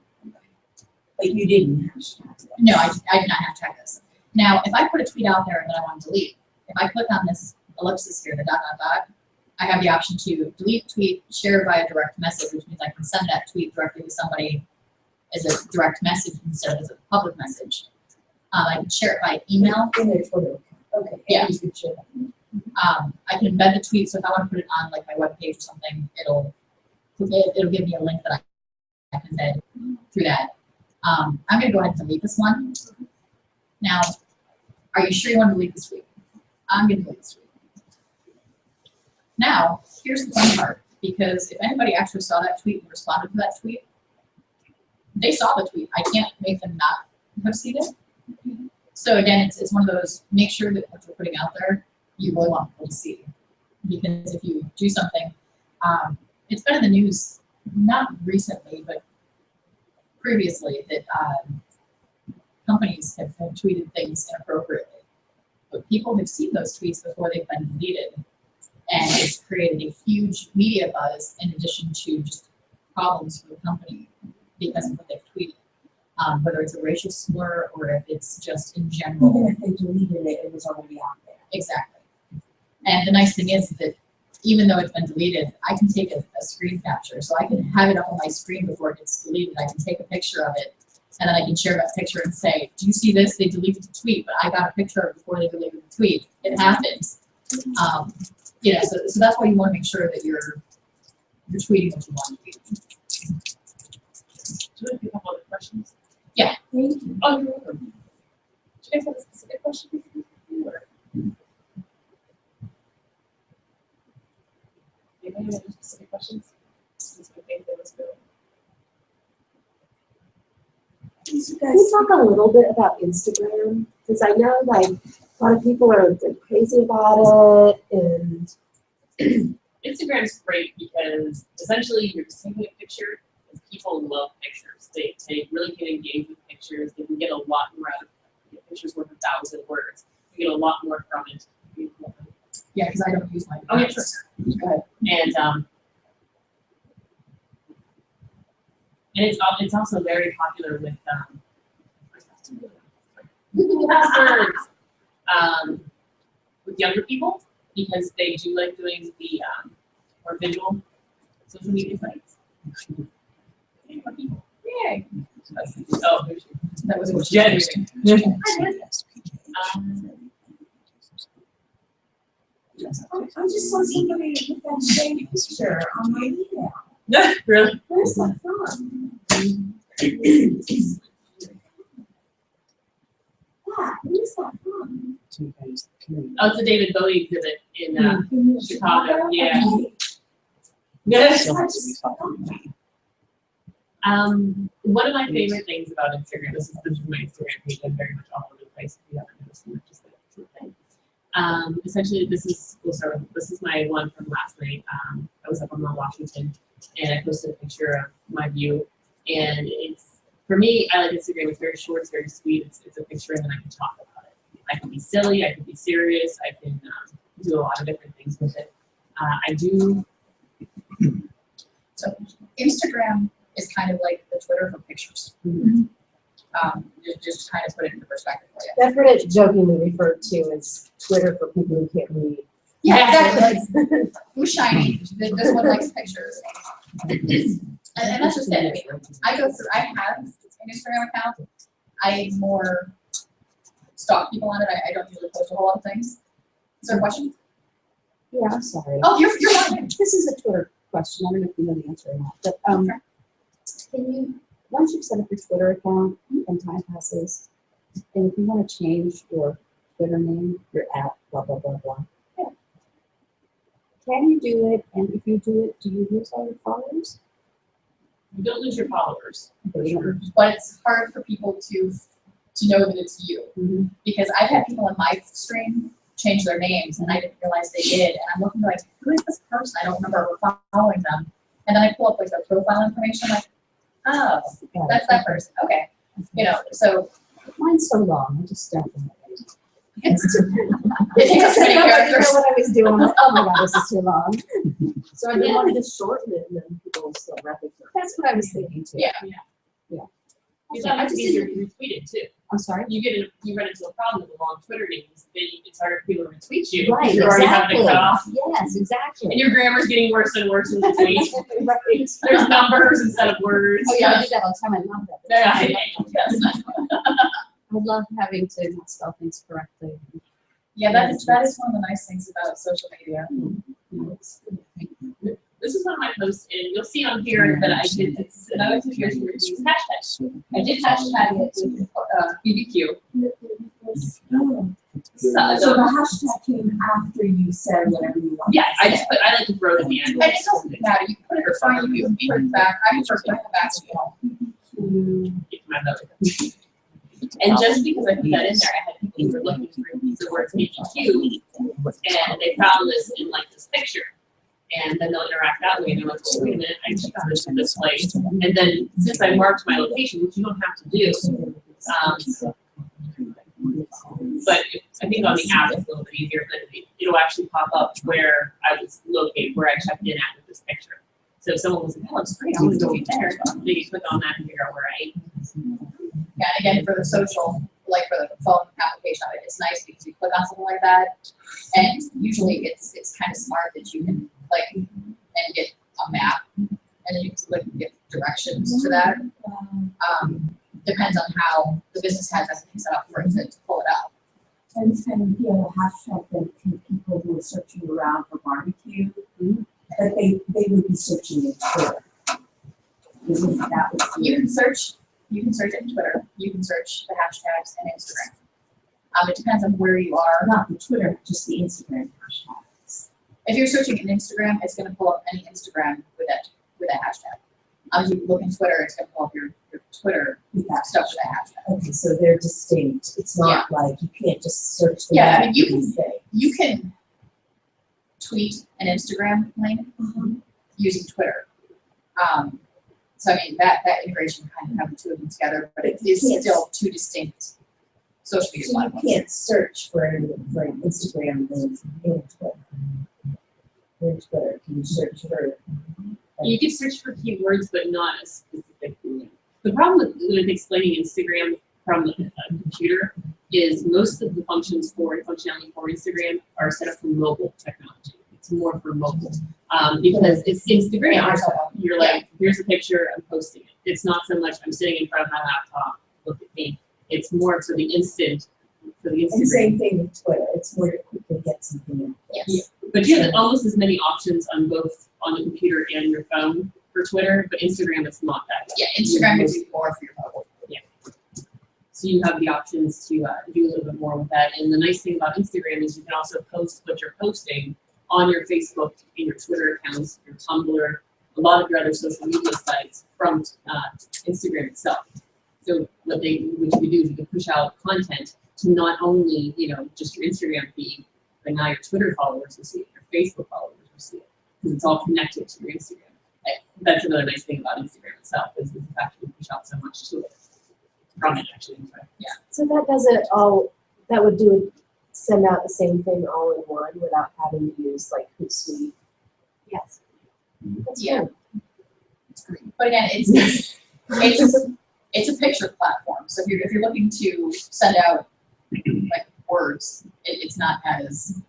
but you didn't hashtag it. No, I did not hashtag this. Now, if I put a tweet out there that I want to delete, if I click on this ellipsis here, the ... I have the option to delete tweet, share via direct message, which means I can send that tweet directly to somebody as a direct message instead of as a public message. I can share it by email. In their Twitter. Okay. Yeah. You could share that. I can embed the tweet, so if I want to put it on my webpage or something, it'll give me a link that I can embed through that. I'm going to go ahead and delete this one. Now, are you sure you want to delete this tweet? I'm going to delete this tweet. Now, here's the fun part, because if anybody actually saw that tweet and responded to that tweet, they saw the tweet. I can't make them not have seen it. So again, it's one of those, make sure that what you're putting out there, you really want people to see. Because if you do something, it's been in the news, not recently, but previously, that companies have tweeted things inappropriately. But people have seen those tweets before they've been deleted. And it's created a huge media buzz in addition to just problems for the company because of what they've tweeted. Whether it's a racial slur or if it's just in general. Even if they deleted it, it was already out there. Exactly. And the nice thing is that even though it's been deleted, I can take a screen capture. So I can have it up on my screen before it gets deleted. I can take a picture of it, and then I can share that picture and say, do you see this? They deleted the tweet, but I got a picture of it before they deleted the tweet. It happens. You know, so that's why you want to make sure that you're tweeting what you want to tweet. Do you have a couple other questions? Yeah. Thank you. Oh, you're welcome. Do you guys have a specific question? Or? Anybody have any specific questions? Okay, let's go. Can you talk a little bit about Instagram? Because I know like a lot of people are crazy about it, and Instagram's great because essentially you're just taking a picture, and people love pictures. They really can engage with pictures. They can get a lot more out of it. Pictures worth 1,000 words. You get a lot more from it. Yeah, because I don't use my. Oh yeah, sure. Go ahead. And it's also very popular with with younger people because they do like doing the more visual social media sites. Younger people. Yay! Oh, that was a Jen. I just saw somebody with that same picture on my email. Really? Where's that from? Yeah, where's that from? Oh, it's a David Bowie exhibit in Chicago. Yeah. Yes. One of my favorite things about Instagram, this is my Instagram page, I'm very much all over the place if you haven't noticed, just that sort of thing. Essentially, we'll start with, this is my one from last night. I was up on Mount Washington and I posted a picture of my view. And it's, for me, I like Instagram. It's very short, it's very sweet. It's a picture and then I can talk about it. I can be silly, I can be serious, I can do a lot of different things with it. I do. So Instagram is kind of like the Twitter for pictures. Just kind of put it into perspective for you. I've heard it jokingly referred to as Twitter for people who can't read. Yeah, exactly. Who's shiny? This one likes pictures. And that's just it. I mean, I have an Instagram account. I more stalk people on it. I don't usually post a whole lot of things. Is there a question? Yeah, I'm sorry. Oh, you're fine. This is a Twitter question. I don't know if you know the answer or not. But can you, once you've set up your Twitter account and time passes, and if you want to change your Twitter name, your app, blah, blah, blah, blah. Yeah. Can you do it? And if you do it, do you lose all your followers? You don't lose your followers. But it's hard for people to know that it's you. Because I've had people in my stream change their names and I didn't realize they did. And I'm looking like, who is this person? I don't remember following them. And then I pull up like their profile information, like, oh, that's that person. Okay. You know, so mine's so long, I just don't know. It takes so many I characters. didn't know what I was doing. I'm like, oh my god, this is too long. So I didn't want to just shorten it and then people will still recognize. That's what I was thinking too. Yeah. Yeah. It's So I much just easier to didn't- retweet it too. I'm sorry? You run into a problem with the long Twitter names. It's harder for people to retweet you. Right, You're already having exactly. to cut off. Yes, exactly. And your grammar's getting worse and worse in the tweet. Right. There's numbers instead of words. Oh yeah, I do that all the time. I love that. Yeah, yes. I love having to not spell things correctly. Yeah, that is one of the nice things about social media. This is one of my posts, and you'll see on here that I did. It's another situation where you use hashtags. I did hashtag it with BBQ. So the hashtag came after you said whatever you want. Yeah, I like to throw it at the end. And it doesn't matter. You can put it or fine. You can put it back. I prefer to put it back. And just because I put that in there, I had people who were looking for the words BBQ, and they found this in like this picture. And then they'll interact that way, and they're like, oh, wait a minute, I just found this in this place. And then since I marked my location, which you don't have to do, but I think on the app it's a little bit easier, but it'll actually pop up where I was located, where I checked in at with this picture. So if someone was like, oh, it's great, I want to go eat there. They can click on that and figure out where I ate. Yeah, again, for the social, like for the phone application of it, it's nice because you click on something like that, and usually it's kind of smart that you can click and get a map, and then you can click and get directions to that. Depends on how the business has everything set up for it to pull it up. And you know, hashtag that people who are searching around for barbecue, but they would be searching in Twitter. That would be You can search it in Twitter. You can search the hashtags in Instagram. It depends on where you are. not the Twitter, just the Instagram hashtags. If you're searching in Instagram, it's going to pull up any Instagram with that hashtag. If you look in Twitter, it's going to pull up your Twitter stuff with that hashtag. Okay, so they're distinct. It's not like you can't just search the Yeah, I web mean, and say. you can tweet an Instagram link using Twitter. So I mean that integration kind of have the two of them together, but it is still two distinct social media So you platforms. can't search for an Instagram link in Twitter. In Twitter, can you search for? You can search for keywords, but not a specific link. The problem with explaining Instagram from a computer is most of the functionality for Instagram are set up for mobile technology. It's more for mobile because it's Instagram. You're like, here's a picture, I'm posting it. It's not so much I'm sitting in front of my laptop, look at me. It's more for the instant. For the Instagram. And same thing with Twitter. It's more to quickly get something in. Yes. Yeah. But you have almost as many options on both on the computer and your phone for Twitter, but Instagram is not that. Yeah, Instagram gives you more for your mobile. Yeah. So you have the options to do a little bit more with that. And the nice thing about Instagram is you can also post what you're posting on your Facebook and your Twitter accounts, your Tumblr, a lot of your other social media sites from Instagram itself. So what you can do is you can push out content to not only, just your Instagram feed, but now your Twitter followers will see it, your Facebook followers will see it, because it's all connected to your Instagram. That's another nice thing about Instagram itself, is the fact that you push out so much to it. From it, actually. Yeah. So that does it all, that would send out the same thing all in one without having to use like Hootsuite. Yes. That's Yeah. good. It's great. But again, it's a picture platform. So if you're looking to send out like words, it's not as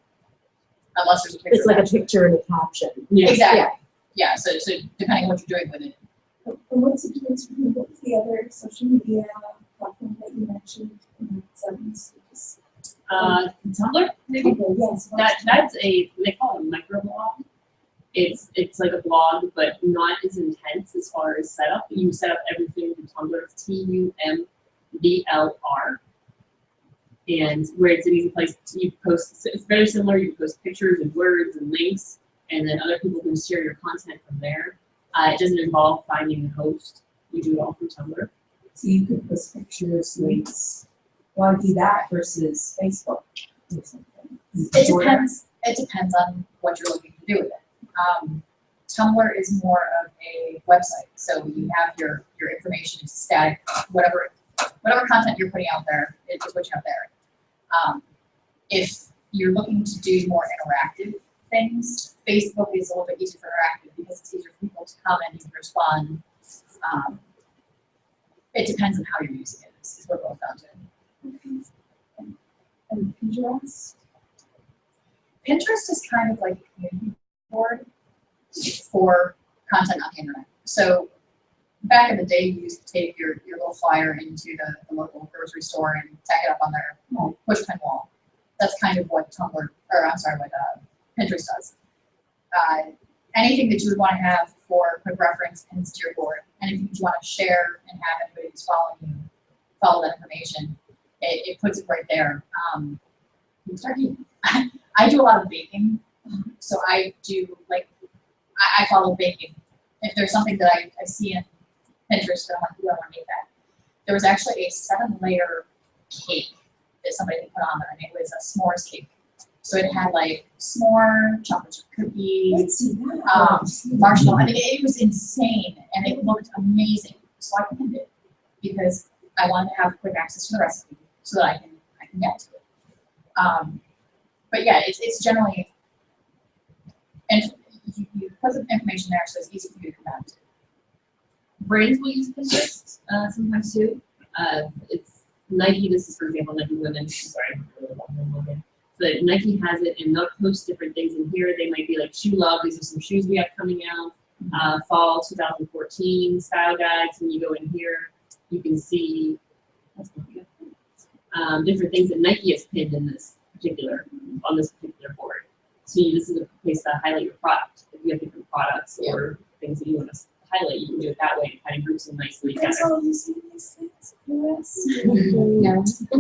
unless there's a picture. It's like a picture and a caption. Yeah. Exactly. Yeah. Yeah. So depending on what you're doing with it. And what's the difference between what was the other social media platform that you mentioned in the sentence? Tumblr, maybe? Okay, yes. That's they call it a microblog. It's like a blog, but not as intense as far as setup. You set up everything in Tumblr. It's TUMBLR. And where it's an easy place to post, it's very similar. You post pictures and words and links, and then other people can share your content from there. It doesn't involve finding a host. You do it all through Tumblr. So you could post pictures, links. Why do that versus Facebook or something? It depends on what you're looking to do with it. Tumblr is more of a website, so you have your information. It's static. Whatever content you're putting out there is what you have there. If you're looking to do more interactive things, Facebook is a little bit easier for interactive because it's easier for people to comment and respond. It depends on how you're using it. Is what it boils down to. And Pinterest? Pinterest is kind of like a community board for content on the internet. So back in the day, you used to take your little flyer into the local grocery store and tack it up on their push pin wall. That's kind of what what Pinterest does. Anything that you would want to have for quick reference into your board, anything that you want to share and have anybody who's following you follow that information, it puts it right there. I do a lot of baking, so I do I follow baking. If there's something that I see in Pinterest that I'm like, ooh, I want to make that. There was actually a 7-layer cake that somebody put on there, and it was a s'mores cake. So it had like s'more, chocolate chip cookies, marshmallow. I mean, it was insane, and it looked amazing. So I pinned it because I wanted to have quick access to the recipe so that I can get to it. But yeah, it's generally, and you put the information there so it's easy for you to come back to. Brands will use Pinterest sometimes too. Nike, this is for example, Nike women, sorry, but Nike has it and they'll post different things in here. They might be like shoe love, these are some shoes we have coming out, fall 2014 style guides. When you go in here, you can see different things that Nike has pinned in this particular, on this particular board. So this is a place to highlight your product. If you have different products or things that you want to highlight, you can do it that way and kind of groups them nicely together. all using these things, No.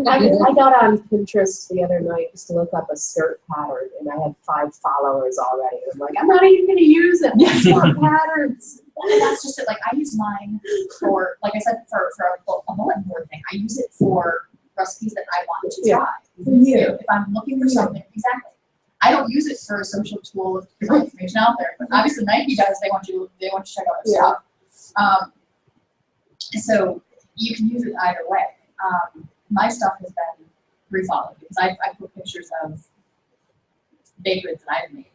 I got on Pinterest the other night just to look up a skirt pattern, and I had 5 followers already. I'm like, I'm not even gonna use it. It's not patterns. Well, and that's just it. Like I use mine for, like I said, for a bulletin board thing. I use it for recipes that I want to try. For you. If I'm looking for something, exactly. I don't use it for a social tool of putting information out there, but obviously Nike does. They want you to check out their stuff. So you can use it either way. My stuff has been refollowed because I put pictures of baked goods that I've made,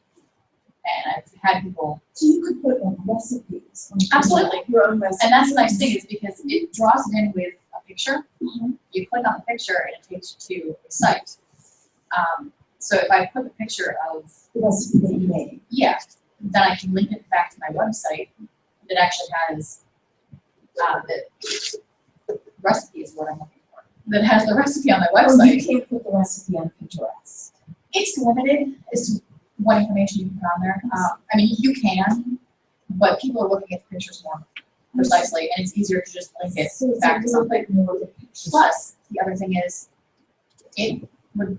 and I've had people. So you could put like recipes. Absolutely. Your own recipes. And that's the nice thing is because it draws it in with a picture. You click on the picture and it takes you to a site. So if I put the picture of the recipe that you made, then I can link it back to my website that actually has the recipe is what I'm looking for. That has the recipe on my website. Oh, you can't put the recipe on Pinterest. It's limited as to what information you can put on there. I mean, you can, but people are looking at the pictures more precisely, and it's easier to just link it back to something. Plus, the other thing is, it would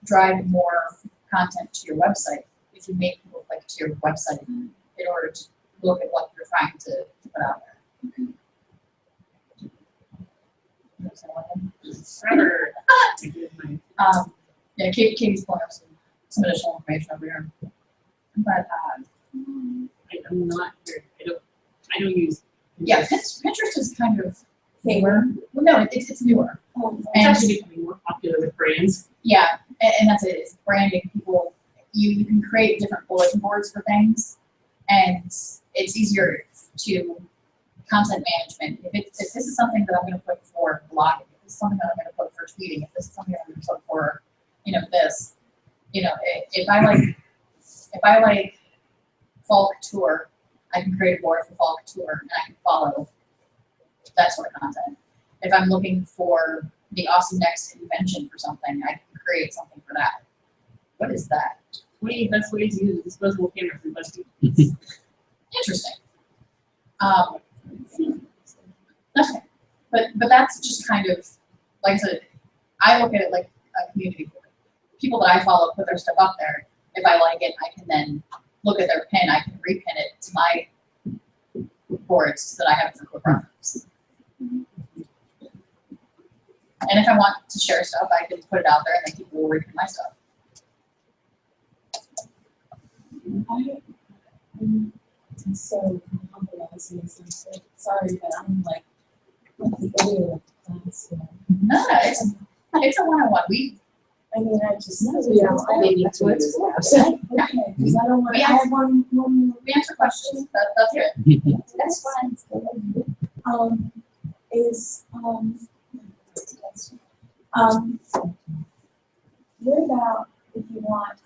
drive more content to your website if you make people click to your website in order to look at what you're trying to put out there. Yeah, Katie's pulling up some additional information over here. But I'm not very, I don't use. Yeah, Pinterest is kind of newer. Well, no, it's newer. It's actually becoming more popular with brands. Yeah, and that's it. It's branding. People, you can create different bulletin boards for things, and it's easier to content management. If this is something that I'm going to put for blogging, if this is something that I'm going to put for tweeting, if this is something I'm going to put for, this, if I like fall couture, I can create a board for fall couture, and I can follow that sort of content. If I'm looking for the awesome next invention for something, I can create something for that. What is that? 28 best ways to use a disposable camera for BuzzFeed. Interesting. Okay, but that's just kind of, like I said, I look at it like a community board. People that I follow put their stuff up there. If I like it, I can then look at their pin. I can repin it to my boards that I have for quick reference. And if I want to share stuff, I can put it out there and then people will repin my stuff. I'm so compromising. So sorry, but I'm like the idiot of the class here. No, it's a one-on-one. I mean, I just maybe that's what it's for. Okay, because I don't want to. I have one. We answer questions. That's it. That's fine. What about if you want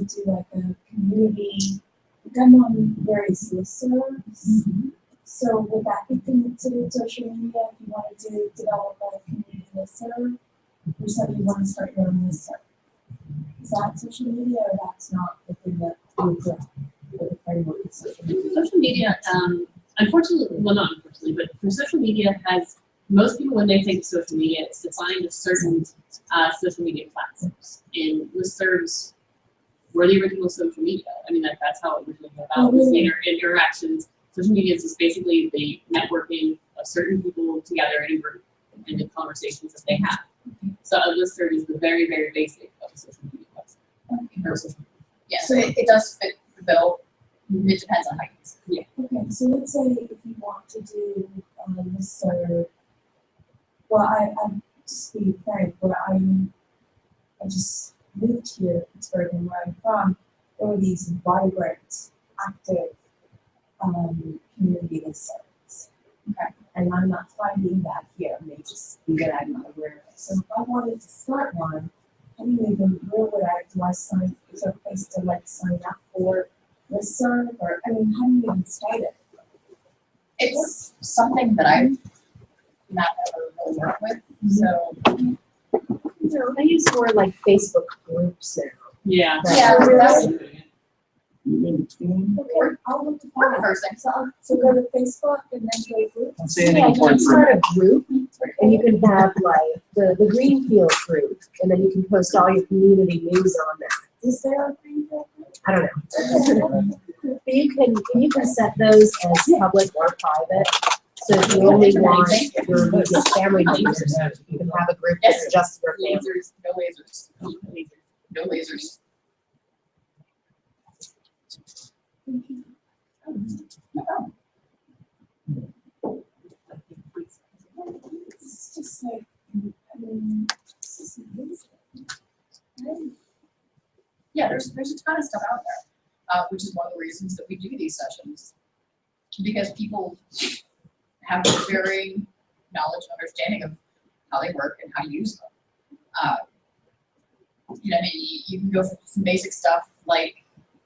to do like a community? I'm on various listservs. So would that be considered social media if you wanted to develop a community listserv? Or something you want to start your own listserv? Is that social media or that's not the thing that you put for the framework of social media? Social media, unfortunately, well not unfortunately, but for social media has, most people when they think of social media, it's defined as certain social media platforms. And listservs were the original social media. I mean, that's how it originally came about, was the interactions. Social media is just basically the networking of certain people together in a group and the conversations that they have. So a listserv is the very, very basic of a social media website. Yeah, so it does fit the bill. It depends on how you use it. Yeah. Okay, so let's say if you want to do listserv, well, I'm just to be frank, but I just moved here to Pittsburgh, and where I'm from, there were these vibrant, active community listservs. Okay. and I'm not finding that here, it may just be that I'm not aware of it. So if I wanted to start one, how do you even, where would do I sign, is there a place to like sign up for listserv, or, I mean, how do you even start it? It's something that I've not ever really worked with, so. I use more like Facebook groups now. Yeah. Yeah, that's. Okay, I'll look at that. First thing. So go to Facebook and then go to group. Don't say Yeah, anything you can important. start a group, and you can have like the Greenfield group, and then you can post all your community news on that. Is there a Greenfield group? I don't know. But you can set those as public or private. So if you only want your immediate family members, you can have a group that's just for family. Lasers, no lasers, no lasers. It's just like, I mean, this is amazing. Right? Yeah, there's a ton of stuff out there, which is one of the reasons that we do these sessions, because people have varying knowledge and understanding of how they work and how to use them. You know, I mean, you can go for some basic stuff like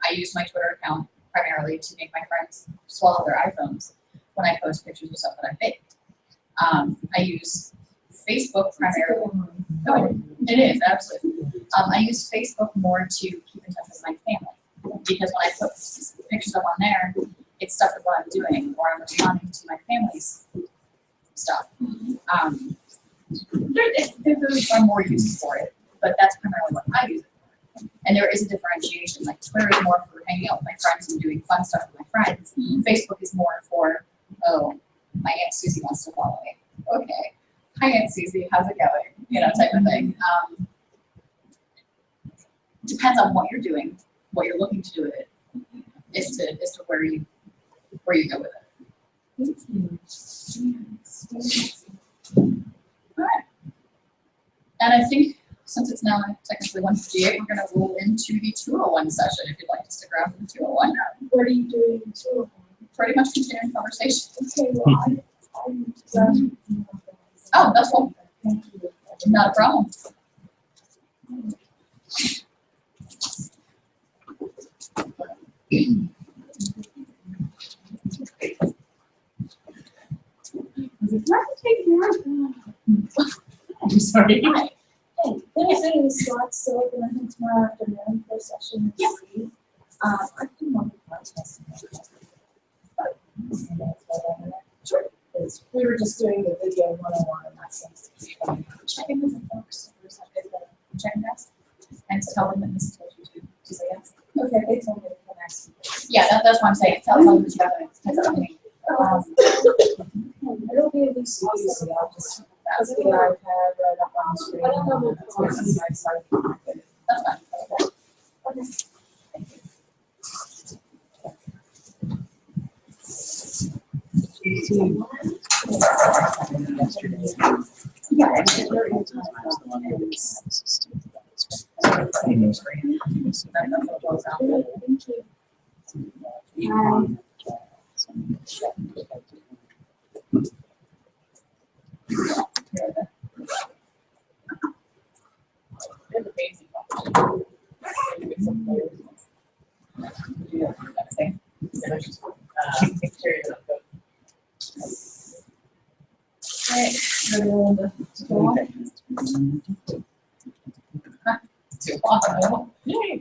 I use my Twitter account primarily to make my friends swallow their iPhones when I post pictures of stuff that I baked. I use Facebook primarily. No, it is, absolutely. I use Facebook more to keep in touch with my family, because when I put pictures up on there, it's stuff of what I'm doing, or I'm responding to my family's stuff. There really are more uses for it, but that's primarily what I use it for. And there is a differentiation. Like Twitter is more for hanging out with my friends and doing fun stuff with my friends. Facebook is more for, oh, my Aunt Susie wants to follow me. Okay. Hi, Aunt Susie, how's it going? You know, type of thing. Depends on what you're doing, what you're looking to do with it, as to where you go with it. All right. And I think since it's now technically 1:58, we're going to roll into the 201 session. If you'd like to stick around for the 201. What are you doing in 201? Pretty much continuing conversation. Okay, well, I'm done. Oh, that's cool. Thank you. Not a problem. I'm sorry. Hi. Hey, there's any slots still open, I think tomorrow afternoon for a session. Yeah. I can want to podcast. Sure. We were just doing the video 101 and that seems to be fun. Check in with the folks checking us and tell them that this is what you do to say yes. Okay, they told me to come ask. Yeah, that's what I'm saying. Tell them that you have it. It'll be at least easy. I'll just put the iPad right up on the screen. I don't know if it's on my side. That's fine. Okay. Yeah.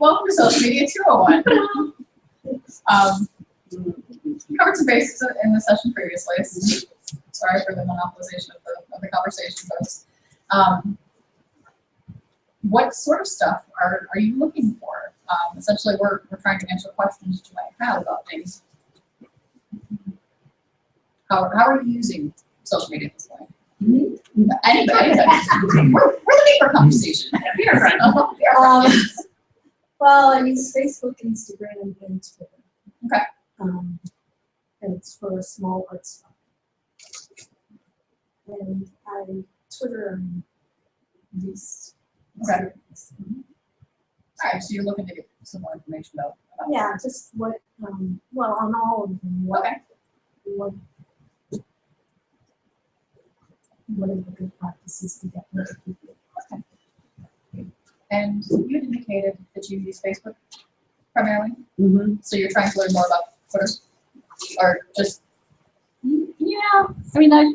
Welcome to Social Media 201. Covered some bases in the session previously. Sorry for the monopolization of the conversation, folks. What sort of stuff are you looking for? Essentially, we're trying to answer questions that you might have about things. How are you using social media at this point? Anybody. We're looking for conversation. Well, I use Facebook, Instagram, and Twitter. Okay. And it's for small art stuff. And Twitter least. Okay. All right, so you're looking to get some more information about Yeah, just what, well, on all of them, what, okay. what what are the good practices to get more people. And you had indicated that you use Facebook primarily, Mm-hmm. so you're trying to learn more about Twitter, or just Yeah, I mean, I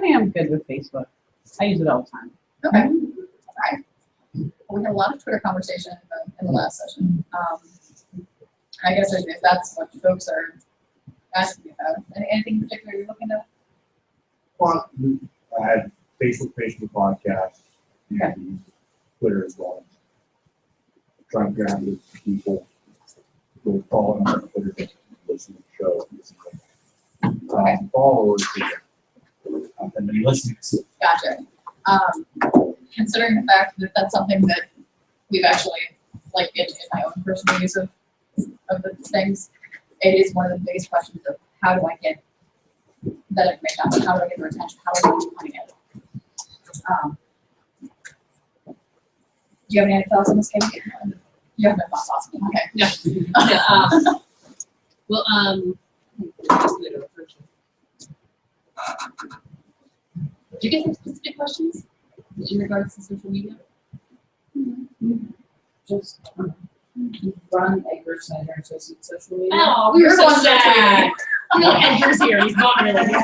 think I'm good with Facebook. I use it all the time. okay. Alright. We had a lot of Twitter conversation in the last session. I guess if that's what folks are asking about, anything in particular you're looking at? Well, I had Facebook page for the podcast, and Twitter as well. Trying to grab the people who are following on Twitter to listen to the show. Followers, and then listening to it. Gotcha. Considering the fact that that's something that we've actually, like in my own personal use of the things, it is one of the biggest questions of how do I get that information out, how do I get their attention, how do I keep coming in? Do you have any thoughts on this, Katie? You have no thoughts, awesome. Okay. Yeah. Well, do you guys have specific questions in regards to social media? Just run a group center and social media. Oh, we were so sad. Edgar's here. He's not really. I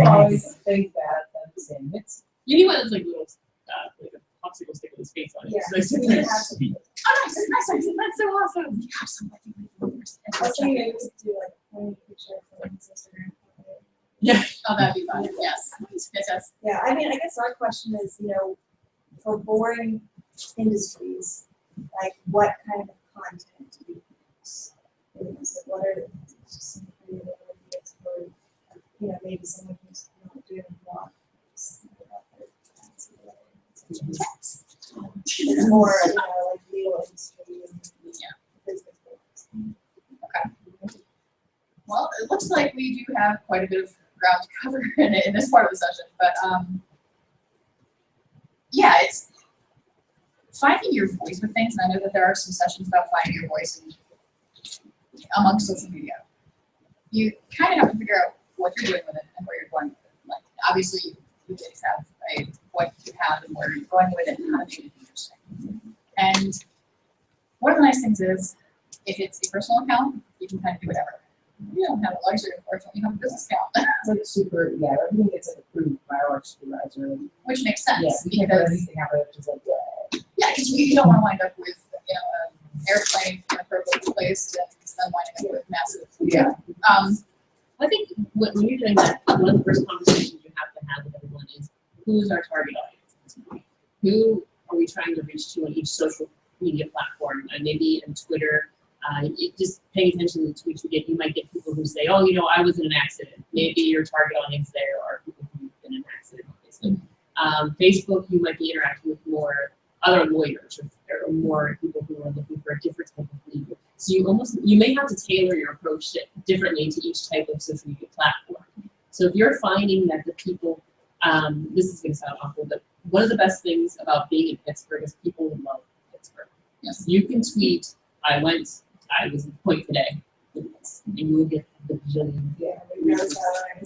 always think that. It's You need one that's like little, like a popsicle stick with his face on it. Yeah. So it's We have nice. Nice. That's so awesome. You have somebody. Also, you guys do like one picture for his Instagram. Yeah. Oh, that'd be fun. Yes. Yes. Yeah, I mean, I guess our question is, for boring industries, like what kind of content do you use? So what are some creative ideas for, maybe someone who's not doing blog. It's more, like legal industry and business. Okay. Well, it looks like we do have quite a bit of ground to cover in this part of the session, but yeah, it's finding your voice with things, and I know that there are some sessions about finding your voice among social media. You kind of have to figure out what you're doing with it and where you're going with it. Like, obviously, you guys have what you have and where you're going with it and how to make it interesting. And one of the nice things is, if it's a personal account, you can kind of do whatever. You don't have a luxury, unfortunately, you have a business account. It's like super, everything gets like approved by our supervisor. Which makes sense. Yeah, we can't put because anything out there, just like, yeah, because you don't want to wind up with, an airplane inappropriately placed and then winding up with massive. Yeah. I think when you're doing that, one of the first conversations you have to have with everyone is, who's our target audience at this point? Who are we trying to reach to on each social media platform? And maybe in Twitter, just paying attention to the tweets you get, you might get people who say, oh, I was in an accident. Maybe your target audience there are people who've been in an accident, obviously. Facebook, you might be interacting with more other lawyers or more people who are looking for a different type of legal. So you may have to tailor your approach differently to each type of social media platform. So if you're finding that the people, this is going to sound awful, but one of the best things about being in Pittsburgh is people love Pittsburgh. Yes. You can tweet, I was at the point today, and you will get the bajillion.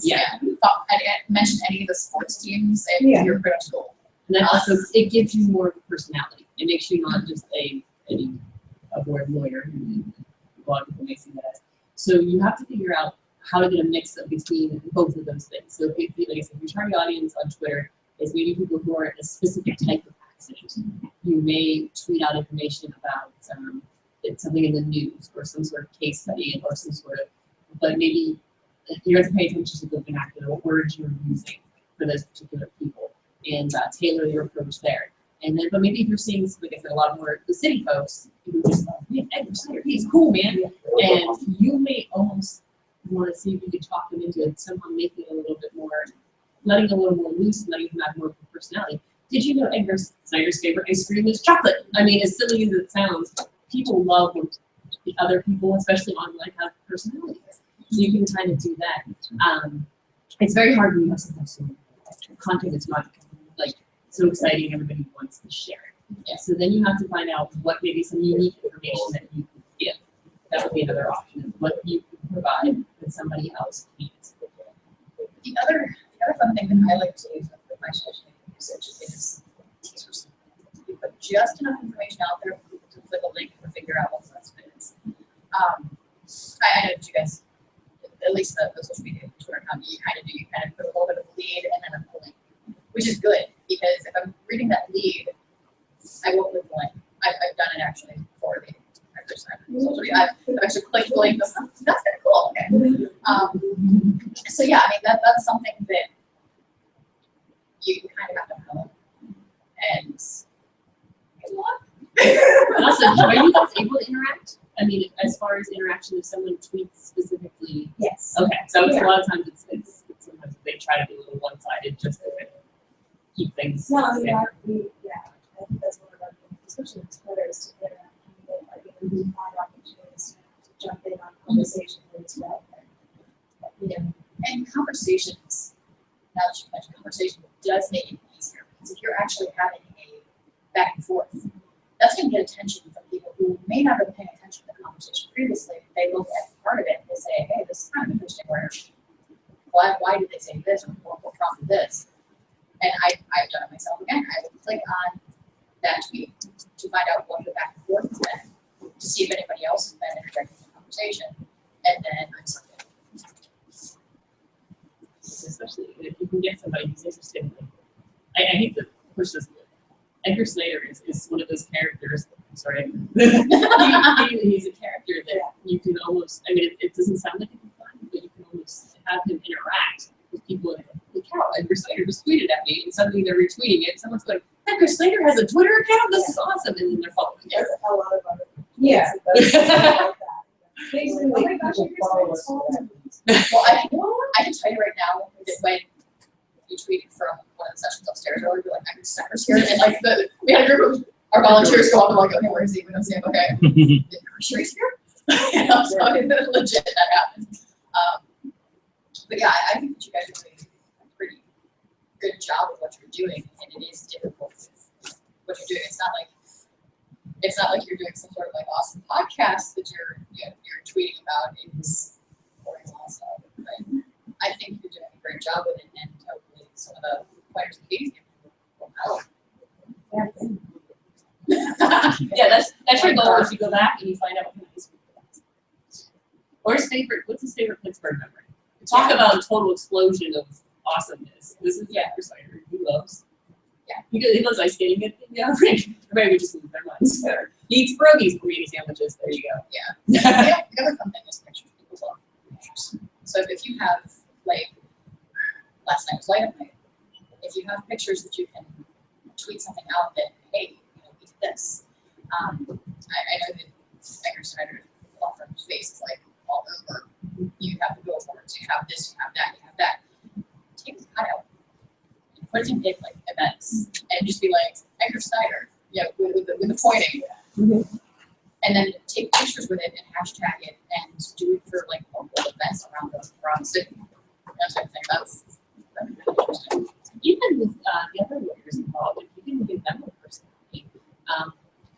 Yeah. And mention any of the sports teams if you're pretty much cool. And then also, it gives you more of a personality. It makes you not just a bored lawyer who a lot of people may see that as. So you have to figure out how to get a mix of between both of those things. So if like I said, your target audience on Twitter is maybe people who are in a specific type of accident. You may tweet out information about it's something in the news or some sort of case study or some sort of, but maybe you have to pay attention to the vernacular, what words you're using for those particular people and tailor your approach there. And then, but maybe if you're seeing, like I said, a lot more the city folks who just love, man, Edgar Snyder, he's cool, man. And you may almost want to see if you could talk them into it, somehow making it a little bit more, letting it a little more loose, letting them have more of a personality. Did you know Edgar Snyder's favorite ice cream is chocolate? I mean, as silly as it sounds, people love when the other people, especially online, have personalities. So you can kind of do that. It's very hard when you have something so content that's not like so exciting, everybody wants to share it. Yeah. So then you have to find out what maybe some unique information that you can give. That would be another option, what you can provide that somebody else can't. The other Another fun thing that I like to use with my social media usage is teasers. You put just enough information out there for people to click a link and figure out what the rest of it is. I know that you guys, at least the social media Twitter account, you kind of put a little bit of a lead and then a link, which is good because if I'm reading that lead, I won't click the link. I've done it actually for the social media. I've actually clicked the link. That's kind of cool. Okay. So yeah, I mean that's something that you kind of have to know. And good luck. And also, are you guys able to interact? I mean, as far as interaction, if someone tweets specifically. Yes. Okay, so it's a lot of times it's sometimes they try to be a little one-sided just to keep things. No, I mean, safe. I think that's one of our, especially with Twitter, is to get around people, like, we find opportunities to jump in on conversation as well. And conversations, now that you mentioned conversation, does make it easier because if you're actually having a back and forth, that's going to get attention from people who may not have been paying attention to the conversation previously. They look at part of it and they say, hey, this is kind of interesting. Why did they say this? Or what prompted this? And I've done it myself again. I would click on that tweet to find out what the back and forth has been, to see if anybody else has been interjecting in the conversation, and then I'm sucked in. Especially if you can get somebody who's interested in it. I hate to push this. Edgar Slater is one of those characters. I'm sorry. He's a character that you can almost, I mean, it doesn't sound like it can fun, but you can almost have him interact with people and look how Edgar Slater just tweeted at me, and suddenly they're retweeting it. Someone's going, Edgar Slater has a Twitter account? This is awesome. And then they're following it. There's a lot of other. Yeah. Basically, Oh my gosh, well, I can tell you right now that when you tweeted from one of the sessions upstairs earlier, you're like, I'm Cypress here, and like we had a group of our volunteers go up and like, okay, where is he? We don't see him. Okay, I'm sure he's here. You know, so I mean, legit that happened. But yeah, I think that you guys are doing a pretty good job of what you're doing, and it is difficult with what you're doing. It's not like you're doing some sort of like awesome podcast that you're tweeting about. It's boring stuff, but I think you're doing a great job with it, and hopefully some of the pointers and Katie's giving will help. Yeah, that's your goal is you go back and you find out what kind of history that's. Or his favorite, what's his favorite Pittsburgh memory? Talk about a total explosion of awesomeness. This is Edgar Slater. He loves. Yeah, he loves ice skating. Yeah, everybody would just lose their minds. He eats pierogies, burrito sandwiches. There you go. Yeah. The other fun thing is pictures. People love pictures. So if you have, like, last night was light up night. If you have pictures that you can tweet something out that, hey, we did this. I know that Edgar Snyder's law firm's face is like all over. You have the billboards, you have this, you have that, you have that. Take the cutout. Put it in like events and just be like Edgar Snyder, with the pointing, and then take pictures with it and hashtag it and do it for like local events around the city. That type of thing. That's really interesting. Even with the other lawyers involved, if you can give them a personality,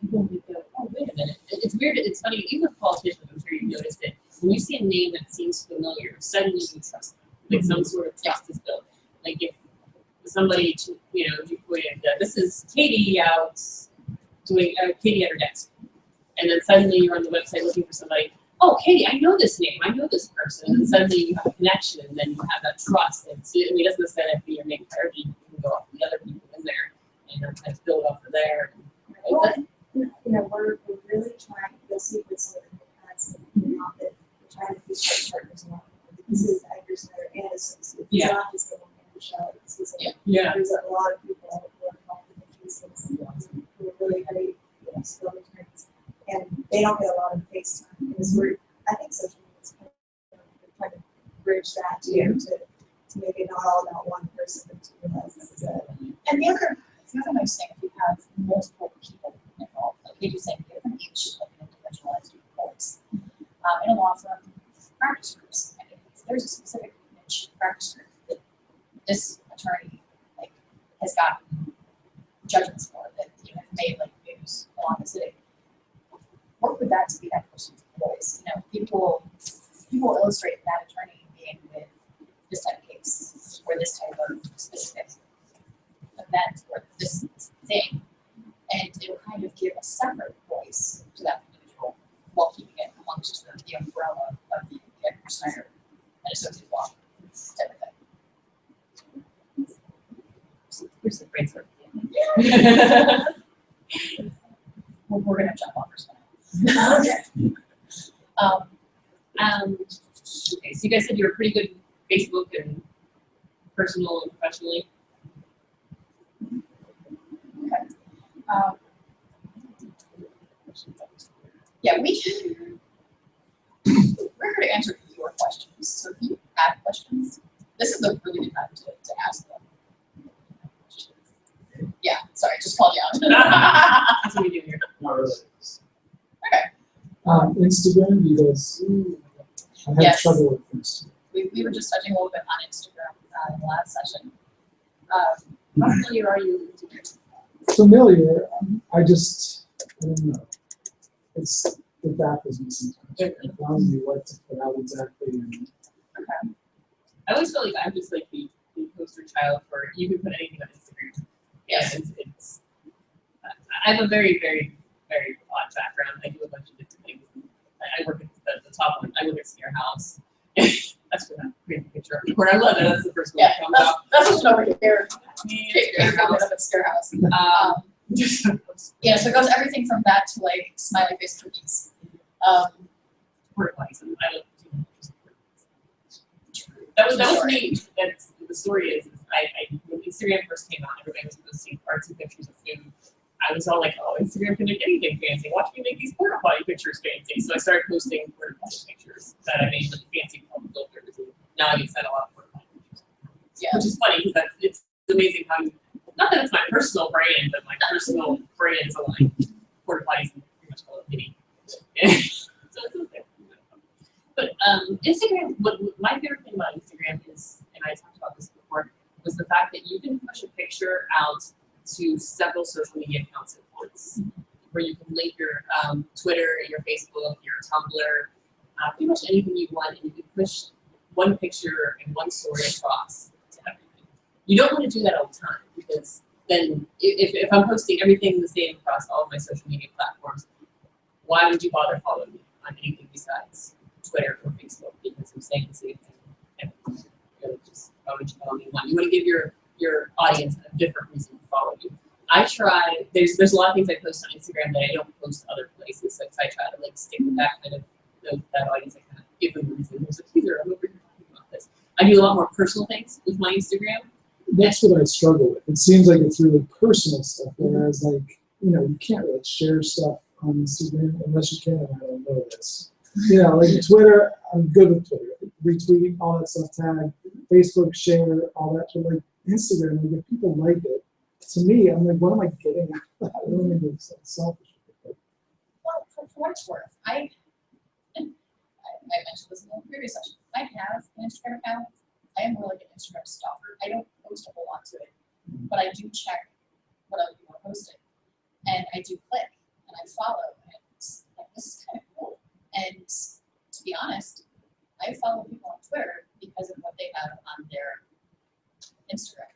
people would go, oh, wait a minute. It's weird. It's funny. Even with politicians, I'm sure you've noticed it. When you see a name that seems familiar, suddenly you trust them. Like some sort of trust is built. Like if somebody, you tweeted, this is Katie out doing Katie at her desk, and then suddenly you're on the website looking for somebody. Oh, Katie, I know this name. I know this person. And suddenly you have a connection, and then you have that trust. And so, I mean, it doesn't necessarily have to be your main priority. You can go off the other people in there and kind of build off of there. Well, we're really trying to go secrets of the not that we're trying to be partners now. This is Edgar Snyder and Associates. It's not just the one man show. There's a lot of people who are involved in the cases who are really great, skill attorneys, and they don't get a lot of face time because I think social media is trying to bridge that too, to make it not all about one person, but to realize this is it. And the other nice thing, if you have multiple people involved, like you saying, you have each like an individualized voice. In a law firm, practice groups. I mean, if there's a specific niche practice group that this attorney has gotten judgments for that have made news along the city. Work with that to be that person's voice. People illustrate that attorney being with this type of case place for this type of specific event or this thing. And it'll kind of give a separate voice to that individual while keeping it amongst the umbrella of the Edgar Snyder and Associates Law type of thing. Here's the brainstorm. We're gonna jump on this one. Okay. Okay, so you guys said you were pretty good at Facebook and personal and professionally. Okay. Yeah, we're here to answer your questions. So if you have questions, this is a really good time to ask them. Yeah, sorry, just called you out. That's what we do here. Okay. Instagram, you guys, I have Yes. trouble with Instagram. We were just touching a little bit on Instagram in the last session. How familiar are you with Instagram? Familiar, I don't know. It baffles me sometimes. It allows me what to put out exactly. And Okay. I always feel like I'm just like the poster child for you can put anything on Instagram. Yes. It's I have a very, very, very odd background. I do a bunch of different things. I work at the top one. I work at Senior House. That's what I'm creating a picture of the corner. I love it. That's the first one that comes out. That's what's over here. Stair House. Up at Stair House. Yeah, so it goes everything from that to like smiley face cookies. Porta potties. I love that was me. That's the story is I when Instagram first came out, everybody was posting artsy pictures of food. I was all like, oh, Instagram can make anything fancy. Watch me make these porta potty pictures fancy. So I started posting porta potty pictures that I made with fancy filters. Now I get sent a lot of porta potty pictures. Yeah. Which is funny because it's amazing how not that it's my personal brand, but my personal brands align. Porta potties and pretty much call it mini. So it's okay. But Instagram, what my favorite thing about Instagram is, and I talked about this before, was the fact that you can push a picture out to several social media accounts at once, where you can link your Twitter, your Facebook, your Tumblr, pretty much anything you want, and you can push one picture and one story across to everything. You don't want to do that all the time, because then if I'm posting everything the same across all of my social media platforms, why would you bother following me on anything besides Twitter or Facebook? Because I'm saying the same thing. And really just why would you follow me one? You want to give your audience a different reason to follow you. I try. There's a lot of things I post on Instagram that I don't post other places. So I try to like stick with that kind of that audience. I kind of give them a reason. There's a teaser. I'm over here talking about this. I do a lot more personal things with my Instagram. that's what I struggle with. It seems like it's really personal stuff, whereas you can't really share stuff on Instagram unless you can, and I don't know this. Like Twitter, I'm good with Twitter. Retweet, all that stuff, tag. Facebook, share, all that. But like Instagram, if people like it, to me, I'm like, what am I getting? I don't think it's selfish. Well, for what it's worth, I mentioned this in the previous session. I have an Instagram account. I am more like an Instagram stalker. I don't post a whole lot to it, but I do check what other people are posting, and I do click and I follow, and it's like, this is kind of cool. And to be honest, I follow people on Twitter because of what they have on their Instagram,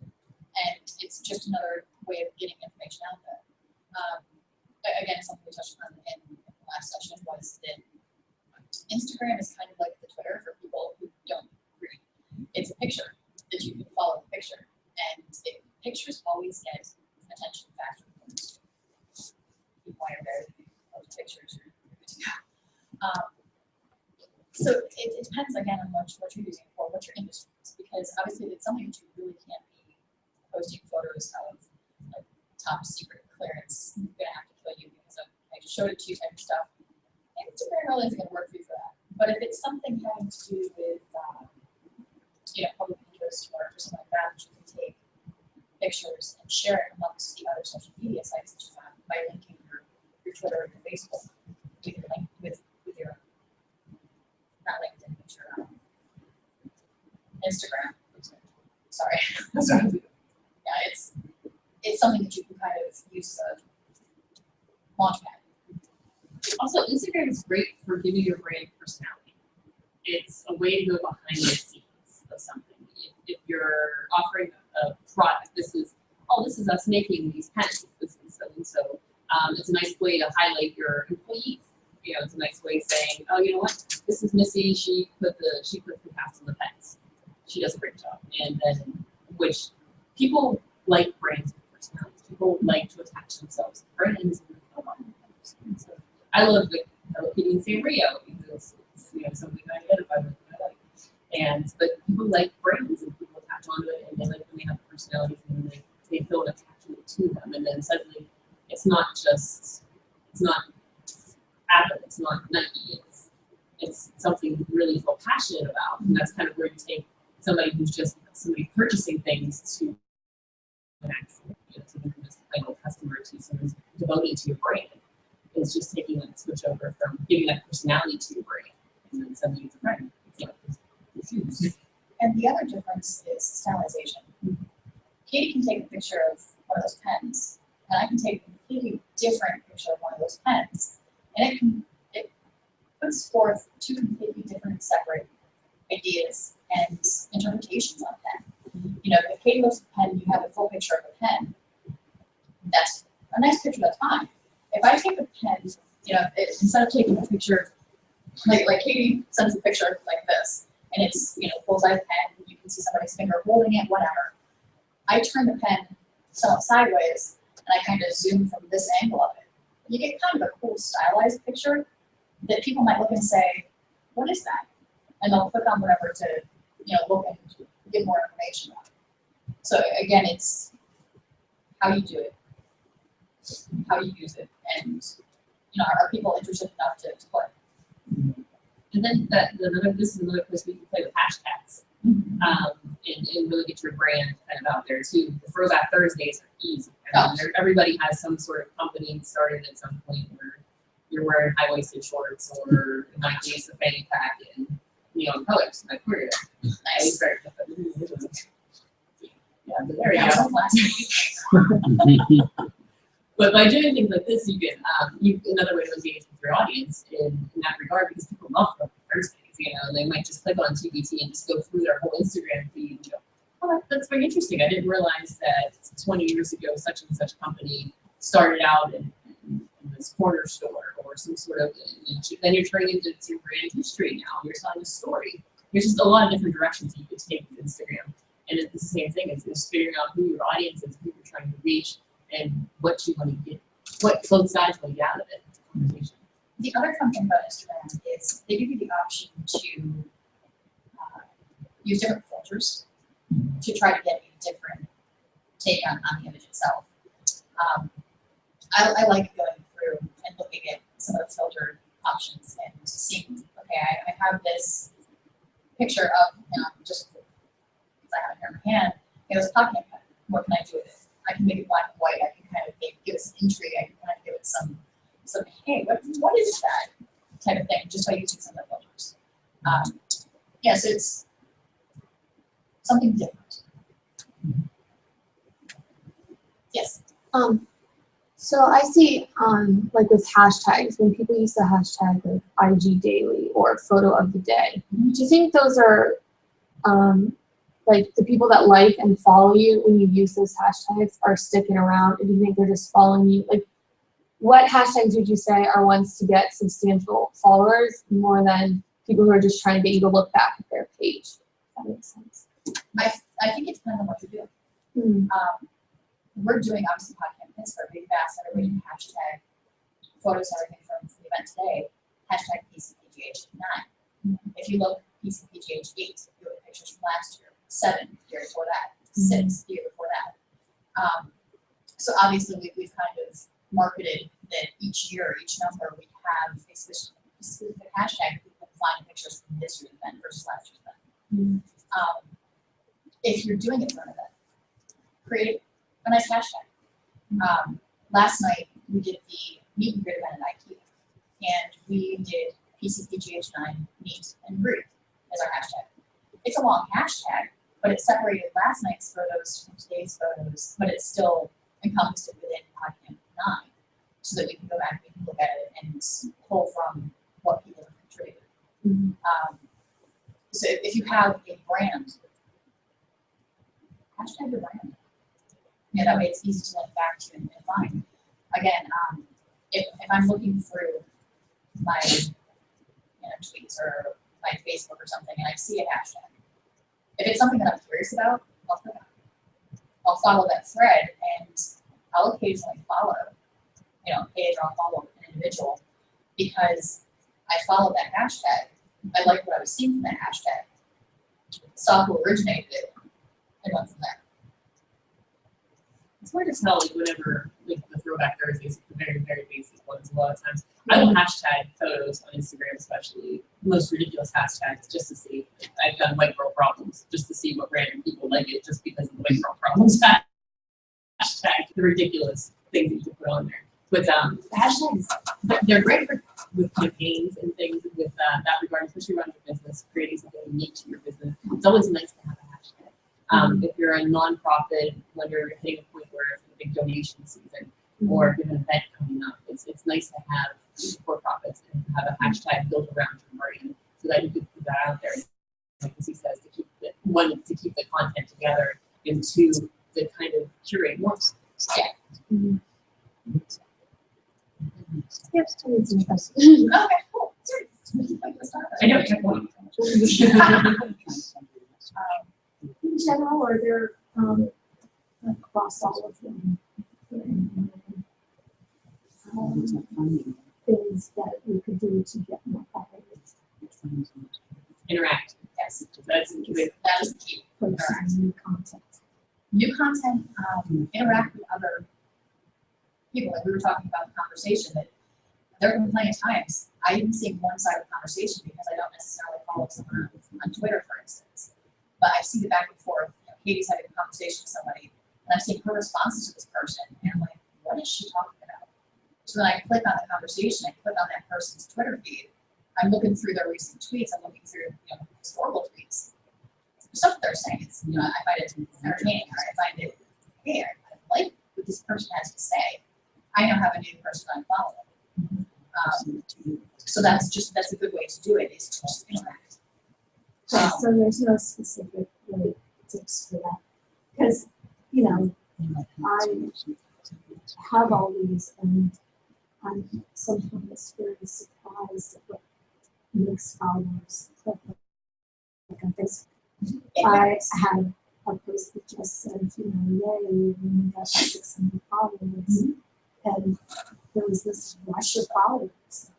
and it's just another way of getting information out there. Again, something we touched on in the last session was that Instagram is kind of like the Twitter for people who don't read. It's a picture that you can follow the picture, and pictures always get attention faster than words. People are there to pictures. So it depends again on what you're using it for, what your industry is, because obviously it's something that you really can't be posting photos of like top secret clearance. I'm gonna have to kill you because I just showed it to you type of stuff. Instagram really isn't gonna work for you for that. But if it's something having to do with public interest or something like that, you can take pictures and share it amongst the other social media sites that you have by linking your Twitter and your Facebook. You can link with your not LinkedIn, but your Instagram. Sorry. Yeah, it's something that you can kind of use as a launchpad. Also, Instagram is great for giving your brand personality. It's a way to go behind the scenes. of something. If you're offering a product, this is us making these pens. This is so and so. It's a nice way to highlight your employees. You know, it's a nice way of saying, oh, you know what, this is Missy. She put the cast on the pens. She does a great job. And then, which people like brands with personalities. People like to attach themselves to brands. And so I love the Hello Kitty and Sanrio because it's something I identify with and I like. But people like brands and people attach onto it and they like when they have personalities and they feel an attachment to them. And then suddenly it's not Apple, it's not Nike, it's something you really feel passionate about. And that's kind of where you take somebody who's just somebody purchasing things to an actual, something from just a customer to someone devoted to your brand. It's just taking that switch over from giving that personality to your brand. And then suddenly it's a brand. It's huge. And the other difference is stylization. Katie can take a picture of one of those pens, and I can take a completely different picture of one of those pens. And it puts forth two completely different, separate ideas and interpretations on pen. If Katie looks at the pen, you have a full picture of the pen. That's a nice picture, that's fine. If I take a pen, instead of taking a picture, like Katie sends a picture like this, and it's full-size pen, you can see somebody's finger holding it, whatever. I turn the pen somewhat sideways, and I kind of zoom from this angle of it. You get kind of a cool stylized picture that people might look and say, what is that? And they'll click on whatever to, look and get more information on it. So again, it's how you do it, how you use it, and are people interested enough to play? And then this is another place where you can play with hashtags and really get your brand kind of out there too. The Throwback Thursdays are easy. Everybody has some sort of company started at some point where you're wearing high-waisted shorts or in my case a fanny pack and neon colors. Like we're nice. Yeah, but there you go. But by doing things like this, you can another way to engage with your audience in that regard because people love Throwback Thursdays. They might just click on TBT and just go through their whole Instagram feed and go, oh, that's very interesting. I didn't realize that 20 years ago, such and such company started out in this corner store or some sort of niche. Then you're turning into your brand history now. You're telling a story. There's just a lot of different directions you could take with Instagram. And it's the same thing. It's just figuring out who your audience is, who you're trying to reach, and what you want to get, what both sides want to get out of it. The other fun thing about Instagram is they give you the option to use different filters to try to get a different take on the image itself. I like going through and looking at some of the filter options and seeing, okay, I have this picture of, just because I have it here in my hand, it was a Podcamp pen. What can I do with it? I can make it black and white. I can kind of give it some intrigue. I can kind of give it some hey, what is that type of thing, just by using some of the filters. So it's something different. Yes. So I see like with hashtags, when people use the hashtag like IG daily or photo of the day, do you think those are like the people that like and follow you when you use those hashtags are sticking around, or do you think they're just following you? Like, what hashtags would you say are ones to get substantial followers more than people who are just trying to get you to look back at their page? If that makes sense. I think it depends on what you're doing. We're doing obviously Podcamp Pittsburgh. We've asked everybody to hashtag photos and everything from the event today, hashtag PCPGH9. If you look PCPGH8, you look at pictures from last year, 7 year before that, 6 year before that. So obviously we've kind of marketed that each year, each number, we have a specific hashtag people can find pictures from this year's event versus last year's event. If you're doing it for an event, create a nice hashtag. Last night we did the meet and greet event at IKEA, and we did PCPGH9 meet and greet as our hashtag. It's a long hashtag, but it separated last night's photos from today's photos, but it still encompassed it within Podcamp 9, so that we can go back and we can look at it and pull from what people have contributed. So if you have a brand, hashtag your brand. Yeah, that way it's easy to link back to and find. Again, if I'm looking through my tweets or my Facebook or something and I see a hashtag, if it's something that I'm curious about, I'll click on it. I'll follow that thread and I'll occasionally follow, a page or I'll follow an individual because I followed that hashtag. I liked what I was seeing from that hashtag, saw who originated it, and went from there. It's hard to tell, like, whenever, like, the throwback Thursdays, the very, very basic ones, a lot of times. I will hashtag photos on Instagram, especially, the most ridiculous hashtags, just to see. I've done white girl problems, just to see what random people like it, just because of the white girl problems hashtag, the ridiculous things that you can put on there. But hashtags, they're great for with campaigns and things with that regard, especially around your business, creating something unique to your business. It's always nice to have a hashtag. If you're a nonprofit, when you're hitting a point where it's a big donation season, or if you have an event coming up, it's nice to have for-profits and have a hashtag built around your brand so that you can put that out there. Like Missy says, to keep the content together, and two, to kind of curate more. Yeah. Yes, it's interesting. Okay, cool. I know, check one. In general, are there across all of them things that we could do to get more followers? Interact. Yes, that is the key. Interact. New content. New content, interact with other people. Like we were talking about the conversation, that there have been plenty of times I even see one-sided conversation because I don't necessarily follow someone on Twitter, for instance. But I see the back and forth. Katie's having a conversation with somebody, and I'm seeing her responses to this person, and I'm like, what is she talking about? So then I click on the conversation, I click on that person's Twitter feed. I'm looking through their recent tweets. I'm looking through historical tweets. The stuff that they're saying, it's I find it entertaining, or I find it, hey, I like what this person has to say. I now have a new person I'm following. So that's a good way to do it, is to just interact. So there's no specific tips for that, because I have all these, and I'm sometimes very surprised at what makes followers click like on Facebook. I had a post that just said, yay, we got 600 followers, and there was this rush of followers,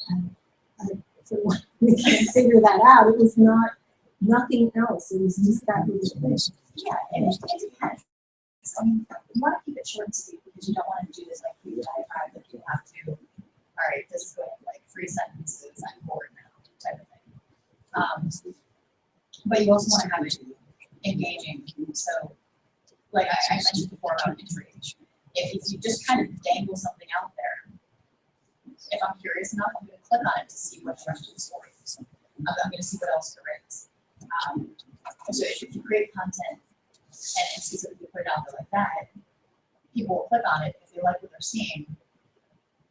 and for one, we can't figure that out. It was nothing else. It was just that little thing. Yeah, and it depends. I mean, you want to keep it short and sweet because you don't want to do this like huge diatribe that you have to. All right, this is going like 3 sentences. I'm bored now, type of thing. But you also want to have it engaging. So, like I mentioned before about intrigue. If you just kind of dangle something out there, if I'm curious enough, I'm going to click on it to see what the rest of the story is. I'm going to see what else there is. So if you create content and specifically put it out there like that, people will click on it. If they like what they're seeing,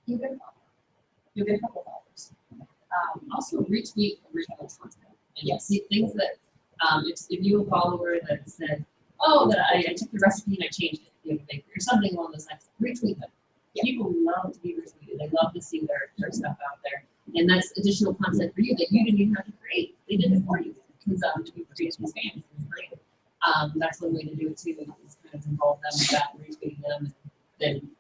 you'll get a follower. You'll get a couple of followers. Also retweet original content. And yes, see things that if you have a follower that said, oh, that I took the recipe and I changed it the other day, or something along those lines, retweet them. Yeah. People love to be retweeted. They love to see their stuff out there. And that's additional content for you that you didn't even have to create. They did it for you. Because we create these fans. That's one way to do it too, is kind of involve them with that, retweeting them, and then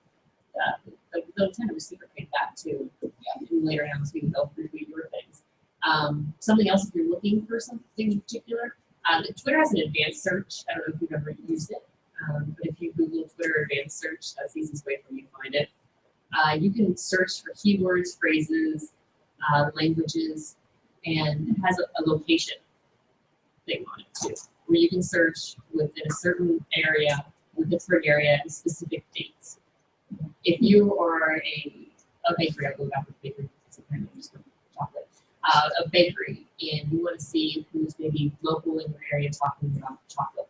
they'll tend to reciprocate that too. Yeah, and later on, they'll retweet your things. Something else, if you're looking for something in particular, Twitter has an advanced search. I don't know if you've ever used it, but if you Google Twitter advanced search, that's the easiest way for you to find it. You can search for keywords, phrases, languages, and it has a location thing on it too, where you can search within a certain area, the Pittsburgh area, and specific dates. If you are a bakery, I'll go back with bakery, I'm just going to chocolate, a bakery, and you want to see who's maybe local in your area talking about chocolate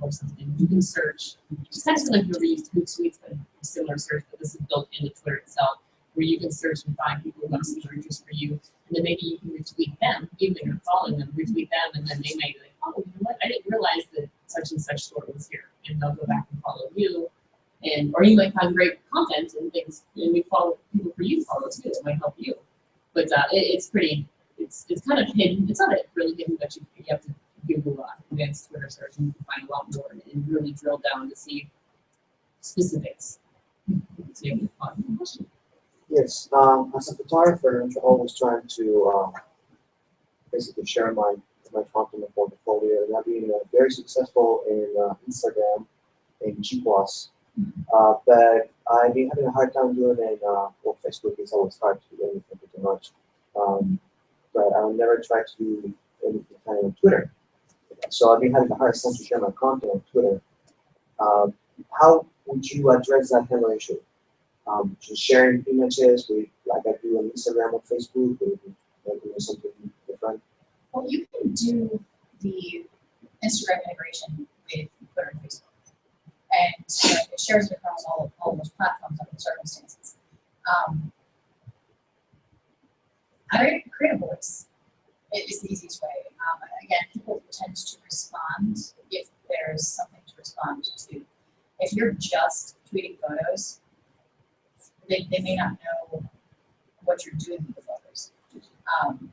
or something, you can search. Just kind of similar to used Hootsuite, but a similar search, but this is built into Twitter itself, where you can search and find people who want to see your interest for you, and And then maybe you can retweet them, even if you're following them, retweet them, and then they may be like, oh, you know what, I didn't realize that such and such store was here, and they'll go back and follow you. And, or you might find great content and things, and we follow people for you to follow too, it might help you. But it's pretty, it's kind of hidden, it's not really hidden, but you have to Google advanced Twitter search and you can find a lot more and really drill down to see specifics. So you can question. Yes, as a photographer, I'm always trying to basically share my content and portfolio, and I've been very successful in Instagram and G+. But I've been having a hard time doing it on Facebook. It's always hard to do anything too much. But I'll never try to do anything kind of on Twitter. So I've been having a hard time to share my content on Twitter. How would you address that kind of issue? Just sharing images with, like I do on Instagram or Facebook, or doing something different? Well, you can do the Instagram integration with Twitter and Facebook. And it shares it across all of those platforms under the circumstances. Create a voice is the easiest way. Again, people tend to respond if there's something to respond to. If you're just tweeting photos, they may not know what you're doing with the photos.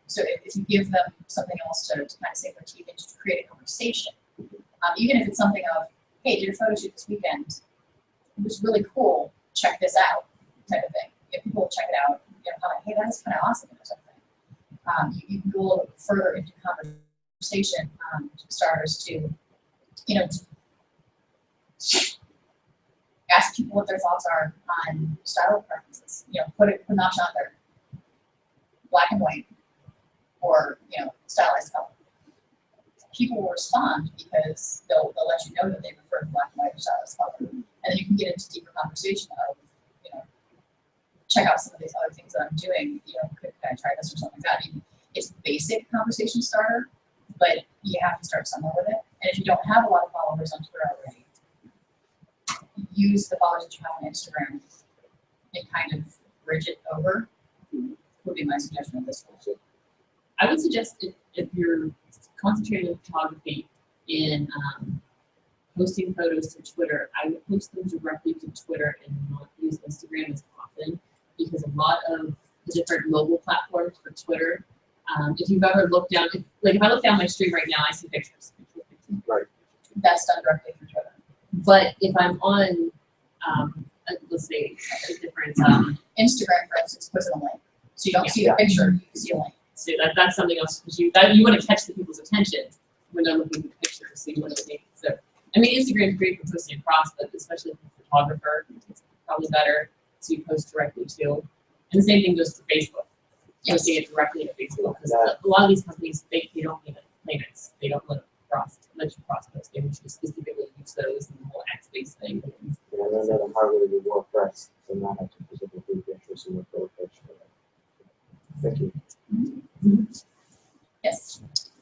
So if you give them something else to kind of say for TV, just to create a conversation, even if it's something of, hey, did a photo shoot this weekend. It was really cool. Check this out, type of thing. If people check it out, comment, hey, that's kind of awesome or something. You can go a little bit further into conversation starters to, ask people what their thoughts are on style preferences. Put a notch on there, black and white, or stylized color. People will respond because they'll let you know that they prefer black and white or stylized color, and then you can get into deeper conversation of, check out some of these other things that I'm doing. Could I try this or something like that? I mean, it's basic conversation starter, but you have to start somewhere with it. And if you don't have a lot of followers on Twitter already, use the followers that you have on Instagram and kind of bridge it over. Would be my suggestion at this point. I would suggest if you're concentrating on photography in posting photos to Twitter, I would post them directly to Twitter and not use Instagram as often, because a lot of the different mobile platforms for Twitter, if you've ever looked down, if I look down my stream right now, I see pictures. Right. That's done directly through Twitter. But if I'm on, let's say, a different Instagram, for instance, puts in a link. So you don't see the picture, you see a link. So that's something else, because you want to catch the people's attention when they're looking at the pictures. So you want to make so. I mean, Instagram is great for posting across, but especially if you're a photographer, it's probably better to post directly to. And the same thing goes to Facebook. Posting it directly to Facebook, because a lot of these companies they don't even payments. They don't let you cross post. They want you to specifically use those in the whole X-based thing. Yeah, and then I'm hardly to WordPress, so now I have to specifically be interested in the photo picture. Thank you. Yes.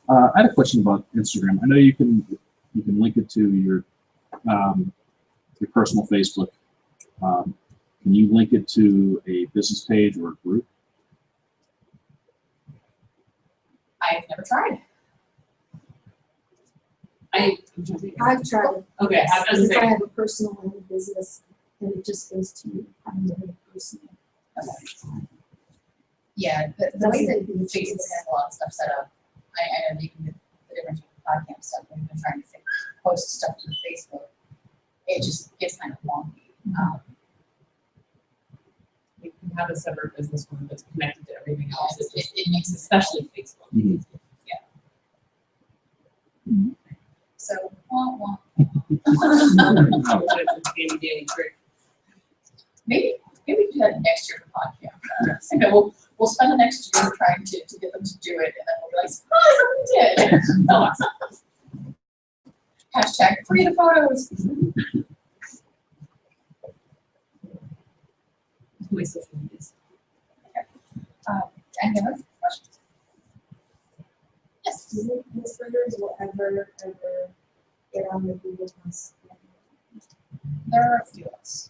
I had a question about Instagram. I know you can link it to your personal Facebook. Can you link it to a business page or a group? I've never tried. I've tried. Okay, Yes, I was because I saying. have a personal and a business, and it just goes to kind of personal. Okay. Yeah, the way that Facebook has a lot of stuff set up, I know even the difference with Podcamp stuff, when you've been trying to post stuff to Facebook, it just gets kind of wonky. You can have a separate business one that's connected to everything else. Yes, it makes it especially Facebook. Mm-hmm. Yeah. So, maybe we can do that next year for Podcamp. Okay, we'll spend the next year trying to get them to do it, and then we'll be like, surprise, somebody did. Awesome. Hashtag free the photos. My social medias. Okay. Any other questions? Yes. Do you think Pittsburghers will ever get on the Google Plus? There are a few of us.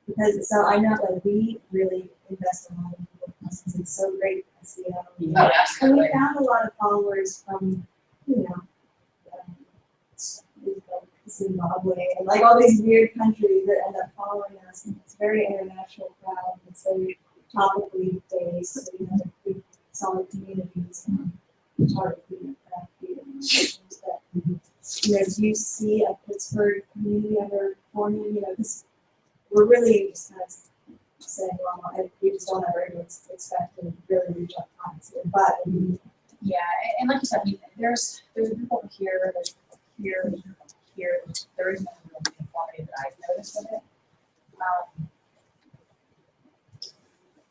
Because so I know like we really invest a lot in Google Plus because it's so great class, you know. Oh, And absolutely. we found a lot of followers from, you know, Zimbabwe, and like all these weird countries that end up following us. And it's a very international crowd. It's very topically based. So we have big, solid communities and photography and craft theater and things that, you know, do you see a Pittsburgh community ever forming? You know, this, we're really just kind of saying, well, we just don't have anyone to expect and really reach our clients here. But Yeah, and like you said, I mean, there's a group over here, there's a group here, here. There is no real uniformity that I've noticed with it.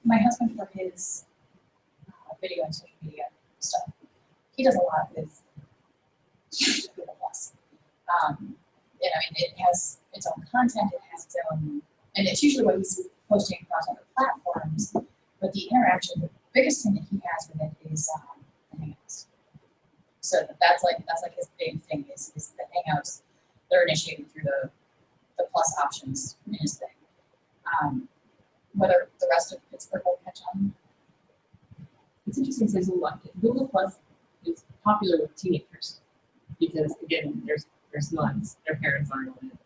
My husband, for his video and social media stuff, he does a lot with Google Plus. And I mean, it has its own content, it has its own, and it's usually what he's posting across other platforms. But the interaction, the biggest thing that he has with it is the Hangouts. So that's like his big thing is the Hangouts. They're initiated through the plus options in his thing. Whether the rest of Pittsburgh will catch on. It's interesting because Google Plus is popular with teenagers because again, there's nuns, their parents aren't on it,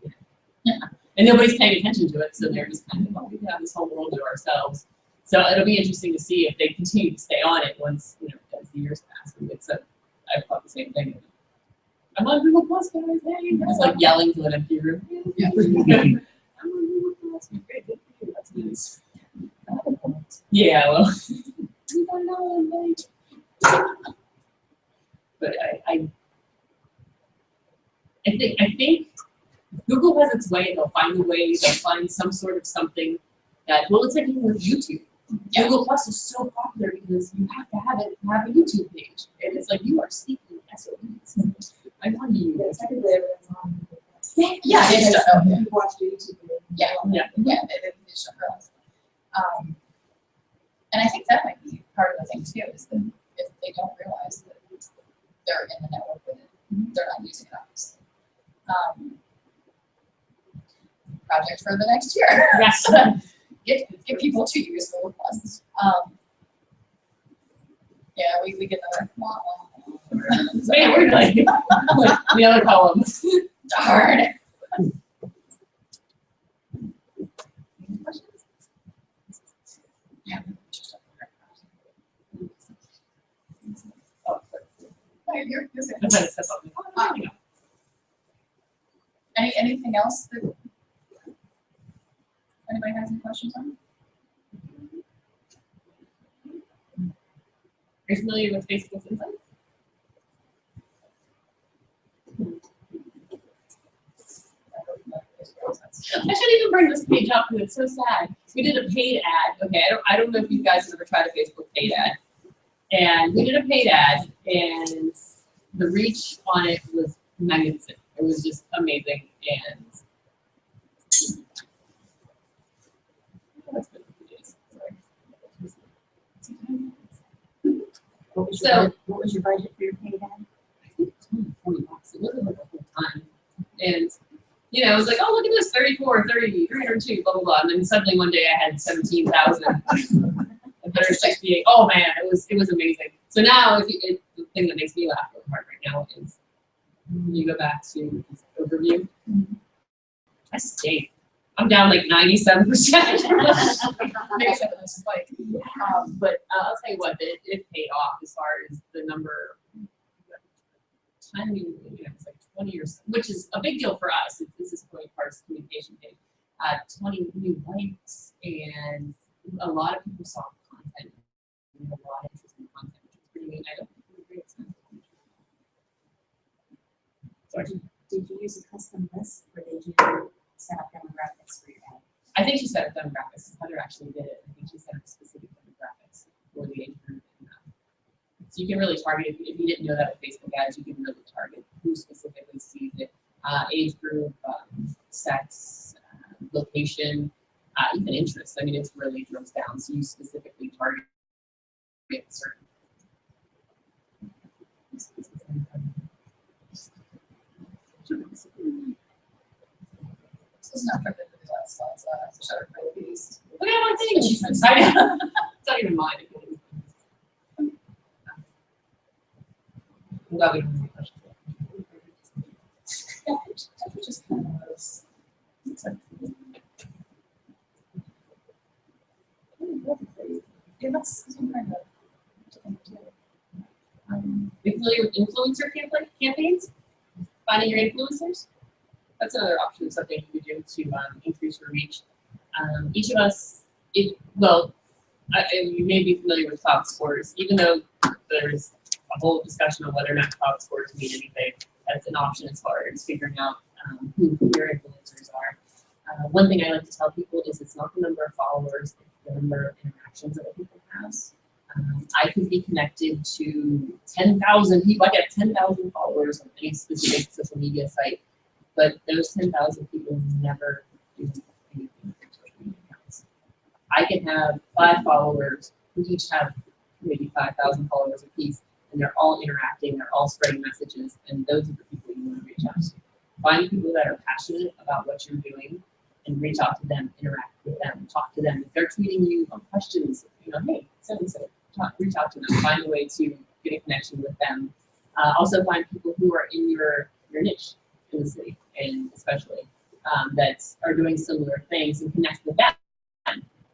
you know. Yeah. And nobody's paying attention to it, so they're just kind of, well, we can have this whole world to ourselves. So it'll be interesting to see if they continue to stay on it once, you know, as the years pass. And it's I thought the same thing. I'm on Google Plus, guys. Hey, it's like yelling to an empty room. Yeah. I'm on Google Plus. Great, good for you. That's nice. Yeah, well, we don't know, like. But I think Google has its way. They'll find a way. They'll find some sort of something that. Well, it's like even with YouTube. Yeah. Google Plus is so popular because you have to have a YouTube page, and it's like you are speaking SOBs. I want to use. yeah, technically everyone's on Google Plus. Yeah, it's just, You watch the YouTube video. yeah, it's just girls. And I think that might be part of the thing too, is that if they don't realize that they're in the network with it, they're not using it obviously. Project for the next year. Yes. Get people to use Google Plus. Yeah, we get another Man, we're like the other columns. Darn. Yeah. Oh, you're good. Anything else that anybody has any questions on? Are you familiar with Facebook's Insights? I should even bring this page up because it's so sad. We did a paid ad. Okay, I don't know if you guys have ever tried a Facebook paid ad. And we did a paid ad, and the reach on it was magnificent. It was just amazing. And What was your budget for your paid ad? I think it was only $20. It wasn't like the whole time. And you know, I was like, oh, look at this, 34, 30, 302, blah, blah, blah. And then suddenly one day I had 17,000 and 168. Oh man, it was amazing. So now the thing that makes me laugh really hard right now is when you go back to this overview. I stayed. I'm down like 97%. Maybe some of this like, but I'll tell you what, it paid off as far as the number. Timing, you know, it's like 20 or so, which is a big deal for us. This is really part of communication thing. 20 new likes, and a lot of people saw content. And a lot of interesting content, which is pretty neat. I don't think it was very expensive. Sorry. Did you use a custom list, or did you set up demographics for your ad? I think she set up demographics. Heather actually did it. I think she set up specific demographics for the age group. So you can really target, if you didn't know that with Facebook ads, you can really target who specifically sees it. Age group, sex, location, even interest. I mean, it's really drills down. So you specifically target certain. this is not perfect for the last slides, so everybody please. Look at my thing. It's not even mine. I'm glad we don't have any questions. Yeah, it just kind of was. Yeah, that's kind of. You familiar with influencer campaigns? Finding your influencers? That's another option, something you could do to increase your reach. Each of us, you may be familiar with cloud scores, even though there's a whole discussion on whether or not cloud scores mean anything. That's an option as far as figuring out who your influencers are. One thing I like to tell people is it's not the number of followers, it's the number of interactions that people have. I can be connected to 10,000 people. I get 10,000 followers on any specific social media site, but those 10,000 people never do anything with their social media accounts. I can have 5 followers who each have maybe 5,000 followers apiece, and they're all interacting, they're all spreading messages, and those are the people you want to reach out to. Find people that are passionate about what you're doing and reach out to them, interact with them, talk to them. If they're tweeting you on questions, hey, so-and-so, reach out to them, find a way to get a connection with them. Also find people who are in your niche in the city, and especially that are doing similar things, and connect with them.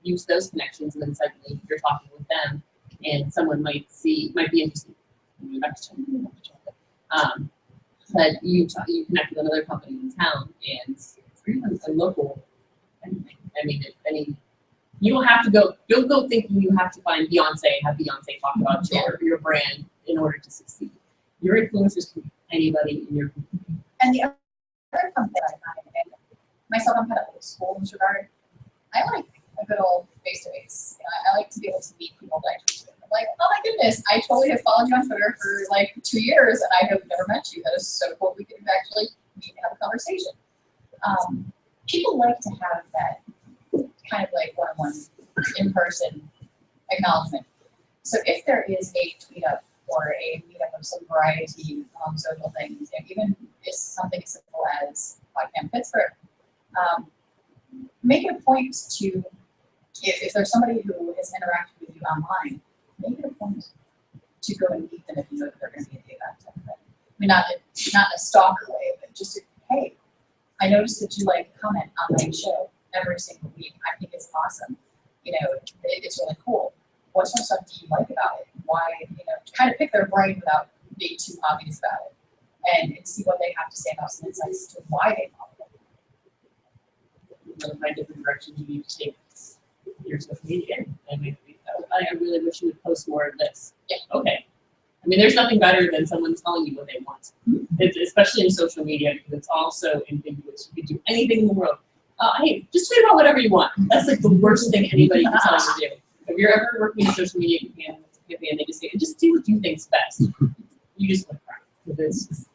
Use those connections, and then suddenly you're talking with them, and someone might be interested. But you connect with another company in town, and even a local anything. I mean, you don't have to go. Don't go thinking you have to find Beyonce and have Beyonce talk about your brand in order to succeed. Your influencers can be anybody in your community. And the other company that I find, and myself, I'm kind of old school in this regard. I like a good old face-to-face. I like to be able to meet people that I tweet with. I'm like, oh my goodness, I totally have followed you on Twitter for like 2 years, and I have never met you. That is so cool. We can actually meet and have a conversation. People like to have that kind of like one-on-one, in-person acknowledgement. So if there is a tweet up or a meetup of some variety social things, and even if something as simple as Podcamp Pittsburgh, make it a point to, if there's somebody who has interacted with you online, make it a point to go and meet them if you know that they're going to be at the event. I mean, not in a stalker way, but just to, hey, I noticed that you comment on my show every single week. I think it's awesome. It's really cool. What sort of stuff do you like about it? Why, kind of pick their brain without being too obvious about it, and see what they have to say about some insights to why they follow it. Find different directions you need to take your social media. And I really wish you would post more of this. Yeah, okay. I mean, there's nothing better than someone telling you what they want. It's, especially in social media, because it's all so ambiguous. You can do anything in the world. Hey, just tweet about whatever you want. That's like the worst thing anybody can tell you to do. If you're ever working in a social media campaign, they just say, just do what you think's best. You just want to cry. Because it's,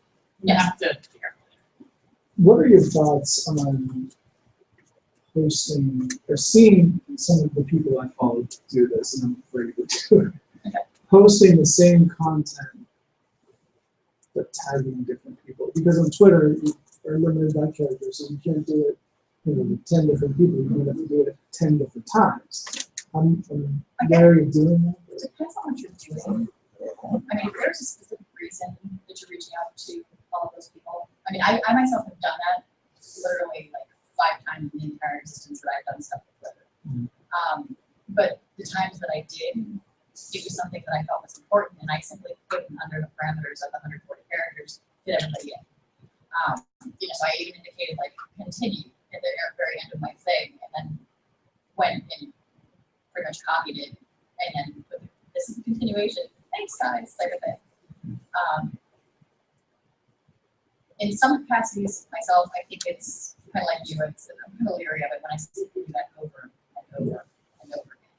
you have to be careful. What are your thoughts on posting or seeing some of the people I follow do this, and I'm afraid to do it? Posting the same content but tagging different people, because on Twitter you are limited by characters, so you can't do it with 10 different people. You have to do it 10 different times. I'm wary of doing that. It depends on what you're doing. I mean, if there's a specific reason that you're reaching out to all of those people. I mean, I myself have done that literally 5 times in the entire existence that I've done stuff with Twitter. But the times that I did, it was something that I felt was important, and I simply put in under the parameters of 140 characters, fit everybody in. So I even indicated continue at the very end of my thing, and then went and pretty much copied it, and then put, this is a continuation. Thanks, guys, type of thing. In some capacities, myself, I think it's kind of like you. I'm kind of leery of it when I see people do that over and over and over again.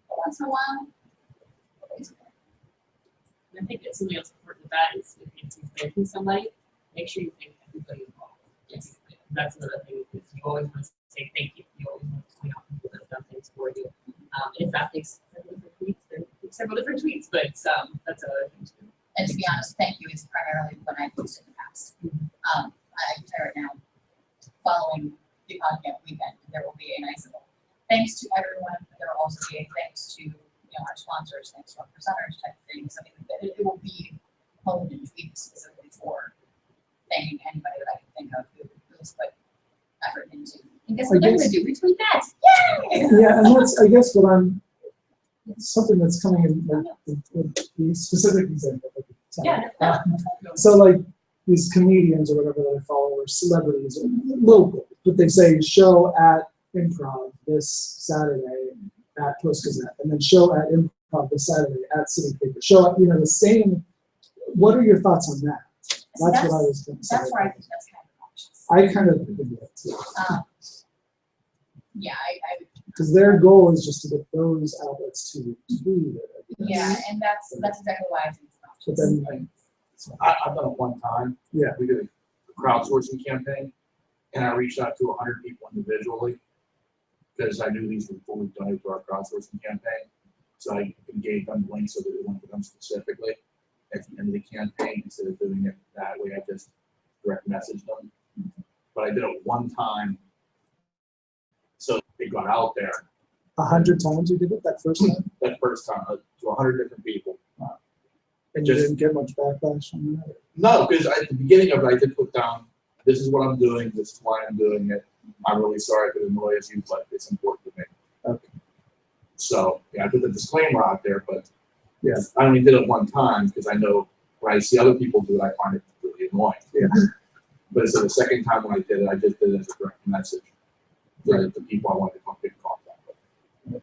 But once in a while, it's okay. And I think that something else important with that is if you're thanking somebody, make sure you thank everybody involved. Yes. That's another thing, because you always want to say thank you. You always want to point out people that have done things for you. If that takes several different tweets, there are several different tweets, but that's another thing too. And to be honest, thank you is primarily when I posted in the past. I can tell right now, following the Podcamp weekend, there will be a nice little thanks to everyone, but there will also be a thanks to our sponsors, thanks to our presenters type of things. I mean, it will be honed and tweaked specifically for thanking anybody that I can think of who has put effort into. And guess what they're gonna do? Retweet that. Yay! Yeah, and that's, I guess, what I'm, something that's coming in, like, the specific example. Yeah. So like, these comedians or whatever that I follow, or celebrities, or local, but they say show at Improv this Saturday at Post Gazette, and then show at Improv this Saturday at City Paper. Show at, the same, what are your thoughts on that? So That's what I was going to say. That's where I think that's kind of obnoxious. I kind of think of that too. Yeah, I Because their goal is just to get those outlets to tweet it. yeah, and that's exactly why I think it's But obnoxious. then, I've done it one time. Yeah. We did a crowdsourcing campaign, and I reached out to 100 people individually because I knew these were fully donated to our crowdsourcing campaign. So I gave them links so that it went to them specifically at the end of the campaign instead of doing it that way. I just direct messaged them. But I did it one time, so it got out there. 100 times you did it that first time? That first time, to 100 different people. And you didn't get much backlash on that? No, because at the beginning of it, I did put down, this is what I'm doing, this is why I'm doing it. I'm really sorry if it annoys you, but it's important to me. Okay. So, yeah, I put the disclaimer out there, but yeah, I only did it one time because I know when I see other people do it, I find it really annoying. Yeah. But so the second time when I did it, I just did it as a direct message to the people I wanted to get in contact with.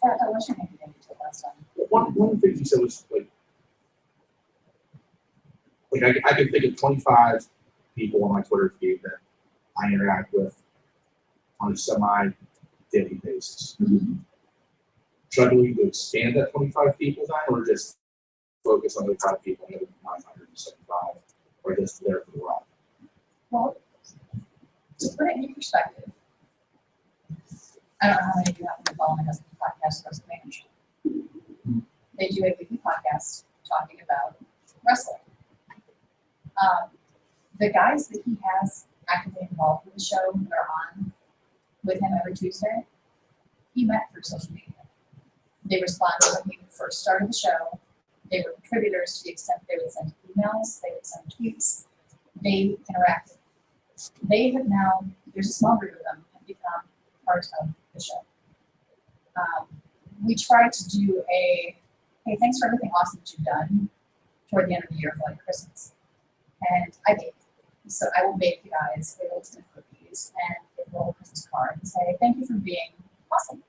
That was your name until last time. One thing you said was like I could think of 25 people on my Twitter feed that I interact with on a semi-daily basis. Should I believe to expand that 25 people then, or just focus on the 5 people and the 975, or just there for the ride? Well, to put it in perspective, I don't know how many of you happen to follow my husband's podcast, Roast Manage. They do a weekly podcast talking about wrestling. The guys that he has actively involved with the show that are on with him every Tuesday, he met through social media. They responded when he first started the show. They were contributors to the extent they would send emails, they would send tweets, they interacted. They have now, there's a small group of them, have become part of the show. We tried to do a, hey, thanks for everything awesome that you've done toward the end of the year for like Christmas. And I did. So I will make you guys a little tin of cookies and a little Christmas card and say, thank you for being awesome.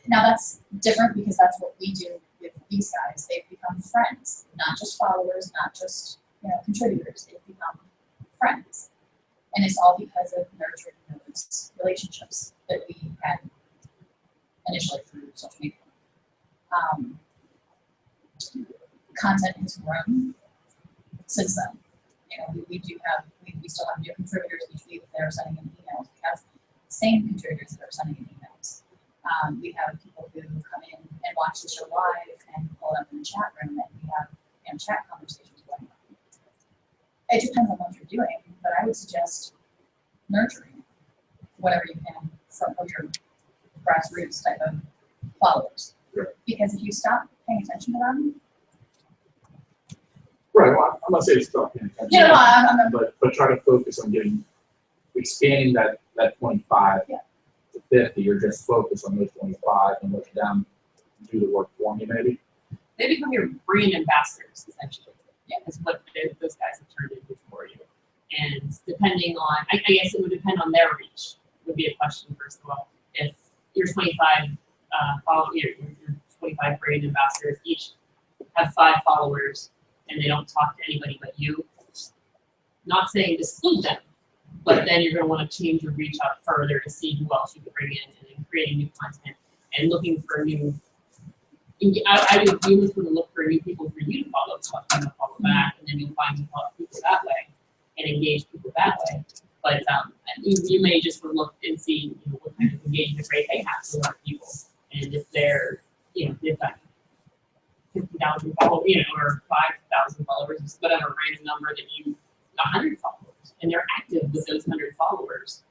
Now that's different because that's what we do with these guys. They've become friends, not just followers, not just contributors. They've become friends. And it's all because of nurturing those relationships that we had initially through social media. Content has grown since then. We still have new contributors each week that are sending in emails. We have the same contributors that are sending in emails. We have people who come in and watch the show live and pull it up in the chat room, and we have chat conversations going on. It depends on what you're doing, but I would suggest nurturing whatever you can from your grassroots type of followers. Right. Because if you stop paying attention to them, right. Well, I'm not saying stop paying attention, but try to focus on expanding that 25 to 50, or just focus on those 25 and let them do the work for you, maybe. They become your brand ambassadors, essentially. Yeah, that's what those guys have turned into for you. And depending on, I guess it would depend on their reach, would be a question, first of all. If your 25 your 25 brand ambassadors each have 5 followers and they don't talk to anybody but you, not saying disclude them, but then you're going to want to change your reach out further to see who else you can bring in, and then creating new content and looking for new. I would be looking to look for new people for you to follow, follow back, and then you'll find people that way and engage people that way. But you may just look and see what kind of engagement rate they have with other people, and if they're if that 50,000 followers, or 5,000 followers, it's whatever random number that 100 followers, and they're active with those 100 followers,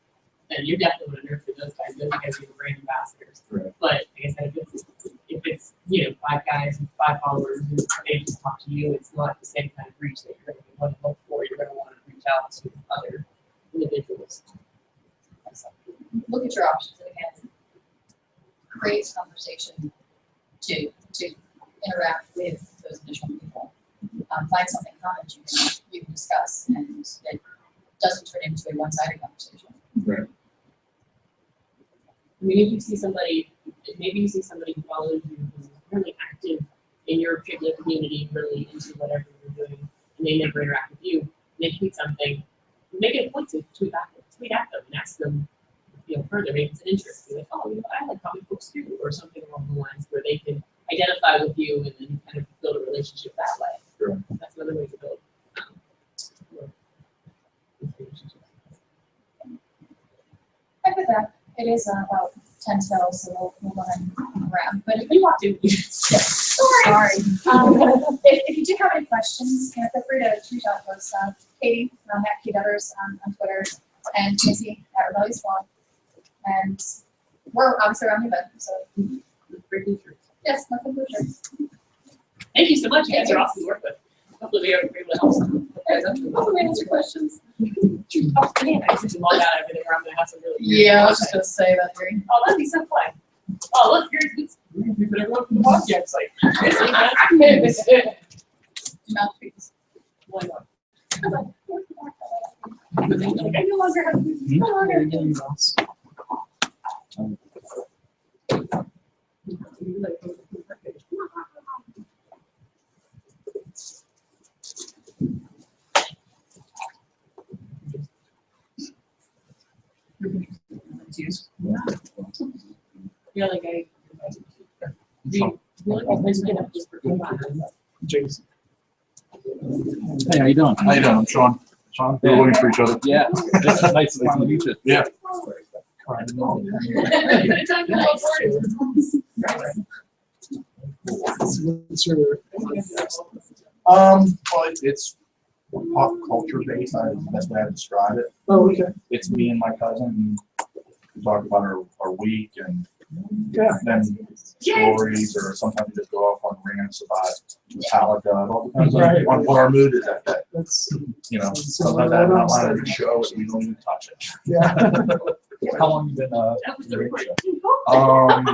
then you're definitely going to nurture those guys. Those guys are the brand ambassadors. Right. But like I said, if it's 5 guys and 5 followers and they just talk to you, it's not the same kind of reach that you're going to want to look for. You're going to want to reach out to other individuals. Look at your options, and again, create conversation to interact with those additional people. Find something common you can discuss, and it doesn't turn into a one-sided conversation. Right. I mean, if you see somebody, maybe you see somebody who follows you who's really active in your particular community, really into whatever you're doing, and they never interact with you, and they tweet something, make it a point to tweet at them and ask them, further, maybe it's an interest. Be like, oh, I like comic books too, or something along the lines where they can identify with you and then kind of build a relationship that way. Sure. That's another way to build. And with that, it is about 10 till, so we'll go ahead and wrap. But if you want to, sorry. If you do have any questions, feel free to reach out to us. Katie at Kate Utters on Twitter, and Casey at Rebellious Swamp. And we're obviously around the event, so. Yes, nothing for sure. Thank you so much. You guys are awesome to work with. Hopefully we are able to help some guys out. Hopefully we answer questions. Oh, man, I just log out everything, or I'm gonna have some really. Yeah, I was just gonna say that, Gary. Oh, that'd be so fun. Oh, look, here's we put everyone from the podcast site. Mouthpiece. Why not? I no longer have to. Yeah, like I. Jason. Hey, how you doing? How you doing? I'm Sean. Sean, we're looking for each other. Yeah, it's nice to meet you. Yeah. What's your Well, it's pop culture based. That's the best way I describe it. Oh, okay. It's me and my cousin. And we talk about our week and then stories, or sometimes we just go off on rants about Metallica. It all depends on what our mood is that day. That's, sometimes that outline of the show and we don't even touch it. Yeah. How long you been doing the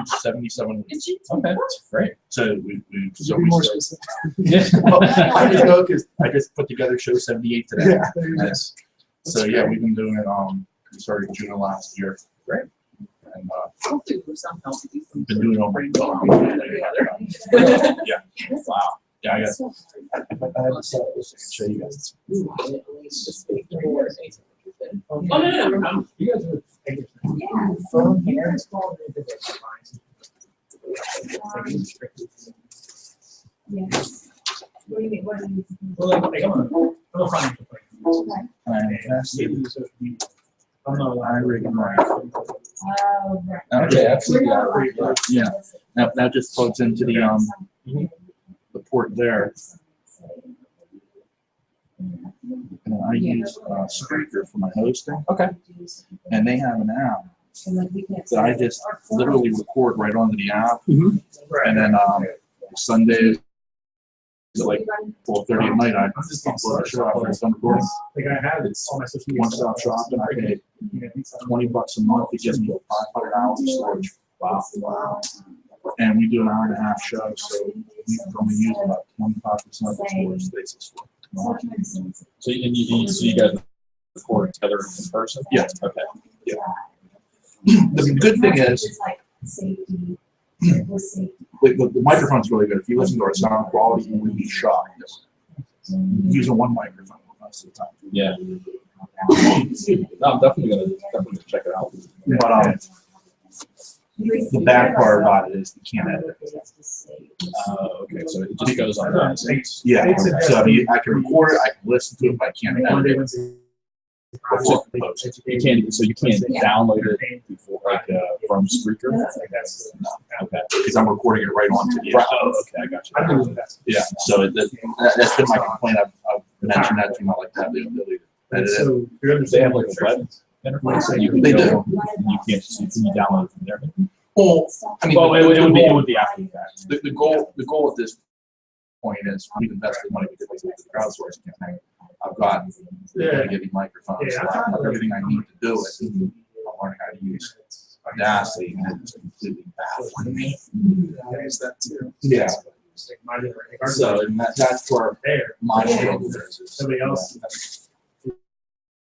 show? 77 weeks. Okay, that's great. So we be more specific. Well, I just know because I just put together show 78 today. Yeah, there you go. Yes. So yeah, we've been doing it. We started June of last year. Great. And we've been doing it over Yeah. Wow. Yeah, I got. I had to set up this to show you guys. Oh, no. You guys are. Yeah. Phone here. Yes. What do you mean? What do you mean? Well, like, I'm a financial I rig and right. Oh, right. Okay, absolutely. Yeah. That just plugs into the port there. And I use Spreaker for my hosting. Okay. And they have an app that I just literally record right onto the app. And then Sundays at like 12:30 at night, I upload the show after it's done recording. It's one-stop shopping. I pay $20 a month. It gives me 500 hours of storage. Wow. And we do an hour-and-a-half show, so we only use about 25% of the storage spaces for. So you guys record together in person? Yeah. Okay. Yeah. The good thing is, the microphone's really good. If you listen to our sound quality, you would be shocked. Using one microphone most of the time. Yeah. No, I'm definitely gonna check it out. But the bad part about it is you can't edit it. Okay, so it just goes on that. Yeah. So I can record it, I can listen to it, but I can't edit it. before the post. You can't, so you can't download it before, like, from Spreaker? No, okay, because I'm recording it right onto the. Oh, okay, I got you. Yeah, so that's been my complaint. I've mentioned that to them, I like to have the ability to edit it. They have like a web interface, so you can go, you can't just, can you download it from there? Well, I mean, it would be after the fact. The goal at this point is we've invested money to do the crowdsourcing campaign. I've got giving microphones, so I have everything I need to do it. I'm learning how to use Audacity, and it's completely baffling me. I use that too. Yeah. So and that's where my struggle is. Somebody else.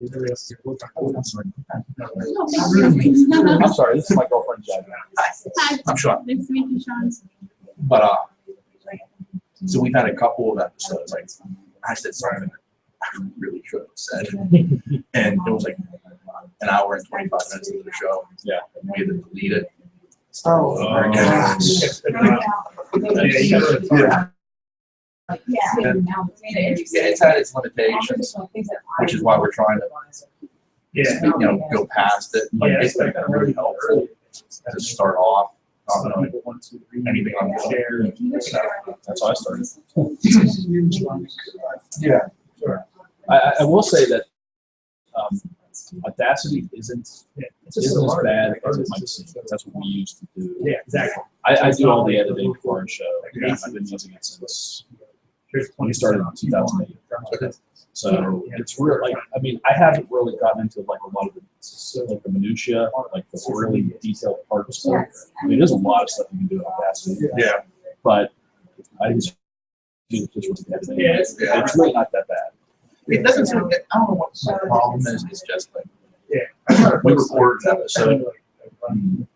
I'm sorry, this is my girlfriend Jen. Hi. I'm Sean. Nice to meet you, Sean. But so we've had a couple of episodes. Like I said something I really should have said, and it was like an hour and 25 minutes into the show. Yeah, and we had to delete it. Oh gosh. Yeah. It's had its limitations, which is why we're trying to, go past it. But it's been really helpful to start off. Anything on the share. That's how I started. Yeah, sure. I will say that Audacity isn't as bad as it might seem. That's what we used to do. Yeah, exactly. I do all the editing for our show. I've been using it since we started in 2008. So it's real. Like, I mean, I haven't really gotten into like a lot of the minutia, like the really detailed part of stuff. I mean, there's a lot of stuff you can do in Audacity. Yeah. But I just do it just with the editing. Yeah, It's really not that bad. It doesn't seem. I don't know what my problem is. It's just like we recorded an episode, and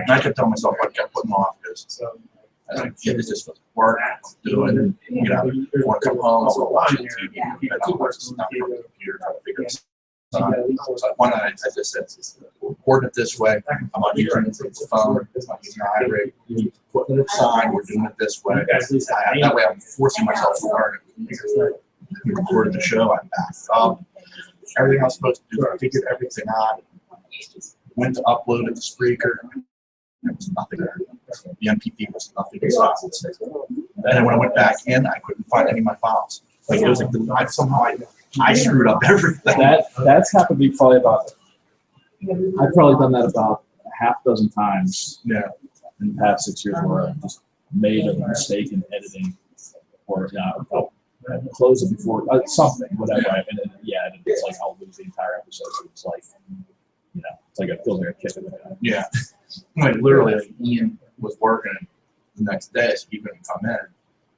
I kept telling myself I kept putting off because I was like, it just doesn't work. Do it. I want to come home. I'll watch it too. I don't want to not from the computer trying to figure it out. So one night I just said, we're recording it this way. I'm not using the phone. I'm not using an iRig. Putting it aside. We're doing it this way. That way I'm forcing myself to learn it. We recorded the show. I backed up. Everything I was supposed to do, I figured everything out. Went to upload it to Spreaker. There was nothing there. The MP3 was nothing besides. And then when I went back in, I couldn't find any of my files. Like it was like somehow I screwed up everything. That's happened to me probably about. I've probably done that about a half dozen times. Yeah. In the past 6 years, where I just made a mistake in editing, or I'll close it before something, whatever. And then, and it's like I'll lose the entire episode. So it's like, it's like I feel like a kick in the gut. Yeah. Like literally, like, Ian was working the next day, so he couldn't come in.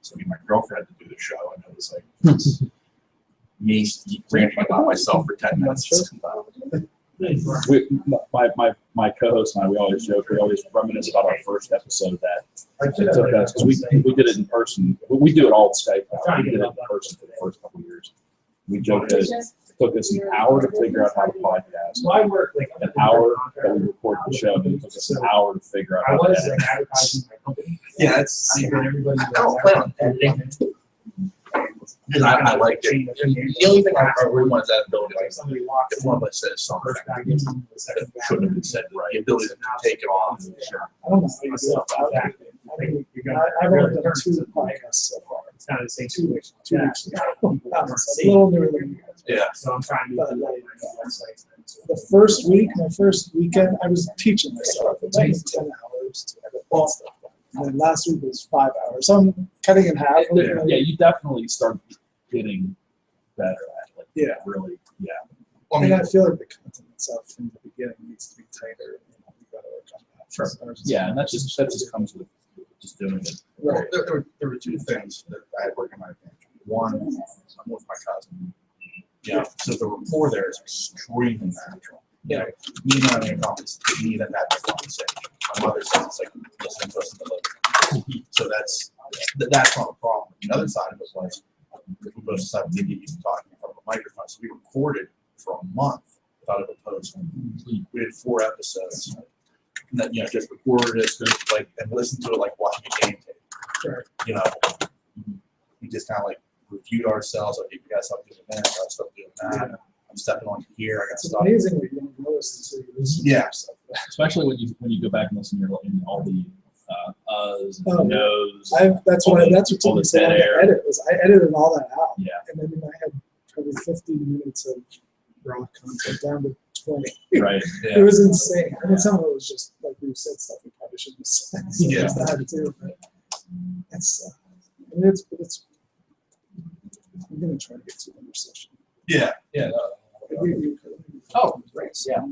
So me and my girlfriend had to do the show, and it was like me ranting about myself for 10 minutes. My co-host and I, we always joke, we always reminisce about our first episode that it took us, because we did it in person. We do it all Skype now. We did it in person for the first couple of years. We joked that it took us an hour to figure out how to podcast, an hour that we recorded the show, and it took us an hour to figure out how to edit. Yeah, I don't plan on editing. And I like it. The only thing I really want is that ability. Like, if one of us says something that shouldn't have been said, the ability to take it off. I don't know myself about that. I've only done 2 podcasts so far. It's kind of the same 2 weeks. 2 weeks ago. A little newer than you guys. Yeah. So I'm trying to do websites. The first week, my first weekend, I was teaching myself. It took me 10 hours to edit all stuff. And then last week was 5 hours. So I'm cutting in half. Yeah, you definitely start getting better at it. Really, And I feel like the content itself from the beginning needs to be tighter. We've got to work on that. Sure. Yeah, and that just comes with just doing it. Well, there were 2 things that I had working my advantage. One, I'm with my cousin. So the rapport there is extremely natural. Me and my accomplice need that conversation. My mother says it's like listening to us in the living room. So that's not a problem. The other side of it was we both decided to get used to talking in front of a microphone. So we recorded for a month without a post. We did 4 episodes. And then, just recorded it, and listened to it like watching a game tape. Sure. We just kind of like reviewed ourselves. Like, you guys stop doing that, I stop doing that. stepping on here. I got It's stuck. amazing what you don't notice until you listen to Yeah. yourself. Especially when you go back and listen to all the uhs Oh, and no's. That's all what the took me so dead long to air. edit was I edited all that out. Yeah. And then I had probably 15 minutes of raw content down to 20. Right. It was insane. I mean, some of it was just like we said stuff we probably shouldn't have said. So Yeah. there's that too. But it's, I mean, it's. I'm gonna try to get to another session. Yeah. Yeah. Oh, great. Yeah.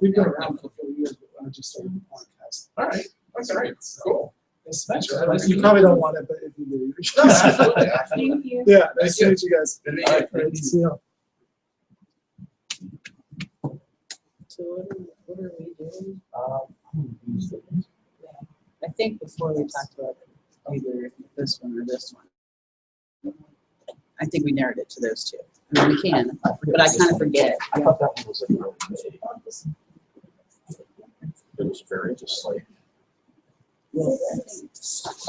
We've been around for 4 years, but I just started a podcast. All right. That's great. Cool. Thanks. Nice You probably don't want it, but if you do. Absolutely. Thank you. Yeah, nice to meet you guys. Good to meet All you. right, great to see you. So what are we doing? I think before we talked about either this one or this one, I think we narrowed it to those two. I mean, we can, but I kind of forget. I thought that one was like it was very just like.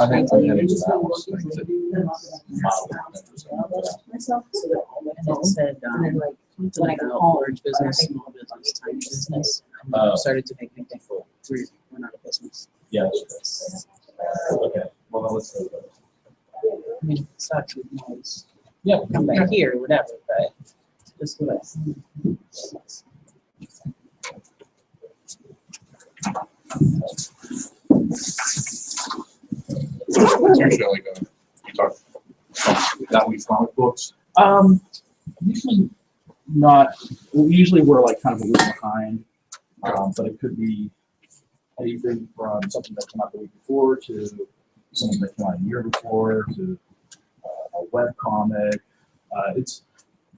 I think I'm getting to that one. Myself, and it said, when I go home, large business, small business, tiny business. I started to make me think, well, we're not a business. Yeah. Okay. Well, then let's go. I mean, it's not too nice. Yeah. Come back here, whatever, but just what I see. It's usually like we talk that week's comic books. Usually not. Usually we're like kind of a week behind, but it could be anything from something that came out the week before to something that came out a year before to a web comic. It's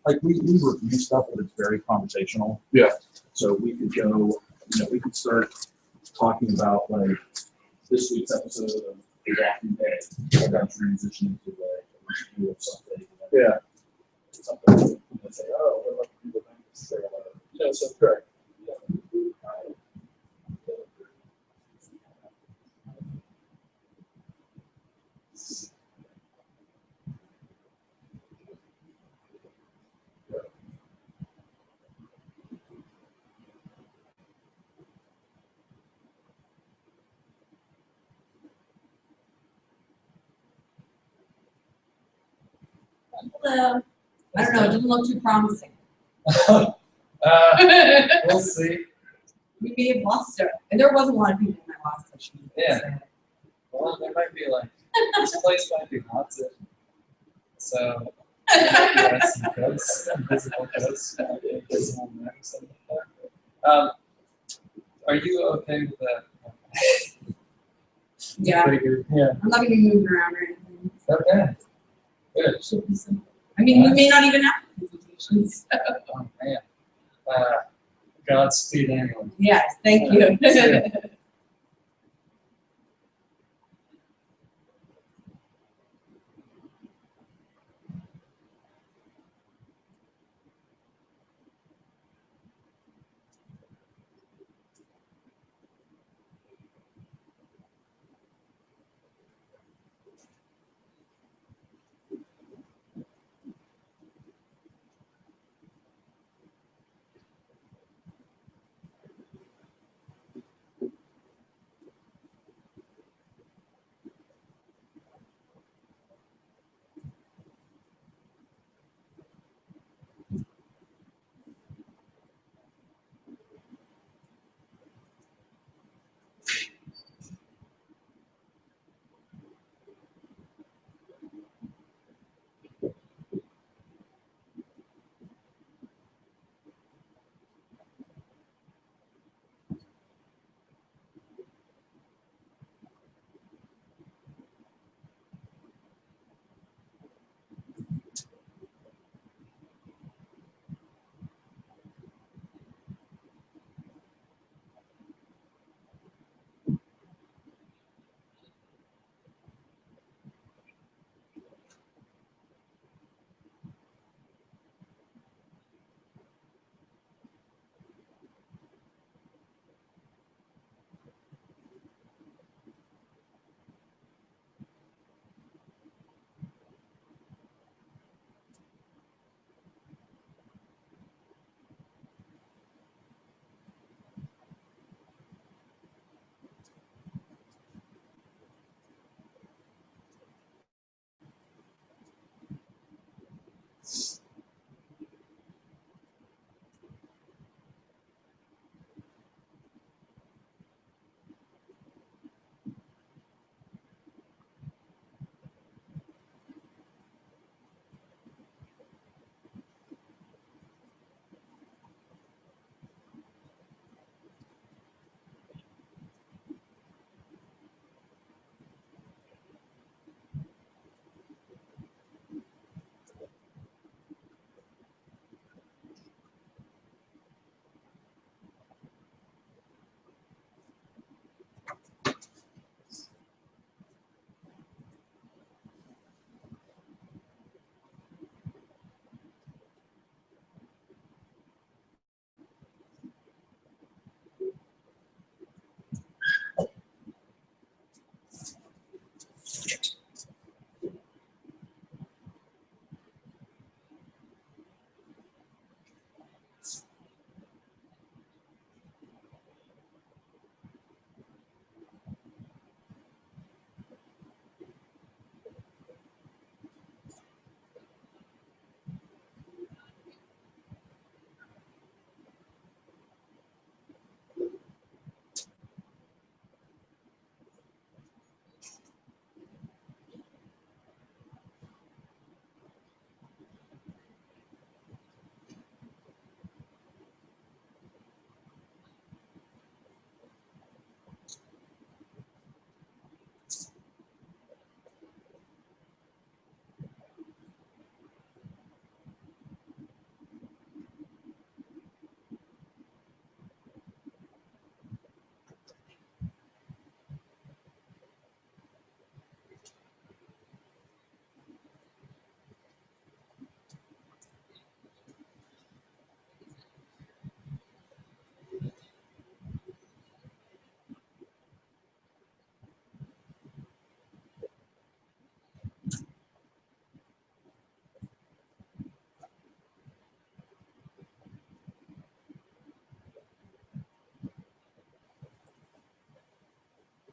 like we review stuff, but it's very conversational. Yeah. So we could go, we could start talking about like this week's episode of The Walking Dead. Like I'm transitioning to like a review of something. Yeah. Something. And say, oh, what about people think this? So correct. Hello. I don't know, it doesn't look too promising. We'll see. We may have lost her. And there was a lot of people in my last session. Yeah. Well, there might be like, this place might be haunted. So, yeah, some ghosts, invisible ghosts, invisible men, something like that. Are you okay with that? Yeah. Yeah. I'm not gonna be moving around or anything. Okay. Good. I mean, we may not even have presentations. Oh, man. Godspeed anyway. Yes, thank you. See ya.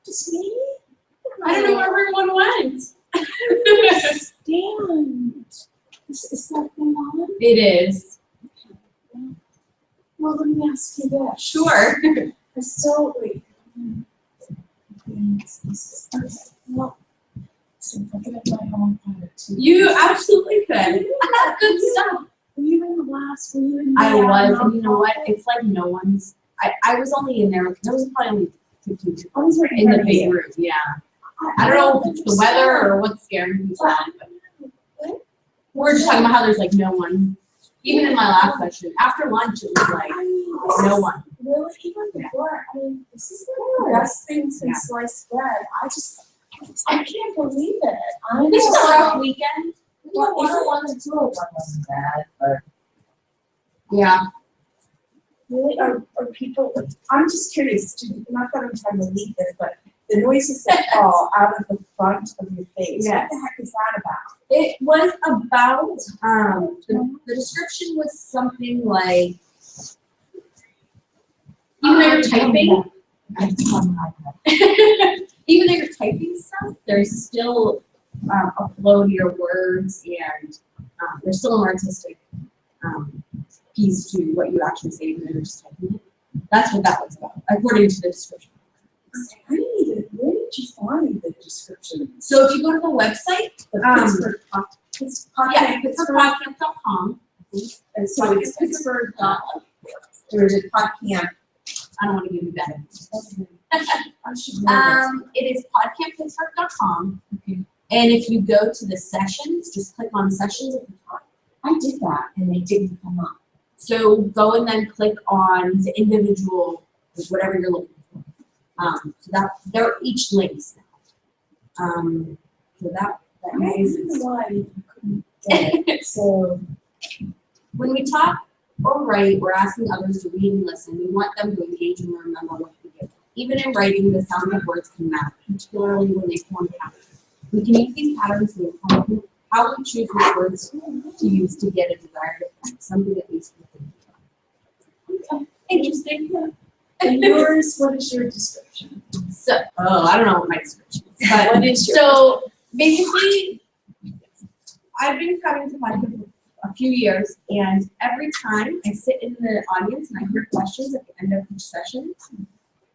Just me? I don't know where everyone went. Stand. Is that thing on? It is. Well, let me ask you this. Sure. I still, wait. Well, so if I get my own pilot too. You absolutely could. Good stuff. Were you in the last? Were you in I the was, and you know what? It's like no one's. I was only in there. There was probably only 15 people in the big room. Yeah. I don't know if it's the weather or what's scaring people. But we're just talking about how there's like no one. Even in my last session, after lunch, it was like no one. Really? Even before? I mean, this is the best thing since sliced bread. I can't believe it. This is a rough weekend. Well, even 1 and 2 wasn't bad, but. Yeah. Really, are people, I'm just curious, not that I'm trying to lead this, but the noises that fall out of the front of your face, Yes. what the heck is that about? It was about, the description was something like, even though you're typing, even though you're typing stuff, there's still a flow to your words, and there's still an artistic piece to what you actually say when you're just typing it. That's what that was about, according to the description. Where did you find the description? So if you go to the website, Pittsburgh Podcamp.com. And so it's Pittsburgh or is it Podcamp? I don't want to give you that. I should know It is podcamppittsburgh.com. Okay. And if you go to the sessions, just click on sessions at the top. I did that and they didn't come up. So go and then click on the individual, whatever you're looking for. So that they're each links now. So that I don't know why you couldn't get it. So when we talk or write, we're asking others to read and listen. We want them to engage and remember what we do. Even in writing, the sound of words can matter, particularly when they form patterns. We can use these patterns to inform how we choose which words to use to get a desired effect, something that needs to be thinking about. Interesting. And yours, what is your description? So, I don't know what my description is. But What is yours? so basically, I've been coming to Podcamp for a few years, and every time I sit in the audience and I hear questions at the end of each session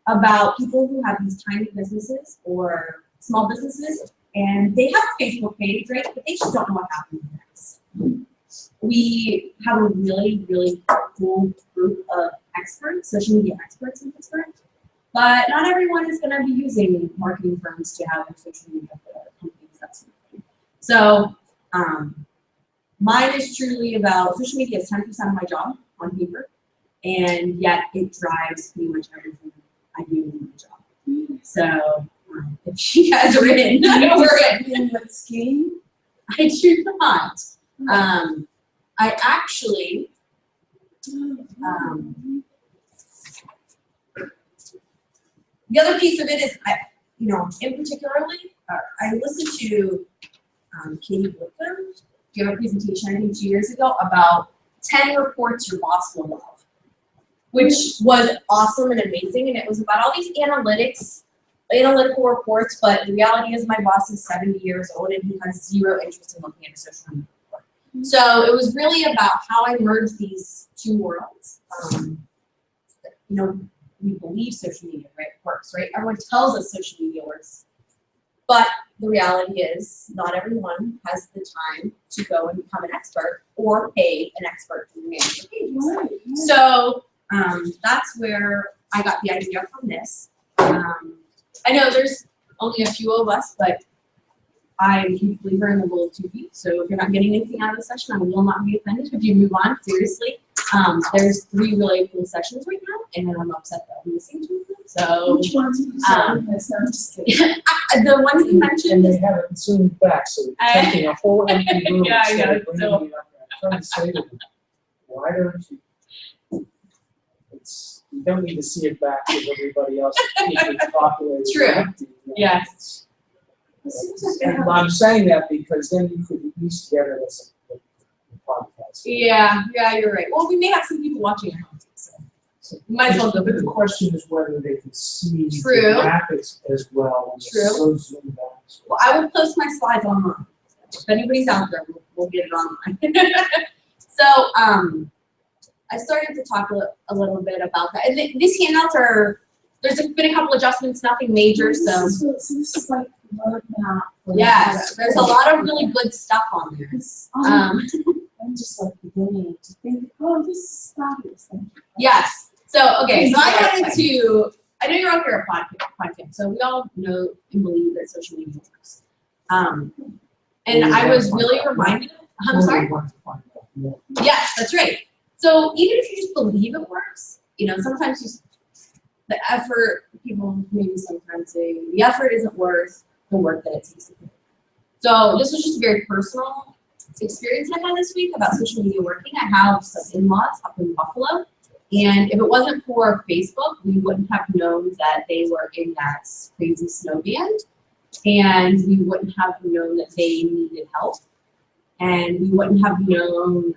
about people who have these tiny businesses or small businesses, and they have a Facebook page, right? But they just don't know what happened next. We have a really, really cool group of experts, social media experts in Pittsburgh, but not everyone is going to be using marketing firms to have their social media companies. That sort of thing. So mine is truly about social media is 10% of my job on paper, and yet it drives pretty much everything I do in my job. So if you guys are in, we're in. With skiing? I do not. I actually, the other piece of it is, in particularly, I listened to Katie Whitcomb give a presentation, I think 2 years ago, about 10 reports your boss will love, which was awesome and amazing, and it was about all these analytical reports, but the reality is my boss is 70 years old and he has zero interest in looking at a social media report. So it was really about how I merged these two worlds. We believe social media works, right? Everyone tells us social media works, but the reality is not everyone has the time to go and become an expert or pay an expert to manage their pages. So that's where I got the idea from this. I know there's only a few of us, but I'm a huge believer in the rule of 2 feet. So if you're not getting anything out of the session, I will not be offended if you move on, seriously. There's 3 really cool sessions right now, and I'm upset that I'm missing 2 of them. So, which ones are you saying? I'm just kidding. The ones you mentioned. And they haven't zoomed back, so you're taking a whole empty room. Yeah, I instead know, of bringing so- it up. I'm trying to say to them, why don't you? You don't need to see it back with everybody else. It's populated. True. Empty, Yes. And I'm saying that because then you could at least get it as a podcast. Yeah, you're right. Well, we may have some people watching at home too. So Might as well go. But the question is whether they can see the True. graphics as well. When it's True. so zoomed out. Well, I will post my slides online. If anybody's out there, we'll get it online. So, I started to talk a little bit about that. And these handouts are, there's been a couple adjustments, nothing major, so. So this is like roadmap. Yes, there's a lot of really good stuff on there. I'm just like beginning to think, oh, this is fabulous. Thank you. Yes. So, okay, so I wanted to, I know you're out here at Podcamp, so we all know and believe that social media works. And I was really reminded, I'm sorry? Yes, that's right. So even if you just believe it works, you know, sometimes the effort, people maybe sometimes say the effort isn't worth the work that it takes to do. So this was just a very personal experience I had this week about social media working. I have some in-laws up in Buffalo, and if it wasn't for Facebook, we wouldn't have known that they were in that crazy snow band, and we wouldn't have known that they needed help, and we wouldn't have known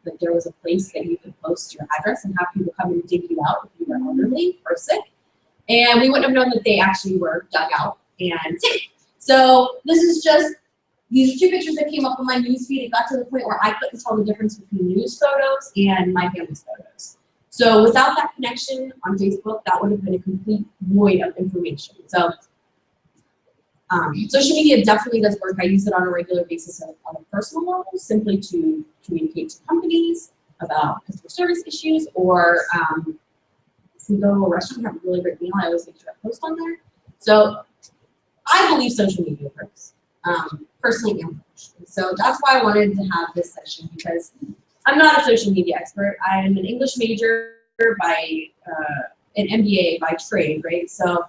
that there was a place that you could post your address and have people come and dig you out if you were elderly or sick, and we wouldn't have known that they actually were dug out and sick. So this is just, these are two pictures that came up on my newsfeed. It got to the point where I couldn't tell the difference between news photos and my family's photos. So without that connection on Facebook, that would have been a complete void of information. So social media definitely does work. I use it on a regular basis on a personal level, simply to communicate to companies about customer service issues, or if we go to a restaurant and have a really great meal, I always make sure I post on there. So I believe social media works, personally and professionally. So that's why I wanted to have this session, because I'm not a social media expert. I am an English major by an MBA by trade, right? So,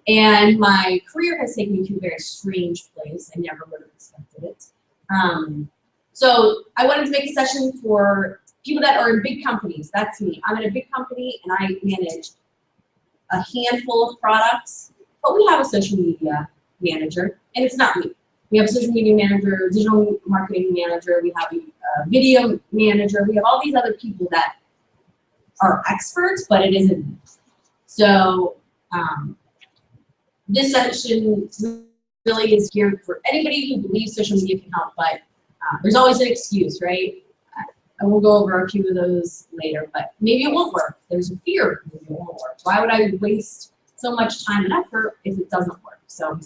and my career has taken me to a very strange place. I never would have expected it. So I wanted to make a session for people that are in big companies. That's me. I'm in a big company and I manage a handful of products, but we have a social media manager, and it's not me. We have a social media manager, digital marketing manager, we have a video manager, we have all these other people that are experts, but it isn't me. So this session really is geared for anybody who believes social media can help, but there's always an excuse, right? I will go over a few of those later, but maybe it won't work. There's a fear maybe it won't work. Why would I waste so much time and effort if it doesn't work? So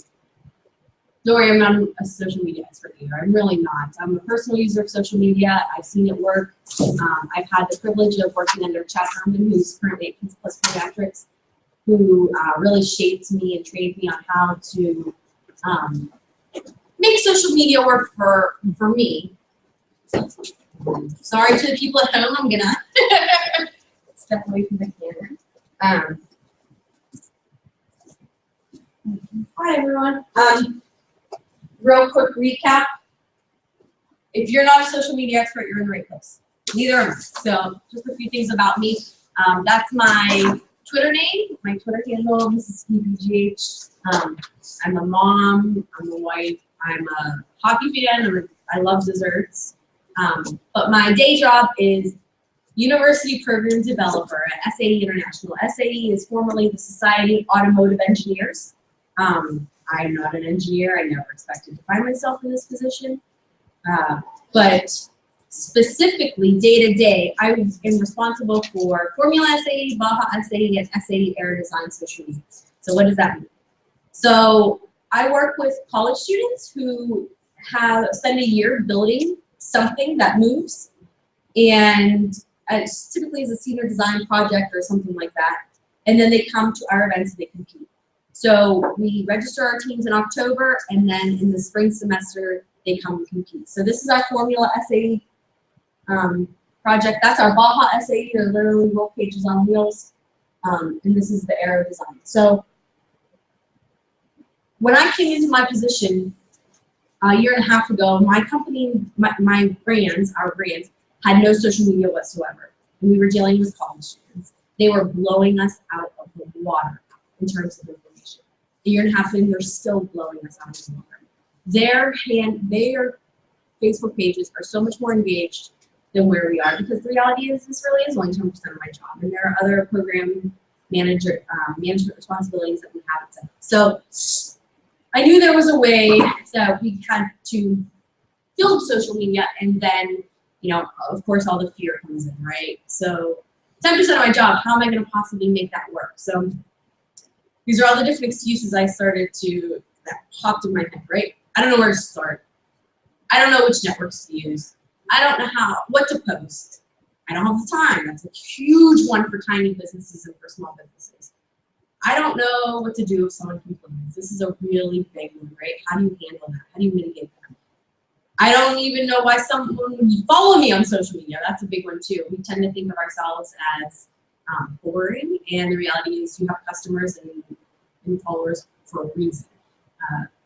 don't worry, I'm not a social media expert either. I'm really not. I'm a personal user of social media. I've seen it work. I've had the privilege of working under Chad Herman, who's currently at Plus Pediatrics, who really shaped me and trained me on how to make social media work for me. Sorry to the people at home, I'm gonna step away from the camera. Hi everyone. Real quick recap. If you're not a social media expert, you're in the right place. Neither am I. So just a few things about me. That's my Twitter name, my Twitter handle, Mrs. PPGH. I'm a mom, I'm a wife, I'm a hockey fan, I love desserts. But my day job is University Program Developer at SAE International. SAE is formerly the Society of Automotive Engineers. I'm not an engineer. I never expected to find myself in this position. But specifically, day to day, I am responsible for Formula SAE, Baja SAE, and SAE Air Design Social Media. So what does that mean? So I work with college students who have spent a year building something that moves, and typically is a senior design project or something like that. And then they come to our events and they compete. So we register our teams in October, and then in the spring semester, they come and compete. So this is our Formula SAE project. That's our Baja SAE. They're literally roll cages on wheels. And this is the aero design. So when I came into my position a year and a half ago, my company, my brands, our brands, had no social media whatsoever. And we were dealing with college students. They were blowing us out of the water in terms of information. A year and a half in, they're still blowing us out of the water. Their Facebook pages are so much more engaged than where we are, because the reality is this really is only 10% of my job, and there are other program management responsibilities that we have, etc. So I knew there was a way that we had to build social media, and then, you know, of course, all the fear comes in, right? So 10% of my job, how am I going to possibly make that work? So these are all the different excuses I started to, that popped in my head, right? I don't know where to start. I don't know which networks to use. I don't know what to post. I don't have the time. That's a huge one for tiny businesses and for small businesses. I don't know what to do if someone complains. This is a really big one, right? How do you handle that? How do you mitigate that? I don't even know why someone would follow me on social media. That's a big one too. We tend to think of ourselves as boring, and the reality is you have customers and followers for a reason.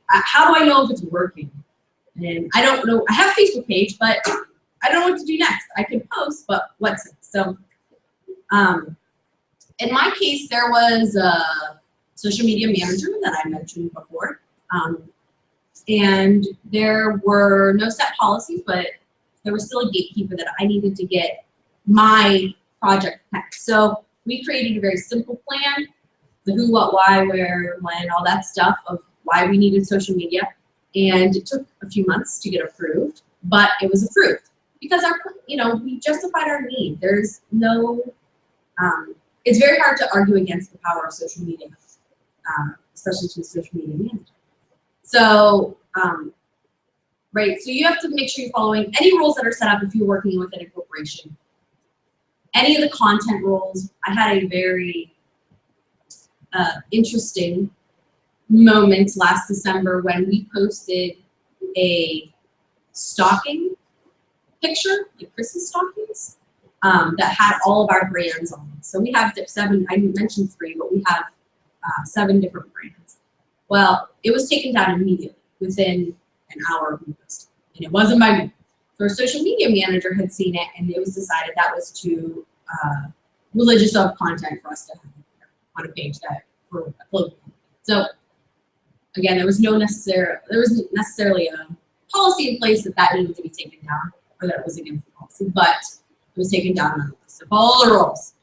How do I know if it's working? And I don't know. I have a Facebook page, but I don't know what to do next. I can post, but what's next? So in my case, there was a social media manager that I mentioned before. And there were no set policies, but there was still a gatekeeper that I needed to get my project next. So we created a very simple plan, the who, what, why, where, when, all that stuff of why we needed social media. And it took a few months to get approved, but it was approved because we justified our need. There's no, it's very hard to argue against the power of social media, especially to a social media manager. So, right, so you have to make sure you're following any rules that are set up if you're working within a corporation. Any of the content rules. I had a very interesting moment last December when we posted a stocking picture, like Christmas stockings, that had all of our brands on it. So we have 7, I mentioned 3, but we have 7 different brands. Well, it was taken down immediately within an hour of me posting, and it wasn't by me. So our social media manager had seen it, and it was decided that was too religious of content for us to have on a page that for a clothing. So again, there wasn't necessarily a policy in place that needed to be taken down, or that it was against the policy, but it was taken down nonetheless. So follow the rules.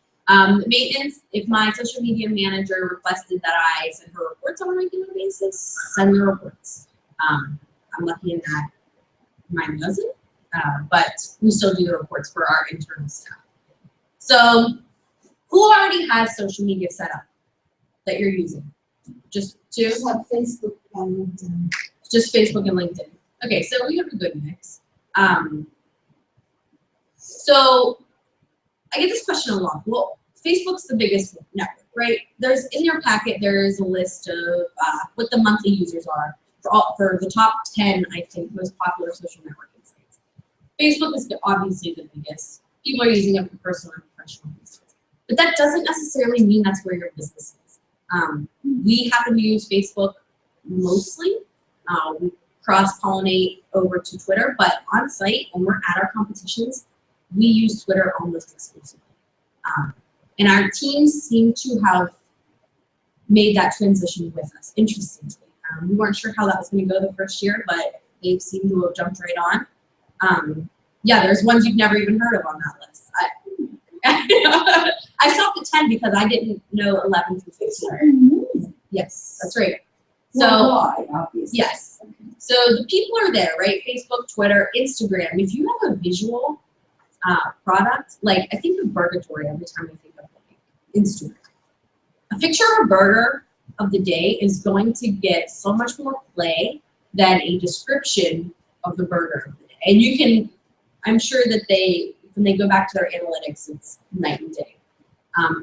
Maintenance, if my social media manager requested that I send her reports on a regular basis, send the reports. I'm lucky in that mine doesn't, but we still do the reports for our internal staff. So who already has social media set up that you're using? Just 2? Just have Facebook and LinkedIn. Just Facebook and LinkedIn. Okay, so we have a good mix. So I get this question a lot. Well, Facebook's the biggest network, right? There's in your packet, there is a list of what the monthly users are for the top 10, I think, most popular social networking sites. Facebook is obviously the biggest. People are using it for personal and professional reasons. But that doesn't necessarily mean that's where your business is. We happen to use Facebook mostly. We cross-pollinate over to Twitter, but on site, when we're at our competitions, we use Twitter almost exclusively. And our teams seem to have made that transition with us, interestingly. We weren't sure how that was going to go the first year, but they seem to have jumped right on. Yeah, there's ones you've never even heard of on that list. I stopped at 10 because I didn't know 11 through 15. Yes, that's right. So, why, obviously. Yes. So the people are there, right? Facebook, Twitter, Instagram. If you have a visual product, like I think of Burgatory every time I think of like Instagram. A picture of a burger of the day is going to get so much more play than a description of the burger of the day. And you can, I'm sure that when they go back to their analytics, it's night and day.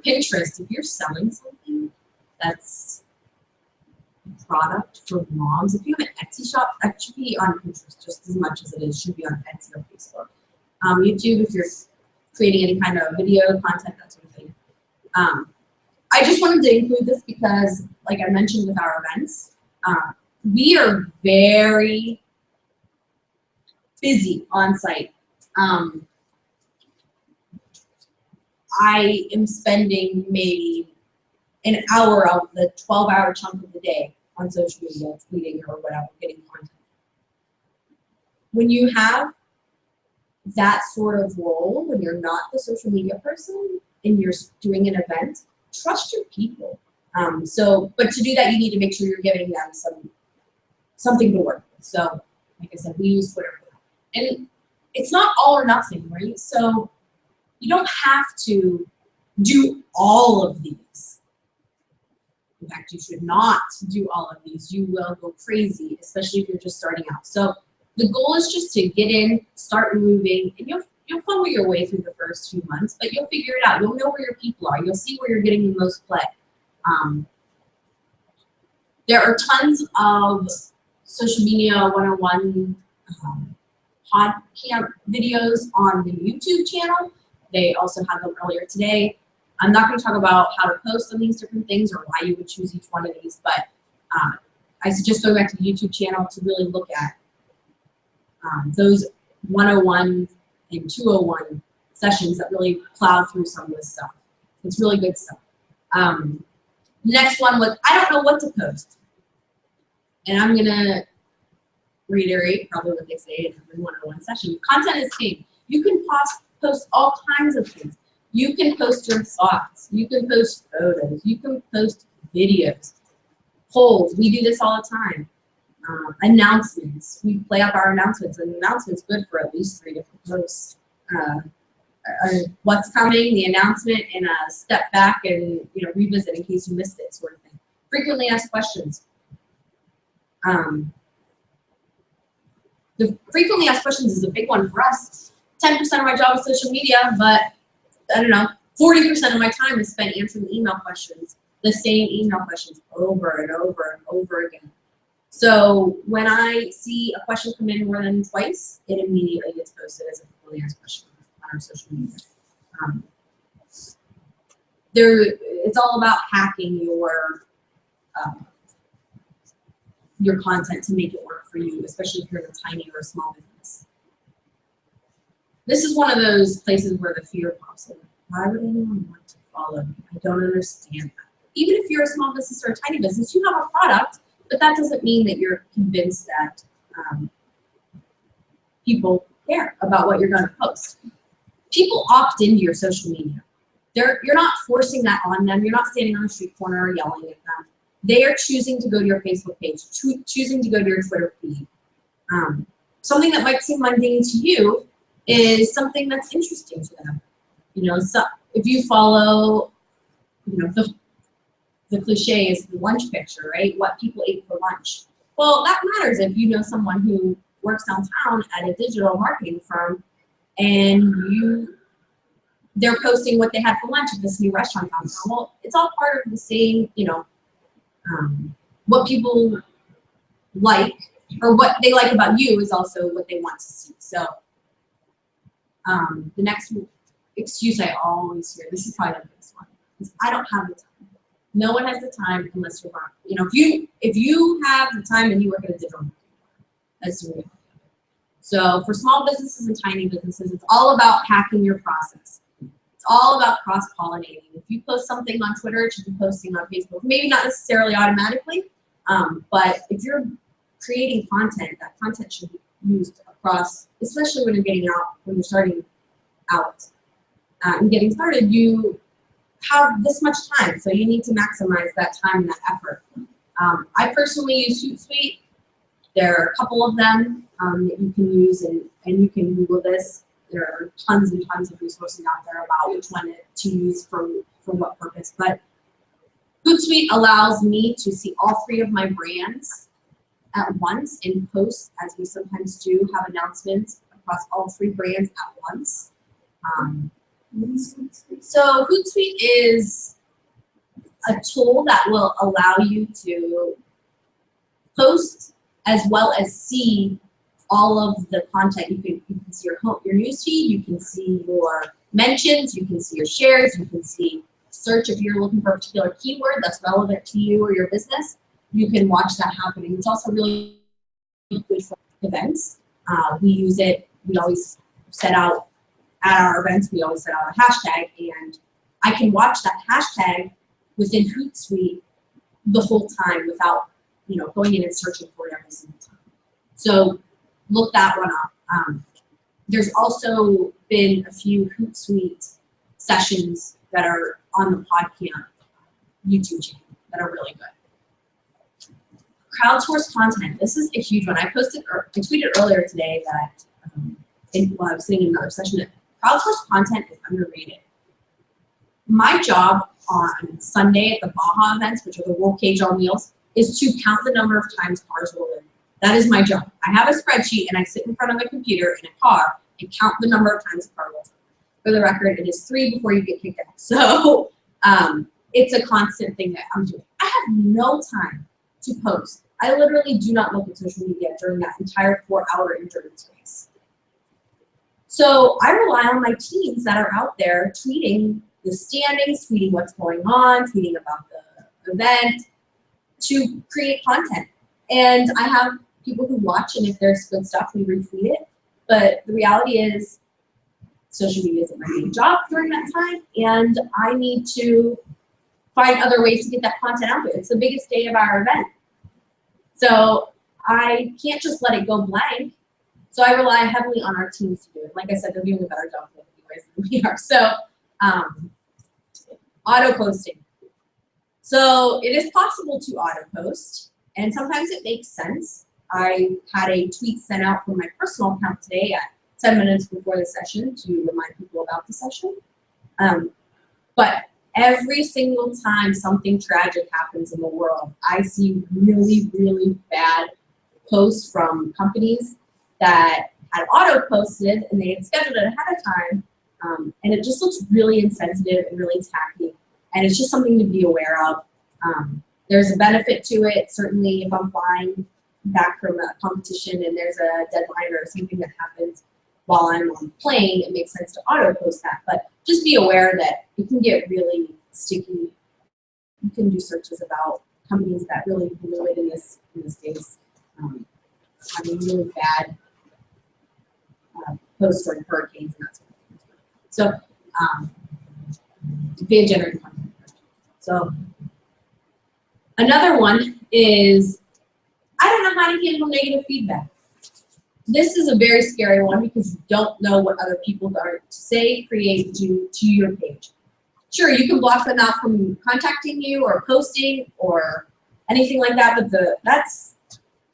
Pinterest, if you're selling something that's a product for moms, if you have an Etsy shop, that should be on Pinterest just as much as it should be on Etsy or Facebook. YouTube, if you're creating any kind of video content, that sort of thing. I just wanted to include this because, like I mentioned with our events, we are very busy on site. I am spending maybe an hour of the 12-hour chunk of the day on social media, tweeting or whatever, getting content. When you have that sort of role when you're not the social media person and you're doing an event, trust your people. But to do that, you need to make sure you're giving them something to work with. So, like I said, we use Twitter. And it's not all or nothing, right? So you don't have to do all of these. In fact, you should not do all of these. You will go crazy, especially if you're just starting out. So the goal is just to get in, start moving, and you'll fumble your way through the first few months, but you'll figure it out. You'll know where your people are. You'll see where you're getting the most play. There are tons of social media 101 Podcamp videos on the YouTube channel. They also had them earlier today. I'm not going to talk about how to post on these different things or why you would choose each one of these, but I suggest going back to the YouTube channel to really look at those 101 and 201 sessions that really plow through some of this stuff. It's really good stuff. The next one was, I don't know what to post. And I'm going to reiterate probably what they say in every 101 session. Content is king. You can post all kinds of things. You can post your thoughts. You can post photos. You can post videos, polls. We do this all the time. Announcements. We play up our announcements. An announcement's good for at least 3 different posts. What's coming, the announcement, and a step back and revisit in case you missed it, sort of thing. Frequently asked questions. The frequently asked questions is a big one for us. 10% of my job is social media, but I don't know, 40% of my time is spent answering email questions, the same email questions over and over and over again. So when I see a question come in more than twice, it immediately gets posted as a frequently asked question on our social media. It's all about hacking your content to make it work for you, especially if you're in a tiny or a small business. This is one of those places where the fear pops in. Why would anyone want to follow me? I don't understand that. Even if you're a small business or a tiny business, you have a product, but that doesn't mean that you're convinced that people care about what you're going to post. People opt into your social media. You're not forcing that on them. You're not standing on the street corner or yelling at them. They are choosing to go to your Facebook page, choosing to go to your Twitter feed. Something that might seem mundane to you is something that's interesting to them. So if you follow, the cliche is the lunch picture, right? What people ate for lunch. Well, that matters if you know someone who works downtown at a digital marketing firm, and they're posting what they had for lunch at this new restaurant downtown. Well, it's all part of the same, what people like, or what they like about you is also what they want to see. So the next excuse I always hear, this is probably the biggest one, is I don't have the time. No one has the time unless you're working. If you have the time and you work at a digital marketing firm, that's the reality. So for small businesses and tiny businesses, it's all about hacking your process. It's all about cross-pollinating. If you post something on Twitter, it should be posting on Facebook. Maybe not necessarily automatically, but if you're creating content, that content should be used across, especially when you're starting out and getting started, you have this much time, so you need to maximize that time and that effort. I personally use Hootsuite. There are a couple of them that you can use, and you can Google this. There are tons and tons of resources out there about which one to use for what purpose. But Hootsuite allows me to see all 3 of my brands at once in posts, as we sometimes do have announcements across all 3 brands at once. So Hootsuite is a tool that will allow you to post as well as see all of the content. You can see your news feed, you can see your mentions, you can see your shares, you can see search if you're looking for a particular keyword that's relevant to you or your business. You can watch that happening. It's also really good for events. We use it, we always set out at our events, we always set out a hashtag, and I can watch that hashtag within Hootsuite the whole time without going in and searching for it every single time. So look that one up. There's also been a few Hootsuite sessions that are on the Podcamp YouTube channel that are really good. Crowdsourced content. This is a huge one. I tweeted earlier today that while I was sitting in another session, that crowdsourced content is underrated. My job on Sunday at the Baja events, which are the World Cage on Wheels, is to count the number of times cars roll in. That is my job. I have a spreadsheet and I sit in front of a computer in a car and count the number of times a car rolls in. For the record, it is 3 before you get kicked out. So it's a constant thing that I'm doing. I have no time to post. I literally do not look at social media during that entire 4-hour endurance race. So I rely on my teams that are out there tweeting the standings, tweeting what's going on, tweeting about the event to create content. And I have people who watch, and if there's good stuff, we retweet it. But the reality is social media isn't my main job during that time, and I need to find other ways to get that content out there. It's the biggest day of our event. So I can't just let it go blank. So I rely heavily on our teams to do it. Like I said, they're doing a better job of it anyways than we are. So auto posting. So it is possible to auto post, and sometimes it makes sense. I had a tweet sent out from my personal account today at 10 minutes before the session to remind people about the session. But every single time something tragic happens in the world, I see really, really bad posts from companies that had auto posted and they had scheduled it ahead of time. And it just looks really insensitive and really tacky. And it's just something to be aware of. There's a benefit to it. Certainly if I'm flying back from a competition and there's a deadline or something that happens while I'm on the plane, it makes sense to auto post that. But just be aware that it can get really sticky. You can do searches about companies that really blew it in this case, having really bad posts during hurricanes and that sort of thing. So fan generated content. So another one is, I don't know how to handle negative feedback. This is a very scary one because you don't know what other people are going to say, create, do to your page. Sure, you can block them out from contacting you or posting or anything like that, but that's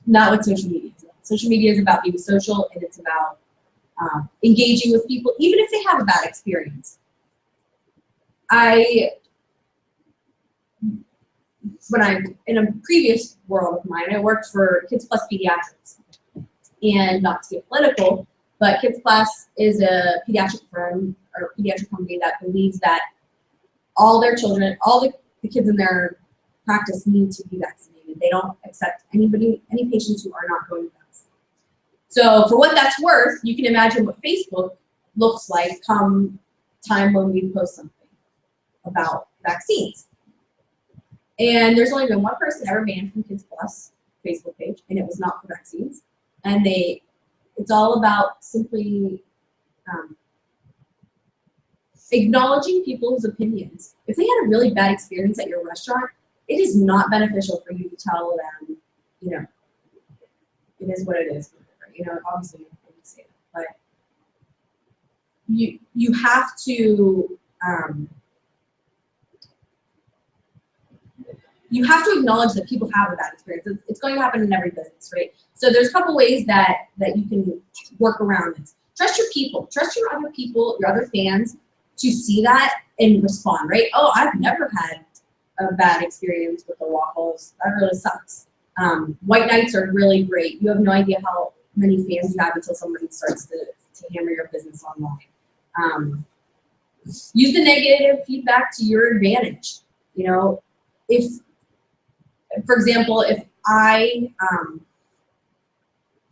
not what social media is about. Social media is about being social, and it's about engaging with people, even if they have a bad experience. When I'm in a previous world of mine, I worked for Kids Plus Pediatrics. And not to get political, but Kids Plus is a pediatric firm or pediatric company that believes that all their children, all the kids in their practice need to be vaccinated. They don't accept any patients who are not going to vaccinate. So for what that's worth, you can imagine what Facebook looks like come time when we post something about vaccines. And there's only been one person ever banned from Kids Plus Facebook page, and it was not for vaccines. And it's all about simply acknowledging people's opinions. If they had a really bad experience at your restaurant, it is not beneficial for you to tell them, you know, it is what it is. You know, obviously you can't say that, but you have to acknowledge that people have a bad experience. It's going to happen in every business, right? So there's a couple ways that you can work around this. Trust your people. Trust your other people, your other fans, to see that and respond, right? Oh, I've never had a bad experience with the waffles. That really sucks. White nights are really great. You have no idea how many fans you have until somebody starts to hammer your business online. Use the negative feedback to your advantage. You know, if, for example, if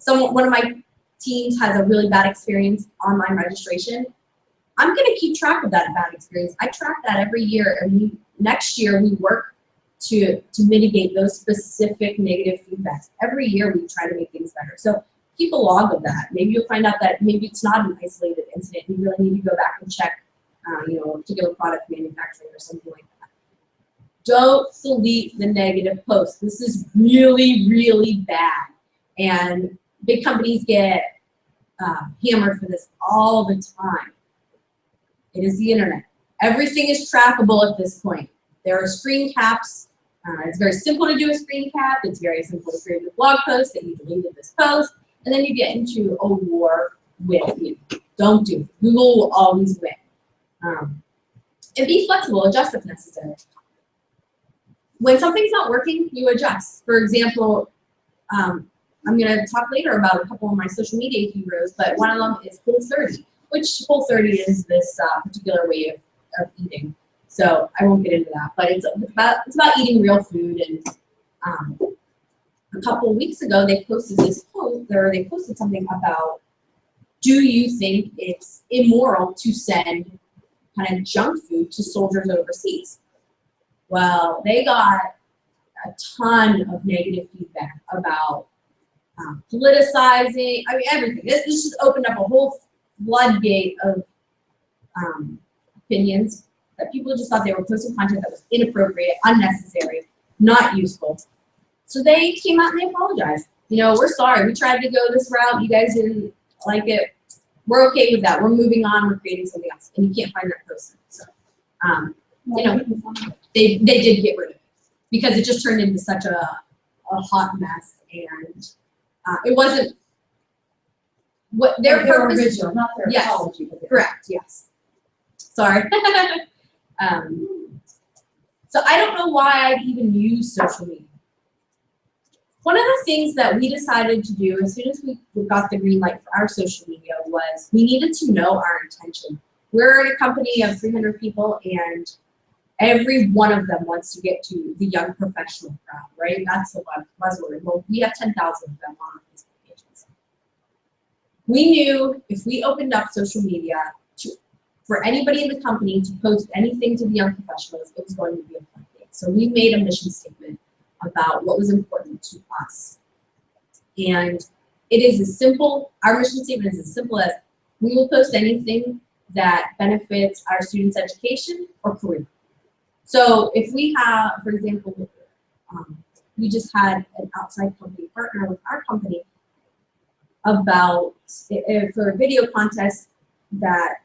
one of my teams has a really bad experience online registration, I'm going to keep track of that bad experience. I track that every year, and next year we work to mitigate those specific negative feedbacks. Every year we try to make things better. So keep a log of that. Maybe you'll find out that maybe it's not an isolated incident. You really need to go back and check, you know, a particular product manufacturing or something like that. Don't delete the negative posts. This is really, really bad. And big companies get hammered for this all the time. It is the internet. Everything is trackable at this point. There are screen caps. It's very simple to do a screen cap. It's very simple to create a blog post that you deleted this post, and then you get into a war with you. Don't do it. Google will always win. And be flexible, adjust if necessary. When something's not working, you adjust. For example, I'm going to talk later about a couple of my social media heroes, but one of them is Whole30, which Whole30 is this particular way of eating. So I won't get into that, but it's about eating real food. And a couple of weeks ago, they posted this post, or they posted something about, do you think it's immoral to send kind of junk food to soldiers overseas? Well, they got a ton of negative feedback about politicizing, I mean, everything. This just opened up a whole floodgate of opinions that people just thought they were posting content that was inappropriate, unnecessary, not useful. So they came out and they apologized. You know, we're sorry. We tried to go this route. You guys didn't like it. We're okay with that. We're moving on. We're creating something else. And you can't find that person. So, you know, they did get rid of it because it just turned into such a hot mess. And it wasn't what their purpose. Original, not their yes, apology. correct. Yes. Sorry. So I don't know why I'd even use social media. One of the things that we decided to do as soon as we got the green light for our social media was we needed to know our intention. We're a company of 300 people, and every one of them wants to get to the young professional crowd, right? That's the buzzword. Well, we have 10,000 of them on our Facebook pages. We knew if we opened up social media for anybody in the company to post anything to the young professionals, it was going to be a fun thing. So we made a mission statement about what was important to us. And it is as simple, our mission statement is as simple as we will post anything that benefits our students' education or career. So if we have, for example, we just had an outside company partner with our company about, for a video contest that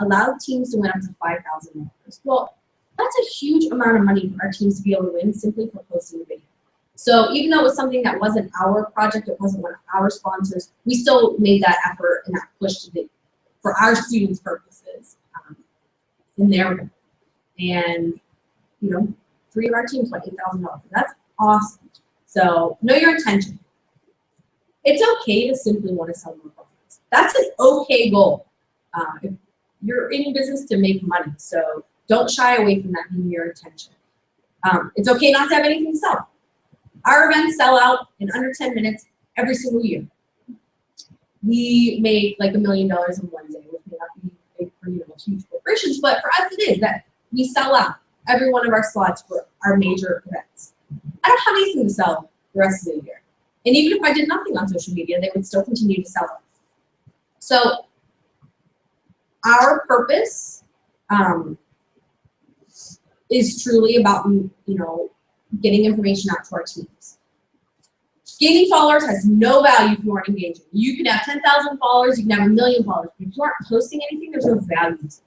allowed teams to win up to $5,000. Well, that's a huge amount of money for our teams to be able to win simply for posting a video. So even though it was something that wasn't our project, it wasn't one of our sponsors, we still made that effort and that push for our students' purposes in their goal. And, you know, 3 of our teams won $8,000. That's awesome. So know your intention. It's okay to simply want to sell more products. That's an okay goal. If you're in business to make money, so don't shy away from that being your intention. It's okay not to have anything to sell. Our events sell out in under 10 minutes every single year. We make like $1 million in one day, which may not be big for huge corporations, but for us it is that we sell out every one of our slots for our major events. I don't have anything to sell the rest of the year. And even if I did nothing on social media, they would still continue to sell out. So our purpose is truly about, you know, getting information out to our teams. Gaining followers has no value if you aren't engaging. You can have 10,000 followers, you can have 1 million followers, but if you aren't posting anything, there's no value to it.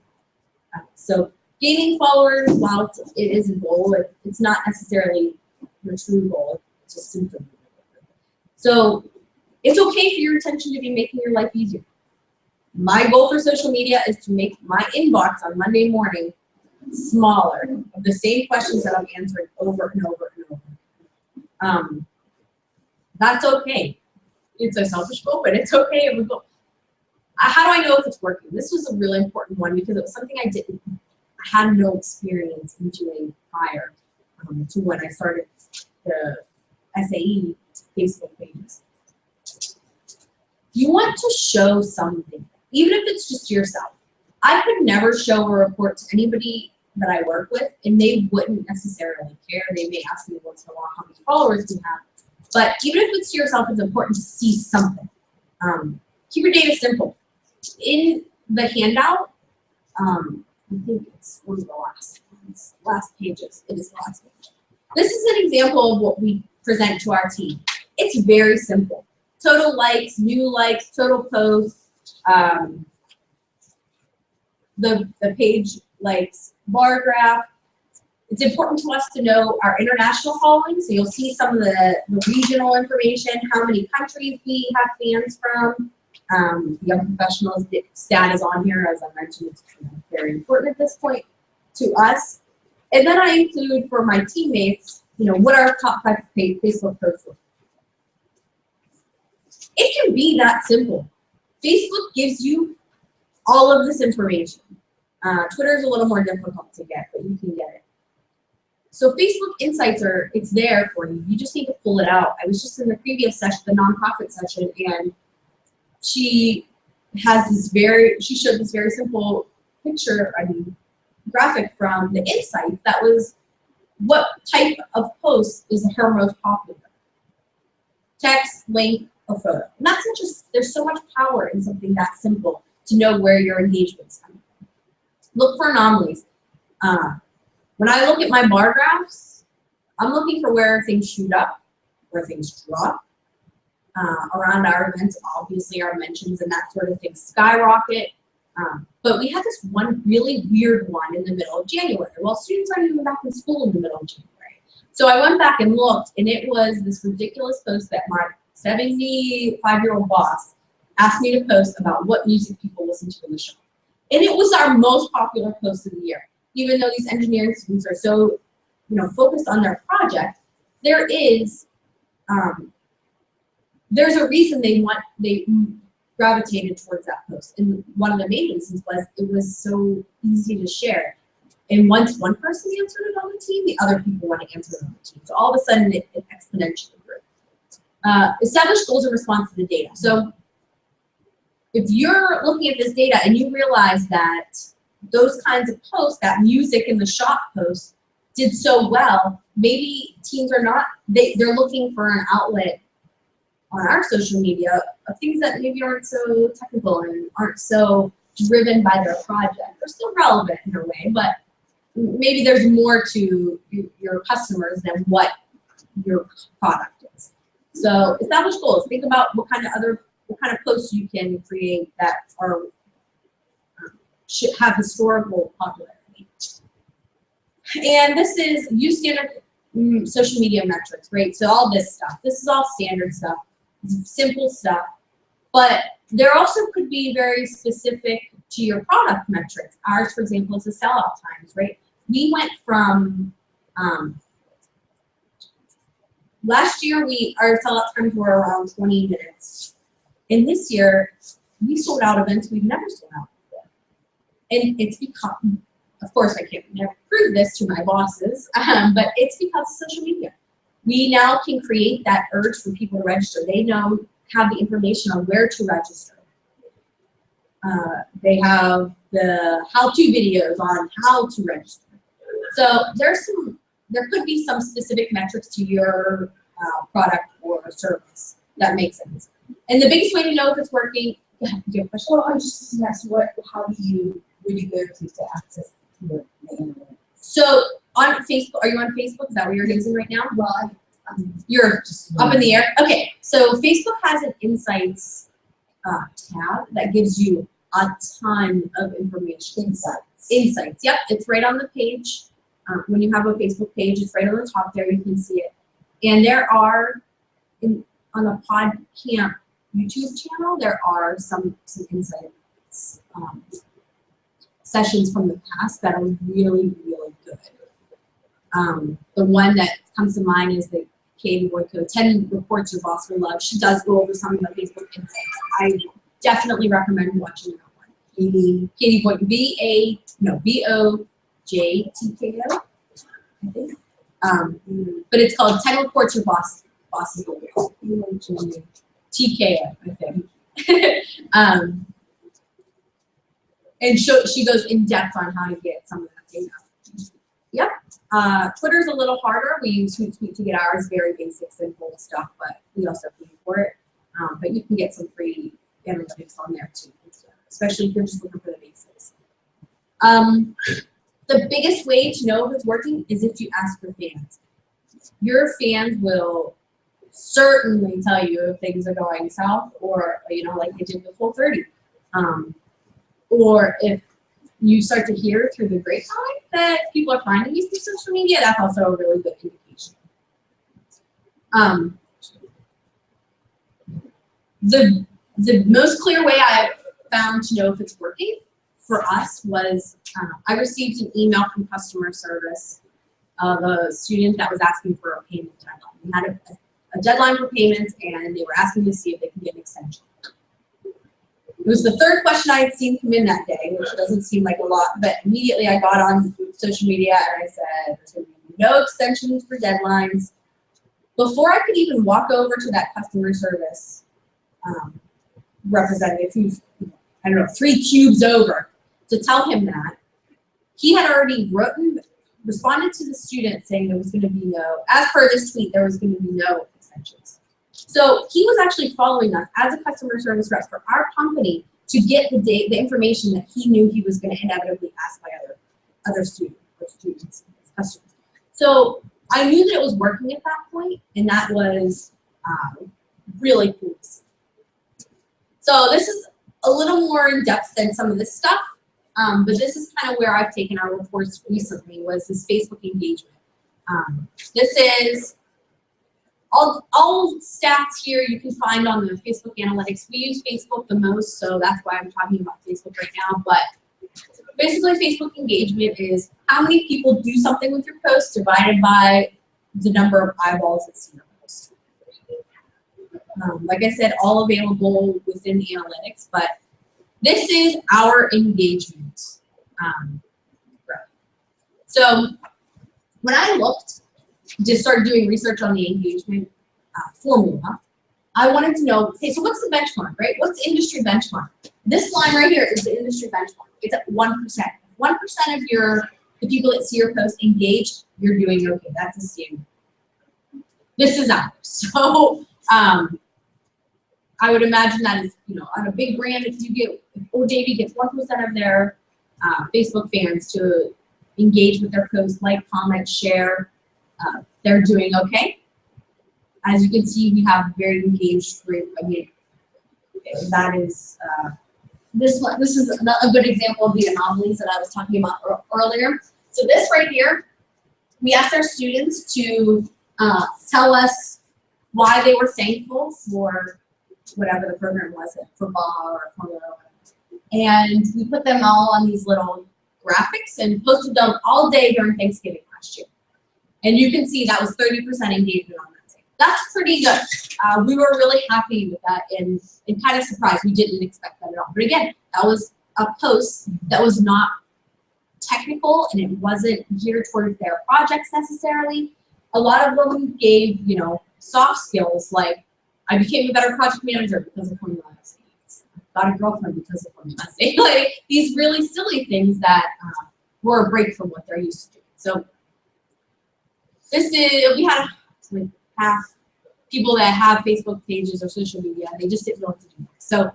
So gaining followers, while it is a goal, it's not necessarily your true goal. It's a symptom. So it's okay for your intention to be making your life easier. My goal for social media is to make my inbox on Monday morning smaller of the same questions that I'm answering over and over and over. That's okay. It's a selfish goal, but it's okay if we go. How do I know if it's working? This was a really important one because it was something I had no experience in doing prior to when I started the SAE Facebook pages. You want to show something, even if it's just yourself. I could never show a report to anybody that I work with, and they wouldn't necessarily care. They may ask me once in a while how many followers you have. But even if it's to yourself, it's important to see something. Keep your data simple. In the handout, I think it's one of the last pages. It is the last page. This is an example of what we present to our team. It's very simple. total likes, new likes, total posts, the page likes bar graph. It's important to us to know our international following, so you'll see some of the regional information, how many countries we have fans from. Young professionals stat is on here, as I mentioned, it's very important at this point to us. And then I include for my teammates, what our top 5 Facebook posts are. It can be that simple. Facebook gives you all of this information. Twitter is a little more difficult to get, but you can get it. So Facebook Insights it's there for you. You just need to pull it out. I was just in the previous session, the nonprofit session, and she showed this very simple picture, graphic from the Insights that was what type of post is her most popular. Text, link, or photo. And that's there's so much power in something that simple to know where your engagement's coming from. Look for anomalies. When I look at my bar graphs, I'm looking for where things shoot up, where things drop. Around our events, obviously our mentions and that sort of thing skyrocket. But we had this one really weird one in the middle of January. Well, students aren't even back in school in the middle of January. So I went back and looked, and it was this ridiculous post that my 75-year-old boss asked me to post about what music people listen to in the shop. And it was our most popular post of the year. Even though these engineering students are so, focused on their project, there's a reason they gravitated towards that post. And one of the main reasons was it was so easy to share. And once one person answered it on the team, the other people want to answer it on the team. So all of a sudden it exponentially grew. Establish goals in response to the data. So if you're looking at this data and you realize that those kinds of posts, that music in the shop post, did so well, maybe teams are not, they're looking for an outlet on our social media of things that maybe aren't so technical and aren't so driven by their project. They're still relevant in a way, but maybe there's more to your customers than what your product is. So establish goals. Think about what kind of posts you can create that are should have historical popularity. And this is use standard social media metrics, right? So all this stuff. This is all standard stuff. Simple stuff, but there also could be very specific to your product metrics. Ours, for example, is the sellout times, right? We went from, last year our sellout times were around 20 minutes. And this year, we sold out events we've never sold out before. And it's become, of course, I can't never prove this to my bosses, but it's because of social media. We now can create that urge for people to register. They have the information on where to register. They have the how-to videos on how to register. So there could be some specific metrics to your product or service that makes sense. And the biggest way to know if it's working, do you have a question? Well, I just asked where do you go to access the internet? So on Facebook, are you on Facebook? Is that what you're using right now? Well, you're just up in the air. Okay, so Facebook has an Insights tab that gives you a ton of information. Insights. Yep, it's right on the page. When you have a Facebook page, it's right on the top there. You can see it. And there are on the Podcamp YouTube channel, there are some Insights sessions from the past that are really, really good. The one that comes to mind is the Katie Boyko, 10 Reports Your Boss Will Love. She does go over some of the Facebook Insights. I definitely recommend watching that one. Katie Boyko, B-O-J-T-K-O, I think. But it's called 10 Reports Your Boss Will Love. T-K-O, I think. And she goes in depth on how to get some of that data. Yep. Twitter's a little harder. We use Hootsuite to get ours, very basic, simple stuff, but we also pay for it. But you can get some free analytics on there too, especially if you're just looking for the basics. The biggest way to know if it's working is if you ask your fans. Your fans will certainly tell you if things are going south, or like they did with Whole30. Or if you start to hear through the grapevine that people are finding these through social media, that's also a really good indication. The most clear way I found to know if it's working for us was I received an email from customer service of a student that was asking for a payment deadline. We had a deadline for payments, and they were asking to see if they can get an extension. It was the third question I had seen come in that day, which doesn't seem like a lot, but immediately I got on social media and I said, there's going to be no extensions for deadlines. Before I could even walk over to that customer service representative who's, I don't know, 3 cubes over to tell him that, he had already responded to the student saying there was going to be no, as per this tweet, there was going to be no extensions. So he was actually following us as a customer service rep for our company to get the information that he knew he was going to inevitably ask by other students, customers. So I knew that it was working at that point, and that was really cool to see. So this is a little more in depth than some of this stuff, but this is kind of where I've taken our reports recently, was this Facebook engagement. This is all stats here you can find on the Facebook analytics. We use Facebook the most, so that's why I'm talking about Facebook right now. But basically, Facebook engagement is how many people do something with your post divided by the number of eyeballs that see your post. Like I said, all available within the analytics, but this is our engagement. So when I just started doing research on the engagement formula, I wanted to know, okay, so what's the benchmark, right? What's the industry benchmark? This line right here is the industry benchmark. It's at 1%. 1% of the people that see your post engage, you're doing okay. That's a standard. This is ours. So I would imagine that is, on a big brand, if Old Navy gets 1% of their Facebook fans to engage with their post, like, comment, share, they're doing okay. As you can see, we have a very engaged group. I mean, that is this is a good example of the anomalies that I was talking about earlier. So this right here, we asked our students to tell us why they were thankful for whatever the program was, football or formula, and we put them all on these little graphics and posted them all day during Thanksgiving last year. And you can see that was 30% engagement on that thing. That's pretty good. We were really happy with that and kind of surprised. We didn't expect that at all. But again, that was a post that was not technical and it wasn't geared towards their projects necessarily. A lot of them gave, soft skills like, I became a better project manager because of formula essays. Got a girlfriend because of formula essays. Like these really silly things that were a break from what they're used to doing. So we had like half people that have Facebook pages or social media, they just didn't know what to do. So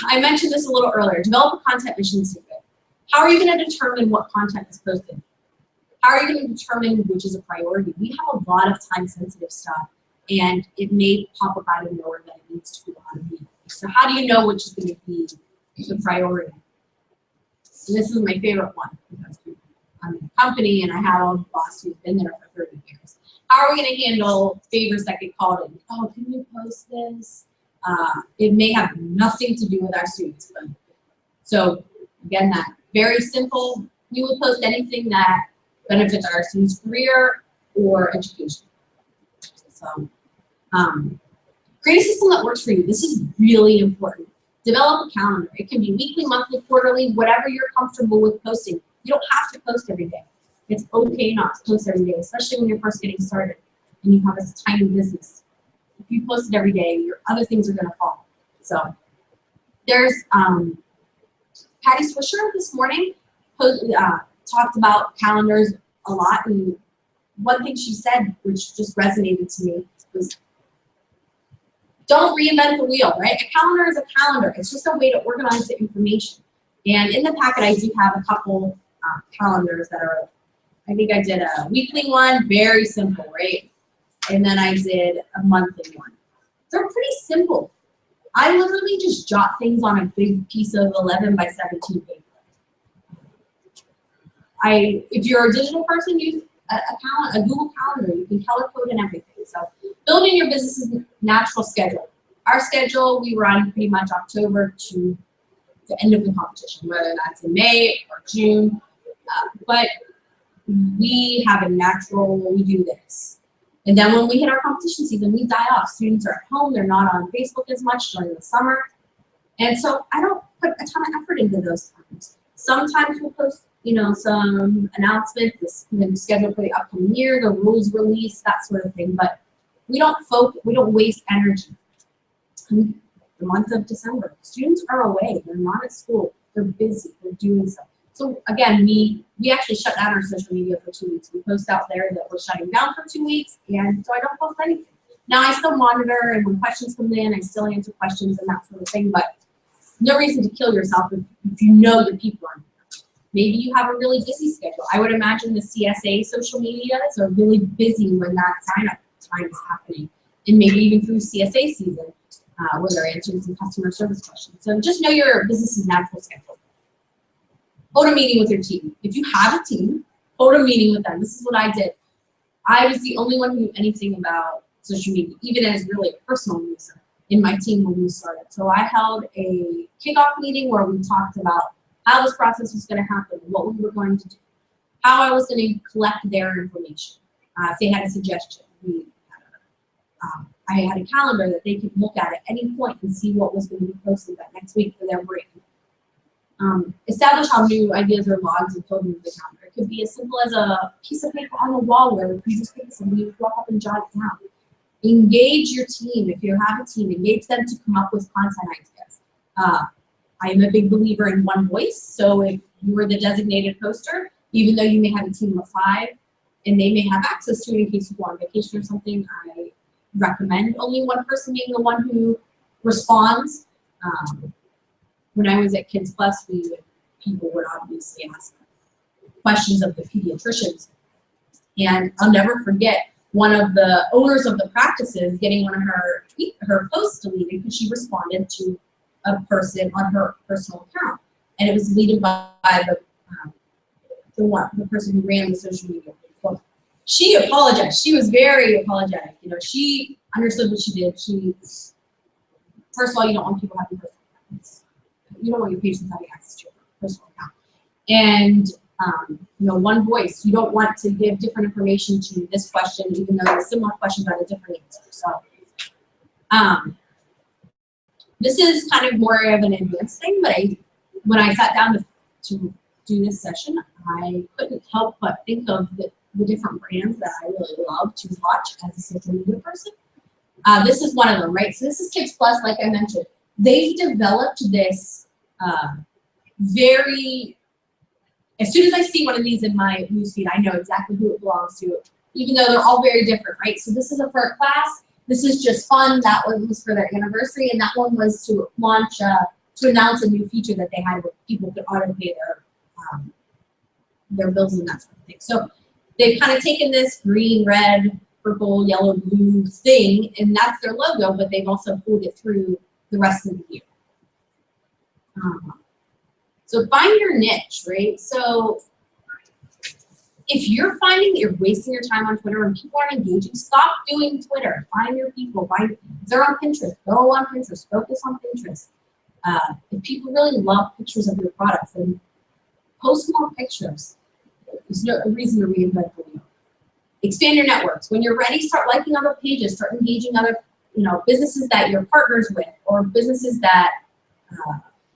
I mentioned this a little earlier. Develop a content mission statement. How are you going to determine what content is posted? How are you going to determine which is a priority? We have a lot of time-sensitive stuff, and it may pop up out of nowhere that it needs to go on a meeting. So how do you know which is going to be the priority? And this is my favorite one because I'm in a company and I have a boss who's been there for 30 years. How are we going to handle favors that get called in? Oh, can you post this? It may have nothing to do with our students. But, so again, that very simple. We will post anything that benefits our students' career or education. So create a system that works for you. This is really important. Develop a calendar. It can be weekly, monthly, quarterly, whatever you're comfortable with posting. You don't have to post every day. It's okay not to post every day, especially when you're first getting started and you have a tiny business. If you post it every day, your other things are going to fall. So there's Patty Swisher this morning talked about calendars a lot, and one thing she said, which just resonated to me, was don't reinvent the wheel, right? A calendar is a calendar. It's just a way to organize the information. And in the packet, I do have a couple calendars that are, I think I did a weekly one, very simple, right? and then I did a monthly one. They're pretty simple. I literally just jot things on a big piece of 11 by 17 paper. If you're a digital person, use a Google Calendar. You can color code and everything. So building your business's natural schedule. Our schedule, we run pretty much October to the end of the competition, whether that's in May or June. But we have a natural, we do this. And then when we hit our competition season, we die off. Students are at home, they're not on Facebook as much during the summer. And so I don't put a ton of effort into those times. Sometimes we'll post, some announcements, this schedule for the upcoming year, the rules release, that sort of thing. But we don't waste energy. The month of December, students are away, they're not at school, they're busy, they're doing stuff. So again, we actually shut down our social media for 2 weeks. We post out there that we're shutting down for 2 weeks, and so I don't post anything. Now I still monitor, and when questions come in, I still answer questions and that sort of thing, but no reason to kill yourself if you know the people are. Maybe you have a really busy schedule. I would imagine the CSA social medias are really busy when that sign-up time is happening, and maybe even through CSA season, where they're answering some customer service questions. So just know your business's natural schedule. Hold a meeting with your team. If you have a team, hold a meeting with them. This is what I did. I was the only one who knew anything about social media, even as really a personal user in my team when we started. So I held a kickoff meeting where we talked about how this process was going to happen, what we were going to do, how I was going to collect their information. If they had a suggestion, I had a calendar that they could look at any point and see what was going to be posted that next week for their brain. Establish how new ideas or logs are filled into the calendar. It could be as simple as a piece of paper on the wall where you just pick somebody, you walk up and jot it down. Engage your team. If you have a team, engage them to come up with content ideas. I am a big believer in one voice, so if you are the designated poster, even though you may have a team of 5 and they may have access to it in case you go on vacation or something, I recommend only one person being the one who responds. When I was at Kids Plus, people would obviously ask questions of the pediatricians. And I'll never forget one of the owners of the practices getting one of her posts deleted because she responded to a person on her personal account. And it was deleted by the person who ran the social media. She apologized. She was very apologetic. She understood what she did. First of all, you don't want people having personal accounts. You don't want your patients having access to your personal account. And one voice. You don't want to give different information to this question, even though there's similar questions on a different answer. So this is kind of more of an advanced thing, but when I sat down to do this session, I couldn't help but think of the different brands that I really love to watch as a social media person. This is one of them, right? So this is Kids Plus, like I mentioned. They've developed this as soon as I see one of these in my newsfeed, I know exactly who it belongs to, even though they're all very different, right? So this is for a class. This is just fun. That one was for their anniversary, and that one was to launch, to announce a new feature that they had where people could auto pay their bills and that sort of thing. So they've kind of taken this green, red, purple, yellow, blue thing, and that's their logo, but they've also pulled it through the rest of the year. So find your niche, right? So if you're finding that you're wasting your time on Twitter and people aren't engaging, stop doing Twitter. Find your people. If they're on Pinterest, go on Pinterest. Focus on Pinterest. If people really love pictures of your products, then post more pictures. There's no reason to reinvent the wheel. Expand your networks. When you're ready, start liking other pages. Start engaging other, businesses that you're partners with, or businesses that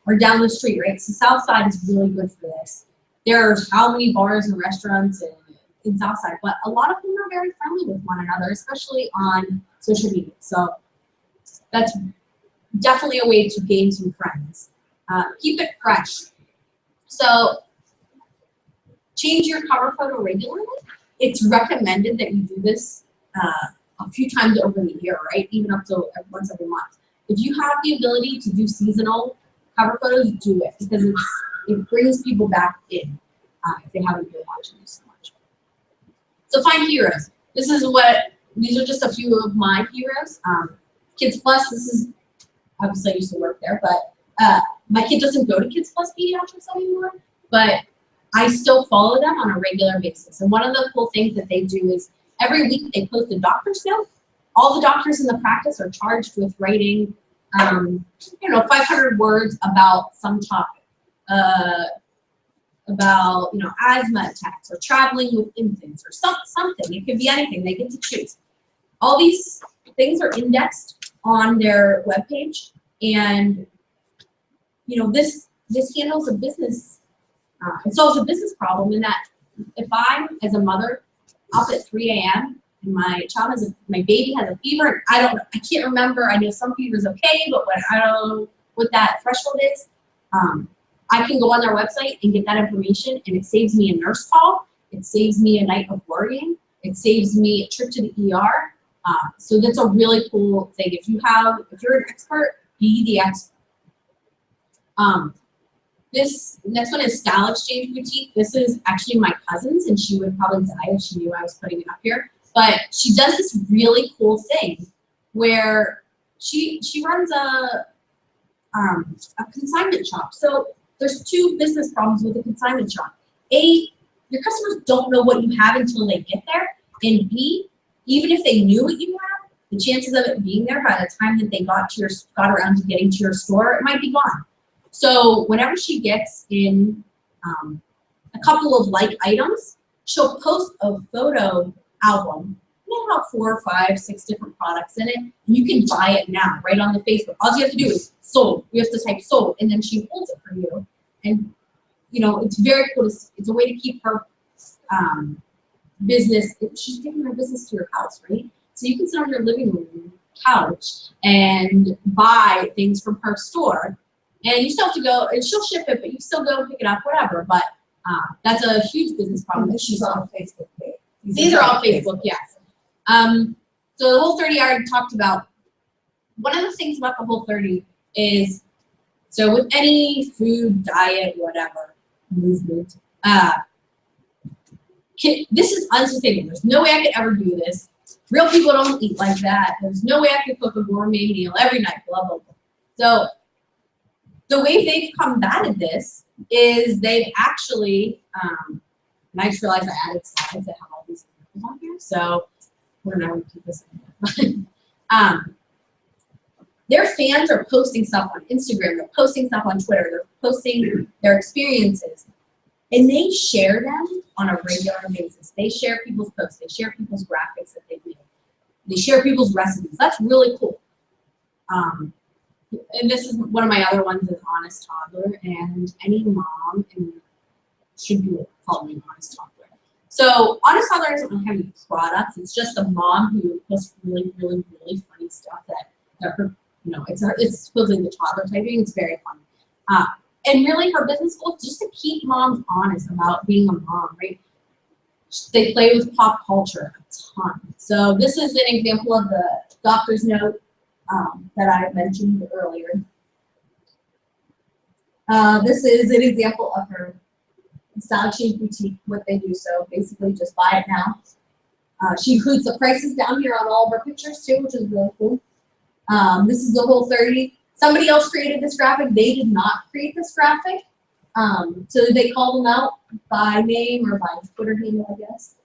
are down the street, right? So Southside is really good for this. There's how many bars and restaurants in Southside, but a lot of them are very friendly with one another, especially on social media. So that's definitely a way to gain some friends. Keep it fresh. So change your cover photo regularly. It's recommended that you do this a few times over the year, right? Even up to once every month. If you have the ability to do seasonal cover photos, do it, because it brings people back in if they haven't been watching you so much. So find heroes. This is what these are just a few of my heroes. Kids Plus, this is, obviously I used to work there, but my kid doesn't go to Kids Plus Pediatrics anymore, but I still follow them on a regular basis. And one of the cool things that they do is every week they post a doctor's note. All the doctors in the practice are charged with writing, 500 words about some topic, about, asthma attacks or traveling with infants or something. It could be anything. They get to choose. All these things are indexed on their webpage, and this handles a business. It solves a business problem in that if I'm, as a mother, up at 3 a.m. and my baby has a fever, I can't remember. I know some fever is okay, but I don't know what that threshold is. I can go on their website and get that information, and it saves me a nurse call. It saves me a night of worrying. It saves me a trip to the ER. So that's a really cool thing. If you're an expert, be the expert. This next one is Style Exchange Boutique. This is actually my cousin's, and she would probably die if she knew I was putting it up here. But she does this really cool thing where she runs a consignment shop. So there's two business problems with a consignment shop. A, your customers don't know what you have until they get there. And B, even if they knew what you have, the chances of it being there by the time that they got around to getting to your store, it might be gone. So whenever she gets in a couple of like items, she'll post a photo album. They have 4, 5, 6 different products in it. And you can buy it now right on the Facebook. All you have to do is sold. You have to type sold, and then she holds it for you. And it's very cool. It's a way to keep her business. She's taking her business to your house, right? So you can sit on your living room couch and buy things from her store. And you still have to go, and she'll ship it, but you still go pick it up, whatever. But that's a huge business problem. And she's on Facebook page. These are all Facebook, yes. So the Whole30 I already talked about. One of the things about the Whole30 is, so with any food, diet, whatever, movement, this is unsustainable. There's no way I could ever do this. Real people don't eat like that. There's no way I could cook a gourmet meal every night, blah, blah, blah. So the way they've combated this is they've actually, and I just realized I added slides that have all these examples on here, so we're not going to keep this in here. Their fans are posting stuff on Instagram, they're posting stuff on Twitter, they're posting their experiences, and they share them on a regular basis. They share people's posts, they share people's graphics that they make, they share people's recipes. That's really cool. And this is one of my other ones is Honest Toddler, and any mom should be following Honest Toddler. So Honest Toddler doesn't really have any products. It's just a mom who posts really, really, really funny stuff that her, it's supposedly the toddler typing. It's very funny. And really her business goal is just to keep moms honest about being a mom, right? They play with pop culture a ton. So this is an example of the doctor's note that I mentioned earlier. This is an example of her Style Exchange Boutique, what they do. So basically just buy it now. She includes the prices down here on all of her pictures too, which is really cool. This is the Whole30. Somebody else created this graphic. They did not create this graphic. So they called them out by name or by Twitter handle, I guess.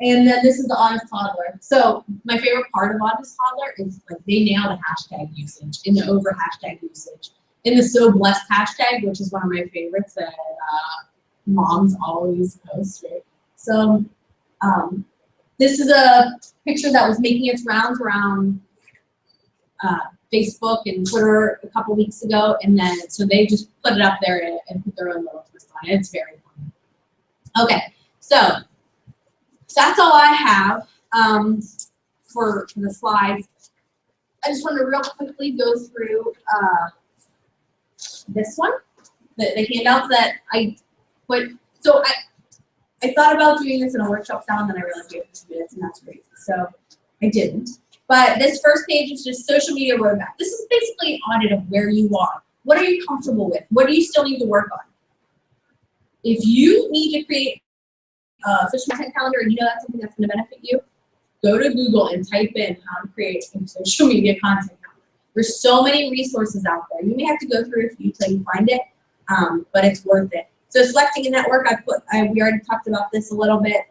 And then this is the Honest Toddler. So my favorite part of Honest Toddler is like they nail the hashtag usage and the over hashtag usage. In the So Blessed hashtag, which is one of my favorites that moms always post, right? So this is a picture that was making its rounds around Facebook and Twitter a couple weeks ago, and then so they just put it up there and put their own little twist on it. It's very fun. Okay, so that's all I have for the slides. I just want to real quickly go through this one, the handouts that I put. So I thought about doing this in a workshop style, and then I realized we have 2 minutes, and that's crazy. So I didn't. But this first page is just social media roadmap. This is basically an audit of where you are. What are you comfortable with? What do you still need to work on? If you need to create a social content calendar and you know that's something that's going to benefit you, go to Google and type in how to create a social media content calendar. There's so many resources out there. You may have to go through a few till you find it, but it's worth it. So selecting a network, we already talked about this a little bit.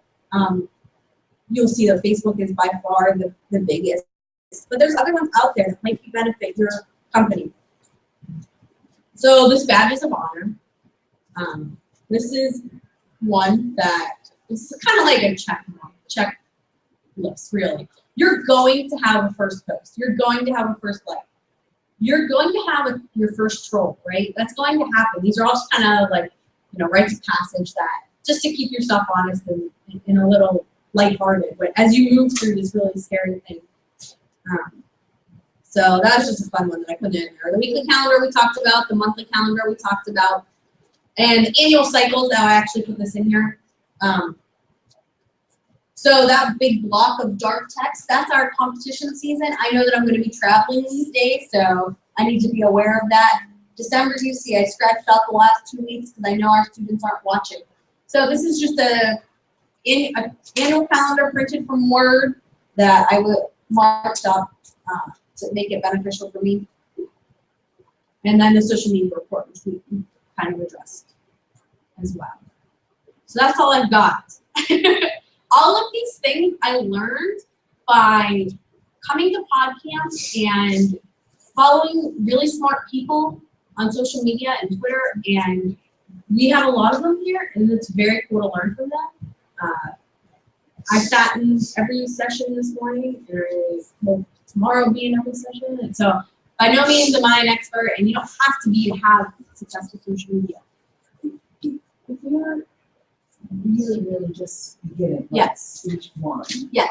You'll see that Facebook is by far the biggest, but there's other ones out there that might benefit your company. So this badges of honor, this is one that is kind of like a checklist, really. You're going to have a first post. You're going to have a first like. You're going to have your first troll, right? That's going to happen. These are all just kind of like, rites of passage that just to keep yourself honest and a little lighthearted, but as you move through this really scary thing. So that was just a fun one that I put in there. The weekly calendar we talked about, the monthly calendar we talked about, and the annual cycles. Now I actually put this in here. So that big block of dark text, that's our competition season. I know that I'm going to be traveling these days, so I need to be aware of that. December, you see, I scratched out the last 2 weeks because I know our students aren't watching. So this is just an annual calendar printed from Word that I will mark up to make it beneficial for me. And then the social media report, which we kind of addressed as well. So that's all I've got. All of these things I learned by coming to Podcamp and following really smart people on social media and Twitter, and we have a lot of them here, and it's very cool to learn from them. I sat in every session this morning, and tomorrow will be in every session, and so by no means am I an expert, and you don't have to be to have successful social media. If you're really just beginning, yes, each one, yes,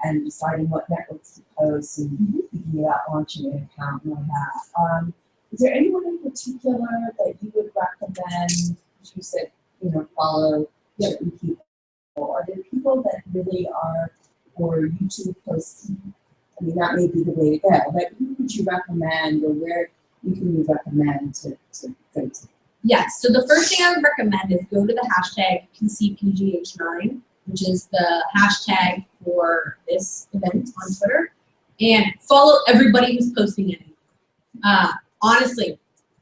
and deciding what networks to post and thinking about launching an account and all that. Is there anyone in particular that you would recommend? You said, follow certain people. Are there people that really are, or YouTube posts? I mean, that may be the way to go, but who would you recommend, or where you can recommend to go to? Yes, so the first thing I would recommend is go to the hashtag PCPGH9, which is the hashtag for this event on Twitter, and follow everybody who's posting anything. Honestly,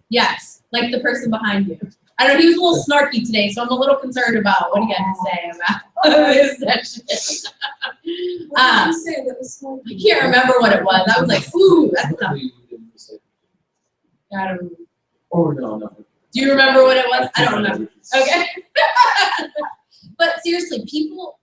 yes, like the person behind you. I don't know, he was a little snarky today, so I'm a little concerned about what he had to say about his session. What did you say that was snarky? I can't remember what it was. I was like, ooh, that's tough. I don't know. Oh, no. Do you remember what it was? I don't remember. Okay. But seriously, the people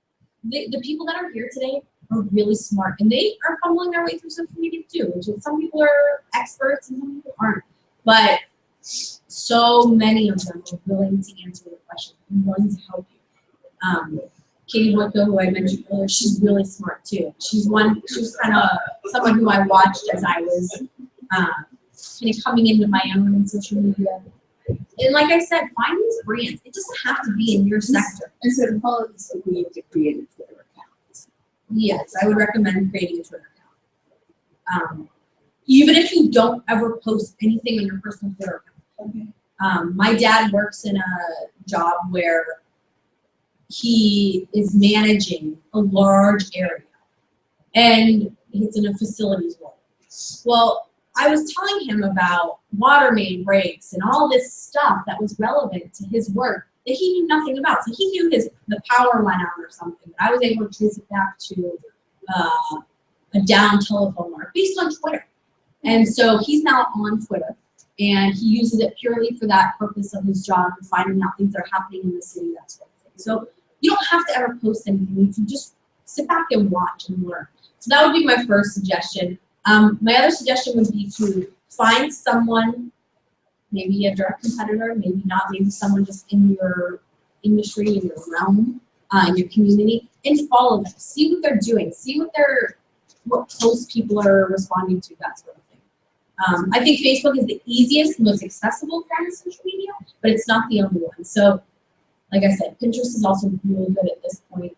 that are here today are really smart, and they are fumbling their way through social media too, which is, some people are experts and some people aren't. But so many of them are willing to answer the question and willing to help you. Katie Boyko, who I mentioned earlier, she's really smart too. She was kind of someone who I watched as I was kind of coming into my own in social media. And like I said, find these brands. It doesn't have to be in your sector. And so to follow this, we need to create a Twitter account. Yes, I would recommend creating a Twitter account. Even if you don't ever post anything on your personal Twitter account. Okay. My dad works in a job where he is managing a large area, and it's in a facilities role. Well, I was telling him about water main breaks and all this stuff that was relevant to his work that he knew nothing about. So he knew the power went out or something. But I was able to trace it back to a down telephone mark based on Twitter. And so he's now on Twitter, and he uses it purely for that purpose of his job and finding out things that are happening in the city, that sort of thing. So you don't have to ever post anything. You can just sit back and watch and learn. So that would be my first suggestion. My other suggestion would be to find someone, maybe a direct competitor, maybe not, maybe someone just in your industry, in your realm, in your community, and follow them. See what they're doing. See what posts people are responding to, that sort of thing. I think Facebook is the easiest, most accessible form of social media, but it's not the only one. So, like I said, Pinterest is also really good at this point.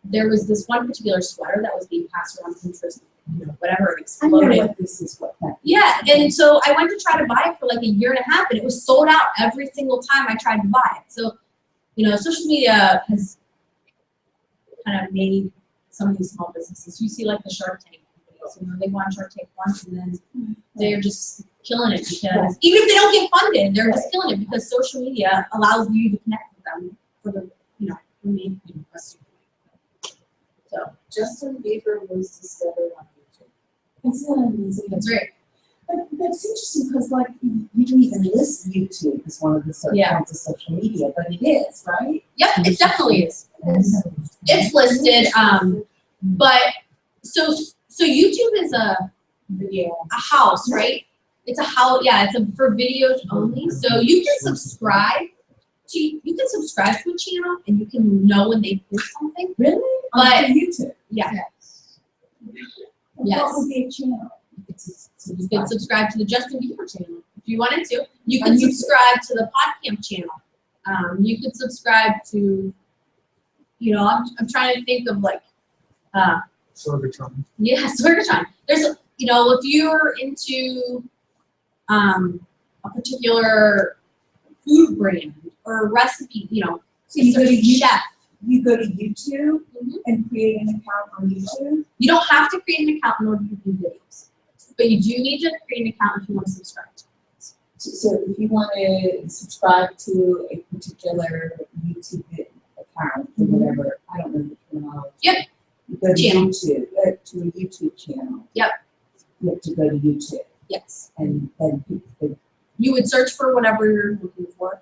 There was this one particular sweater that was being passed around Pinterest, whatever, it exploded. I know what this is, what that is. Yeah, and so I went to try to buy it for like a year and a half, and it was sold out every single time I tried to buy it. So, social media has kind of made some of these small businesses. You see like the Shark Tank companies, you know, they go on Shark Tank once and then they're just killing it because even if they don't get funded, they're just killing it because social media allows you to connect with them for the, you know, for me, you know, so Justin Bieber was discovered on YouTube. Isn't that amazing? That's right. But that's interesting because, like, you don't even list YouTube as one of the kinds of social media, but it is, right? Yep, it definitely is. It's listed, but so YouTube is a house, right? It's a house, yeah. It's for videos only. So you can subscribe to a channel and you can know when they post something. Really? But on YouTube. Yeah. What would be a channel? You can subscribe to the Justin Bieber channel if you wanted to. You can subscribe to the Podcamp channel. You could subscribe to, you know, I'm trying to think of like, Sorgatron. yeah, Sorgatron. There's, you know, if you're into a particular food brand or a recipe, you know, so you go to chef. You go to YouTube and create an account on YouTube? You don't have to create an account in order to do videos. But you do need to create an account if you want to subscribe to it. So if you want to subscribe to a particular YouTube account or whatever, I don't know the terminology. Yep. You go to Channel. YouTube, to a YouTube channel. Yep. You have to go to YouTube. Yes. And then you would search for whatever you're looking for.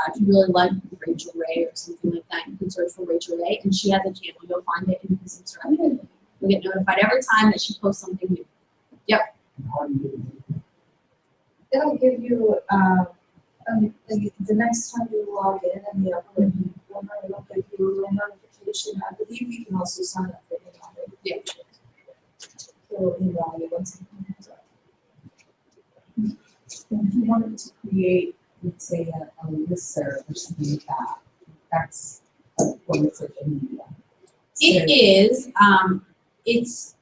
If you really like Rachel Ray or something like that, you can search for Rachel Ray, and she has a channel. You'll find it and you can subscribe. You'll get notified every time that she posts something new. Yep. It'll give you, the next time you log in and the upload, it'll give you a little notification. I believe you can also sign up for email. Yeah. So email you when something comes up. if you wanted to create, let's say, a listserv or something like that, that's a form of social media. It is. It's.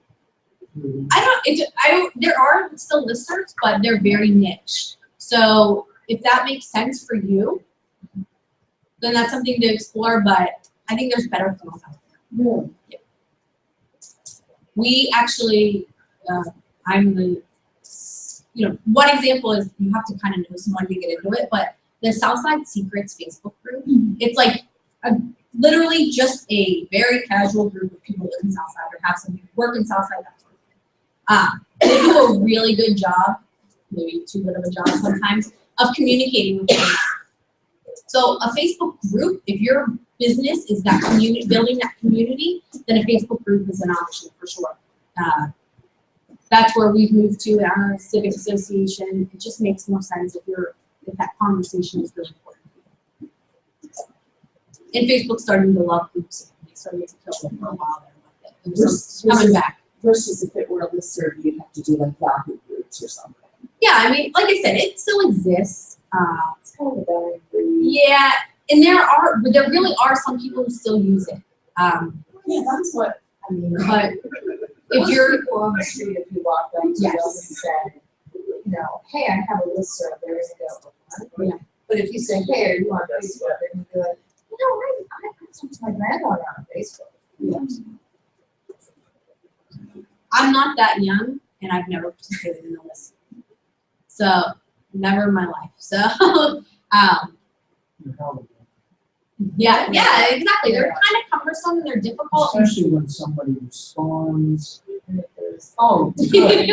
There are still listservs, but they're very niche. So if that makes sense for you, then that's something to explore. But I think there's better tools out there. Yeah. We actually, I'm the. One example is you have to kind of know someone to get into it, but the Southside Secrets Facebook group, it's like literally just a very casual group of people live in Southside or have some work in Southside, that sort of thing. They do a really good job, maybe too good of a job sometimes, of communicating with people. So a Facebook group, if your business is that community, building that community, then a Facebook group is an option for sure. That's where we've moved to in our civic association. It just makes more sense if that conversation is really important. And Facebook's starting to love groups. They started to kill them for a while there. It's coming back. Versus if it were a listserv, you'd have to do like Yahoo groups or something. Yeah, I mean, like I said, it still exists. It's kind of a dying breed. Yeah, and there really are some people who still use it. Yeah, that's what I mean. But if you're people on the street, if you walked up to them and said, hey, I have a listserv, there is a yeah. But if you say, hey, are you on Facebook? Then you'd be like, I talk to my granddaughter on Facebook. Yeah. I'm not that young, and I've never participated in the list. So, never in my life. So, yeah, exactly. They're kind of cumbersome and they're difficult. Especially when somebody responds, oh, good.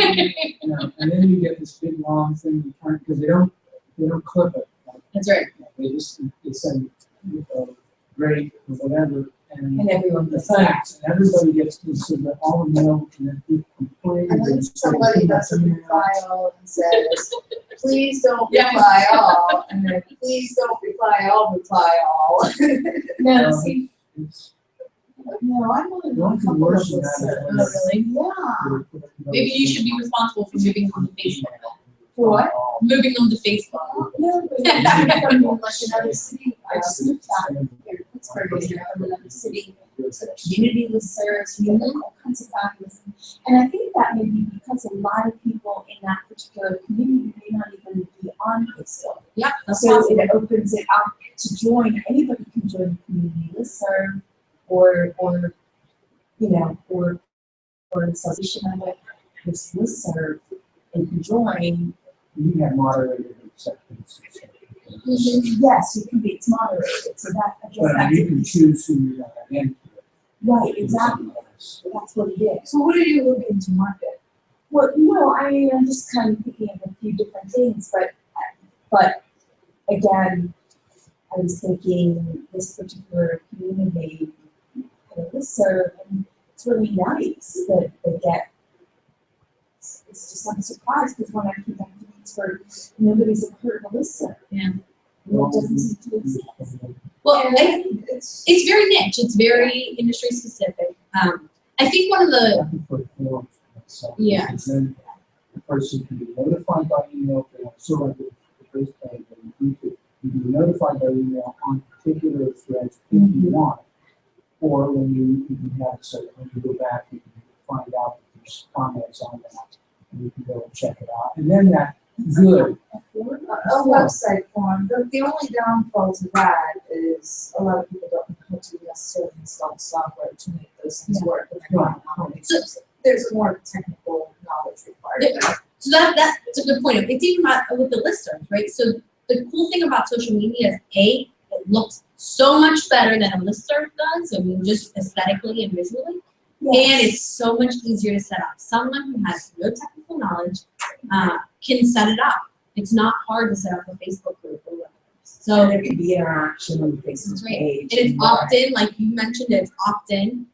And then you get this big long thing because they don't clip it. That's right. They send great or whatever, and everyone gets thanks, and everybody gets to so that all the mail and then people complain. And then somebody doesn't reply all and says, please don't reply all, and then please don't reply all, reply all. No, see. No, I'm only One thing worse than that is really? Yeah. Maybe you should be responsible for moving them to Facebook. For what? Moving them to Facebook. No, but from like another city, I just moved out here in Pittsburgh, from another city, so community listservs, all kinds of fabulous. And I think that may be because a lot of people in that particular community may not even be on Facebook. Yeah, that's so possible. it opens it up to join. Anybody can join the community listserv, or or an association of it, this listserv, and you join. You have moderated acceptance. Yes, you can be, it's moderated, so that, I guess But that's. you can choose who you want to enter. Right, exactly. That's what it is. So what are you looking to market? Well, no, I'm just kind of thinking of a few different things, but again, I was thinking this particular community, listserv, and it's really nice that they get. It's just I'm surprised because when I came back to Pittsburgh, nobody's ever heard of a listserv. Yeah. Well, it doesn't seem to exist. Well, it's very niche. It's very industry specific. I think one of the yeah. And then the person can be notified by email if they want to sort of the first page, and you can be notified by email on particular threads if you want. Or when you can have, so when you go back, you can find out that there's comments on that, and you can go and check it out. And then that good. A website form. The only downfall to that is a lot of people don't know how to necessarily install software to make those things work. And they're not knowledge. So there's more technical knowledge required. So that's a good point. It's even with the listserv, right? So the cool thing about social media is it looks so much better than a listserv does. I mean, just aesthetically and visually. Yes. And it's so much easier to set up. Someone who has no technical knowledge can set it up. It's not hard to set up a Facebook group or whatever. So there could be interaction on the Facebook page. And it's opt-in, like you mentioned, it's opt-in.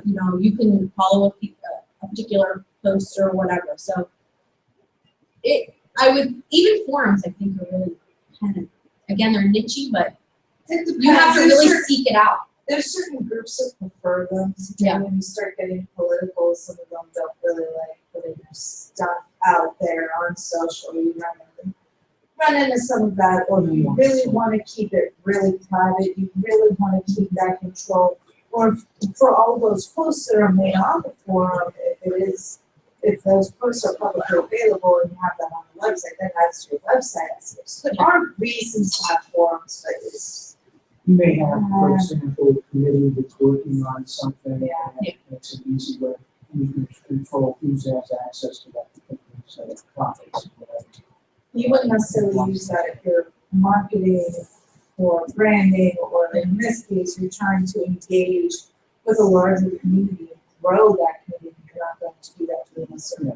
You can follow a particular post or whatever. So even forums, I think, are really kind of, again, they're niche-y, but you have to really seek it out. There's certain groups that prefer them. Yeah. When you start getting political, some of them don't really like putting their stuff out there on social. You run into some of that, or if you really want to keep it really private, you really want to keep that control. Or for all those posts that are made on the forum, if those posts are publicly available and you have that on the website, then that's your website. So there are reasons to have forums, but it's. You may have, for example, a committee that's working on something. Yeah. It's an easy way. You can control who has access to that particular set of topics. You wouldn't necessarily use that if you're marketing or branding, or in this case, you're trying to engage with a larger community and grow that community. You're not going to do that through a certain.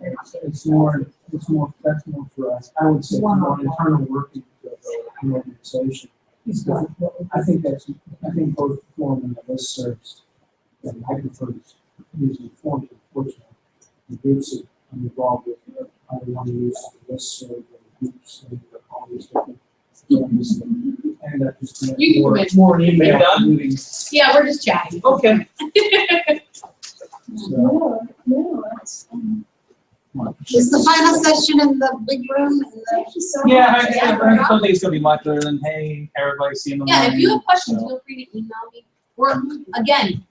That's more for us. I would say more internal working with an organization. I think both the forum and the listservs, and I prefer using the forum, unfortunately. The groups that I'm involved with, I don't want to use the listserv or the groups and all these different forums. And that just more email meetings. Yeah, we're just chatting. Okay. Is the final session in the big room? Yeah, I don't think it's gonna be much other than, hey, everybody see you in the morning. Yeah, if you have questions, feel free to email me. Or again,